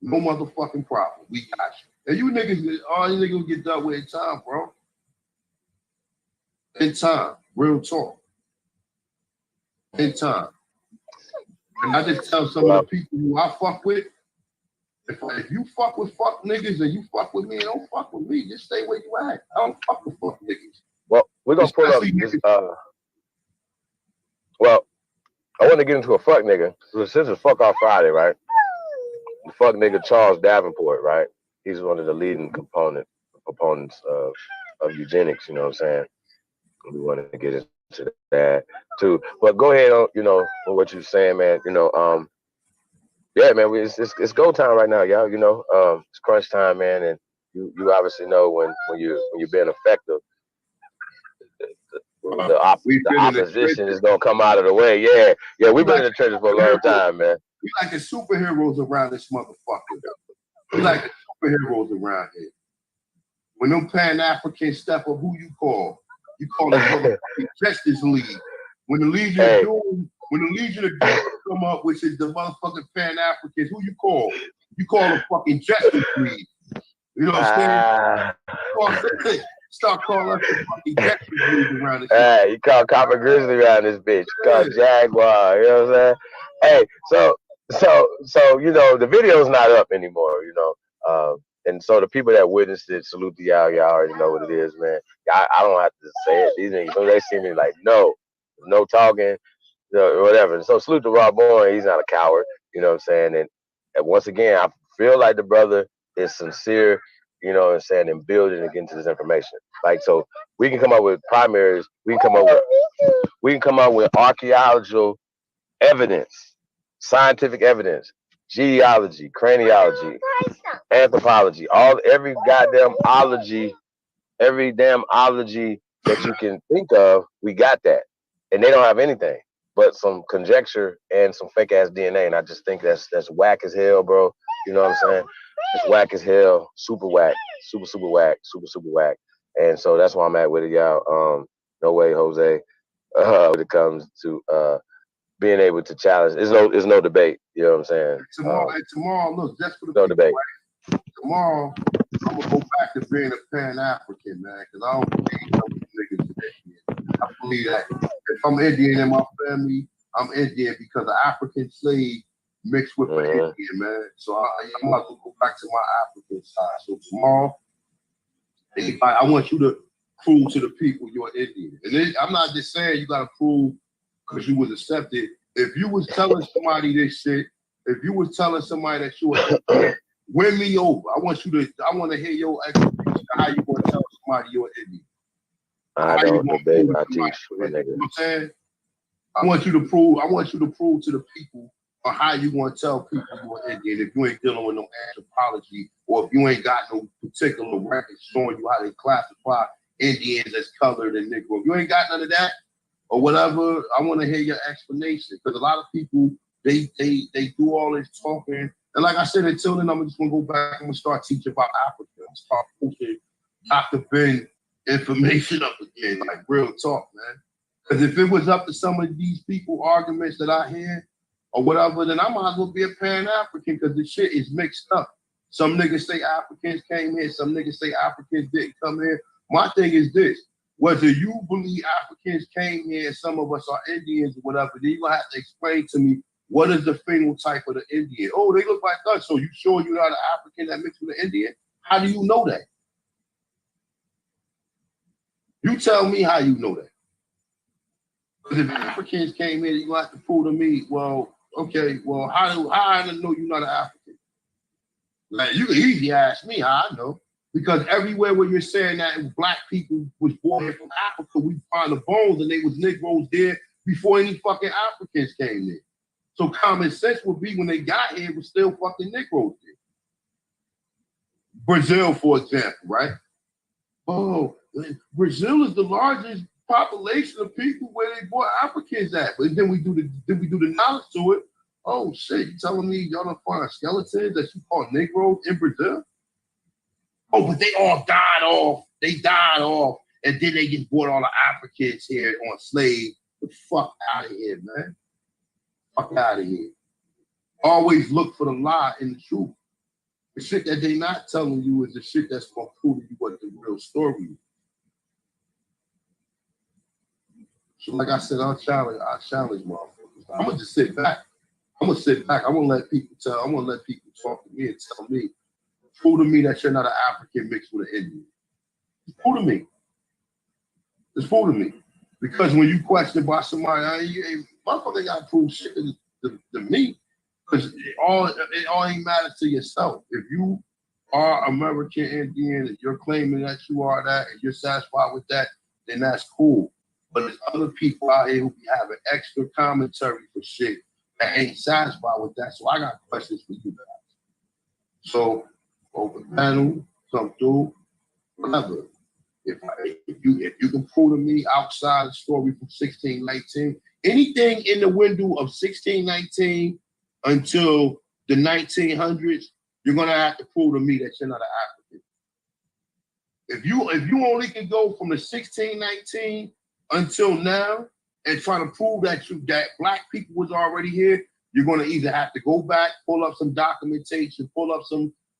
No motherfucking problem. We got you. And you niggas, all you niggas will get done with in time, bro. In time. Real talk. In time. And I just tell some of the people who I fuck with, if you fuck with fuck niggas and you fuck with me, don't fuck with me. Just stay where you at. I don't fuck with fuck niggas. Well, we're going to pull up this, well, I want to get into a fuck nigga. So since it's Fuck Off Friday, right? The fuck nigga Charles Davenport, right? He's one of the leading proponents of eugenics, you know what I'm saying? We wanted to get into that too. But go ahead on, for what you're saying, man. Yeah, man, it's go time right now, y'all. It's crunch time, man, and you obviously know when you're being effective, the opposition is gonna come out of the way. Yeah, we've been in the trenches for a long time, man. We like the superheroes around this motherfucker. We like the superheroes around here. When them Pan-Africans step up, who you call? You call it the Justice League. When the Legion of Doom, come up, which is the motherfucking Pan-Africans, who you call? You call the fucking Justice League. You know what I'm saying? Start calling us the fucking Justice League around this shit. You call Copper Grizzly around this bitch. You call Jaguar, you know what I'm saying? Hey, so the video's not up anymore, and so the people that witnessed it, salute to y'all already know what it is, man. I don't have to say it. These niggas, they see me like, no talking, whatever. So salute to Rob Bourne. He's not a coward, you know what I'm saying? And once again, I feel like the brother is sincere, you know what I'm saying, and building against this information. Like, so we can come up with primaries. We can come up with archaeological evidence, scientific evidence, geology, craniology, anthropology, every damn ology that you can think of, we got that. And they don't have anything but some conjecture and some fake ass DNA. And I just think that's whack as hell, bro. You know what I'm saying? It's whack as hell, super whack, super whack, super whack. And so that's why I'm at with it, y'all. No way, Jose, when it comes to being able to challenge. It's no debate. You know what I'm saying? Tomorrow, look, that's for the no debate. Right? Tomorrow, I'm gonna go back to being a Pan-African, man, because I don't believe those niggas today. I believe that if I'm Indian in my family, I'm Indian because an African slave mixed with an Indian, man. So I'm about to go back to my African side. So tomorrow, I want you to prove to the people you're Indian. And then, I'm not just saying you got to prove because you was accepted. If you was telling somebody this shit, if you was telling somebody that you were Indian, win me over. I want to hear your explanation of how you going to tell somebody you're Indian. I don't debate, I teach. You know what I'm saying? I want you to prove to the people on how you want to tell people you're Indian if you ain't dealing with no anthropology or if you ain't got no particular records showing you how they classify Indians as colored and Negro. If you ain't got none of that or whatever, I want to hear your explanation because a lot of people they do all this talking. And like I said, until then, I'm just gonna go back. I'm gonna start teaching about Africa. I'm start posting Dr. Ben information up again, like real talk, man. Because if it was up to some of these people arguments that I hear or whatever, then I might as well be a Pan-African because the shit is mixed up. Some niggas say Africans came here, some niggas say Africans didn't come here. My thing is this: whether you believe Africans came here and some of us are Indians or whatever, then you're gonna have to explain to me what is the phenotype of the Indian. Oh, they look like us. So you sure you're not an African that mixed with an Indian? How do you know that? You tell me how you know that. Because if Africans came here, you're gonna have to prove to me, well, okay, well, how I know you're not an African? Like, you can easily ask me how I know. Because everywhere where you're saying that black people was born here from Africa, we find the bones and they was Negroes there before any fucking Africans came there. So common sense would be when they got here, it was still fucking Negroes there. Brazil, for example, right? Oh, Brazil is the largest population of people where they brought Africans at. But then we do the knowledge to it. Oh shit, you telling me y'all don't find skeletons that you call Negroes in Brazil? Oh, but they all died off. They died off. And then they just brought all the Africans here on slaves. The fuck out of here, man. Fuck out of here. Always look for the lie and the truth. The shit that they not telling you is the shit that's gonna prove to you what the real story is. So like I said, I challenge motherfuckers. I'm gonna just sit back. I'm gonna let people talk to me and tell me, prove to me that you're not an African mixed with an Indian. Just prove to me. Just prove to me. Because when you question about somebody, motherfucker gotta prove shit to me. Because it all ain't matter to yourself. If you are American Indian and you're claiming that you are that and you're satisfied with that, then that's cool. But there's other people out here who be having extra commentary for shit that ain't satisfied with that. So I got questions for you guys. So open panel, come through, whatever. If you can prove to me outside the story from 1619, anything in the window of 1619 until the 1900s, you're gonna have to prove to me that you're not an African. If you only can go from the 1619 until now and try to prove that black people was already here, you're gonna either have to go back, pull up some documentation, pull up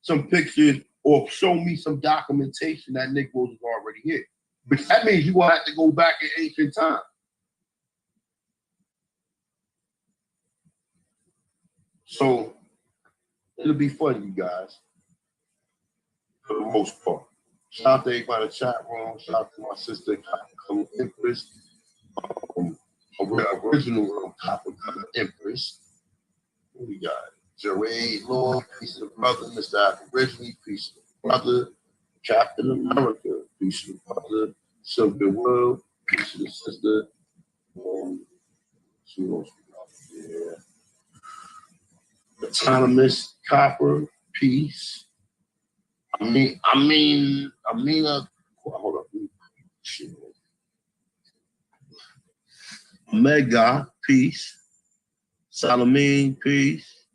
some pictures, or show me some documentation that Negroes was already here. But that means you will have to go back in ancient time. So it'll be fun, you guys, for the most part. Shout out to everybody in the chat room. Shout out to my sister, Empress. Original Copper Empress. What we got? Jerry Lord, peace of the brother. Mr. Originally, peace of the brother. Captain America, peace of the brother. Silver World, peace of the sister. Yeah. Autonomous Copper, peace. Amina, hold up. Shit. Omega, peace. Salamine, peace.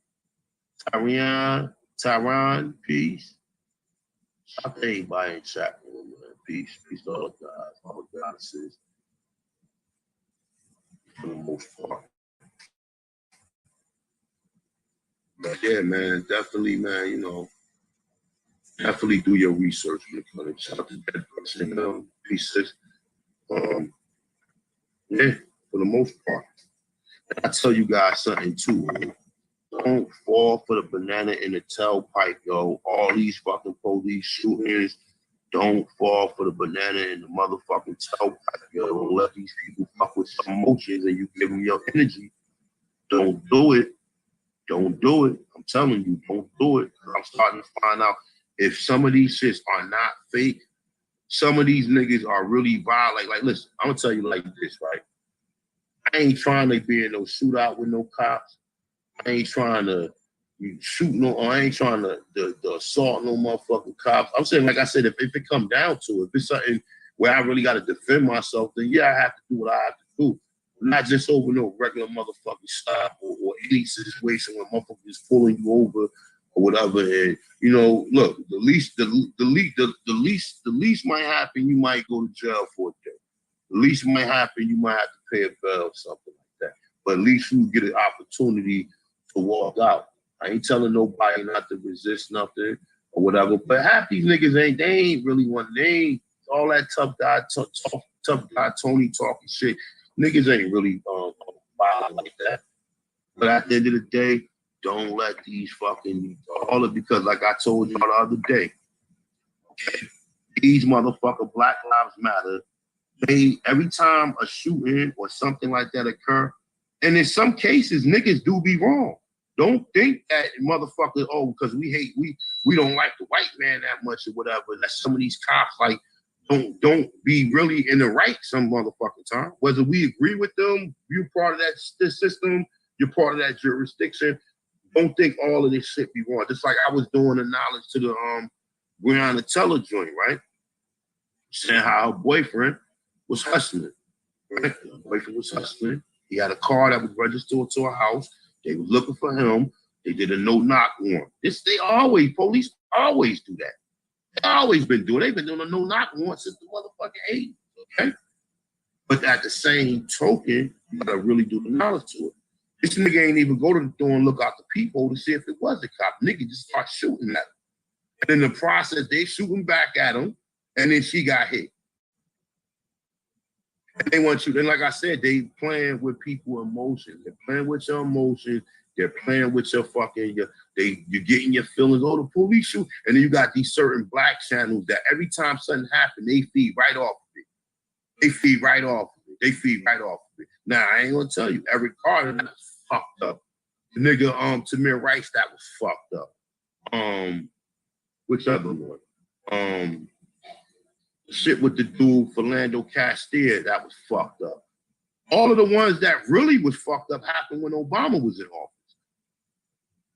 Tyron, peace. Shout out to everybody in chat room, man. Peace. Peace to all the guys, all the goddesses. For the most part. But yeah, man, definitely, man, definitely do your research in the clinic. Shout out to that person, pieces. Yeah, for the most part. I tell you guys something too. Don't fall for the banana in the tailpipe, yo. All these fucking police shootings. Don't fall for the banana in the motherfucking tailpipe, yo. Don't let these people fuck with some emotions and you give them your energy. Don't do it. Don't do it. I'm telling you, don't do it. I'm starting to find out if some of these shits are not fake. Some of these niggas are really violent. Like, listen, I'm gonna tell you like this, right? I ain't trying to be in no shootout with no cops. I ain't trying to shoot no, or I ain't trying to assault no motherfucking cops. I'm saying, like I said, if it come down to it, if it's something where I really got to defend myself, then yeah, I have to do what I have to do. Not just over no regular motherfucking stop or any situation where motherfuckers is pulling you over or whatever. And you know, look, the least might happen. You might go to jail for a day. The least might happen. You might have to pay a bail or something like that. But at least you get an opportunity to walk out. I ain't telling nobody not to resist nothing or whatever. But half these niggas ain't really one. They ain't all that tough guy Tony talking shit. Niggas ain't really violent like that. But at the end of the day, don't let these fucking all of, because like I told y'all the other day, okay, these motherfucker Black Lives Matter. They every time a shooting or something like that occur, and in some cases niggas do be wrong. Don't think that motherfucker, because we don't like the white man that much or whatever. That some of these cops like don't be really in the right some motherfucking time. Whether we agree with them, you're part of that system, you're part of that jurisdiction. Don't think all of this shit be wrong. Just like I was doing the knowledge to the Breonna Teller joint, right? Saying how her boyfriend was hustling. Right? Her boyfriend was hustling. He had a car that was registered to a house. They were looking for him. They did a no-knock warrant. Police always do that. They've always been doing it. They've been doing a no-knock warrant since the motherfucking 80s, okay? But at the same token, you gotta really do the knowledge to it. This nigga ain't even go to the door and look out the peephole to see if it was a cop. Nigga just start shooting at him. And in the process, they shooting back at him, and then she got hit. And they want you, then like I said, they playing with people's emotions. They're playing with your emotions. They're playing with your fucking, you're getting your feelings. Oh, the police shoot. And then you got these certain black channels that every time something happens, they feed right off of it. They feed right off of it. Now, I ain't gonna tell you, every car that was fucked up. The nigga, Tamir Rice, that was fucked up. Which other one? Shit with the dude, Philando Castile, that was fucked up. All of the ones that really was fucked up happened when Obama was in office.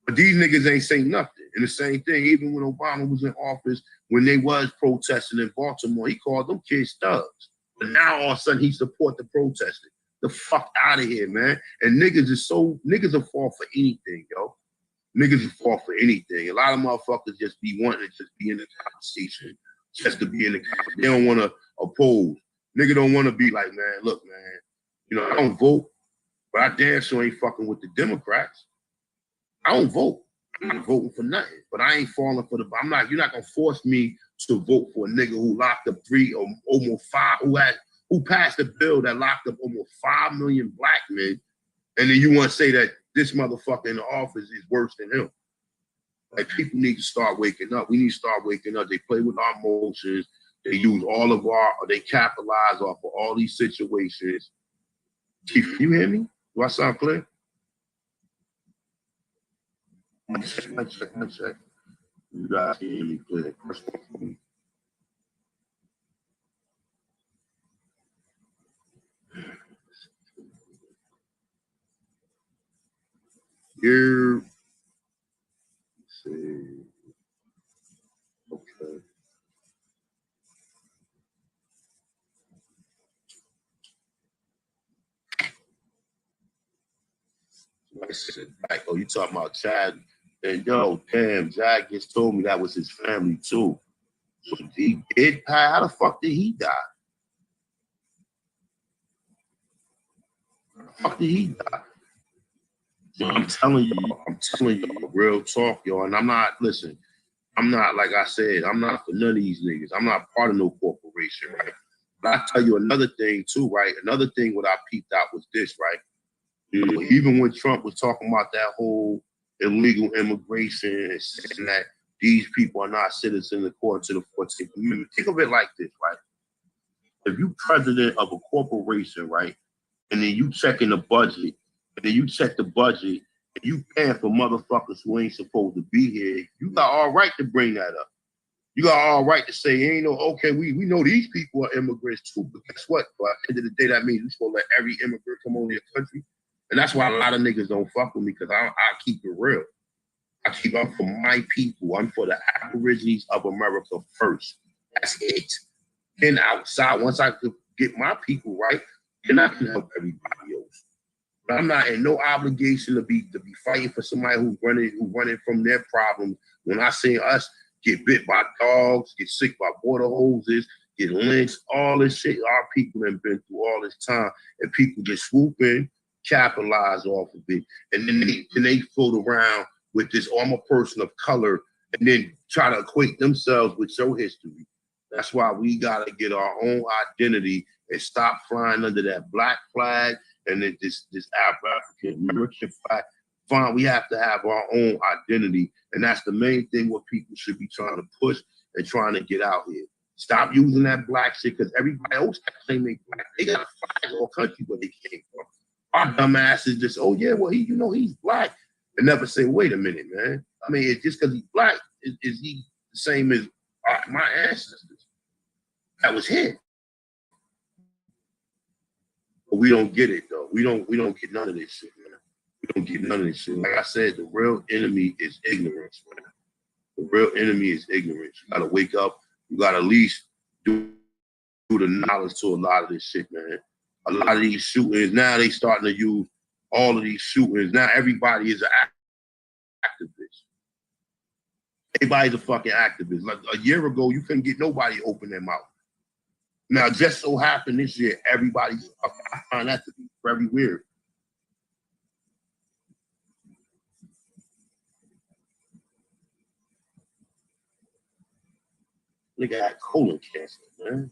But these niggas ain't saying nothing. And the same thing, even when Obama was in office, when they was protesting in Baltimore, he called them kids thugs. But now all of a sudden he support the protesting. The fuck out of here, man. And niggas will fall for anything, yo. Niggas will fall for anything. A lot of motherfuckers just be wanting to just be in the conversation. Just to be in the conversation. They don't want to oppose. Nigga don't want to be like, man, look, man, you know, I don't vote, but I damn sure ain't fucking with the Democrats. I don't vote. I'm not voting for nothing, but I ain't falling for you're not gonna force me to vote for a nigga who locked up 3 or almost 5, who passed a bill that locked up almost 5 million black men, and then you want to say that this motherfucker in the office is worse than him. Like, people need to start waking up. We need to start waking up. They play with our emotions. They use they capitalize off of all these situations. Chief, you hear me? Do I sound clear? Check. You guys hear me clear. Here. Let's see. Okay. Like, oh, you talking about Chad? And yo, damn, Chad just told me that was his family too. So how the fuck did he die? How the fuck did he die? So I'm telling y'all, real talk, y'all. And I'm not, like I said, I'm not for none of these niggas. I'm not part of no corporation, right? But I tell you another thing too, right? Another thing what I peeped out was this, right? You know, even when Trump was talking about that whole illegal immigration and saying that these people are not citizens according to the 14th Amendment. Think of it like this, right? If you president of a corporation, right, and then you check in the budget, and then you check the budget, and you paying for motherfuckers who ain't supposed to be here, you got all right to bring that up. You got all right to say, ain't no, okay, we know these people are immigrants too, but guess what? But at the end of the day, that means we're supposed to let every immigrant come over your country. And that's why a lot of niggas don't fuck with me, because I keep it real. I keep up for my people. I'm for the Aborigines of America first. That's it. Then outside, once I could get my people right, then I can help everybody else. But I'm not in no obligation to be fighting for somebody who's running from their problems. When I see us get bit by dogs, get sick by water hoses, get lynched, all this shit, our people have been through all this time, and people just swoop in, capitalize off of it, and then they float around with this, oh, I'm a person of color, and then try to equate themselves with your history. That's why we gotta get our own identity and stop flying under that black flag and then this African American flag. Fine, we have to have our own identity, and that's the main thing what people should be trying to push and trying to get out here. Stop using that black shit, because everybody else got the same thing black. They got a flag all country where they came from. Our dumbasses just, oh yeah, well he's black, and never say, wait a minute, man. I mean, it's just because he's black, is he the same as my ancestors? That was him. But we don't get it though. We don't get none of this shit, man. We don't get none of this shit. Like I said, the real enemy is ignorance, man. The real enemy is ignorance. You gotta wake up. You gotta at least do the knowledge to a lot of this shit, man. A lot of these shootings, now they starting to use all of these shootings. Now everybody is an activist. Everybody's a fucking activist. Like a year ago, you couldn't get nobody to open their mouth. Now, just so happened this year, I find that to be very weird. Nigga had colon cancer, man.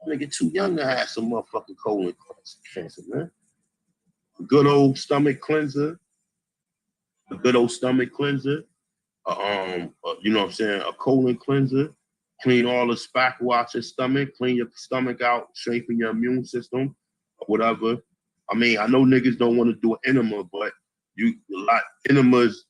Nigga too young to have some motherfucking colon cancer, man. A good old stomach cleanser. You know what I'm saying? A colon cleanser. Clean all the spackle out your stomach. Clean your stomach out. Strengthen your immune system. Or whatever. I mean, I know niggas don't want to do an enema, but enemas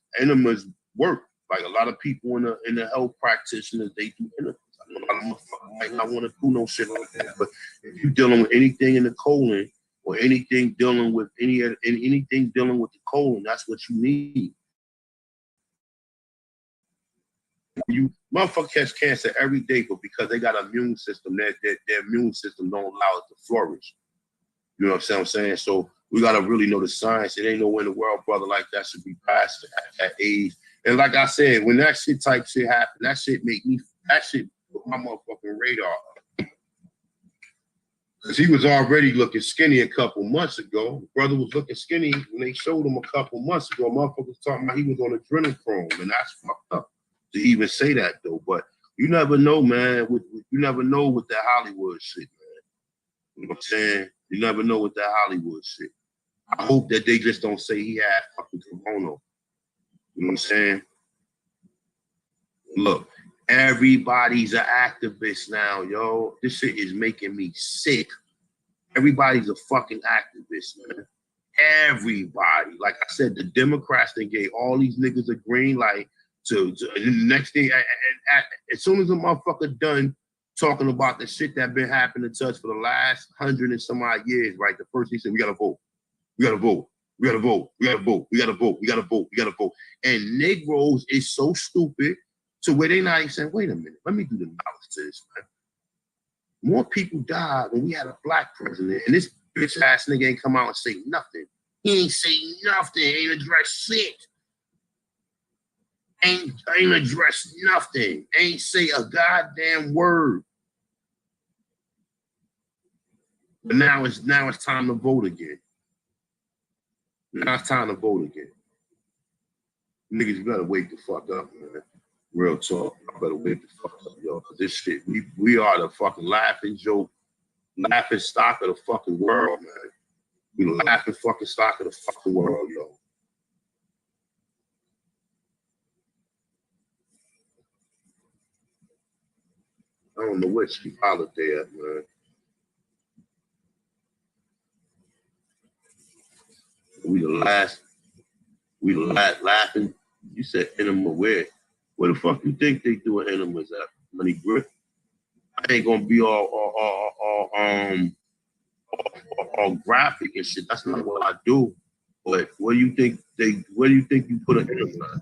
work. Like a lot of people in the health practitioners, they do enemas. I know a lot of motherfuckers might not want to do no shit like that. But if you're dealing with anything in the colon or anything dealing with anything dealing with the colon, that's what you need. You motherfuckers catch cancer every day, but because they got an immune system, their immune system don't allow it to flourish. You know what I'm saying? So we gotta really know the science. It ain't nowhere in the world, brother, like that should be passed at that age. And like I said, when that shit type shit happened, that shit put my motherfucking radar up. Because he was already looking skinny a couple months ago. Brother was looking skinny when they showed him a couple months ago. Motherfuckers talking about he was on adrenochrome, and that's fucked up to even say that though. But you never know, man. You never know with that Hollywood shit, man. You know what I'm saying? You never know with that Hollywood shit. I hope that they just don't say he had fucking corona. You know what I'm saying? Look, everybody's an activist now, yo. This shit is making me sick. Everybody's a fucking activist, man. Everybody. Like I said, the Democrats, they gave all these niggas a green light to and the next day, as soon as a motherfucker done talking about the shit that been happening to us for the last 100 and some odd years, right? The first he said, we gotta vote. We gotta vote. We gotta vote. We gotta vote. We gotta vote. We gotta vote. We gotta vote. And Negroes is so stupid to where they not even saying, wait a minute, let me do the knowledge to this, man. More people died when we had a black president, and this bitch ass nigga ain't come out and say nothing. He ain't say nothing, ain't address shit. Ain't address nothing. Ain't say a goddamn word. But now it's time to vote again. Now it's time to vote again. Niggas, you better wake the fuck up, man. Real talk. I better wake the fuck up, yo. Cause this shit, we are the fucking laughing joke, laughing stock of the fucking world, man. We the laughing fucking stock of the fucking world, yo. I don't know which holiday at, man. We the last laughing. You said enema where? Where the fuck you think they doing enemas at? Money grip. I ain't gonna be all graphic and shit. That's not what I do. But where do you think you put an enema at?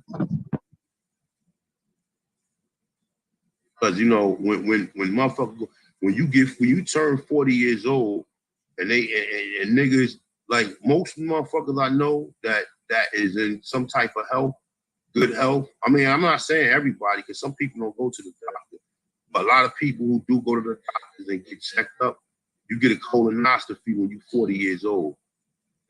Because you know when motherfucker when you turn 40 years old and and niggas like most motherfuckers I know that is in some type of health, good health. I mean, I'm not saying everybody because some people don't go to the doctor, but a lot of people who do go to the doctors and get checked up, you get a colonoscopy when you're 40 years old.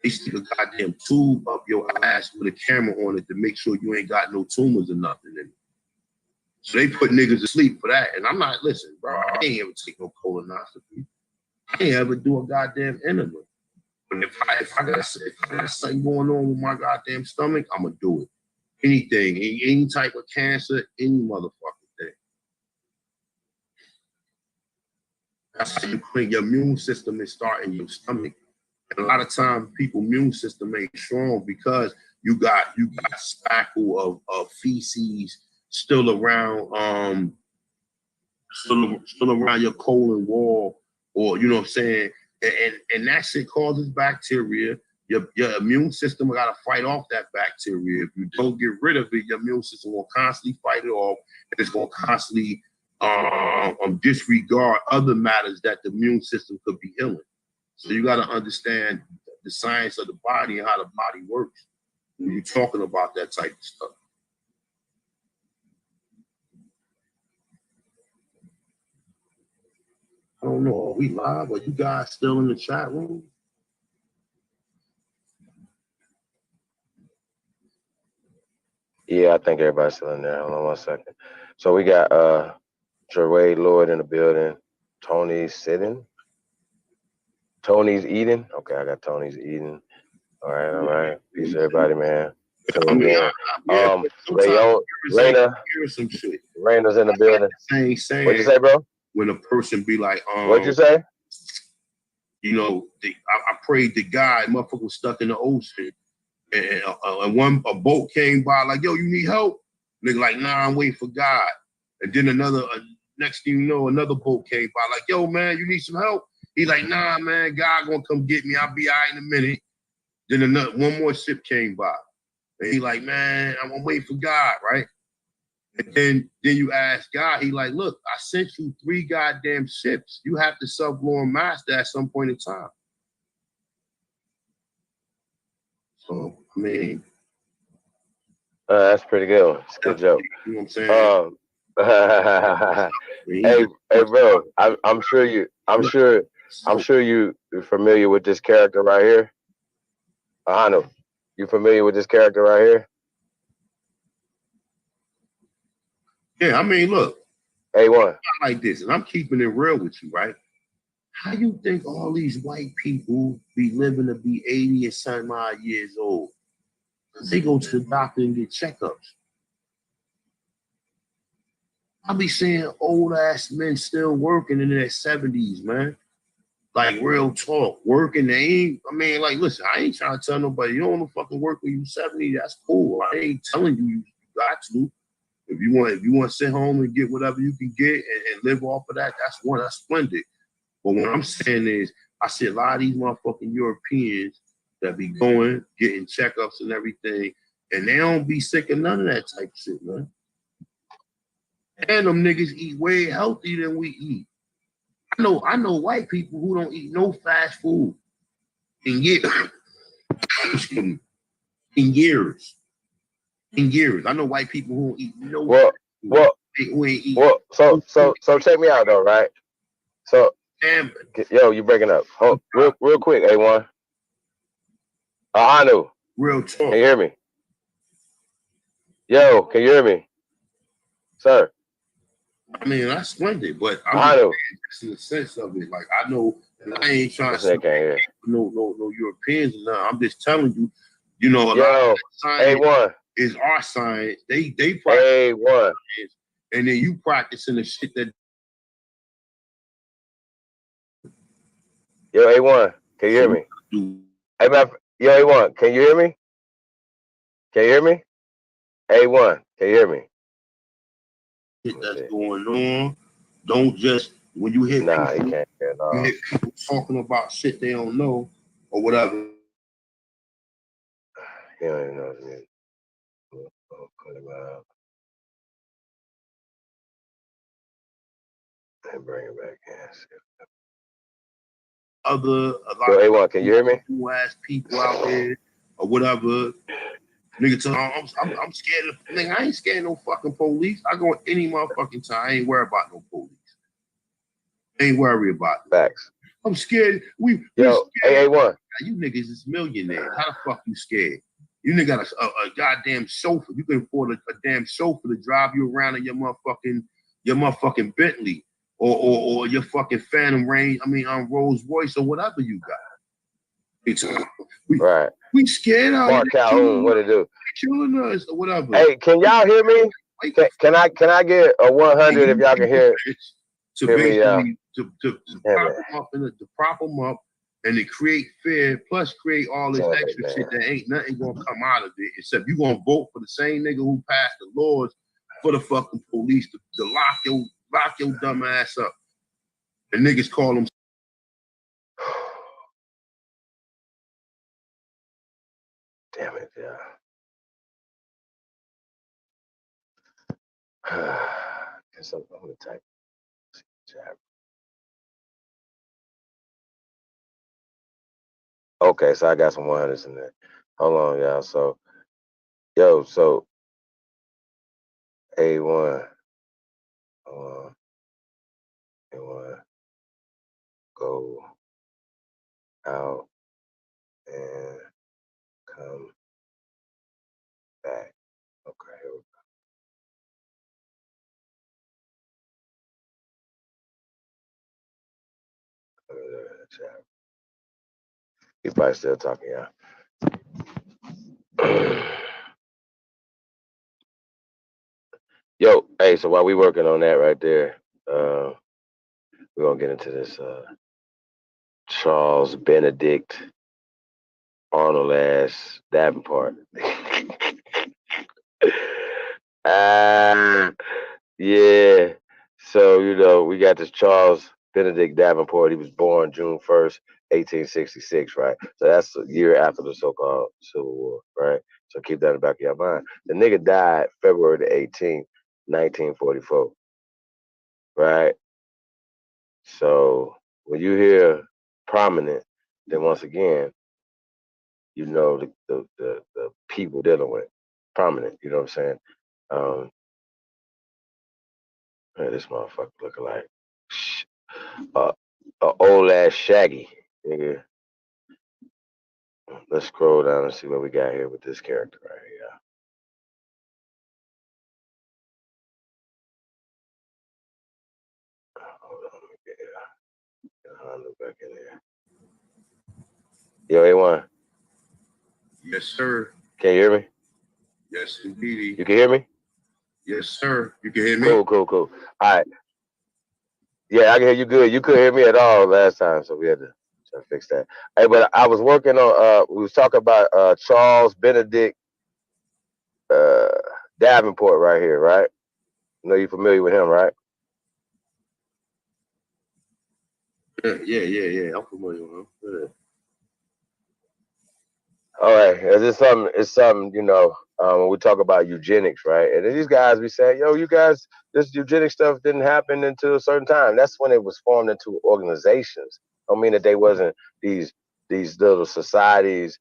They stick a goddamn tube up your ass with a camera on it to make sure you ain't got no tumors or nothing in it. So they put niggas to sleep for that. And I'm not, listen, bro, I ain't ever take no colonoscopy. I ain't ever do a goddamn enema. But if I got something going on with my goddamn stomach, I'm going to do it. Anything, any type of cancer, any motherfucking thing. That's how you clean your immune system and start in your stomach. And a lot of times people's immune system ain't strong because you got spackle of feces still around still around your colon wall, or you know what I'm saying, and that shit causes bacteria. Your immune system gotta fight off that bacteria. If you don't get rid of it, your immune system will constantly fight it off, and it's gonna constantly disregard other matters that the immune system could be healing. So you gotta understand the science of the body and how the body works when you're talking about that type of stuff. I don't know. Are we live? Are you guys still in the chat room? Yeah, I think everybody's still in there. Hold on 1 second. So we got Jerway Lloyd in the building. Tony's sitting. Tony's eating. Okay, I got Tony's eating. All right. Peace to everybody, man. Raina's in the building. Saying, What'd you say, bro? When a person be like, What'd you say? You know, I prayed to God, motherfucker was stuck in the ocean. And a boat came by, like, yo, you need help? Nigga, like, nah, I'm waiting for God. And then next thing you know, another boat came by, like, yo, man, you need some help? He's like, nah, man, God gonna come get me. I'll be all right in a minute. Then one more ship came by. And he like, man, I'm waiting for God, right? And then you ask God, he like, look, I sent you 3 goddamn ships. You have to self-Lord master at some point in time. So, I mean. That's pretty good. It's a good joke. You know what I'm saying? hey, bro, I'm sure you're familiar with this character right here. Ahanu, you familiar with this character right here? Yeah, I mean, look. A1. Like this, and I'm keeping it real with you, right? How you think all these white people be living to be 80 and some odd years old? Because they go to the doctor and get checkups. I be seeing old ass men still working in their 70s, man. Like real talk, working. They ain't, I mean, like, listen, I ain't trying to tell nobody you don't want to fucking work when you 70. That's cool. I ain't telling you got to. If you want to sit home and get whatever you can get and live off of that, that's splendid. But what I'm saying is, I see a lot of these motherfucking Europeans that be going, getting checkups and everything, and they don't be sick of none of that type of shit, man. And them niggas eat way healthier than we eat. I know white people who don't eat no fast food in years. In years. I know white people who don't eat no So check me out though, right? So yo, you breaking up. Hold, real quick, A1. Ahanu. Real talk. Can you hear me? Yo, can you hear me? Sir. I mean, that's splendid, but I'm just in the sense of it. Like, I know, and I ain't trying to say no Europeans or nothing. I'm just telling you, you know, a lot of science is our science. They practice science, and then you practicing the shit that. Yo, A1, can you hear me? Hey, yo, A1, can you hear me? Can you hear me? A1, can you hear me? Shit that's going on. Don't just when you hear people, he can't. You hear people talking about shit they don't know or whatever. He don't even know what it is. And bring it back in. A lot yo, A1, can you hear me? Who ass people out there or whatever. Nigga, I'm scared of. Nigga, I ain't scared of no fucking police. I go any motherfucking time. I ain't worried about no police. Ain't worried about it. Facts. I'm scared. We scared. A1. You niggas is millionaires. How the fuck you scared? You nigga got a goddamn chauffeur. You can afford a damn chauffeur to drive you around in your motherfucking Bentley or your fucking Phantom Range. I mean, Rolls Royce or whatever you got. It's we scared out Mark Calhoun, what it do? Killing us or whatever. Hey, can y'all hear me? Can I get a 100 if y'all can hear? To basically to prop them up and to create fear, plus create all this extra shit that ain't nothing gonna come out of it except you gonna vote for the same nigga who passed the laws for the fucking police to lock your dumb ass up. And niggas call them. Damn it, yeah. Guess I'm gonna type chat. Okay, so I got some 100s in there. Hold on, y'all. So, so A1, A1, go out and come back. Okay, here we go. He's probably still talking, y'all. Yo, hey, so while we working on that right there, we're gonna get into this Charles Benedict Arnold ass Davenport. Yeah. So, we got this Charles Benedict Davenport. He was born June 1st, 1866, right? So that's a year after the so-called Civil War, right? So keep that in the back of your mind. The nigga died February the 18th, 1944, right? So when you hear prominent, then once again, you know the people dealing with prominent. You know what I'm saying? This motherfucker looking like old ass Shaggy, nigga. Let's scroll down and see what we got here with this character right here. Hold on, let me get Honda back in there. Yo, A1. Yes, sir. Can you hear me? Yes, indeed. You can hear me? Yes, sir. You can hear me? Cool. All right. Yeah, I can hear you good. You couldn't hear me at all last time, so we had to try to fix that. Hey, but I was working on we was talking about Charles Benedict Davenport right here, right? I know you're familiar with him, right? Yeah. I'm familiar with him. Yeah. All right, it's something, when we talk about eugenics, right? And then these guys be saying, yo, you guys, this eugenic stuff didn't happen until a certain time. That's when it was formed into organizations. I don't mean that they wasn't these little societies,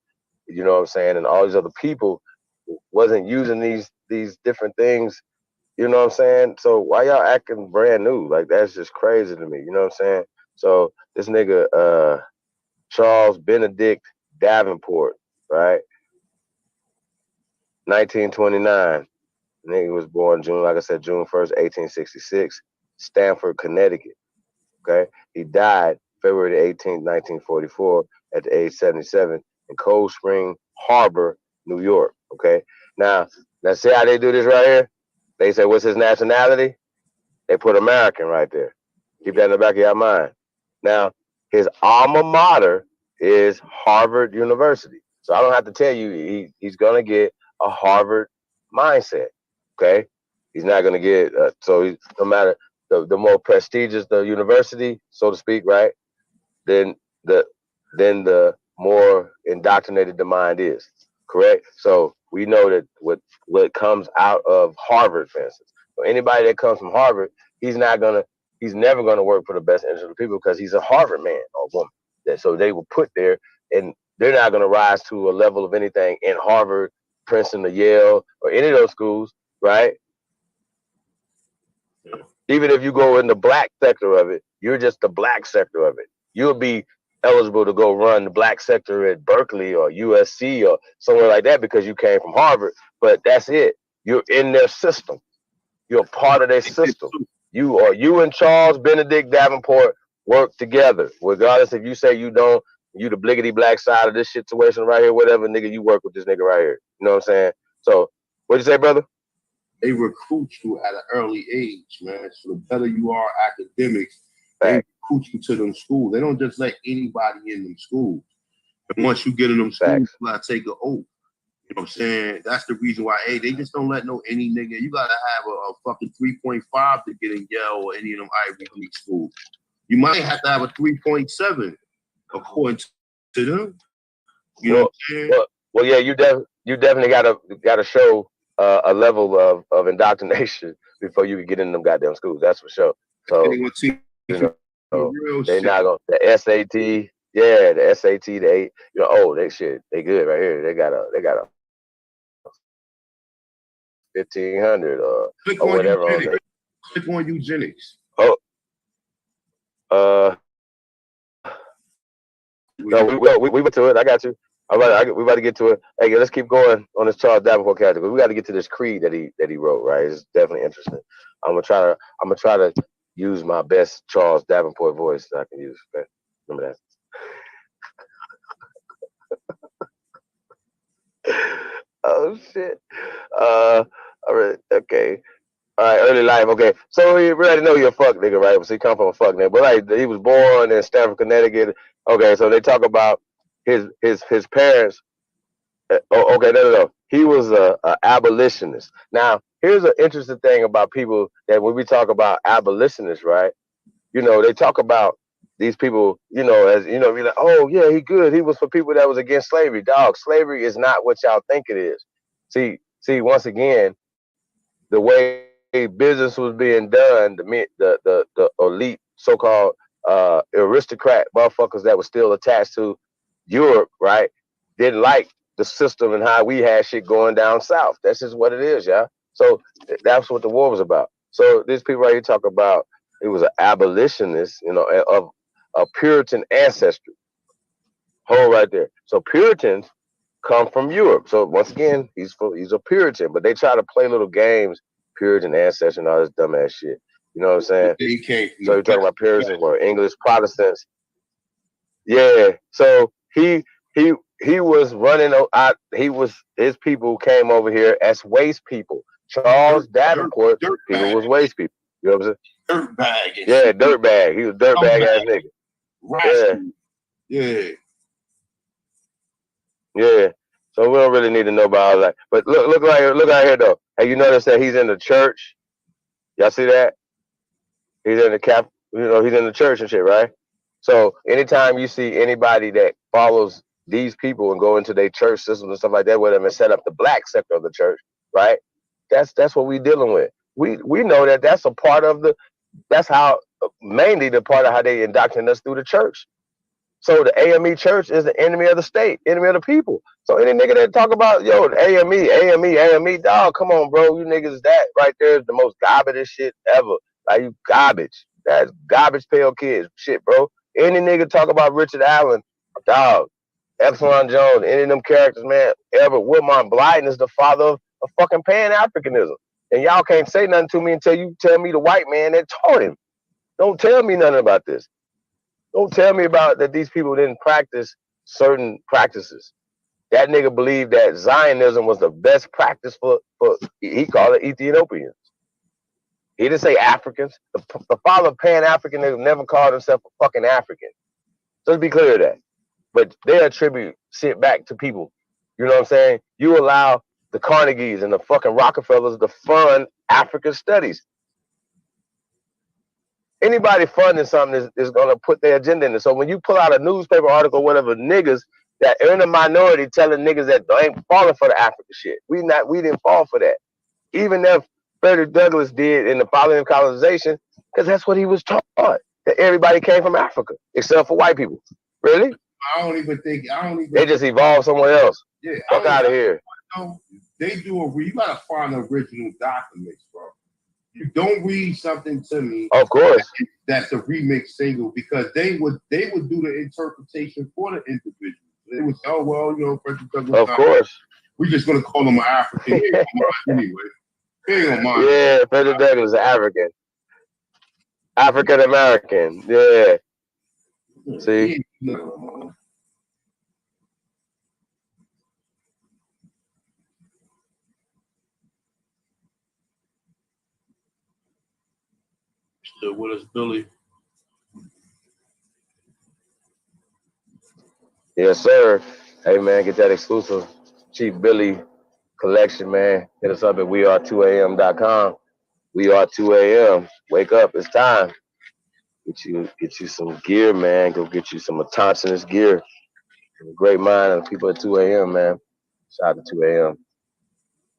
you know what I'm saying, and all these other people wasn't using these different things, you know what I'm saying? So why y'all acting brand new? Like, that's just crazy to me, you know what I'm saying? So this nigga, Charles Benedict Davenport, right? 1929. Nigga was born June 1st, 1866. Stamford, Connecticut. Okay, he died February 18th, 1944, at the age 77 in Cold Spring Harbor, New York. Okay, now let's see how they do this right here. They say, what's his nationality? They put American right there. Keep that in the back of your mind. Now, his alma mater is Harvard University. So I don't have to tell you he's going to get a Harvard mindset. Okay, he's not going to get no matter the more prestigious the university, so to speak, right? Then the more indoctrinated the mind is. Correct. So we know that what comes out of Harvard, for instance, so anybody that comes from Harvard, he's never gonna work for the best interest of the people because he's a Harvard man or woman. So they will put there, and they're not gonna rise to a level of anything in Harvard, Princeton, or Yale, or any of those schools, right? Even if you go in the black sector of it, you're just the black sector of it. You'll be eligible to go run the black sector at Berkeley or USC or somewhere like that because you came from Harvard, but that's it. You're in their system. You're a part of their system. You and Charles Benedict Davenport work together. Regardless if you say you don't, you the bliggity black side of this situation right here, whatever, nigga, you work with this nigga right here. You know what I'm saying? So, what'd you say, brother? They recruit you at an early age, man. So the better you are academics, they recruit you to them schools. They don't just let anybody in them schools. And once you get in them schools, you gotta take an oath. You know what I'm saying? That's the reason why, they just don't let any nigga. You gotta have a fucking 3.5 to get in Yale or any of them Ivy League schools. You might have to have a 3.7 according to them. You know what I'm saying? Well, yeah, you definitely gotta show a level of indoctrination before you can get in them goddamn schools. That's for sure. So they're not gonna the SAT, the SAT, they good right here. They got a 1500 or whatever. Click on eugenics. No, we went to it. I got you. All right, we about to get to it. Hey, let's keep going on this Charles Davenport character. We got to get to this creed that he wrote. Right, it's definitely interesting. I'm gonna try to use my best Charles Davenport voice that I can use. Okay? Remember that. Oh shit. All right. Okay. All right. Early life. Okay. So you already know you're a fuck nigga, right? So he come from a fuck nigga. But like he was born in Stamford, Connecticut. Okay. So they talk about his parents. Okay, no. He was a abolitionist. Now, here's an interesting thing about people that when we talk about abolitionists, right? You know, they talk about these people, as be like, oh yeah, he good. He was for people that was against slavery. Dog, slavery is not what y'all think it is. See, once again, the way business was being done, the elite so-called aristocrat motherfuckers that were still attached to Europe, right? Didn't like the system and how we had shit going down south. That's just what it is, yeah. So that's what the war was about. So these people right here talk about he was an abolitionist, of a Puritan ancestry. Hold right there. So Puritans come from Europe. So once again, he's a Puritan, but they try to play little games, Puritan ancestry and all this dumbass shit. You know what I'm saying? So you're talking about Puritans or English Protestants. Yeah. So he was running out. His people came over here as waste people. Charles Davenport people was waste people. You know what I'm saying? Dirtbag. Yeah, dirtbag. He was dirtbag ass nigga. Right. Yeah. Yeah. So we don't really need to know about all that. But look right here though. Hey, you notice that he's in the church? Y'all see that? He's in the he's in the church and shit, right? So anytime you see anybody that follows these people and go into their church systems and stuff like that with them and set up the black sector of the church, right? That's what we're dealing with. We know that that's a part of that's how mainly the part of how they indoctrinate us through the church. So the AME church is the enemy of the state, enemy of the people. So any nigga that talk about, the AME, dog, come on, bro. You niggas, that right there is the most garbage shit ever. Like, you garbage. That's garbage pail kids shit, bro. Any nigga talk about Richard Allen, dog, Epsilon Jones, any of them characters, man, ever. Wilmot Blyden is the father of fucking Pan-Africanism. And y'all can't say nothing to me until you tell me the white man that taught him. Don't tell me nothing about this. Don't tell me about that these people didn't practice certain practices. That nigga believed that Zionism was the best practice for he called it Ethiopians. He didn't say Africans. The father of Pan-African nigga never called himself a fucking African. Let's be clear of that. But they attribute shit back to people. You know what I'm saying? You allow the Carnegies and the fucking Rockefellers to fund African studies. Anybody funding something is going to put their agenda in it. So when you pull out a newspaper article, whatever, niggas that are in the minority telling niggas that they ain't falling for the African shit. We didn't fall for that. Even if Frederick Douglass did in the following colonization, because that's what he was taught. That everybody came from Africa, except for white people. Really? I don't even think. They just evolved somewhere else. Yeah. Fuck out of here. They do you gotta find original documents, bro. You don't read something to me. Of course. That's a remix single because they would do the interpretation for the individual. They would say, oh well, you know, Frederick Douglass. Of course. We're just gonna call him an African. He ain't gonna mind anyway. He ain't gonna mind. Yeah, Frederick Douglass is African. African American. Yeah. See? Still with us, Billy. Yes, sir. Hey man, get that exclusive Chief Billy collection, man. Hit us up at weare2am.com. We are 2 a.m. Wake up, it's time. Get you some gear, man. Go get you some autonomous gear. Great mind of people at 2 a.m., man. Shout out to 2 a.m.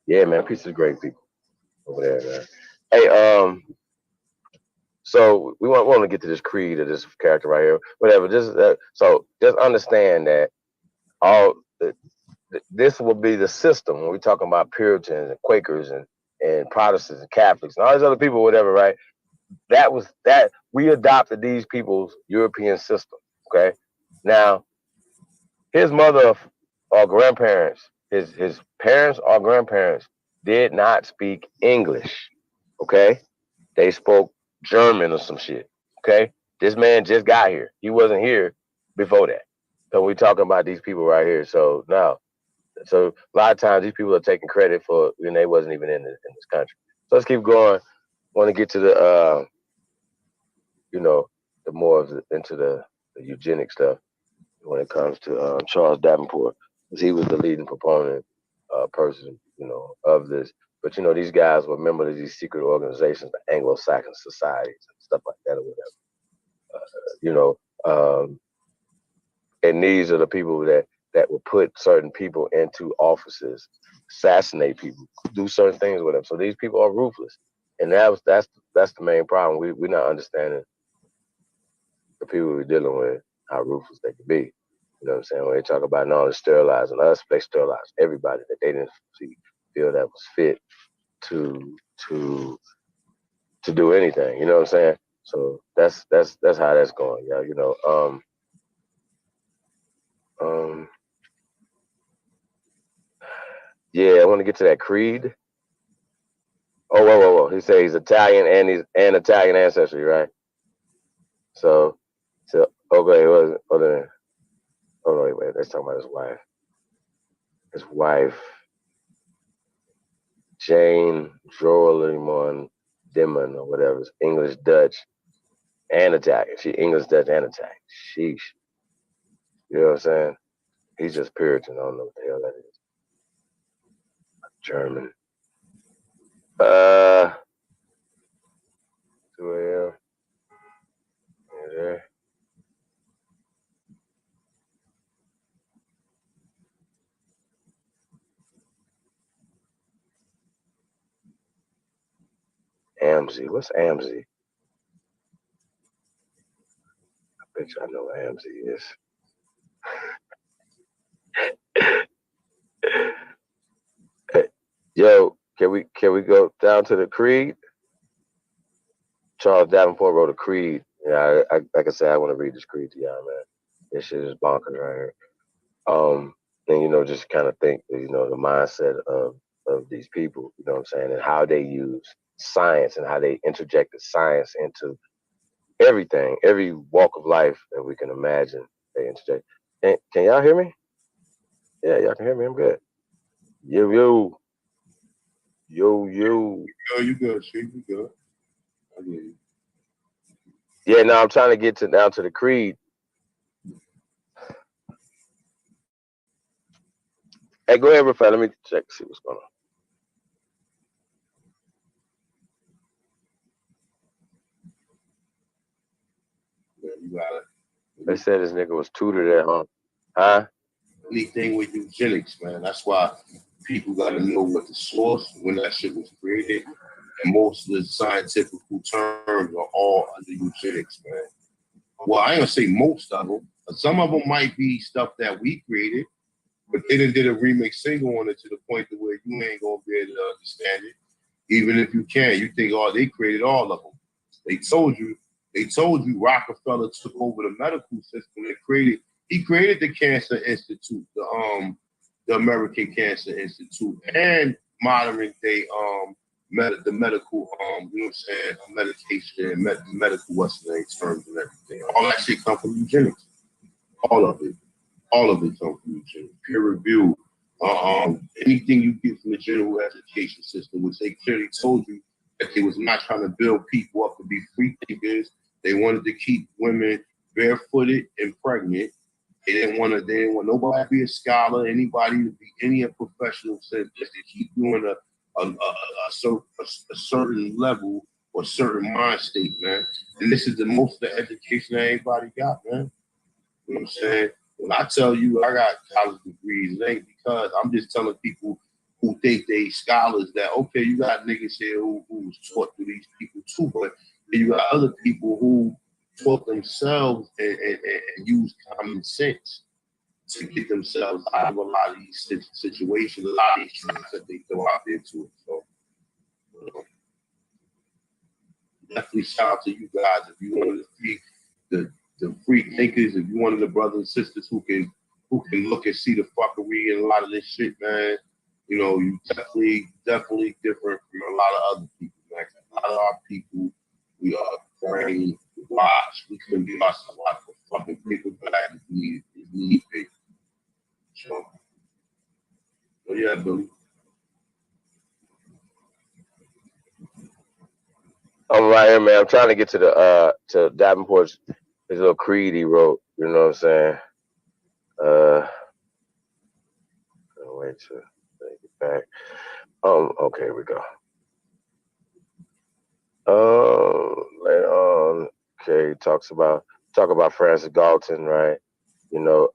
Yeah, man. Peace of great people over there, man. Hey, so we want to get to this creed of this character right here. Whatever. So just understand that this will be the system when we're talking about Puritans and Quakers and Protestants and Catholics and all these other people, whatever, right? That we adopted these people's European system. Okay. Now, his mother or grandparents, his parents or grandparents did not speak English. Okay. They spoke German or some shit. Okay. This man just got here. He wasn't here before that. So we're talking about these people right here. So now, a lot of times these people are taking credit for when they wasn't even in this country. So let's keep going. Want to get to the the more of into the eugenic stuff when it comes to Charles Davenport, because he was the leading proponent person, of this. But these guys were members of these secret organizations, the Anglo-Saxon societies and stuff like that, or whatever. And these are the people that will put certain people into offices, assassinate people, do certain things with them. So these people are ruthless, and that's the main problem. We're not understanding the people we're dealing with, how ruthless they can be. You know what I'm saying? When they talk about not only sterilizing us, they sterilized everybody that they didn't feel that was fit to do anything. You know what I'm saying? So that's how that's going. Yeah, yeah, I want to get to that creed. Oh, whoa. He said he's Italian and Italian ancestry, right? So okay, wait, let's talk about his wife. His wife, Jane Drolimon Dimon or whatever, is English, Dutch, and Italian. She English, Dutch, and Italian. Sheesh. You know what I'm saying? He's just Puritan. I don't know what the hell that is. German. 2 a.m. Yeah. AMSI. What's AMSI? I bet you I know what AMSI is. Hey, yo, can we go down to the creed? Charles Davenport wrote a creed. Yeah, like I said, I want to read this creed to y'all, man. This shit is bonkers right here. And just kind of think, the mindset of of these people, you know what I'm saying, and how they use science and how they interjected science into everything, every walk of life that we can imagine. They interject. Can y'all hear me? Yeah, y'all can hear me. I'm good. Yo, yo. Yo, yo. Yo, you good, Chief. You good. I hear you. Yeah, no, I'm trying to get down to the creed. Hey, go ahead, Rafael. Let me check, see what's going on. Yeah, you got it. They said this nigga was tutored at home. Huh? Anything with eugenics, man. That's why people got to know what the source, when that shit was created. And most of the scientific terms are all under eugenics, man. Well, I ain't gonna say most of them. Some of them might be stuff that we created, but they done did a remix single on it to the point to where you ain't gonna be able to understand it. Even if you can, you think, oh, they created all of them. They told you Rockefeller took over the medical system and he created the Cancer Institute, the American Cancer Institute, and modern day the medical you know what I'm saying, medication, medical what's the name terms and everything. All that shit come from eugenics. All of it comes from eugenics. Peer review. Anything you get from the general education system, which they clearly told you that they was not trying to build people up to be free thinkers. They wanted to keep women barefooted and pregnant. They didn't want nobody to be a scholar, anybody to be any professional sense, just to keep you in a certain level or certain mind state, man. And this is the most of the education that anybody got, man. You know what I'm saying? When I tell you I got college degrees, it ain't because I'm just telling people who think they scholars that, okay, you got niggas here who was taught through these people too, but you got other people who taught themselves and use common sense to get themselves out of a lot of these situations, a lot of these traps that they throw out there to it. So, definitely shout out to you guys if you want to the free thinkers, if you one of the brothers and sisters who can look and see the fuckery and a lot of this shit, man. You know, you definitely different from a lot of other people, man. A lot of our people, we are praying, watch. We couldn't be lost a lot for fucking paper bag if we need paper. So yeah, Billy. I'm right here, man. I'm trying to get to the to Davenport's his little creed he wrote. You know what I'm saying? Wait to take it back. Okay, here we go. Later on, okay, talk about Francis Galton, right? You know,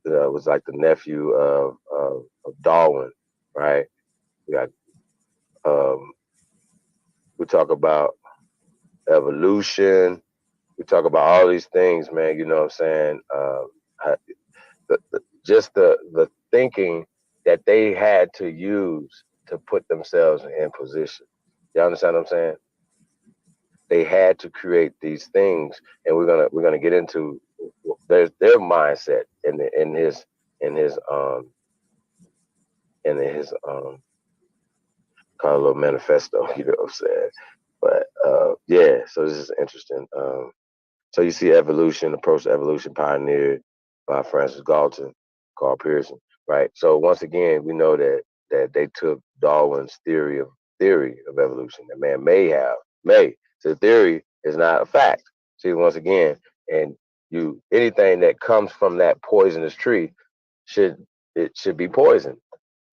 it was like the nephew of Darwin, right? We got we talk about evolution. We talk about all these things, man. You know what I'm saying? Just the thinking that they had to use to put themselves in position. You understand what I'm saying? They had to create these things, and we're gonna get into their mindset in his call it a little manifesto. You know what I'm saying? But yeah, so this is interesting. So you see evolution, approach to evolution pioneered by Francis Galton, Carl Pearson, right? So once again, we know that they took Darwin's theory of evolution that man may. So the theory is not a fact. See, once again, and anything that comes from that poisonous tree should be poisoned.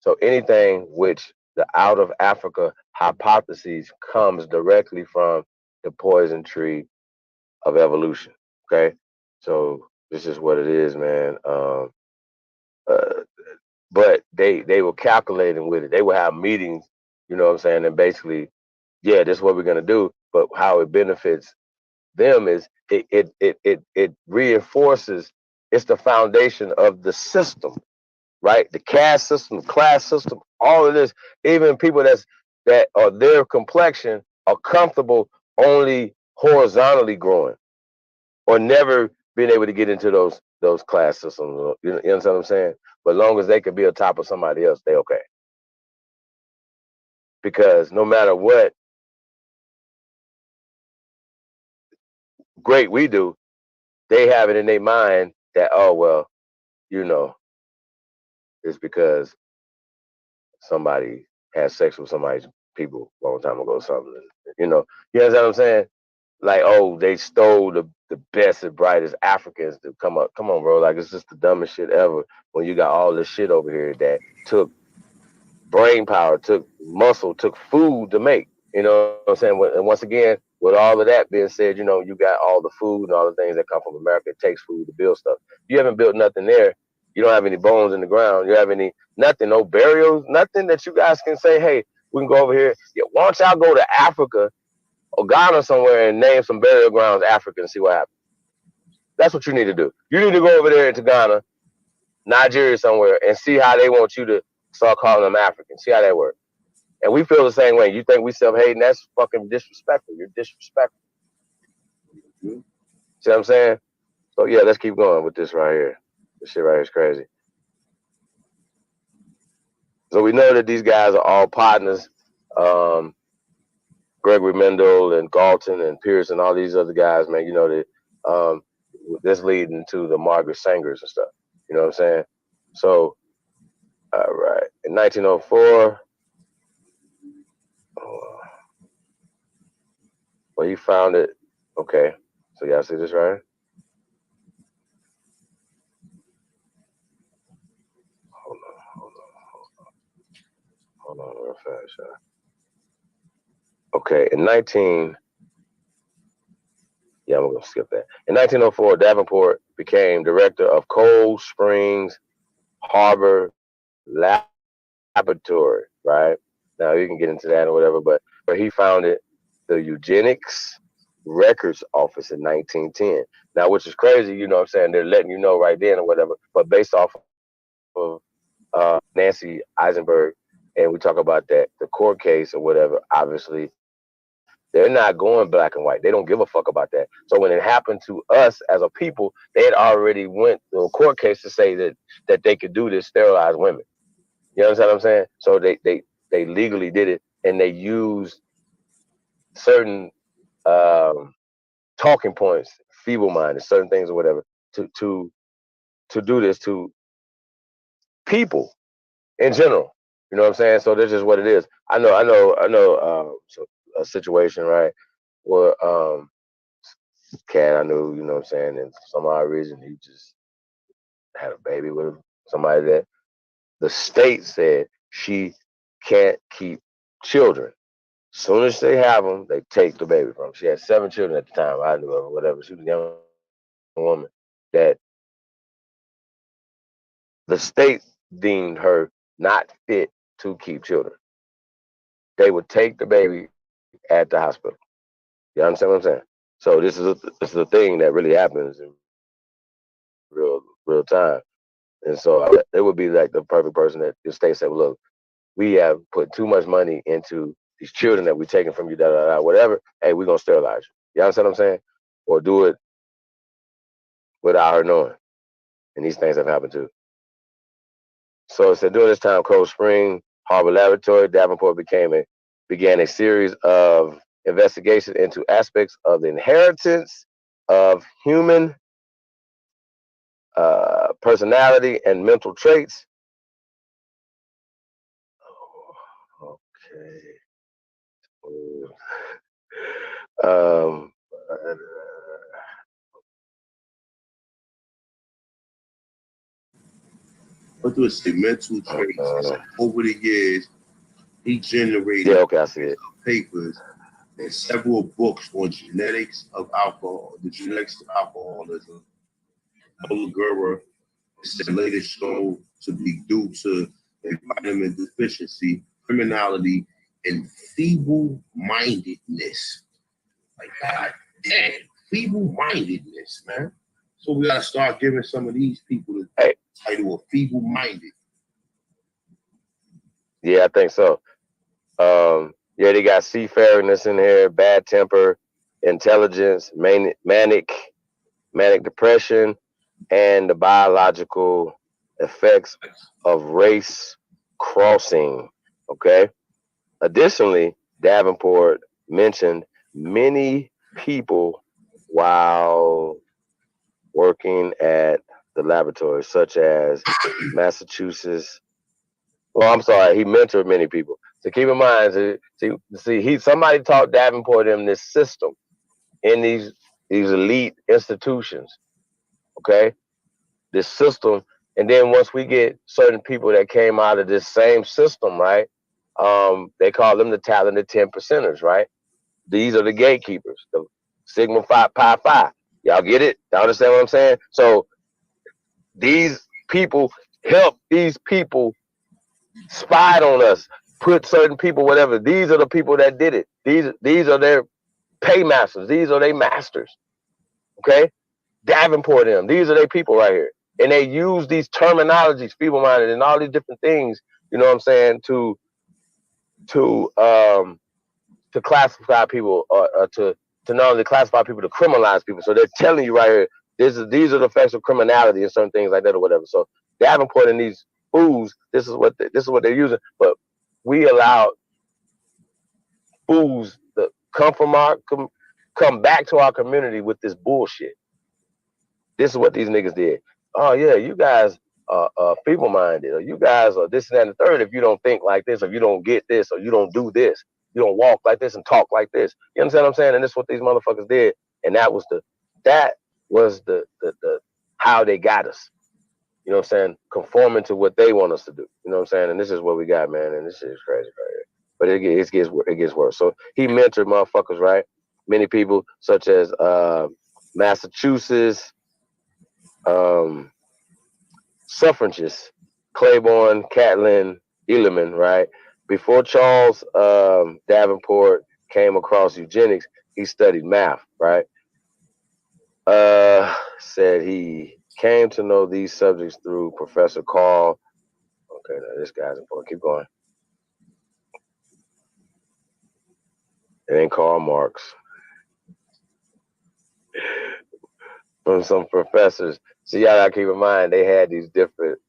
So anything which the out of Africa hypothesis comes directly from the poison tree of evolution. Okay, so this is what it is, man. But they were calculating with it. They would have meetings, you know what I'm saying, and basically, yeah, this is what we're gonna do. But how it benefits them is it reinforces. It's the foundation of the system, right? The caste system, class system, all of this. Even people that are their complexion are comfortable only horizontally growing, or never being able to get into those class systems. You understand what I'm saying? But as long as they can be on top of somebody else, they okay. because no matter what great we do, they have it in their mind that, oh, well, you know, it's because somebody had sex with somebody's people a long time ago or something. You know what I'm saying? Like, oh, they stole the best and brightest Africans to come up. Come on, bro. Like, it's just the dumbest shit ever when you got all this shit over here that took brain power, took muscle, took food to make. You know what I'm saying? And once again, with all of that being said, you know, you got all the food and all the things that come from America. It takes food to build stuff. You haven't built nothing there. You don't have any bones in the ground. You have any, nothing, no burials, nothing that you guys can say, hey, we can go over here. Yeah, why don't y'all go to Africa or Ghana somewhere and name some burial grounds Africa and see what happens? That's what you need to do. You need to go over there to Ghana, Nigeria somewhere, and see how they want you to start calling them African. See how that works. And we feel the same way. You think we self-hating? That's fucking disrespectful. You're disrespectful. See what I'm saying? So yeah, let's keep going with this right here. This shit right here is crazy. So we know that these guys are all partners. Gregory Mendel and Galton and Pierce and all these other guys, man, you know, that this leading to the Margaret Sangers and stuff. You know what I'm saying? So, all right. In 1904, well, he founded, okay. So y'all see this right here? Hold on real fast, y'all. Okay, I'm going to skip that. In 1904, Davenport became director of Cold Springs Harbor Laboratory, right? Now, you can get into that or whatever, but he founded the Eugenics Records Office in 1910. Now, which is crazy, you know what I'm saying? They're letting you know right then or whatever, but based off of Nancy Eisenberg, and we talk about that, the court case or whatever, obviously, they're not going black and white. They don't give a fuck about that. So when it happened to us as a people, they had already went to a court case to say that they could do this, sterilize women. You understand what I'm saying? So they legally did it, and they used certain talking points, feeble-minded, certain things or whatever, to do this to people in general. You know what I'm saying? So that's just what it is. I know. So a situation, right, where cat I knew, you know what I'm saying, and for some odd reason he just had a baby with somebody that the state said she can't keep children. Soon as they have them, they take the baby from her. She had 7 children at the time. I knew of her, whatever. She was a young woman that the state deemed her not fit to keep children. They would take the baby at the hospital. You understand what I'm saying? So this is a thing that really happens in real time. And so it would be like the perfect person that the state said, well, look, we have put too much money into these children that we're taking from you, whatever. Hey, we're going to sterilize you. You understand what I'm saying? Or do it without her knowing. And these things have happened too. So it said during this time, Cold Spring Harbor Laboratory, Davenport began a series of investigations into aspects of the inheritance of human personality and mental traits. Okay. What do it say? Mental traits. Over the years, he generated I see it. papers and several books on genetics of alcohol, the genetics of alcoholism. Gura is later shown to be due to a vitamin deficiency, criminality, and feeble-mindedness. Like, God damn, feeble-mindedness, man. So we gotta start giving some of these people the title of feeble-minded. Yeah, I think so. Yeah, they got seafaringness in here, bad temper, intelligence, manic depression, and the biological effects of race crossing. Okay, Additionally, Davenport mentioned many people while working at the laboratory, such as Massachusetts. Well, I'm sorry, he mentored many people. So keep in mind, somebody taught Davenport in this system, in these elite institutions. Okay, this system, and then once we get certain people that came out of this same system, right? They call them the talented 10%ers, right? These are the gatekeepers, the Sigma Phi Pi Phi. Y'all get it? Y'all understand what I'm saying? So these people help these people spied on us, put certain people, whatever. These are the people that did it. These are their paymasters. These are their masters. Okay? Davenport them. These are their people right here. And they use these terminologies, feeble-minded, and all these different things, you know what I'm saying, to classify people, or to not only classify people, to criminalize people. So they're telling you right here, these are the effects of criminality and certain things like that or whatever. So Davenport and these fools, this is what they're using. But we allow fools to come back to our community with this bullshit. This is what these niggas did. Oh yeah, you guys are feeble-minded, or you guys are this and that and the third if you don't think like this, or you don't get this, or you don't do this. You don't walk like this and talk like this. You understand what I'm saying? And this is what these motherfuckers did. And that was the how they got us. You know what I'm saying? Conforming to what they want us to do. You know what I'm saying? And this is what we got, man. And this shit is crazy right here. But it gets worse. So he mentored motherfuckers, right? Many people, such as Massachusetts suffragists, Claiborne, Catlin, Elliman, right? Before Charles Davenport came across eugenics, he studied math, right? Said he came to know these subjects through Professor Carl. Okay, now this guy's important. Keep going. It ain't Karl Marx. From some professors. See, y'all gotta keep in mind, they had these different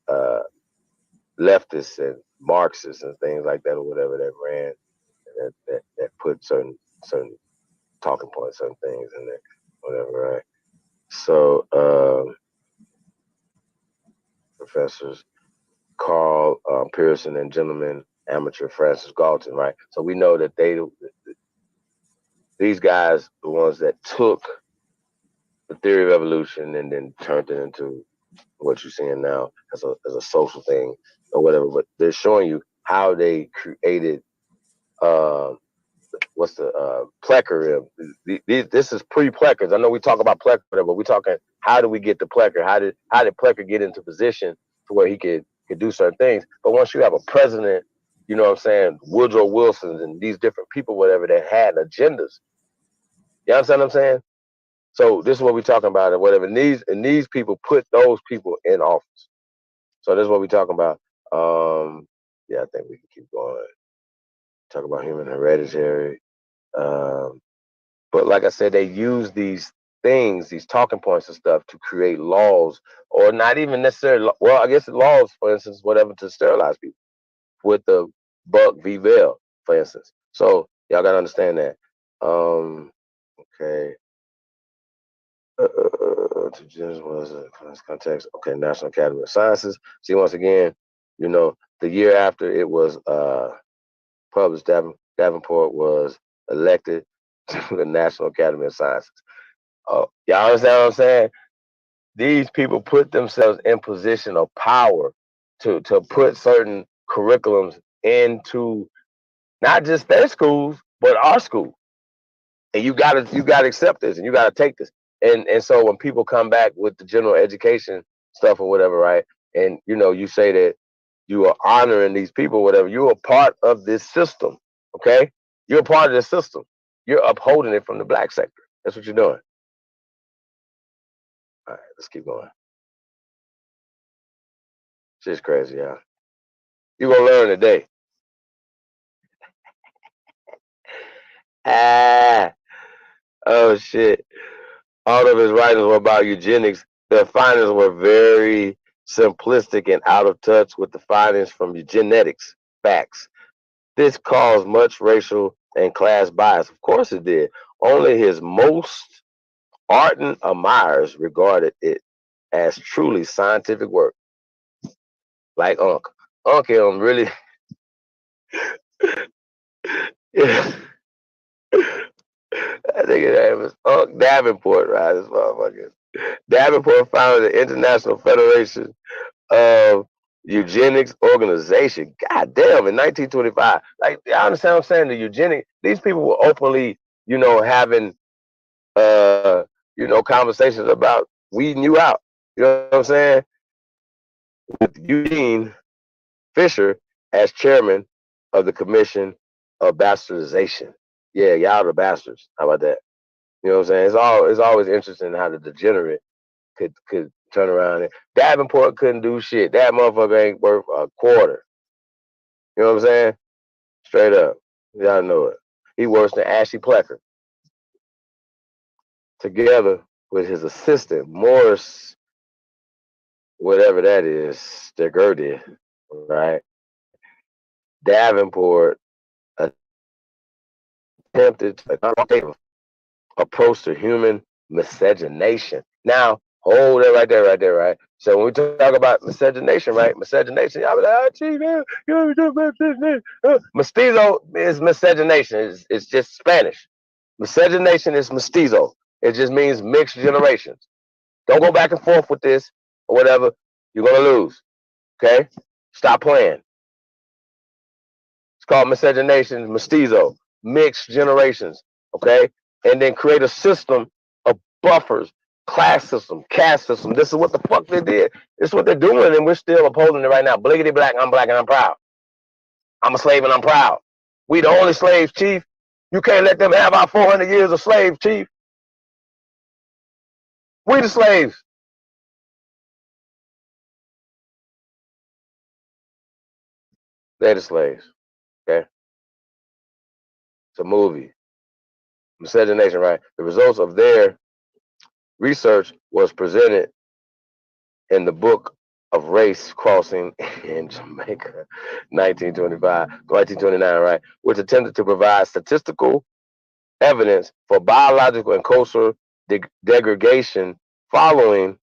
leftists and Marxists and things like that or whatever that ran, that put certain talking points, certain things in there, whatever, right? So professors Carl Pearson and gentleman amateur Francis Galton, right? So we know that these guys, the ones that took the theory of evolution and then turned it into what you're seeing now as a social thing or whatever, but they're showing you how they created what's the Plecker. This is pre-Pleckers. I know we talk about Plecker, but we're talking how do we get to Plecker? How did Plecker get into position to where he could do certain things? But once you have a president, you know what I'm saying, Woodrow Wilson and these different people, whatever, that had agendas. You understand what I'm saying? So this is what we're talking about, and whatever. And these people put those people in office. So this is what we're talking about. Yeah, I think we can keep going. Talk about human hereditary. But like I said, they use these things, these talking points and stuff to create laws, or not even necessarily, well, I guess laws, for instance, whatever, to sterilize people with the Buck v. Bell, for instance. So y'all got to understand that. Okay. To just was a context. Okay, National Academy of Sciences. See, once again, you know, the year after it was published, Davenport was elected to the National Academy of Sciences. Y'all understand what I'm saying? These people put themselves in position of power to put certain curriculums into not just their schools, but our school. And you gotta accept this, and you gotta take this. And so when people come back with the general education stuff or whatever, right? And you know, you say that you are honoring these people, whatever, you're a part of this system, okay? You're a part of the system. You're upholding it from the black sector. That's what you're doing. All right, let's keep going. Shit's crazy, y'all. You're gonna learn today. Oh shit. All of his writings were about eugenics. The findings were very simplistic and out of touch with the findings from genetics facts. This caused much racial and class bias. Of course it did. Only his most ardent admirers regarded it as truly scientific work. Like Unc. Unc him really I think his name is Unc Davenport, right? This motherfucker. Davenport founded the International Federation of Eugenics Organization. God damn, in 1925. Like, I understand what I'm saying? The eugenic, these people were openly, having conversations about weeding you out. You know what I'm saying? With Eugene Fisher as chairman of the Commission of Bastardization. Yeah, y'all the bastards. How about that? You know what I'm saying? It's always interesting how the degenerate could turn around. And Davenport couldn't do shit. That motherfucker ain't worth a quarter. You know what I'm saying? Straight up. Y'all know it. He worse than Ashley Plecker. Together with his assistant, Morris, whatever that is, Stegurdy, right? Davenport attempted to approach to human miscegenation. Now, hold that right there, right? So when we talk about miscegenation, right? Miscegenation, y'all be like, oh, gee, man, you know what about miscegenation? Mestizo is miscegenation. It's just Spanish. Miscegenation is mestizo. It just means mixed generations. Don't go back and forth with this or whatever. You're going to lose, okay? Stop playing. It's called miscegenation, mestizo, mixed generations, okay? And then create a system of buffers, class system, caste system. This is what the fuck they did. This is what they're doing, and we're still upholding it right now. Bliggity black, and I'm proud. I'm a slave and I'm proud. We the only slaves, chief. You can't let them have our 400 years of slaves, chief. We the slaves. They're the slaves, okay? It's a movie. Miscegenation, right? The results of their research was presented in the book of race crossing in Jamaica, 1929, right? Which attempted to provide statistical evidence for biological and cultural degradation following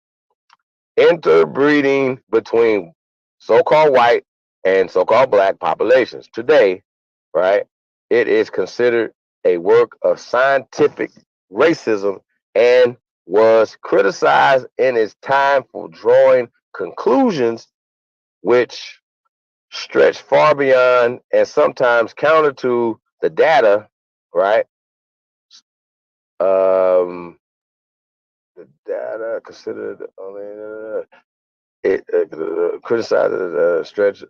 interbreeding between so-called white and so-called black populations. Today, right, it is considered a work of scientific racism and was criticized in its time for drawing conclusions which stretch far beyond and sometimes counter to the data, right? The data considered it criticizes stretch.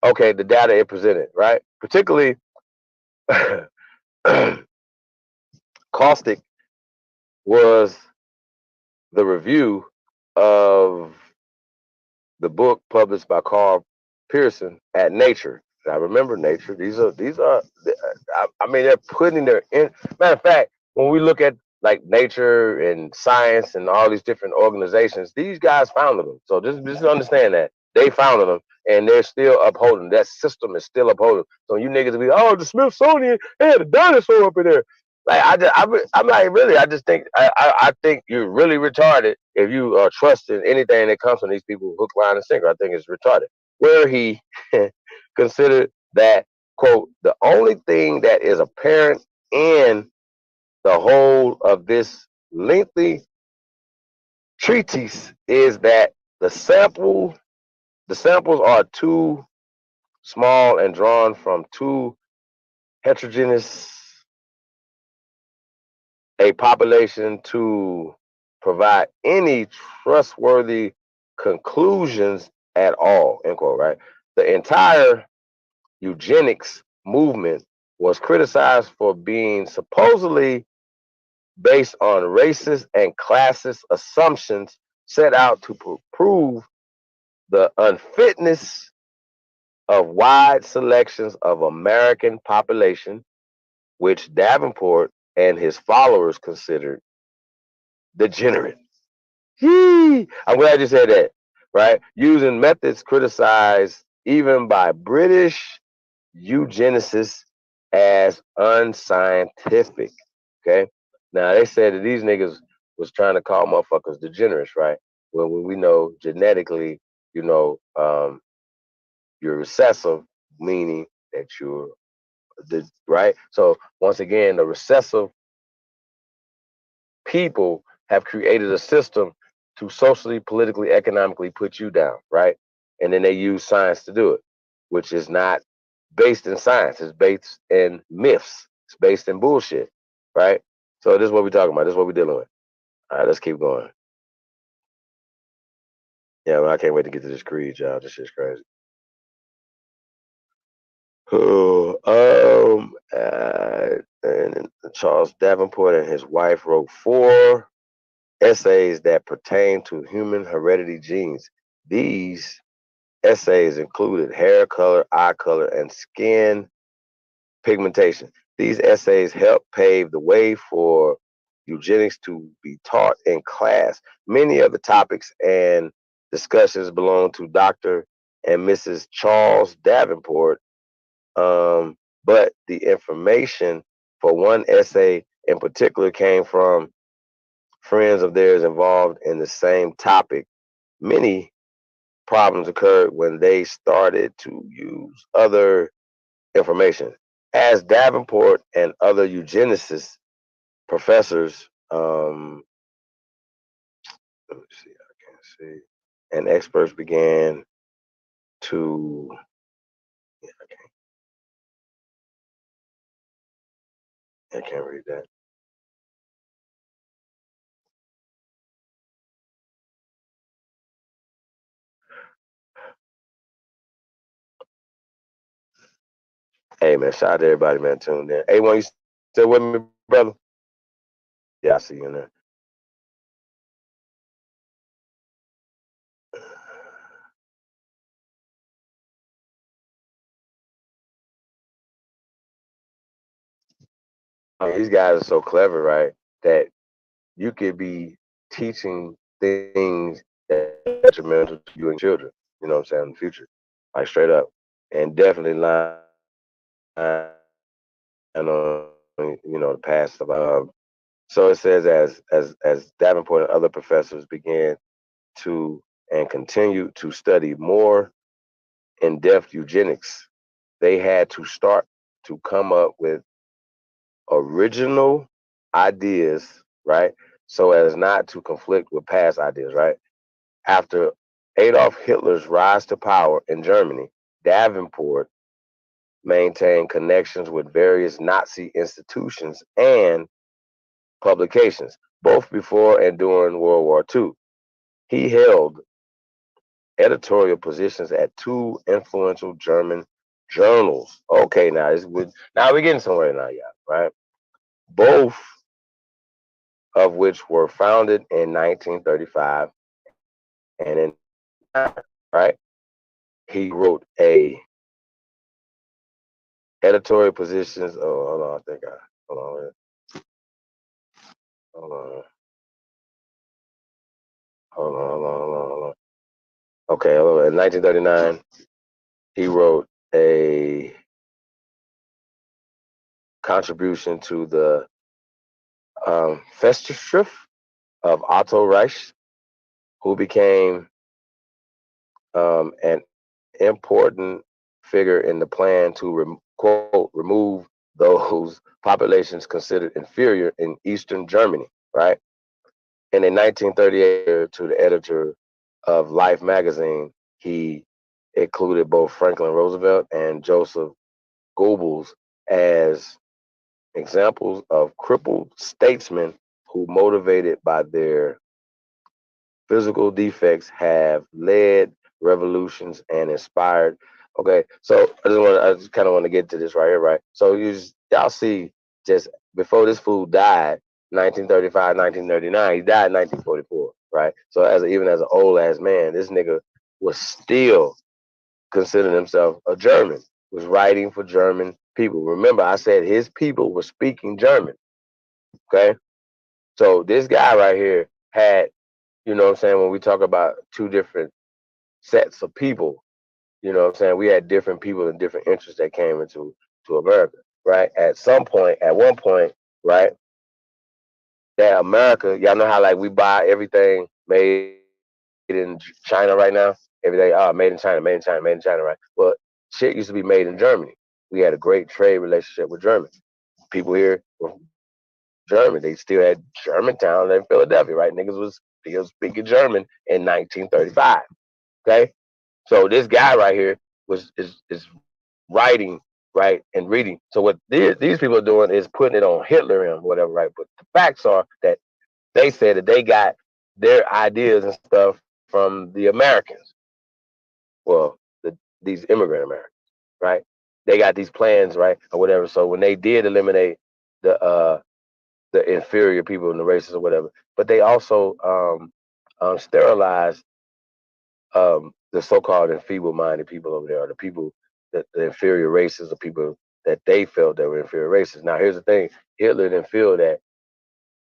Okay, the data it presented, right? Particularly caustic was the review of the book published by Carl Pearson at Nature. I remember Nature. These are. I mean, they're putting their in. Matter of fact, when we look at like Nature and Science and all these different organizations, these guys founded them. So just understand that they founded them, and they're still upholding. That system is still upholding. So you niggas be, oh, the Smithsonian, they had a dinosaur up in there. Like I'm like really. I just think I think you're really retarded if you are trusting anything that comes from these people hook, line, and sinker. I think it's retarded. Where he considered that, quote, the only thing that is apparent in the whole of this lengthy treatise is that the samples are too small and drawn from too heterogeneous a population to provide any trustworthy conclusions at all, end quote, right? The entire eugenics movement was criticized for being supposedly based on racist and classist assumptions set out to prove the unfitness of wide selections of American population, which Davenport and his followers considered degenerate. I'm glad you said that, right? Using methods criticized even by British eugenicists as unscientific. Okay. Now they said that these niggas was trying to call motherfuckers degenerates, right? Well, when we know genetically, you're recessive, meaning that you're right. So once again, the recessive people have created a system to socially, politically, economically put you down, right? And then they use science to do it, which is not based in science. It's based in myths. It's based in bullshit, right? So this is what we're talking about. This is what we're dealing with. All right, let's keep going. Yeah, well, I can't wait to get to this creed, y'all. This shit's crazy. And Charles Davenport and his wife wrote 4 essays that pertain to human heredity genes. These essays included hair color, eye color, and skin pigmentation. These essays helped pave the way for eugenics to be taught in class. Many of the topics and discussions belong to Dr. and Mrs. Charles Davenport, but the information for one essay in particular came from friends of theirs involved in the same topic. Many problems occurred when they started to use other information. As Davenport and other eugenicists, professors, let me see, I can't see, and experts began to, yeah, I can't read that. Hey man, shout out to everybody, man, tuned in. Hey, you still with me, brother? Yeah, I see you in there. These guys are so clever, right? That you could be teaching things that are detrimental to you and children, you know what I'm saying, in the future. Like straight up. And definitely line on, the past of so it says as Davenport and other professors began to and continue to study more in-depth eugenics, they had to start to come up with original ideas, right? So as not to conflict with past ideas, right? After Adolf Hitler's rise to power in Germany, Davenport maintained connections with various Nazi institutions and publications, both before and during World War II. He held editorial positions at 2 influential German journals. Okay, now we're getting somewhere now, y'all, right? Both of which were founded in 1935 and in right. He wrote a editorial positions. Oh, hold on, I think hold on. Hold on. Hold on. Okay, in 1939, he wrote a contribution to the Festschrift of Otto Reich, who became an important figure in the plan to quote remove those populations considered inferior in Eastern Germany, right? And in 1938, to the editor of Life magazine, he included both Franklin Roosevelt and Joseph Goebbels as examples of crippled statesmen who, motivated by their physical defects, have led revolutions and inspired. Okay, so I just kind of want to get to this right here, right? So y'all see, just before this fool died, 1935, 1939, he died in 1944, right? So even as an old ass man, this nigga was still considering himself a German, was writing for German people. Remember, I said his people were speaking German. Okay, so this guy right here had, you know what I'm saying, when we talk about 2 different sets of people, You know what I'm saying? We had different people and different interests that came into America, right? At one point, right? That America, y'all know how like we buy everything made in China right now? Everything, made in China, made in China, made in China, right? Well, shit used to be made in Germany. We had a great trade relationship with Germany. People here were German. They still had Germantown in Philadelphia, right? Niggas was still speaking German in 1935. Okay, so this guy right here is writing, right, and reading. So what these people are doing is putting it on Hitler and whatever, right? But the facts are that they said that they got their ideas and stuff from the Americans. Well, these immigrant Americans, right? They got these plans, right, or whatever. So when they did eliminate the inferior people and the races or whatever, but they also sterilized the so-called enfeeble-minded people over there, or the people that the inferior races, the people that they felt that were inferior races. Now, here's the thing: Hitler didn't feel that,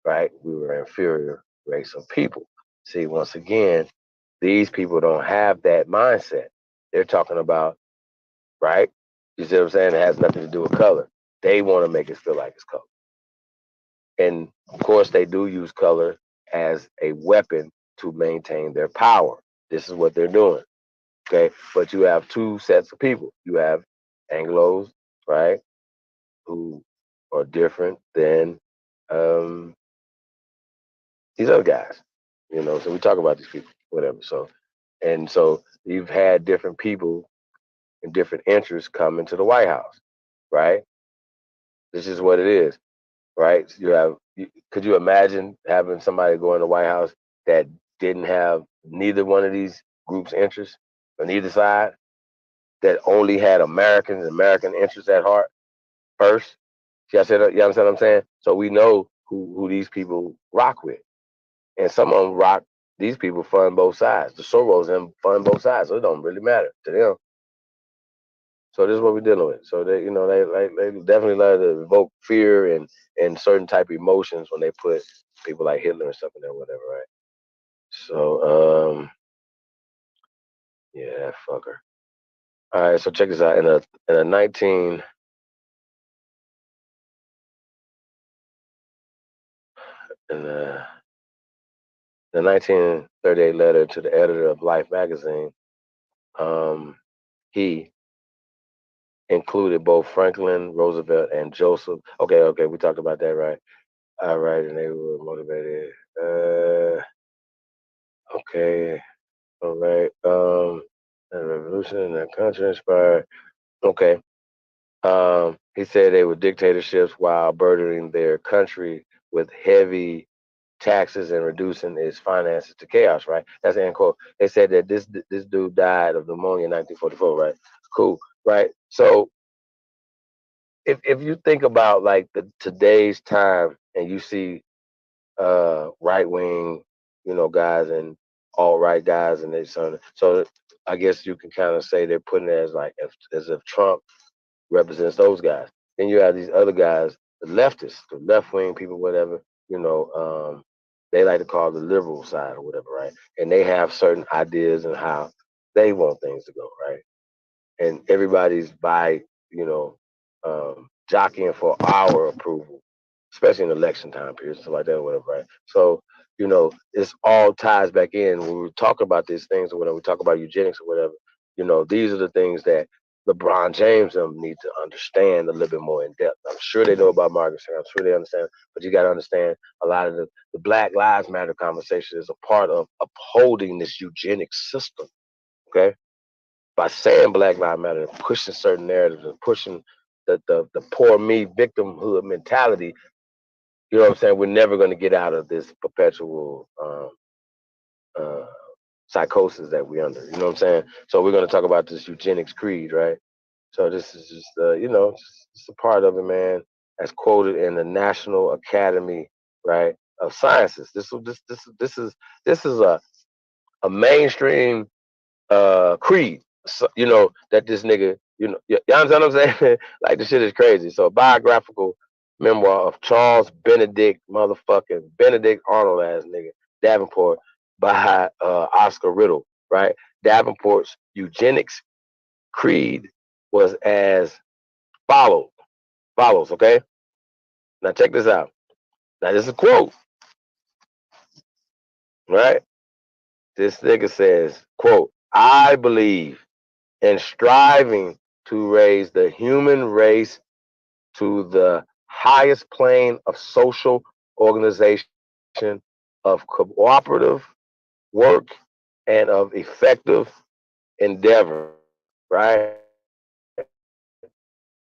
right? We were an inferior race of people. See, once again, these people don't have that mindset. They're talking about, right? You see what I'm saying? It has nothing to do with color. They want to make it feel like it's color. And of course, they do use color as a weapon to maintain their power. This is what they're doing. Okay. But you have two sets of people. You have Anglos, right, who are different than these other guys. You know, so we talk about these people, whatever. So, and so you've had different people and different interests come into the White House, right? This is what it is, right? Could you imagine having somebody go in the White House that didn't have neither one of these groups' interests on either side, that only had American interests at heart first? See, you understand what I'm saying? So we know who these people rock with. And some of them rock, these people fund both sides. The Soros and fund both sides. So it don't really matter to them. So this is what we're dealing with. So they, they definitely love to evoke fear and certain type of emotions when they put people like Hitler and stuff in there, whatever, right? So yeah, fucker. All right, so check this out. In a 1938 letter to the editor of Life magazine, he included both Franklin Roosevelt and Joseph. Okay, we talked about that, right? All right, and they were motivated. Okay, all right. The revolution in that country inspired. Okay. He said they were dictatorships while burdening their country with heavy taxes and reducing its finances to chaos, right? That's the end quote. They said that this dude died of pneumonia in 1944, right? Cool, right? So if you think about like today's time and you see right wing, guys and all right guys and they so I guess you can kind of say they're putting it as like as if Trump represents those guys. Then you have these other guys, the leftists, the left wing people, whatever, they like to call the liberal side or whatever, right? And they have certain ideas and how they want things to go, right? And everybody's jockeying for our approval, especially in election time periods, stuff like that, or whatever, right? So, this all ties back in when we talk about these things or whatever, we talk about eugenics or whatever, these are the things that LeBron James need to understand a little bit more in depth. I'm sure they know about Margaret Sanger. I'm sure they understand, but you got to understand a lot of the Black Lives Matter conversation is a part of upholding this eugenics system, okay? By saying Black Lives Matter and pushing certain narratives and pushing the poor me victimhood mentality, you know what I'm saying? We're never going to get out of this perpetual psychosis that we're under. You know what I'm saying? So we're going to talk about this eugenics creed, right? So this is just, it's a part of it, man. As quoted in the National Academy, right, of Sciences. This is a mainstream creed. So, that this nigga, you understand what I'm saying? Like, the shit is crazy. So, a biographical memoir of Charles Benedict Arnold ass nigga Davenport by Oscar Riddle, right? Davenport's Eugenics creed was as follows. Okay? Now check this out. Now this is a quote, right? This nigga says, quote, I believe in striving to raise the human race to the highest plane of social organization, of cooperative work, and of effective endeavor, right?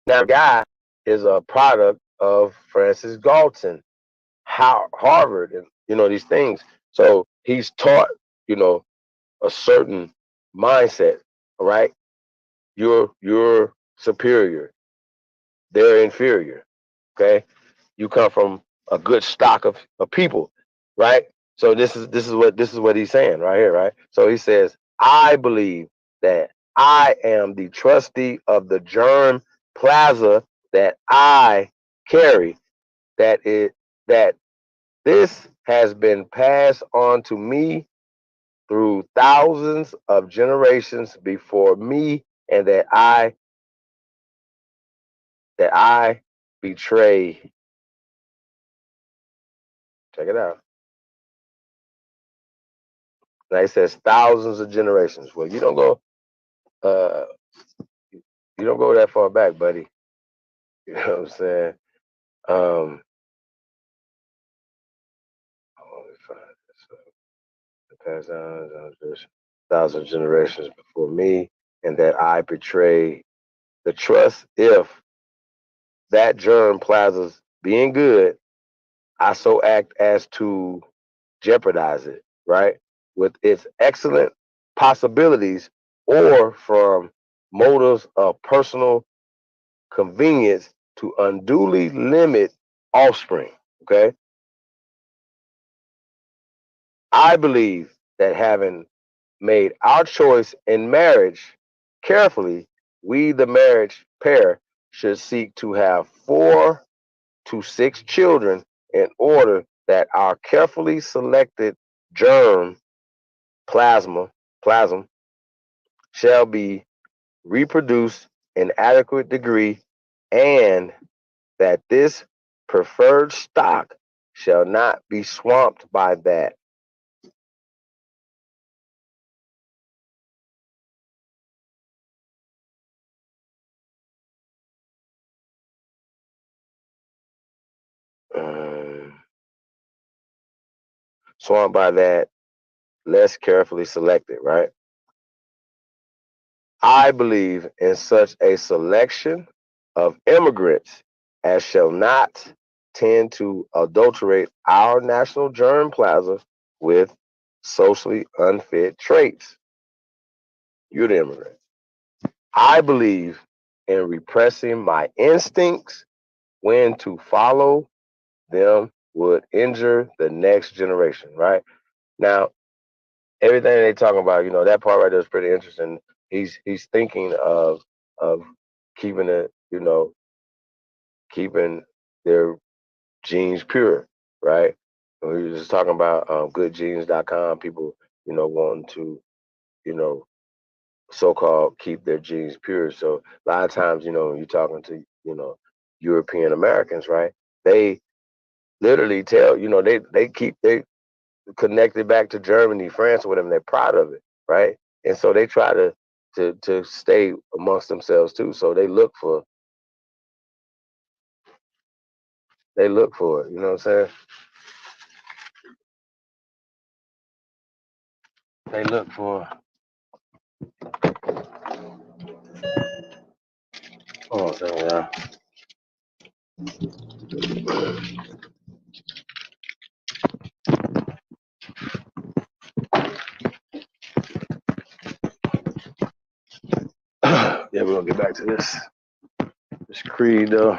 Now, guy is a product of Francis Galton, Harvard, and these things. So he's taught, a certain mindset, right? You're superior, they're inferior. Okay, you come from a good stock of people, right? So this is what he's saying right here, right? So he says, I believe that I am the trustee of the germ plaza that I carry, that this has been passed on to me through thousands of generations before me, and that I betray. Check it out. Now he says thousands of generations. Well, uh you don't go that far back, buddy. You know what I'm saying? Um let me find this. Past thousand generations before me, and that I betray the trust if that germ plaza's being good, I so act as to jeopardize it, right? With its excellent possibilities, or from motives of personal convenience to unduly limit offspring. Okay. I believe that having made our choice in marriage carefully, we, the marriage pair, should seek to have 4 to 6 children in order that our carefully selected germ plasm shall be reproduced in adequate degree, and that this preferred stock shall not be swamped by that. Swamped by that, less carefully selected, right? I believe in such a selection of immigrants as shall not tend to adulterate our national germ plasma with socially unfit traits. You're the immigrant. I believe in repressing my instincts when to follow them would injure the next generation, right? Now, everything they talking about, that part right there is pretty interesting. He's thinking of keeping it, keeping their genes pure, right? And we were just talking about goodgenes.com, people, wanting to, you know, so-called keep their genes pure. So a lot of times, when you're talking to, European Americans, right? They literally tell, they keep they connected back to Germany, France, or whatever. They're proud of it, right? And so they try to stay amongst themselves too. So they look for it. You know what I'm saying? They look for. Oh, yeah. Yeah, we're gonna get back to this creed though.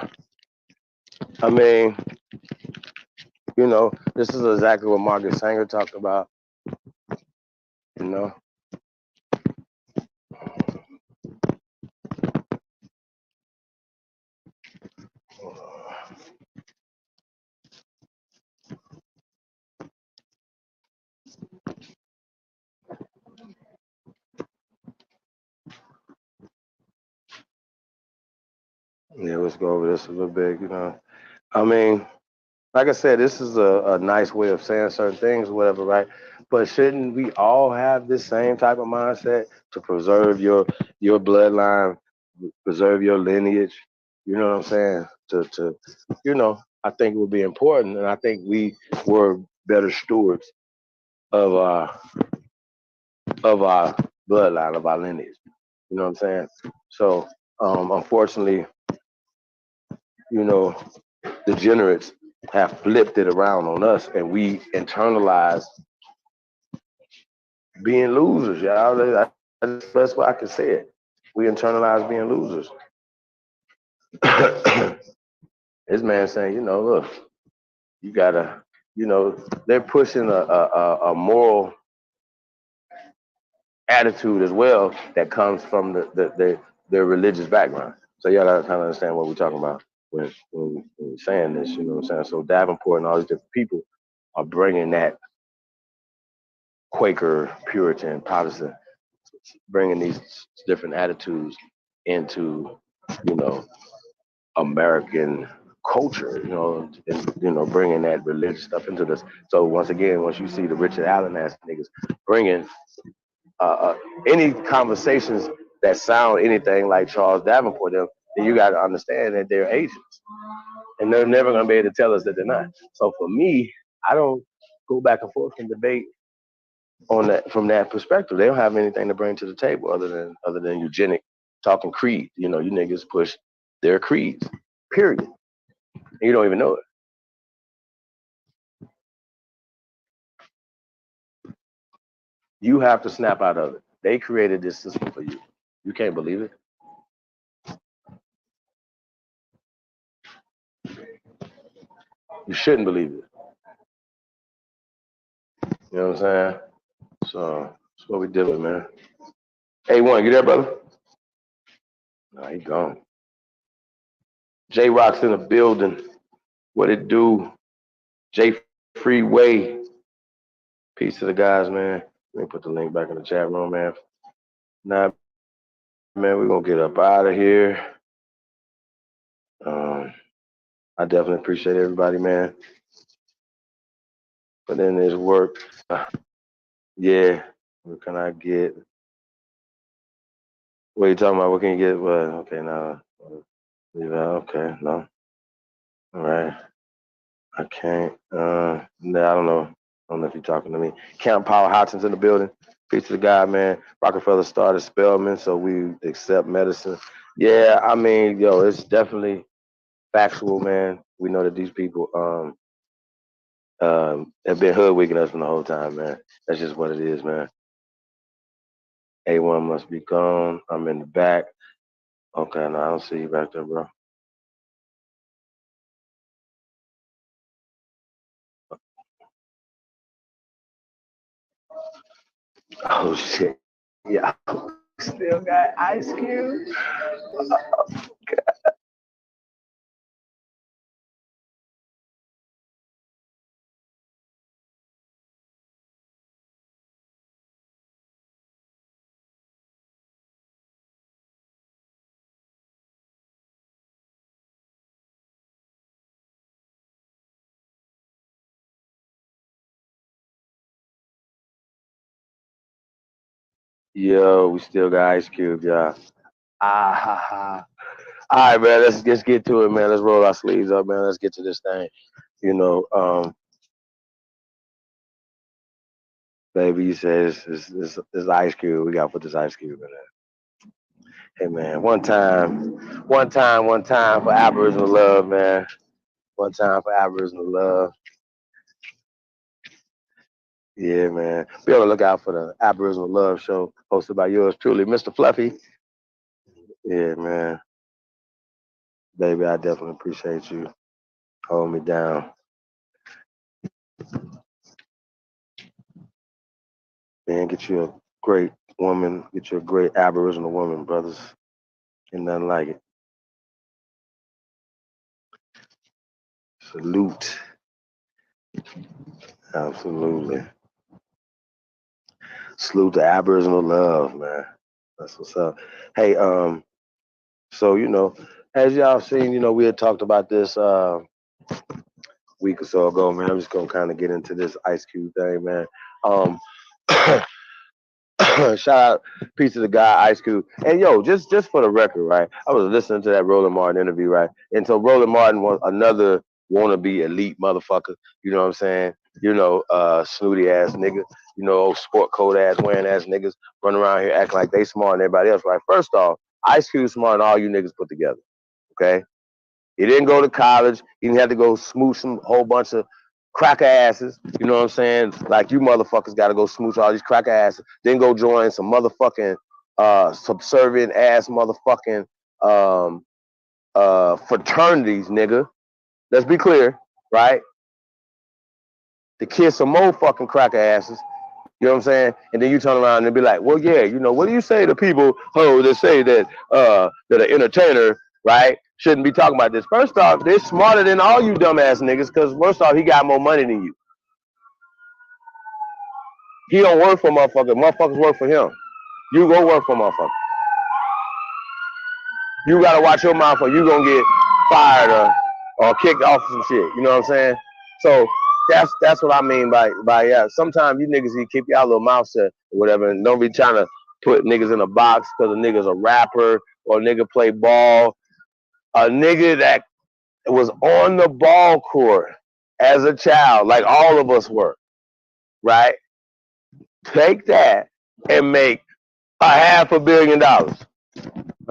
I mean, this is exactly what Margaret Sanger talked about. You know. Yeah, let's go over this a little bit. You know, I mean, like I said, this is a nice way of saying certain things or whatever, right? But shouldn't we all have this same type of mindset to preserve your bloodline, preserve your lineage? You know what I'm saying? To you know, I think it would be important, and I think we were better stewards of our bloodline, of our lineage. You know what I'm saying? So, unfortunately, you know, degenerates have flipped it around on us, and we internalize being losers, y'all. That's what I can say it. We internalize being losers. This man saying, you know, look, you gotta, you know, they're pushing a moral attitude as well that comes from their religious background. So y'all gotta kind of understand what we're talking about when we're saying this. You know what I'm saying? So Davenport and all these different people are bringing that Quaker, Puritan, Protestant, bringing these different attitudes into, you know, American culture, you know, and, you know, bringing that religious stuff into this. So once again, once you see the Richard Allen ass niggas bringing any conversations that sound anything like Charles Davenport, then you got to understand that they're agents, and they're never going to be able to tell us that they're not. So for me, I don't go back and forth and debate on that from that perspective. They don't have anything to bring to the table other than eugenic talking creed. You know, you niggas push their creeds, period. And you don't even know it. You have to snap out of it. They created this system for you. You can't believe it. You shouldn't believe it. You know what I'm saying? So that's what we did with, man. A1, you there, brother? No, he gone. J Rock's in the building. What it do? J Freeway. Peace to the guys, man. Let me put the link back in the chat room, man. Nah, man, we're gonna get up out of here. I definitely appreciate everybody, man. But then there's work. Yeah. What can I get? What are you talking about? What can you get? What? Okay, now. Okay, no. All right. I can't. I don't know. I don't know if you're talking to me. Camp Power Hotson's in the building. Peace to the guy, man. Rockefeller started Spelman, so we accept medicine. Yeah, I mean, yo, it's definitely factual, man. We know that these people have been hoodwinking us from the whole time, man. That's just what it is, man. A1 must be gone. I'm in the back. Okay, no, I don't see you back there, bro. Oh shit. Yeah. Still got Ice Cube. Yo, we still got Ice Cube, y'all. All right, man. Let's get to it, man. Let's roll our sleeves up, man. Let's get to this thing. You know, baby, you said it's Ice Cube. We gotta put this Ice Cube in there. Hey, man. One time for Aboriginal love, man. One time for Aboriginal love. Yeah, man. Be on the lookout for the Aboriginal Love Show hosted by yours truly, Mr. Fluffy. Yeah, man. Baby, I definitely appreciate you holding me down. Man, get you a great woman. Get you a great Aboriginal woman, brothers. Ain't nothing like it. Salute. Absolutely. Salute to Aboriginal love, man. That's what's up. Hey, so you know, As y'all seen, you know, we had talked about this week or so ago, man. I'm just gonna kind of get into this Ice Cube thing, man. Shout out, peace to the guy, Ice Cube. And yo, just for the record, right? I was listening to that Roland Martin interview, right? And so Roland Martin was another wannabe elite motherfucker. You know what I'm saying? You know, snooty ass nigga. You know, sport coat ass wearing ass niggas running around here acting like they smart and everybody else, right? First off, Ice Cube smarter than all you niggas put together. Okay? He didn't go to college. He didn't have to go smooch some whole bunch of cracker asses. You know what I'm saying? Like you motherfuckers got to go smooch all these cracker asses. Then go join some motherfucking subservient ass motherfucking fraternities, nigga. Let's be clear, right? To kiss some more fucking cracker asses. You know what I'm saying? And then you turn around and be like, well, yeah, you know, what do you say to people that say that that an entertainer, right, shouldn't be talking about this? First off, they're smarter than all you dumbass niggas, because first off, he got more money than you. He don't work for motherfuckers. Motherfuckers work for him. You go work for motherfuckers. You gotta watch your mouth or you gonna get fired or kicked off some shit. You know what I'm saying? So that's what I mean by yeah. Sometimes you niggas you keep y'all little mouth shut or whatever, and don't be trying to put niggas in a box because a nigga's a rapper or a nigga play ball. A nigga that was on the ball court as a child, like all of us were, right? Take that and make $500 million. Are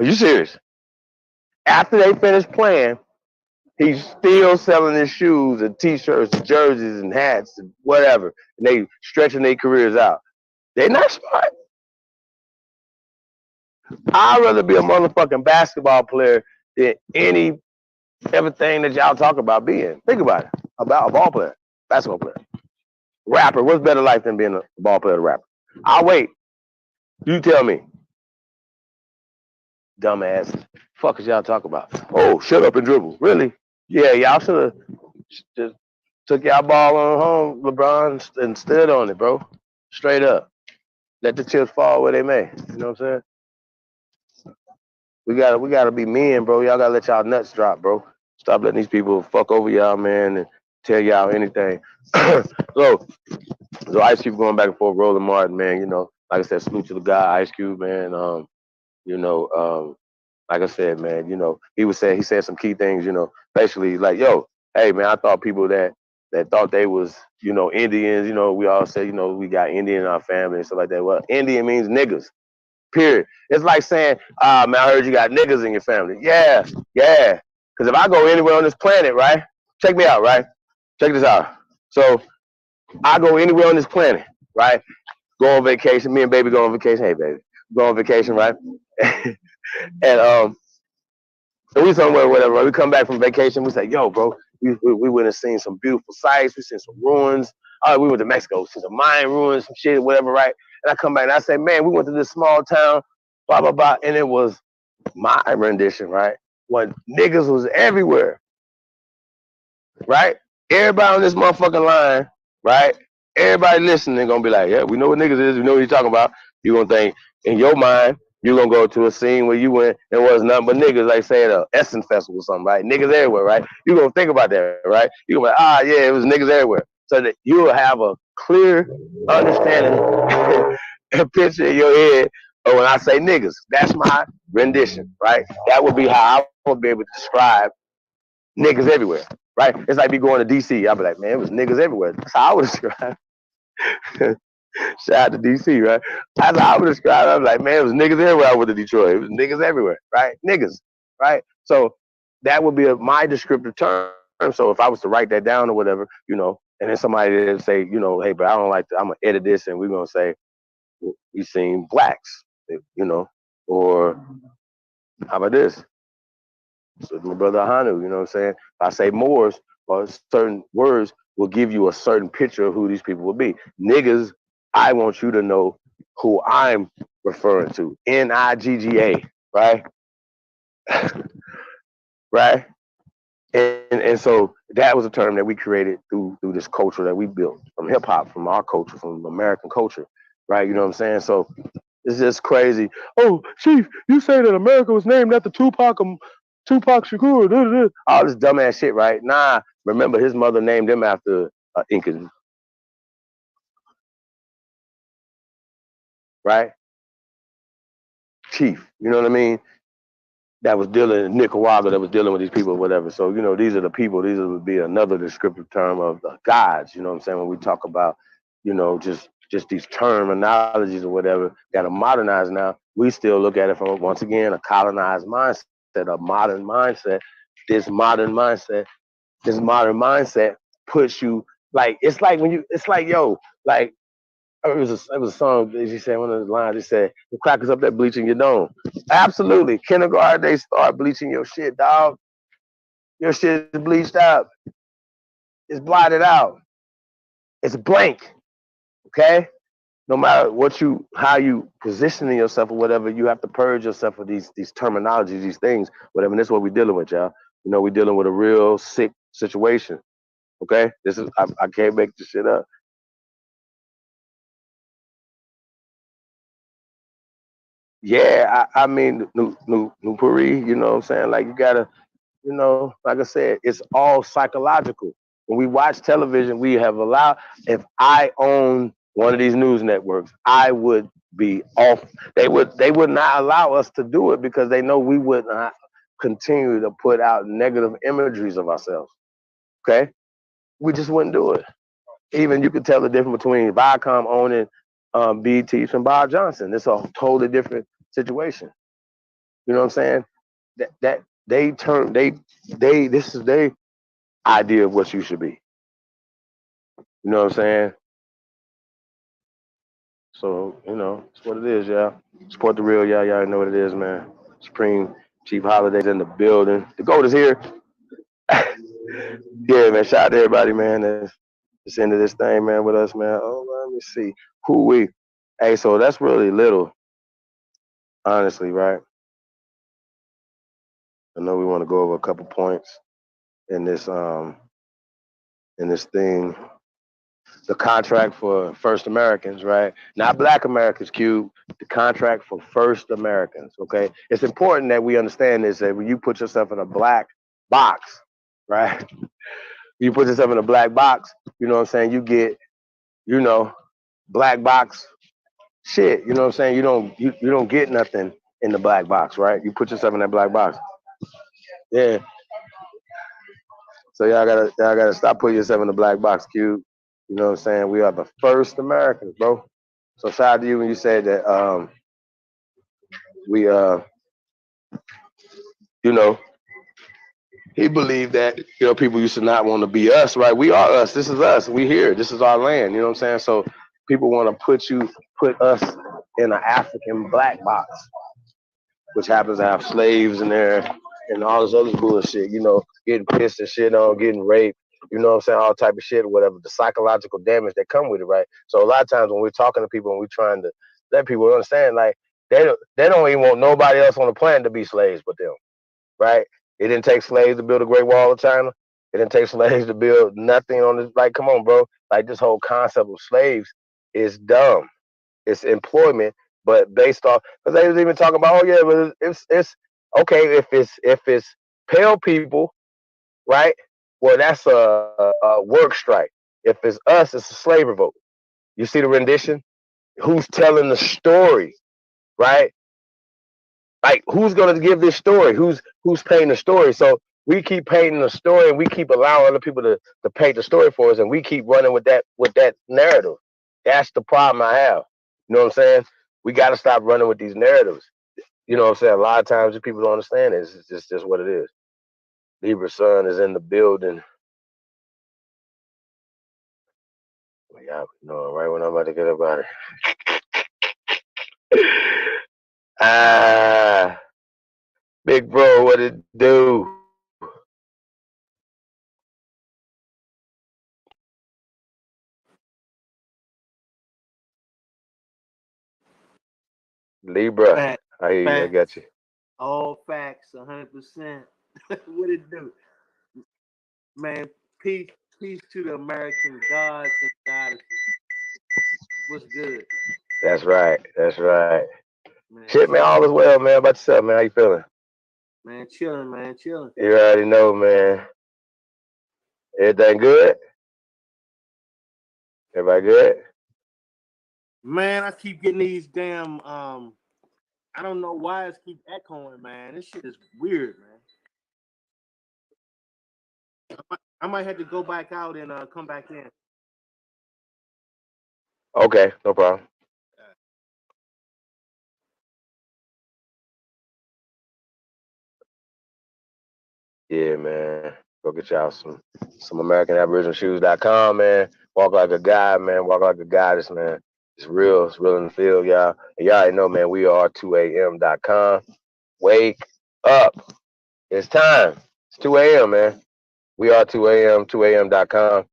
you serious? After they finish playing, he's still selling his shoes and t-shirts and jerseys and hats and whatever. And they stretching their careers out. They not smart. I'd rather be a motherfucking basketball player than everything that y'all talk about being. Think about it. About a ball player, basketball player. Rapper, what's better life than being a ball player or rapper? I'll wait. You tell me. Dumbass. Fuck is y'all talk about? Oh, shut up and dribble. Really? Yeah, y'all should have just took y'all ball on home, LeBron, and stood on it, bro. Straight up. Let the chips fall where they may. You know what I'm saying? We gotta be men, bro. Y'all gotta let y'all nuts drop, bro. Stop letting these people fuck over y'all, man, and tell y'all anything. So Ice Cube going back and forth, Roland Martin, man. You know, like I said, salute to the guy, Ice Cube, man. You know, like I said, man, you know, he said some key things, you know, basically like, yo, hey, man, I thought people that thought they was, you know, Indians, you know, we all say, you know, we got Indian in our family and stuff like that. Well, Indian means niggas, period. It's like saying, man, I heard you got niggas in your family. Yeah. Because if I go anywhere on this planet, right, check me out, right? Check this out. So I go anywhere on this planet, right? Go on vacation. Me and baby go on vacation. Hey, baby. Go on vacation, right? And we somewhere, whatever. Right? We come back from vacation. We say, yo, bro, we went and seen some beautiful sights. We seen some ruins. We went to Mexico, seen some Mayan ruins, some shit, whatever, right? And I come back and I say, man, we went to this small town, blah, blah, blah. And it was my rendition, right? When niggas was everywhere, right? Everybody on this motherfucking line, right? Everybody listening gonna be like, yeah, we know what niggas is. We know what you're talking about. You gonna think in your mind, you're gonna go to a scene where you went and was nothing but niggas, like say at a Essence Festival or something, right? Niggas everywhere, right? You're gonna think about that, right? You're gonna be like, yeah, it was niggas everywhere. So that you will have a clear understanding and picture in your head of when I say niggas. That's my rendition, right? That would be how I would be able to describe niggas everywhere, right? It's like me going to DC. I'll be like, man, it was niggas everywhere. That's how I would describe. Shout out to DC, right? That's how I would describe it. I'm like, man, it was niggas everywhere. I went to Detroit. It was niggas everywhere, right? Niggas, right? So that would be my descriptive term. So if I was to write that down or whatever, you know, and then somebody would say, you know, hey, but I don't like that. I'm gonna edit this, and we're gonna say we seen blacks, you know, or how about this? So my brother Hanu, you know what I'm saying? If I say Moors or certain words will give you a certain picture of who these people will be. Niggas, I want you to know who I'm referring to. N-I-G-G-A, right? Right? And so that was a term that we created through this culture that we built from hip hop, from our culture, from American culture, right? You know what I'm saying? So it's just crazy. Oh, Chief, you say that America was named after Tupac Tupac Shakur, all this dumbass shit, right? Nah, remember his mother named him after Incan, right? Chief, you know what I mean? That was dealing in Nicaragua, that was dealing with these people or whatever. So, you know, these are the people, these would be another descriptive term of the gods, you know what I'm saying? When we talk about, you know, just these terminologies or whatever that are modernized now, we still look at it from, once again, a colonized mindset, a modern mindset. This modern mindset puts you, like, it's like when you, it's like, yo, like, it was a song, as you said, one of the lines, it said, the crackers up there bleaching your dome. Absolutely. Kindergarten, they start bleaching your shit, dog. Your shit is bleached out. It's blotted out. It's blank. Okay? No matter what you, how you positioning yourself or whatever, you have to purge yourself of these terminologies, these things, whatever. And this is what we're dealing with, y'all. You know, we're dealing with a real sick situation. Okay? This is, I can't make this shit up. Yeah, I mean, Nupuri, you know what I'm saying? Like, you gotta, you know, like I said, it's all psychological. When we watch television, we have allowed, if I own one of these news networks, I would be off. They would not allow us to do it because they know we would not continue to put out negative imageries of ourselves. Okay? We just wouldn't do it. Even you could tell the difference between Viacom owning BT from Bob Johnson. It's a totally different situation. You know what I'm saying? That this is their idea of what you should be. You know what I'm saying? So, you know, it's what it is, y'all. Support the real, y'all. Y'all know what it is, man. Supreme Chief Holidays in the building. The GOAT is here. Yeah, man. Shout out to everybody, man. That's into this thing, man, with us, man. Oh, let me see. Who we? Hey, so that's really little, honestly, right? I know we want to go over a couple points in this thing. The contract for First Americans, right? Not Black Americans, Q. The contract for First Americans, okay? It's important that we understand this, that when you put yourself in a black box, right? You put yourself in a black box, you know what I'm saying? You get, you know, black box shit, you know what I'm saying? You don't get nothing in the black box, right? You put yourself in that black box. Yeah. So y'all gotta stop putting yourself in the black box, Q. You know what I'm saying? We are the first Americans, bro. So shout out to you when you said that we you know, he believed that, you know, people used to not want to be us, right? We are us. This is us. We here. This is our land. You know what I'm saying? So people want to put us in an African black box, which happens to have slaves in there and all this other bullshit, you know, getting pissed and shit on, getting raped, you know what I'm saying, all type of shit or whatever, the psychological damage that come with it, right? So a lot of times when we're talking to people and we're trying to let people understand, like, they don't even want nobody else on the planet to be slaves but them, right? It didn't take slaves to build a Great Wall of China. It didn't take slaves to build nothing on this. Like, come on, bro. Like, this whole concept of slaves is dumb. It's employment, but based off, because they was even talking about, oh yeah, but it's okay if it's pale people, right? Well, that's a work strike. If it's us, it's a slave revolt. You see the rendition? Who's telling the story, right? Like, who's gonna give this story? Who's painting the story? So we keep painting the story, and we keep allowing other people to paint the story for us, and we keep running with that narrative. That's the problem I have. You know what I'm saying? We got to stop running with these narratives. You know what I'm saying? A lot of times people don't understand it. It's just what it is. Libra Sun is in the building. Yeah, you know, right when I'm about to get up out of here. Big bro, what it do? Libra, Fact, I hear you. I got you. All facts, 100%. What it do, man? Peace to the American gods and goddesses. What's good? That's right. Man, Shit, man, all is well, man. About yourself, man. How you feeling? Man, chilling, man, chilling. You already know, man. Everything good? Everybody good? Man, I keep getting these damn I don't know why it keep echoing, man. This shit is weird, man. I might have to go back out and come back in. Okay, no problem. Yeah, man. Go get y'all some AmericanAboriginalShoes.com, man. Walk like a guy, man. Walk like a goddess, man. It's real in the field, y'all. And y'all already know, man, we are 2am.com. Wake up. It's time. It's 2 a.m., man. We are 2am, 2am.com.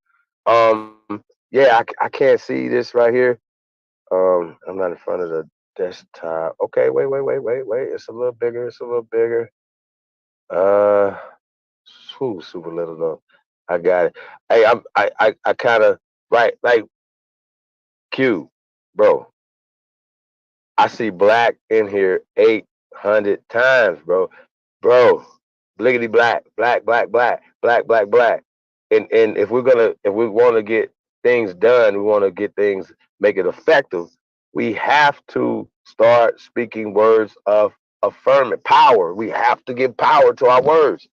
Yeah, I can't see this right here. I'm not in front of the desktop. Okay, wait. It's a little bigger. Super little though. I got it. Hey, I kind of right like Q, bro. I see black in here 800 times, bro. Bliggity black. And if we want to get things done, we want to get things, make it effective, we have to start speaking words of affirmation, power. We have to give power to our words.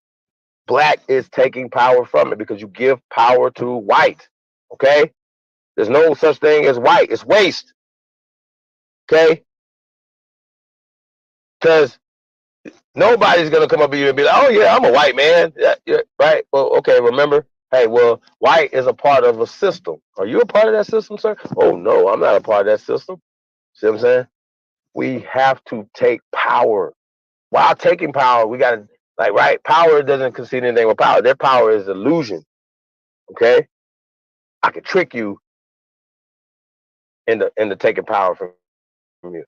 Black is taking power from it because you give power to white. Okay? There's no such thing as white. It's waste. Okay? Because nobody's going to come up to you and be like, oh, yeah, I'm a white man. Yeah, right? Well, okay, remember? Hey, well, white is a part of a system. Are you a part of that system, sir? Oh, no, I'm not a part of that system. See what I'm saying? We have to take power. While taking power, we got to, like, right? Power doesn't concede anything with power. Their power is illusion. Okay? I can trick you into taking power from you.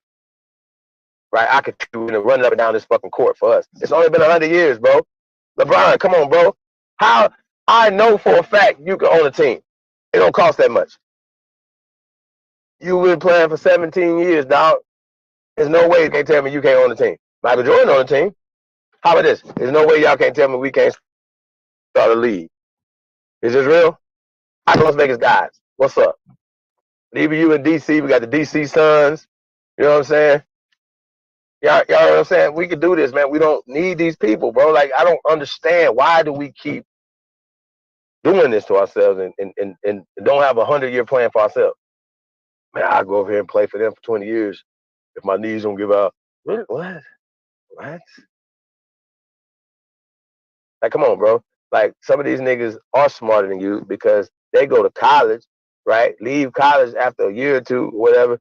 Right? I could do it running up and down this fucking court for us. It's only been 100 years, bro. LeBron, come on, bro. How I know for a fact you can own a team. It don't cost that much. You've been playing for 17 years, dog. There's no way you can't tell me you can't own a team. Michael Jordan own a team. How about this? There's no way y'all can't tell me we can't start a league. Is this real? I Las Vegas guys. What's up? Even you in DC, we got the DC Suns. You know what I'm saying? Y'all know what I'm saying? We can do this, man. We don't need these people, bro. Like, I don't understand. Why do we keep doing this to ourselves and don't have a 100-year plan for ourselves? Man, I'll go over here and play for them for 20 years if my knees don't give out. What? Like, come on, bro. Like, some of these niggas are smarter than you because they go to college, right? Leave college after a year or two, whatever.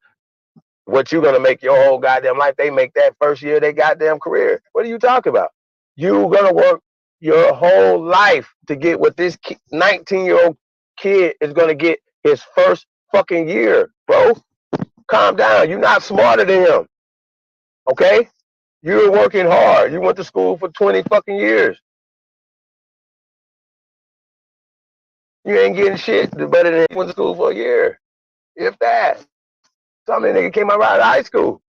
What you gonna make your whole goddamn life, they make that first year of their goddamn career. What are you talking about? You gonna work your whole life to get what this 19-year-old kid is gonna get his first fucking year, bro. Calm down. You're not smarter than him. Okay? You're working hard. You went to school for 20 fucking years. You ain't getting shit better than you went to school for a year. If that. Some of the nigga came out right out of high school.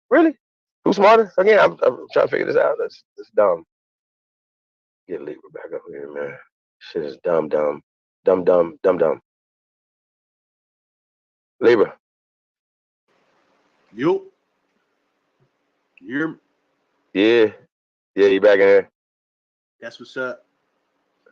Really? Who's smarter? Again, I'm trying to figure this out. That's dumb. Get Libra back up here, man. Shit is dumb. Libra. Yo. You're. Yeah, you back in here. That's what's up.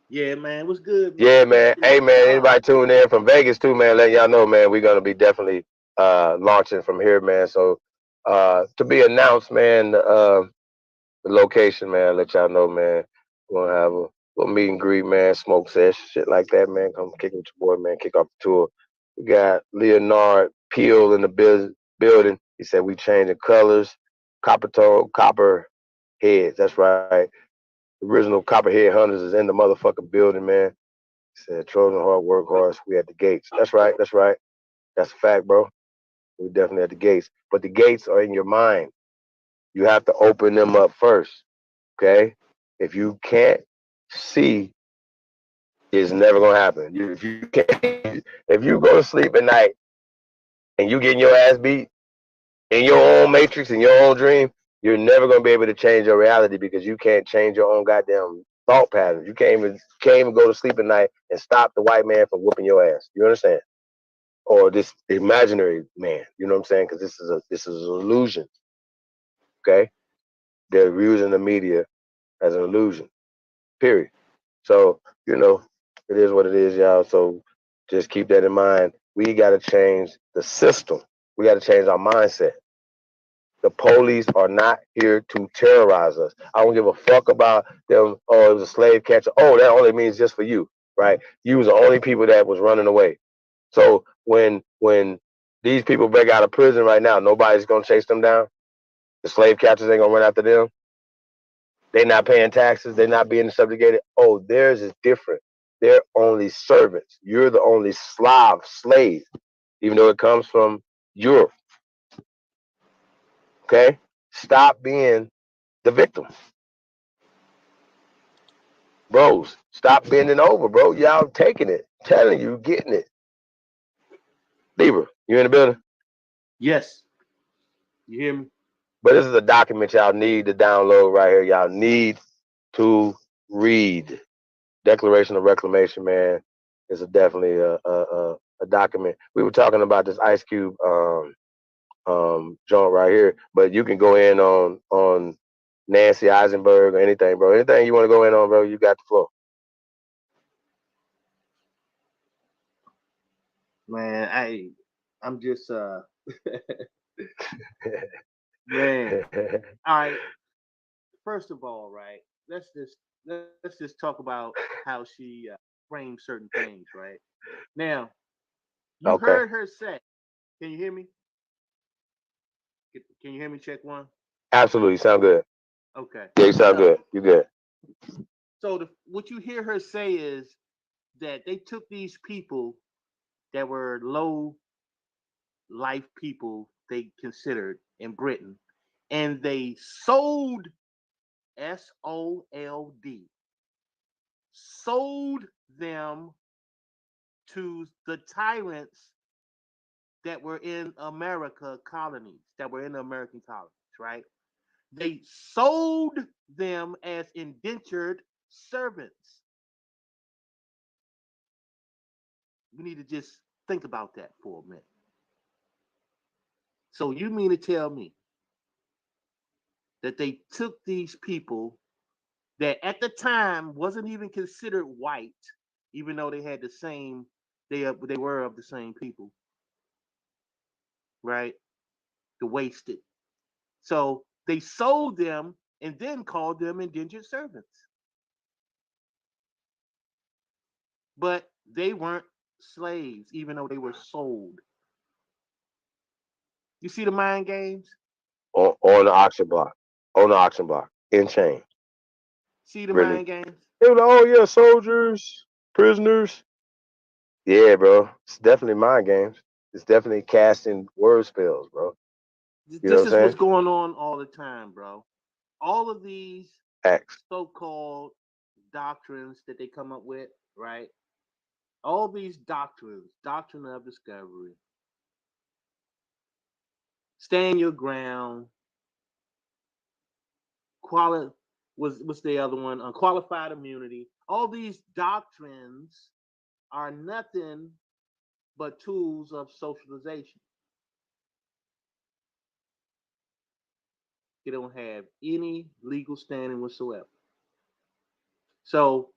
Yeah, man. What's good, man? Yeah, man. Hey, man, anybody tuned in from Vegas too, man, let y'all know, man, we're going to be definitely launching from here, man. So to be announced, man, the location, man, let y'all know, man. We're going to have a little meet and greet, man, smoke session, shit like that, man. Come kick with your boy, man, kick off the tour. We got Leonard Peel in the building. He said we changing colors. Copper heads, that's right. The original Copperhead Hunters is in the motherfucking building, man. He said, Trojan hard workhorse, we at the gates. That's right. That's a fact, bro. We definitely at the gates. But the gates are in your mind. You have to open them up first, okay? If you can't see, it's never going to happen. If you go to sleep at night and you getting your ass beat in your own matrix, in your own dream, You're never gonna be able to change your reality because you can't change your own goddamn thought patterns. You can't even go to sleep at night and stop the white man from whooping your ass. You understand? Or this imaginary man. You know what I'm saying? Because this is an illusion. Okay, they're using the media as an illusion. Period. So it is what it is, y'all. So just keep that in mind. We got to change the system. We got to change our mindset. The police are not here to terrorize us. I don't give a fuck about them. Oh, it was a slave catcher. Oh, that only means just for you, right? You was the only people that was running away. So when these people break out of prison right now, nobody's gonna chase them down. The slave catchers ain't gonna run after them. They're not paying taxes. They're not being subjugated. Oh, theirs is different. They're only servants. You're the only slave, even though it comes from Europe. Okay? Stop being the victim. Bros, stop bending over, bro. Y'all taking it. Telling you, getting it. Libra, you in the building? Yes. You hear me? But this is a document y'all need to download right here. Y'all need to read. Declaration of Reclamation, man, is definitely a document. We were talking about this Ice Cube joint right here, but you can go in on Nancy Eisenberg or anything, bro. Anything you want to go in on, bro, you got the floor. Man, I'm just man. All right. First of all, right, let's just talk about how she frames certain things, right? Now, you Okay. heard her say, can you hear me? Can you hear me? Check one. Absolutely. Sound good. Okay. Yeah, you sound good. You good. So what you hear her say is that they took these people that were low life people they considered in Britain, and they sold SOLD, sold them to the tyrants that were in America colonies, that were in the American colonies, right? They sold them as indentured servants. We need to just think about that for a minute. So you mean to tell me that they took these people that at the time wasn't even considered white, even though they had the same, they were of the same people, right? The wasted. So they sold them and then called them indentured servants. But they weren't slaves, even though they were sold. You see the mind games? On the auction block. On the auction block. In chain. See the Really. mind games? They were like, oh yeah, soldiers, prisoners. Yeah, bro. It's definitely mind games. It's definitely casting word spells, bro. You know This what is I'm what's saying? going on all the time, bro. All of these Facts. so-called doctrines that they come up with, right? All these doctrines, doctrine of discovery, stand your ground, what's the other one? Unqualified immunity. All these doctrines are nothing but tools of socialization. They don't have any legal standing whatsoever. So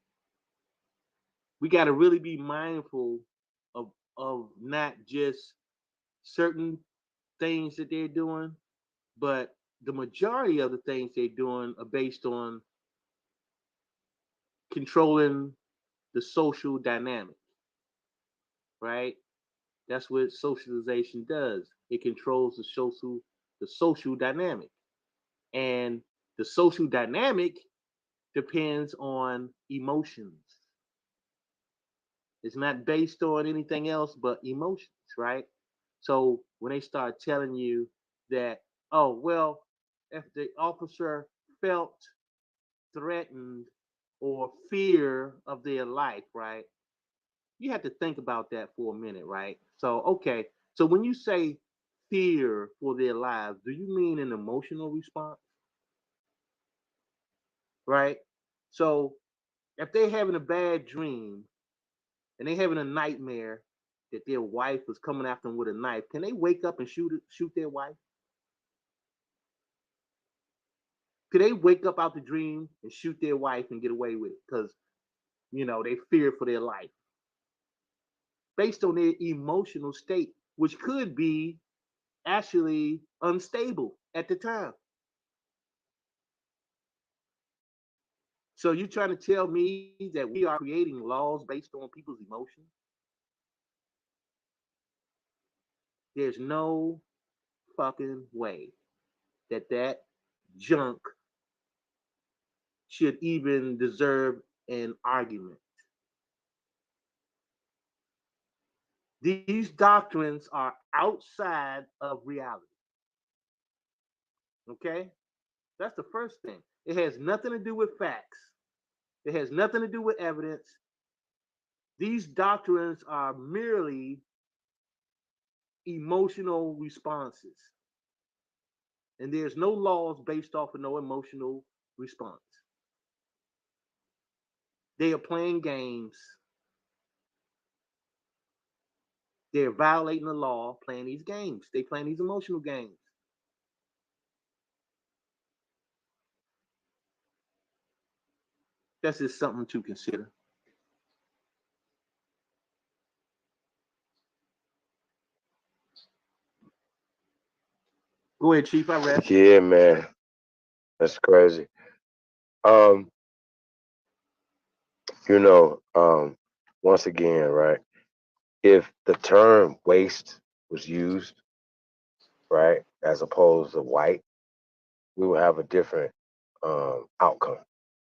we got to really be mindful of not just certain things that they're doing, but the majority of the things they're doing are based on controlling the social dynamic, right? That's what socialization does. It controls the social dynamic. And the social dynamic depends on emotions. It's not based on anything else but emotions, right? So when they start telling you that, oh, well, if the officer felt threatened or fear of their life, right? You have to think about that for a minute, right? So, okay. So when you say fear for their lives, do you mean an emotional response? right? So if they're having a bad dream and they're having a nightmare that their wife was coming after them with a knife, can they wake up and shoot their wife? Could they wake up out the dream and shoot their wife and get away with it? Because, they fear for their life. Based on their emotional state, which could be actually unstable at the time. So you're trying to tell me that we are creating laws based on people's emotions? There's no fucking way that junk should even deserve an argument. These doctrines are outside of reality. Okay? That's the first thing. It has nothing to do with facts. It has nothing to do with evidence. These doctrines are merely emotional responses. And there's no laws based off of no emotional response. They are playing games. They're violating the law, playing these games. They're playing these emotional games. That's just something to consider. Go ahead, Chief. I rest. Yeah, man. That's crazy. Once again, right? If the term waste was used, right, as opposed to white, we would have a different outcome,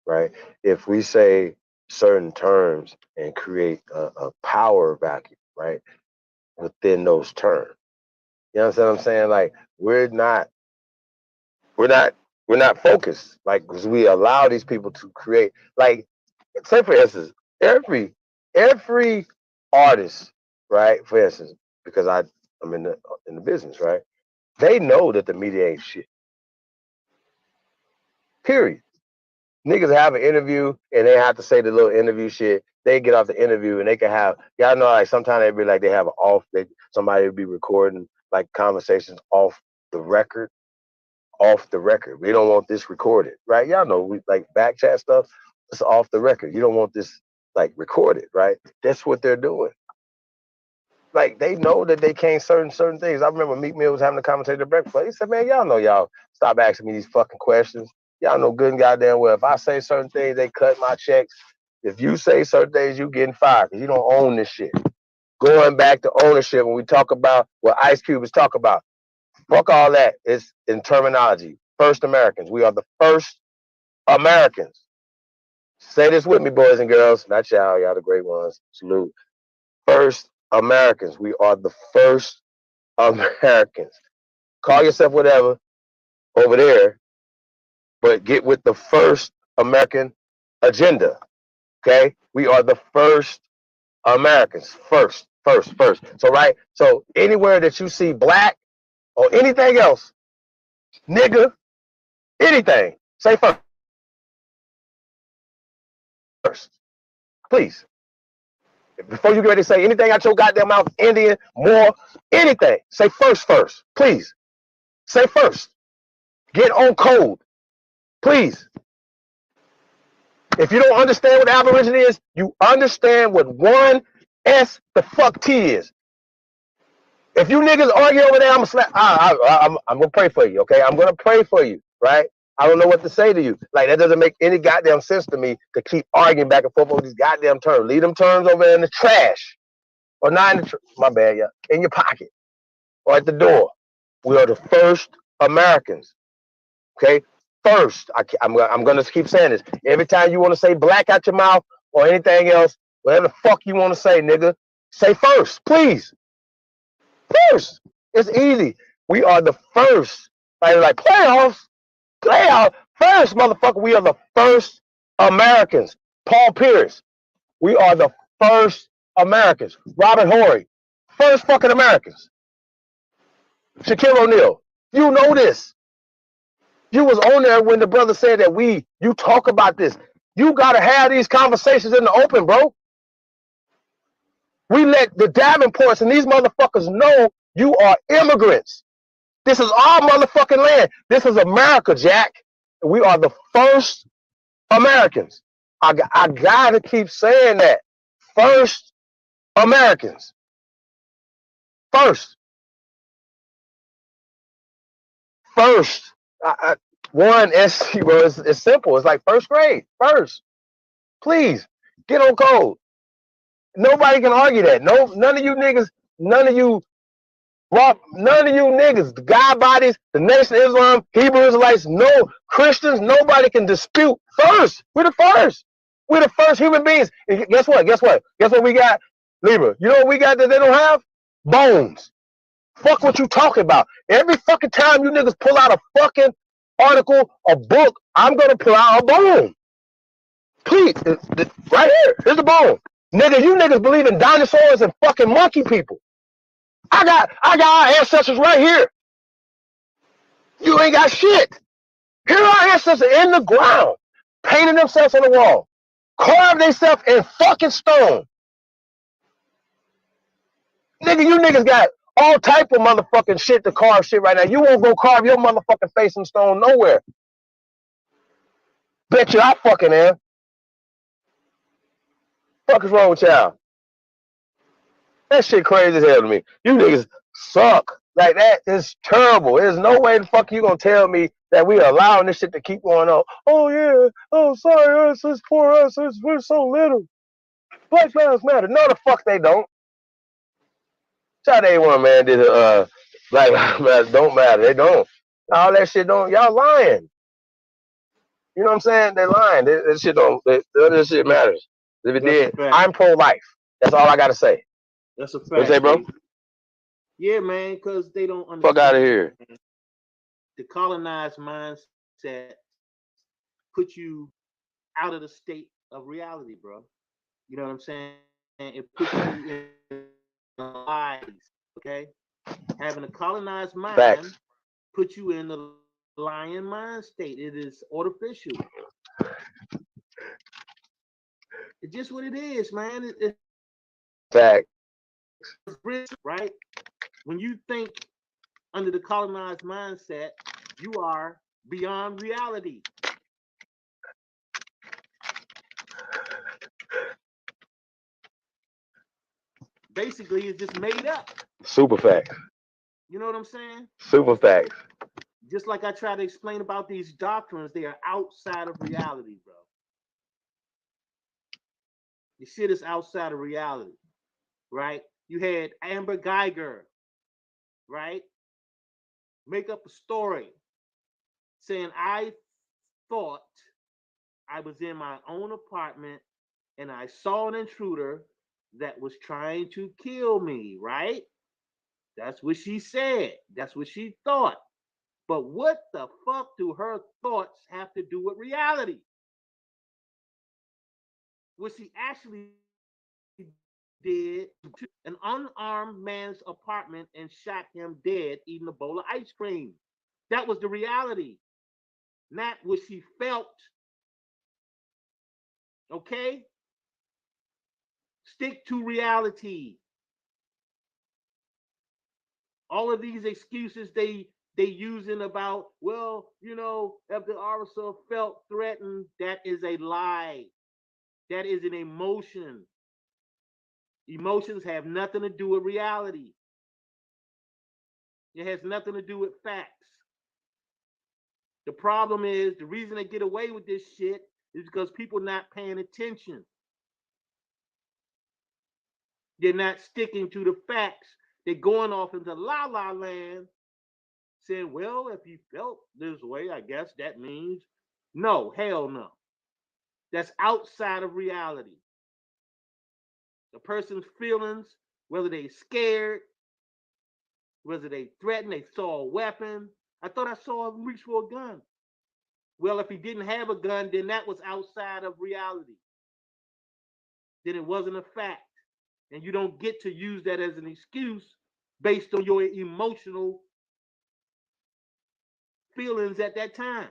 right? If we say certain terms and create a power vacuum, right, within those terms, you know what I'm saying? Like we're not focused, like, because we allow these people to create, like, say for instance, every artist, right? For instance, because I'm in the business, right? They know that the media ain't shit. Period. Niggas have an interview and they have to say the little interview shit. They get off the interview and they can have, y'all know, like sometimes they be like, they have an off, somebody would be recording like conversations off the record. We don't want this recorded, right? Y'all know, we like back chat stuff. It's off the record. You don't want this like recorded, right? That's what they're doing. Like they know that they can't certain things. I remember Meek Mill was having a conversation at breakfast. He said, "Man, y'all know y'all stop asking me these fucking questions. Y'all know good and goddamn well if I say certain things, they cut my checks. If you say certain things, you getting fired because you don't own this shit." Going back to ownership, when we talk about what Ice Cube is talking about, fuck all that. It's in terminology. First Americans. We are the first Americans. Say this with me, boys and girls. Not y'all. Y'all the great ones. Salute. First Americans. We are the first Americans. Call yourself whatever over there, but get with the first American agenda. Okay? We are the first Americans. First. So, right? So, anywhere that you see black or anything else, nigga, anything, say first. Please. Before you get ready to say anything out your goddamn mouth, Indian, more, anything, say first. Please. Say first. Get on code. Please. If you don't understand what Aboriginal is, you understand what one S the fuck T is. If you niggas argue over there, I'm gonna pray for you, okay? I'm gonna pray for you, right? I don't know what to say to you. Like, that doesn't make any goddamn sense to me to keep arguing back and forth over these goddamn terms. Leave them terms over in the trash. Or not in the my bad, yeah. In your pocket. Or at the door. We are the first Americans. Okay? First. I'm gonna keep saying this. Every time you want to say black out your mouth or anything else, whatever the fuck you want to say, nigga, say first, please. First. It's easy. We are the first. Like playoffs. First, motherfucker. We are the first Americans. Paul Pierce. We are the first Americans. Robert Horry. First fucking Americans. Shaquille O'Neal. You know this. You was on there when the brother said that you talk about this. You gotta have these conversations in the open, bro. We let the Davenports and these motherfuckers know you are immigrants. This is our motherfucking land. This is America, Jack. We are the first Americans. I gotta keep saying that. First Americans. First. One SC, bro. It's simple. It's like first grade. First. Please get on code. Nobody can argue that. None of you niggas, none of you niggas, the God bodies, the Nation of Islam, Hebrew Israelites, no Christians, nobody can dispute. First, we're the first. We're the first human beings. And guess what? Guess what we got? Libra. You know what we got that they don't have? Bones. Fuck what you talking about. Every fucking time you niggas pull out a fucking article, a book, I'm gonna pull out a bone. Please, right here. Here's the bone. Nigga, you niggas believe in dinosaurs and fucking monkey people. I got our ancestors right here. You ain't got shit. Here are our ancestors in the ground, painting themselves on the wall, carved themselves in fucking stone. Nigga, you niggas got all type of motherfucking shit to carve shit right now. You won't go carve your motherfucking face in stone nowhere. Bet you I fucking am. Fuck is wrong with y'all? That shit crazy as hell to me. You niggas suck. Like, that is terrible. There's no way the fuck you gonna tell me that we are allowing this shit to keep going on. Oh yeah, oh sorry, us, it's poor us, we're so little. Black lives matter. No, the fuck they don't. Child A1 man did Black Lives Matter don't matter. They don't. All that shit don't. Y'all lying. You know what I'm saying? They lying. That shit don't. This shit matters. If it did, I'm pro-life. That's all I gotta say. That's a fact. What you say, bro? Yeah, man, because they don't understand. Fuck out of here. The colonized mindset put you out of the state of reality, bro. You know what I'm saying? It puts you in lies, okay? Having a colonized mind Facts. puts you in the lion mind state. It is artificial. It's just what it is, man. Facts. It's right? When you think under the colonized mindset, you are beyond reality. Basically, it's just made up. Super facts. You know what I'm saying? Super facts. Just like I try to explain about these doctrines, they are outside of reality, bro. The shit is outside of reality, right? You had Amber Geiger, right? Make up a story saying, I thought I was in my own apartment and I saw an intruder that was trying to kill me, right? That's what she said. That's what she thought. But what the fuck do her thoughts have to do with reality? What she actually did, an unarmed man's apartment and shot him dead eating a bowl of ice cream. That was the reality, not what she felt. Okay? Stick to reality. All of these excuses they using about, well, you know, if the officer felt threatened, that is a lie. That is an emotion. Emotions have nothing to do with reality. It has nothing to do with facts. The problem is, the reason they get away with this shit is because people not paying attention. They're not sticking to the facts. They're going off into la la land saying, well, if you felt this way, I guess that means no, hell no. That's outside of reality. The person's feelings, whether they scared, whether they threatened, they saw a weapon. I thought I saw him reach for a gun. Well, if he didn't have a gun, then that was outside of reality. Then it wasn't a fact. And you don't get to use that as an excuse based on your emotional feelings at that time.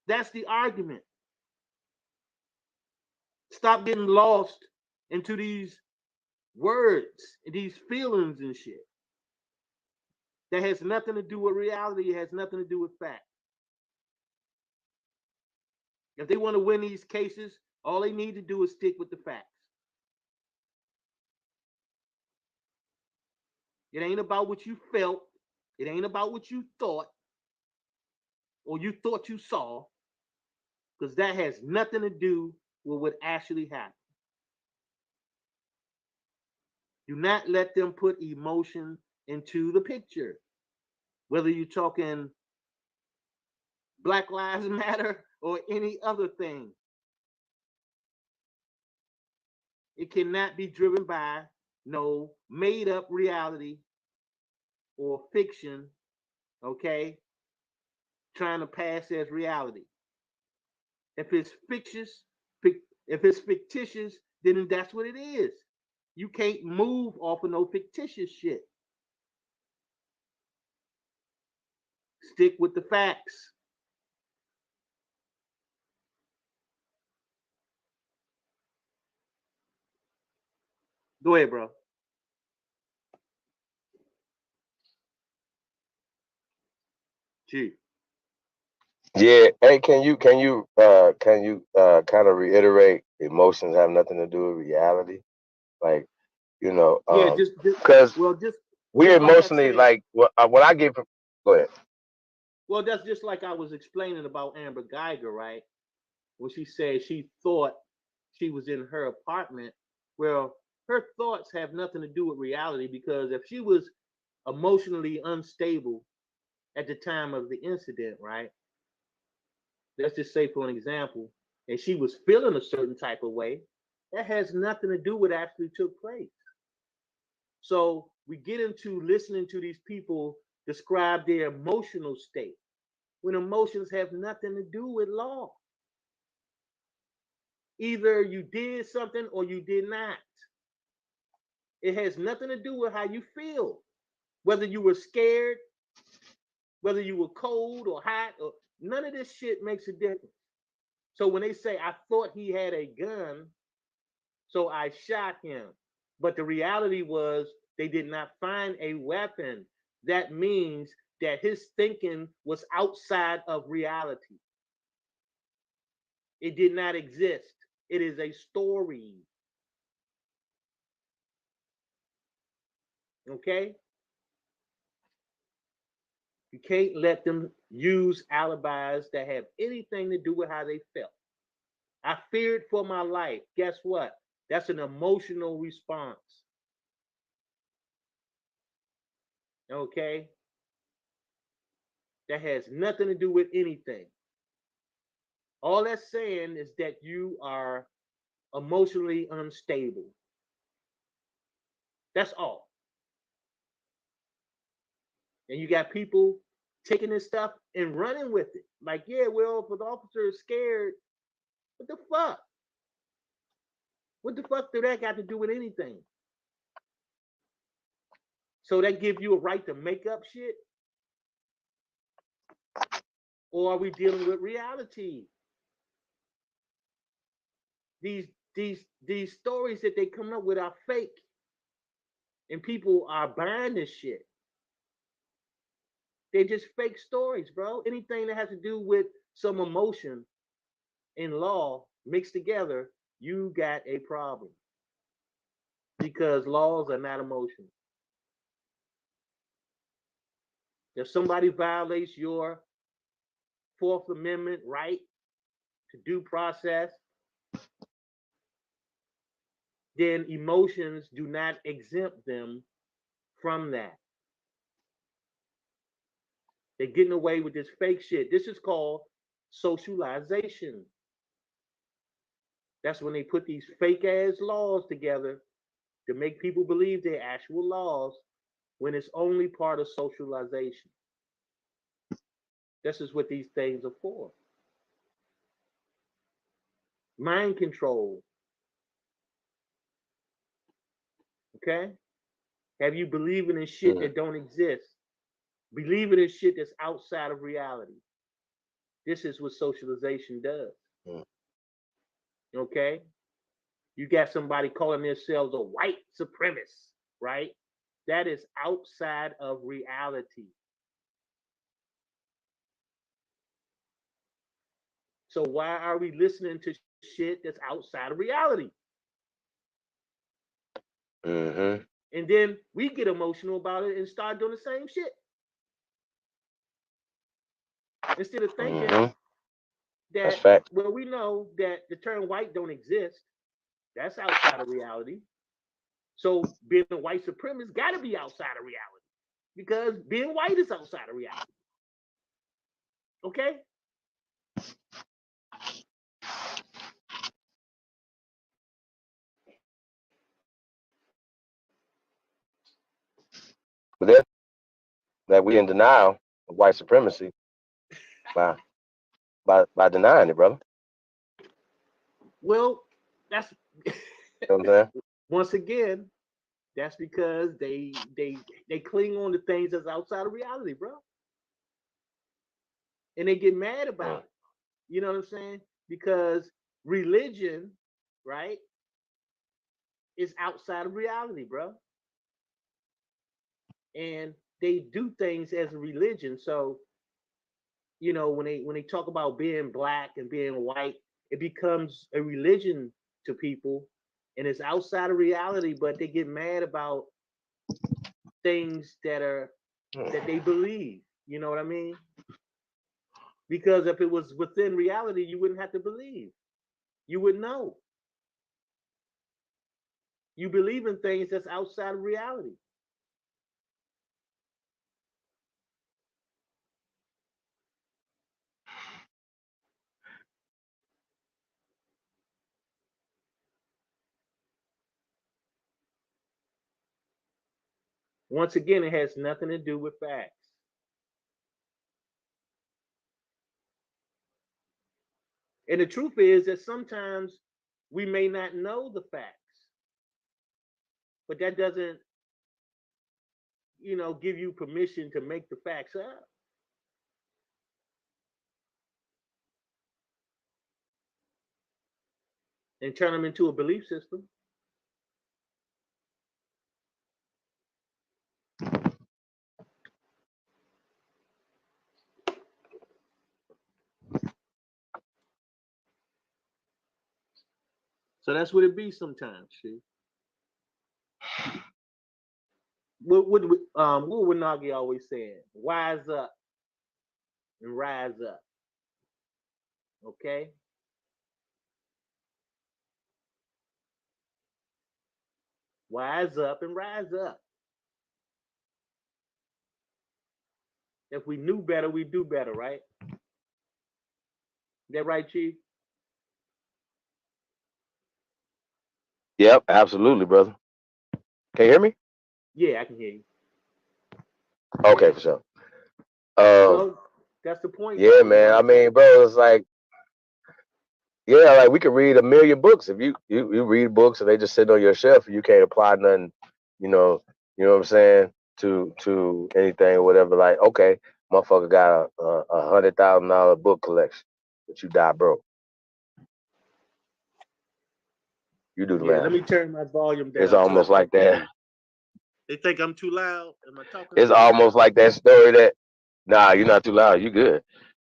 That's the argument. Stop getting lost into these words and these feelings and shit. That has nothing to do with reality. It has nothing to do with fact. If they want to win these cases, all they need to do is stick with the facts. It ain't about what you felt. It ain't about what you thought or you thought you saw, because that has nothing to do with what actually happened. Do not let them put emotion into the picture. Whether you're talking Black Lives Matter or any other thing. It cannot be driven by no made up reality or fiction, okay, trying to pass as reality. If it's fictitious, then that's what it is. You can't move off of no fictitious shit. Stick with the facts. Go ahead, bro. Gee. Yeah. Hey, can you kind of reiterate emotions have nothing to do with reality? Like, you know, Yeah, because we're just like emotionally like what I get from. Go ahead. Well, that's just like I was explaining about Amber Geiger, right? When she said she thought she was in her apartment. Well, her thoughts have nothing to do with reality, because if she was emotionally unstable at the time of the incident, right? Let's just say, for an example, and she was feeling a certain type of way, that has nothing to do with what actually took place. So we get into listening to these people describe their emotional state when emotions have nothing to do with law. Either you did something or you did not. It has nothing to do with how you feel. Whether you were scared, whether you were cold or hot, or none of this shit makes a difference. So when they say, I thought he had a gun, so I shot him. But the reality was they did not find a weapon. That means that his thinking was outside of reality. It did not exist. It is a story. Okay? You can't let them use alibis that have anything to do with how they felt. I feared for my life. Guess what? That's an emotional response. Okay? That has nothing to do with anything. All that's saying is that you are emotionally unstable. That's all. And you got people taking this stuff and running with it. Like, yeah, well, if the officer is scared, what the fuck? What the fuck do that got to do with anything? So that give you a right to make up shit? Or are we dealing with reality? These stories that they come up with are fake. And people are buying this shit. They're just fake stories, bro. Anything that has to do with some emotion in law mixed together, you got a problem. Because laws are not emotion. If somebody violates your Fourth Amendment right to due process, then emotions do not exempt them from that. They're getting away with this fake shit. This is called socialization. That's when they put these fake ass laws together to make people believe they're actual laws when it's only part of socialization. This is what these things are for. Mind control. Okay? Have you believing in shit that don't exist? Believing in shit that's outside of reality. This is what socialization does. Okay? You got somebody calling themselves a white supremacist, right? That is outside of reality. So why are we listening to shit that's outside of reality? Mm-hmm. And then we get emotional about it and start doing the same shit. Instead of thinking that, well, we know that the term white don't exist. That's outside of reality. So being a white supremacist got to be outside of reality because being white is outside of reality. Okay? But that we in denial of white supremacy by denying it, brother. Well, that's you know what I'm saying? Once again, that's because they cling on to things that's outside of reality, bro. And they get mad about it. You know what I'm saying? Because religion, right, is outside of reality, bro. And they do things as a religion. So, you know, when they talk about being black and being white, it becomes a religion to people and it's outside of reality, but they get mad about things that they believe. You know what I mean? Because if it was within reality, you wouldn't have to believe. You would know. You believe in things that's outside of reality. Once again, it has nothing to do with facts. And the truth is that sometimes we may not know the facts, but that doesn't, you know, give you permission to make the facts up. And turn them into a belief system. So that's what it be sometimes, shit. What would Nagi always saying? Wise up and rise up. Okay? Wise up and rise up. If we knew better, we do better, right? Is that right, Chief? Yep, absolutely, brother. Can you hear me? Yeah, I can hear you. Okay, for sure. Well, that's the point. Yeah, though, man. you know? I mean, bro, it's like, yeah, like we could read a million books. If you read books and they just sit on your shelf and you can't apply nothing, you know what I'm saying, to anything or whatever. Like, okay, motherfucker got a $100,000 book collection, but you die broke. You do the Yeah, math. let me turn my volume down. It's almost like that. They think I'm too loud. Am I talking? It's almost like that story that, nah, you're not too loud. You good.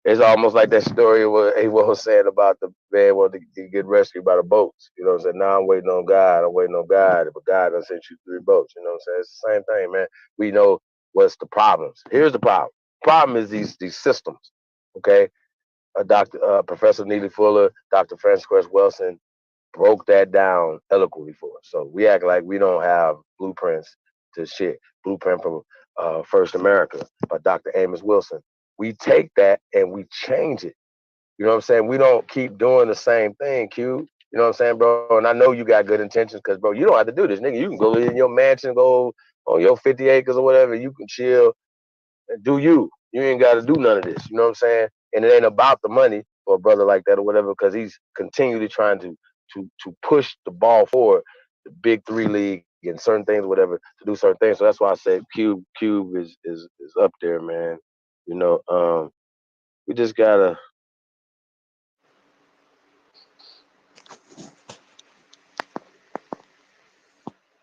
It's almost like that story what he was saying about the man wanted to get rescued by the boats. You know what I'm saying? Now I'm waiting on God. I'm waiting on God. But God done sent you 3 boats. You know what I'm saying? It's the same thing, man. We know what's the problems. Here's the problem. Problem is these systems. Okay? Professor Neely Fuller, Dr. Francis Wilson broke that down eloquently for us. So we act like we don't have blueprints to shit. Blueprint from First America by Dr. Amos Wilson. We take that and we change it. You know what I'm saying? We don't keep doing the same thing, Q. You know what I'm saying, bro? And I know you got good intentions because, bro, you don't have to do this, nigga. You can go in your mansion, go on your 50 acres or whatever. You can chill and do you. You ain't got to do none of this. You know what I'm saying? And it ain't about the money for a brother like that or whatever because he's continually trying to push the ball forward. The big 3 league getting certain things, whatever, to do certain things. So that's why I say Cube is up there, man. You know, we just gotta.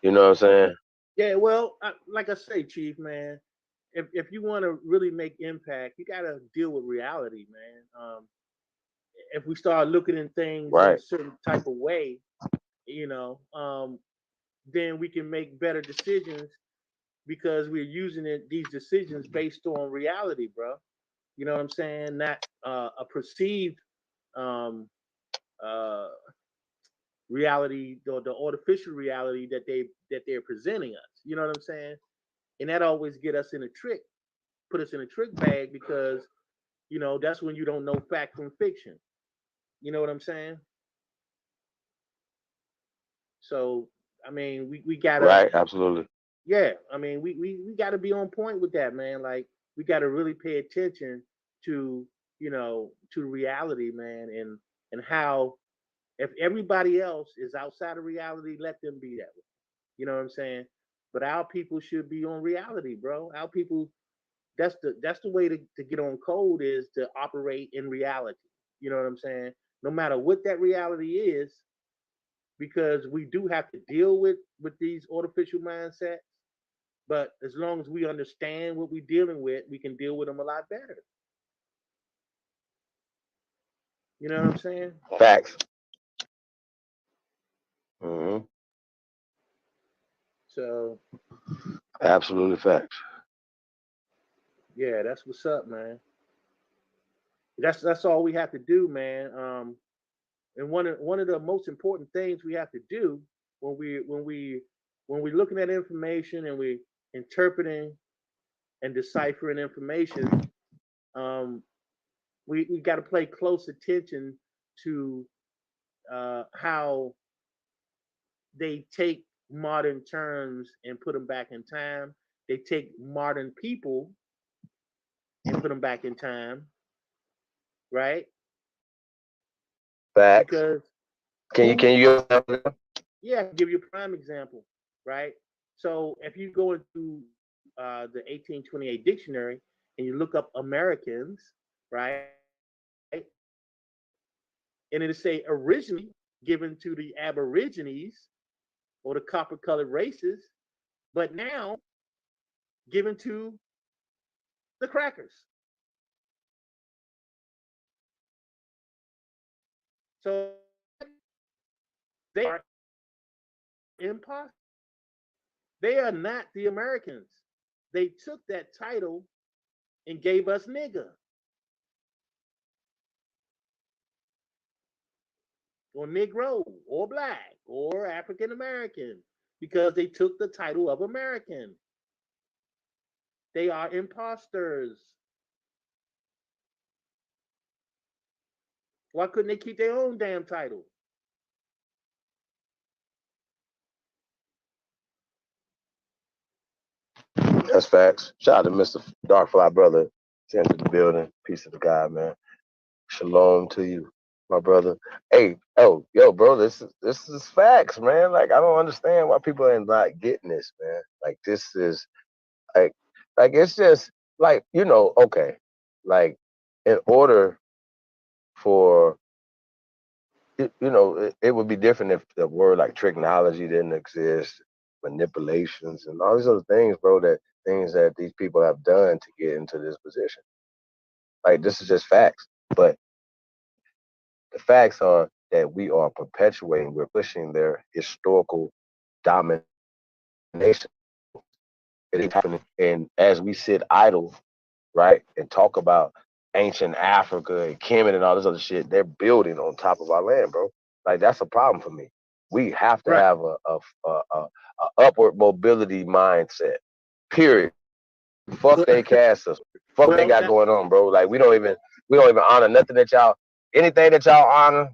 You know what I'm saying? Yeah, well, like I say, Chief, man, if you want to really make impact, you got to deal with reality, man. If we start looking at things in a Right. certain type of way, you know, then we can make better decisions because we're using these decisions based on reality, bro. You know what I'm saying? Not a perceived um, uh, reality or the artificial reality that they're presenting us. You know what I'm saying? And that always get us in a trick, put us in a trick bag because you know that's when you don't know fact from fiction. You know what I'm saying? So I mean, we gotta, Right. Absolutely. yeah. I mean, we gotta be on point with that, man. Like we gotta really pay attention to to reality, man, and how if everybody else is outside of reality, let them be that way. You know what I'm saying? But our people should be on reality, bro. Our people, that's the way to get on code is to operate in reality. You know what I'm saying? No matter what that reality is, because we do have to deal with these artificial mindsets. But as long as we understand what we're dealing with, we can deal with them a lot better. You know what I'm saying? Facts. Mm-hmm. So Absolutely facts. yeah, that's what's up, man. That's all we have to do, man. And one of the most important things we have to do when we're looking at information and we interpreting and deciphering information, um, we got to pay close attention to how they take modern terms and put them back in time. They take modern people and put them back in time, right? Facts. Because Can you yeah, I can give you a prime example, right? So if you go into the 1828 dictionary and you look up Americans, right, and it'll say originally given to the Aborigines or the copper-colored races, but now given to the crackers. So they are imposters. They are not the Americans. They took that title and gave us nigger or Negro or black or African American because they took the title of American. They are imposters. Why couldn't they keep their own damn title? That's facts. Shout out to Mr. Darkfly brother. He's into the building. Peace of the God, man. Shalom to you, my brother. Hey, yo, bro, this is facts, man. Like I don't understand why people are not getting this, man. Like this is like it's just like, okay. Like in order for it would be different if the word like technology didn't exist, manipulations and all these other things, bro, things that these people have done to get into this position. Like this is just facts. But the facts are that we are perpetuating, we're pushing their historical domination. It is happening. And as we sit idle, right, and talk about ancient Africa and Kemet and all this other shit, they're building on top of our land, bro. Like that's a problem for me. We have to have a upward mobility mindset. Period. Fuck they cast us. Fuck they got going on, bro. Like we don't even honor nothing that y'all. Anything that y'all honor,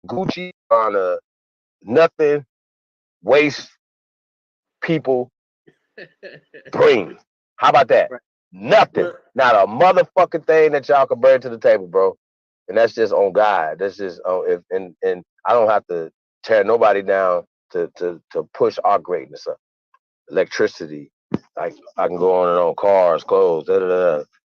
Gucci honor nothing. Waste people bring. How about that? Right. Nothing. Not a motherfucking thing that y'all can bring to the table, bro. And that's just on God. That's just and I don't have to tear nobody down to push our greatness up. Electricity, like I can go on and on, cars, clothes,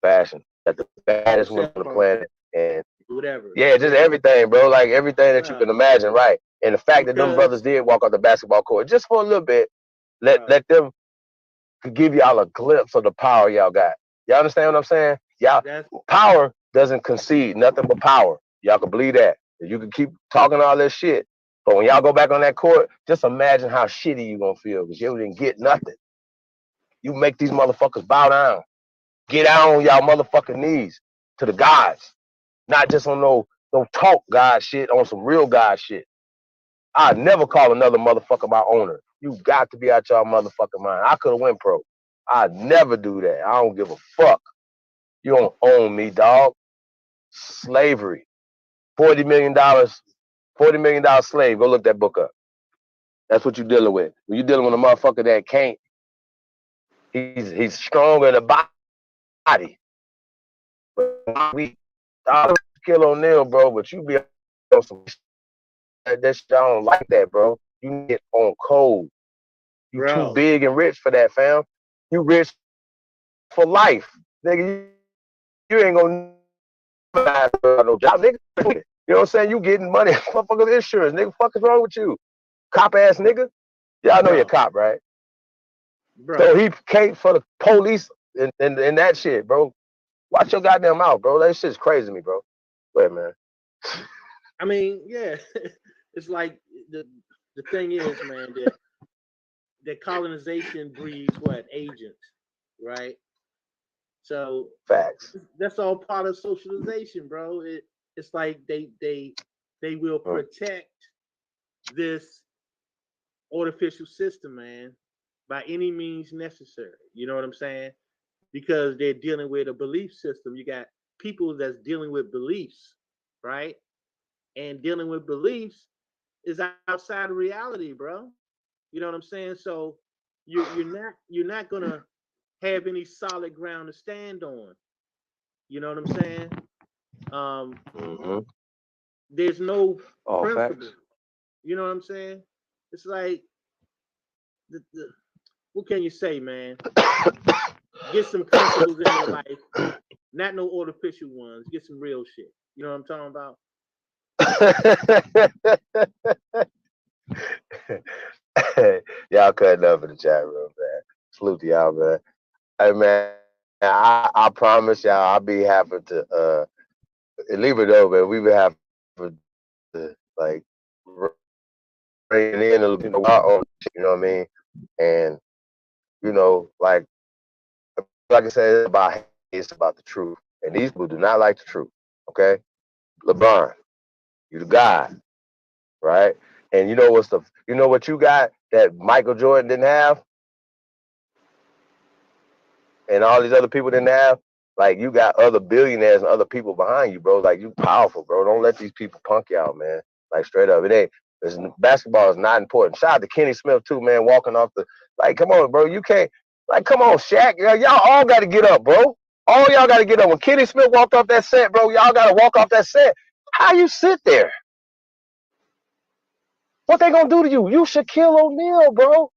fashion. Got the baddest women on the planet, and whatever. yeah, just everything, bro. Like everything that you can imagine, right? And the fact that them brothers did walk off the basketball court just for a little bit, let them give y'all a glimpse of the power y'all got. Y'all understand what I'm saying? Y'all power doesn't concede nothing but power. Y'all can believe that. You can keep talking all this shit, but when y'all go back on that court, just imagine how shitty you gonna feel because you didn't get nothing. You make these motherfuckers bow down, get down on y'all motherfucking knees to the gods, not just on no talk God shit, on some real God shit. I'd never call another motherfucker my owner. You got to be out your motherfucking mind. I could have went pro. I'd never do that. I don't give a fuck. You don't own me, dog. Slavery. $40 million slave. Go look that book up. That's what you're dealing with. When you're dealing with a motherfucker that can't, he's stronger in the body. But we kill O'Neal, bro, but you be on some that shit. I don't like that, bro. You get on cold. You too big and rich for that, fam. You rich for life. Nigga, you ain't gonna have no job, nigga. You know what I'm saying? You getting money, motherfuckers insurance, nigga. Fuck is wrong with you? Cop ass nigga. Y'all know you're a cop, right? So he came for the police and that shit, bro. Watch your goddamn mouth, bro. That shit's crazy to me, bro. Wait, man. I mean, yeah. It's like the thing is, man, that colonization breeds what? Agents, right? So facts. That's all part of socialization, bro. It's like they will protect this artificial system, man, by any means necessary. You know what I'm saying? Because they're dealing with a belief system. You got people that's dealing with beliefs, right? And dealing with beliefs is outside of reality, bro. You know what I'm saying? So you're not gonna have any solid ground to stand on. You know what I'm saying? There's no principle. Facts. You know what I'm saying? It's like, what can you say, man? Get some principles in your life, not no artificial ones. Get some real shit. You know what I'm talking about? Y'all cutting up in the chat room, man. Salute to y'all, man. Hey, man, I promise y'all I'll be happy to leave it though, man. We would have to like bring in a little our own, you know what I mean? And you know, like I said, it's about the truth. And these people do not like the truth. Okay? LeBron, you the guy, right? And you know what you got that Michael Jordan didn't have? And all these other people didn't have? Like you got other billionaires and other people behind you, bro. Like you powerful, bro. Don't let these people punk you out, man. Like straight up. Basketball is not important. Shout out to Kenny Smith too, man, walking off like, come on, bro. You can't, like, come on, Shaq. Y'all all got to get up, bro. All y'all got to get up. When Kenny Smith walked off that set, bro, y'all got to walk off that set. How you sit there? What they gonna do to you? You Shaquille O'Neal, bro.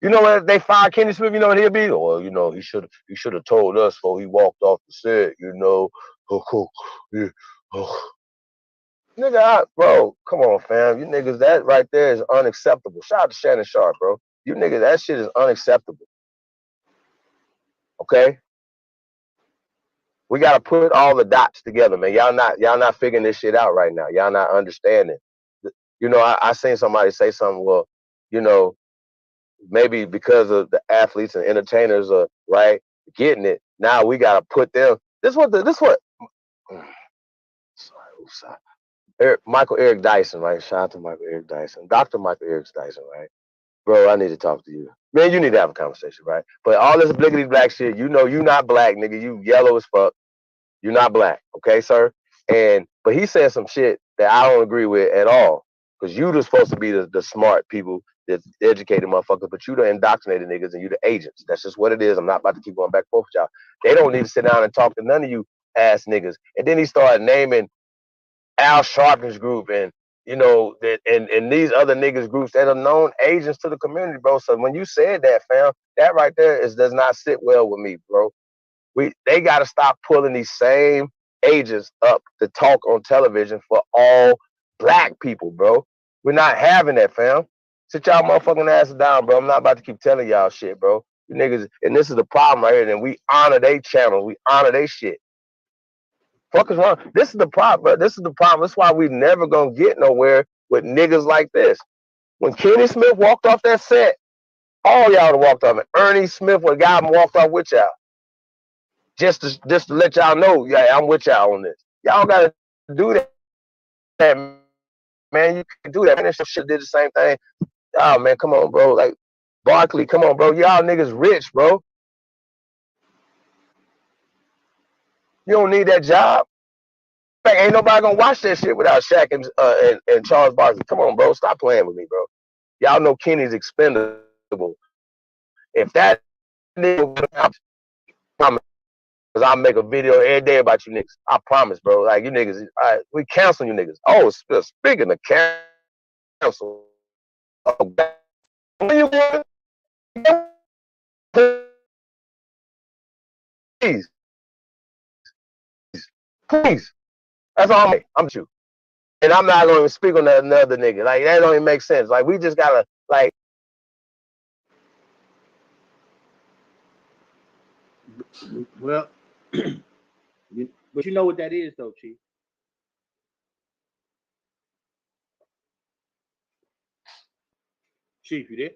You know when they fired Kenny Smith, you know what he'll be? Well, you know, he should have told us before he walked off the set, you know. Nigga, bro, come on, fam. You niggas, that right there is unacceptable. Shout out to Shannon Sharp, bro. You niggas, that shit is unacceptable. Okay? We gotta put all the dots together, man. Y'all not figuring this shit out right now. Y'all not understanding. You know, I seen somebody say something, well, you know, maybe because of the athletes and entertainers are right getting it. Now we gotta put them. Sorry. Michael Eric Dyson, right? Shout out to Michael Eric Dyson. Dr. Michael Eric Dyson, right? Bro, I need to talk to you. Man, you need to have a conversation, right? But all this blickety black shit, you know you not black, nigga. You yellow as fuck. You're not black, okay, sir? But he said some shit that I don't agree with at all. Because you just supposed to be the smart people, the educated motherfuckers, but you the indoctrinated niggas and you the agents. That's just what it is. I'm not about to keep going back and forth with y'all. They don't need to sit down and talk to none of you ass niggas. And then he started naming Al Sharpton's group and you know, that and these other niggas groups that are known agents to the community, bro. So when you said that, fam, that right there does not sit well with me, bro. They gotta stop pulling these same agents up to talk on television for all black people, bro. We're not having that, fam. Sit y'all motherfucking asses down, bro. I'm not about to keep telling y'all shit, bro. You niggas, and this is the problem right here. And we honor they channels, we honor they shit. Fuck is wrong? This is the problem, bro. This is the problem. That's why we never gonna get nowhere with niggas like this. When Kenny Smith walked off that set, all y'all would have walked off. And Ernie Smith would have got him walked off with y'all. Just to let y'all know, yeah, I'm with y'all on this. Y'all gotta do that, man. You can do that. Man, that shit did the same thing. Oh man, come on, bro. Like Barkley, come on, bro. Y'all niggas rich, bro. You don't need that job. In fact, ain't nobody gonna watch that shit without Shaq and Charles Barkley. Come on, bro. Stop playing with me, bro. Y'all know Kenny's expendable. If that nigga, I promise, because I'll make a video every day about you niggas. I promise, bro. Like, you niggas, we cancel you niggas. Oh, speaking of cancel, oh, God. When you going? Please. Please. That's all I'm with you. And I'm not going to speak on another nigga. Like, that don't even make sense. Like, we just got to, like. Well, but you know what that is, though, Chief. Chief, you there?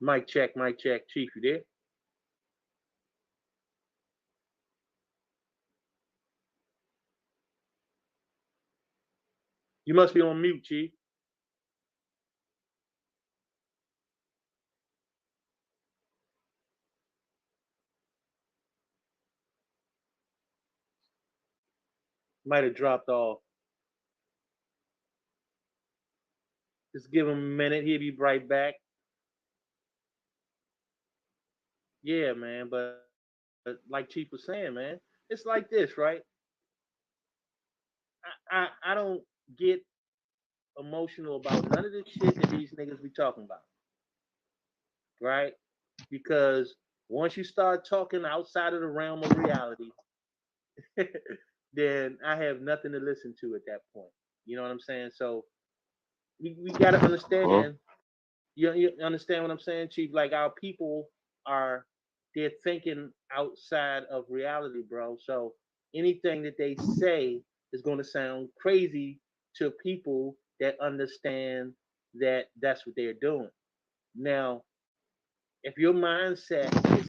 Mic check, Chief, you there? You must be on mute, Chief. Might have dropped off. Just give him a minute. He'll be right back. Yeah, man. But like Chief was saying, man, it's like this, right? I don't get emotional about none of the shit that these niggas be talking about, right? Because once you start talking outside of the realm of reality, then I have nothing to listen to at that point. You know what I'm saying? So we got to understand. You understand what I'm saying, Chief? Like, our people they're thinking outside of reality, bro. So anything that they say is going to sound crazy to people that understand that that's what they're doing. Now, if your mindset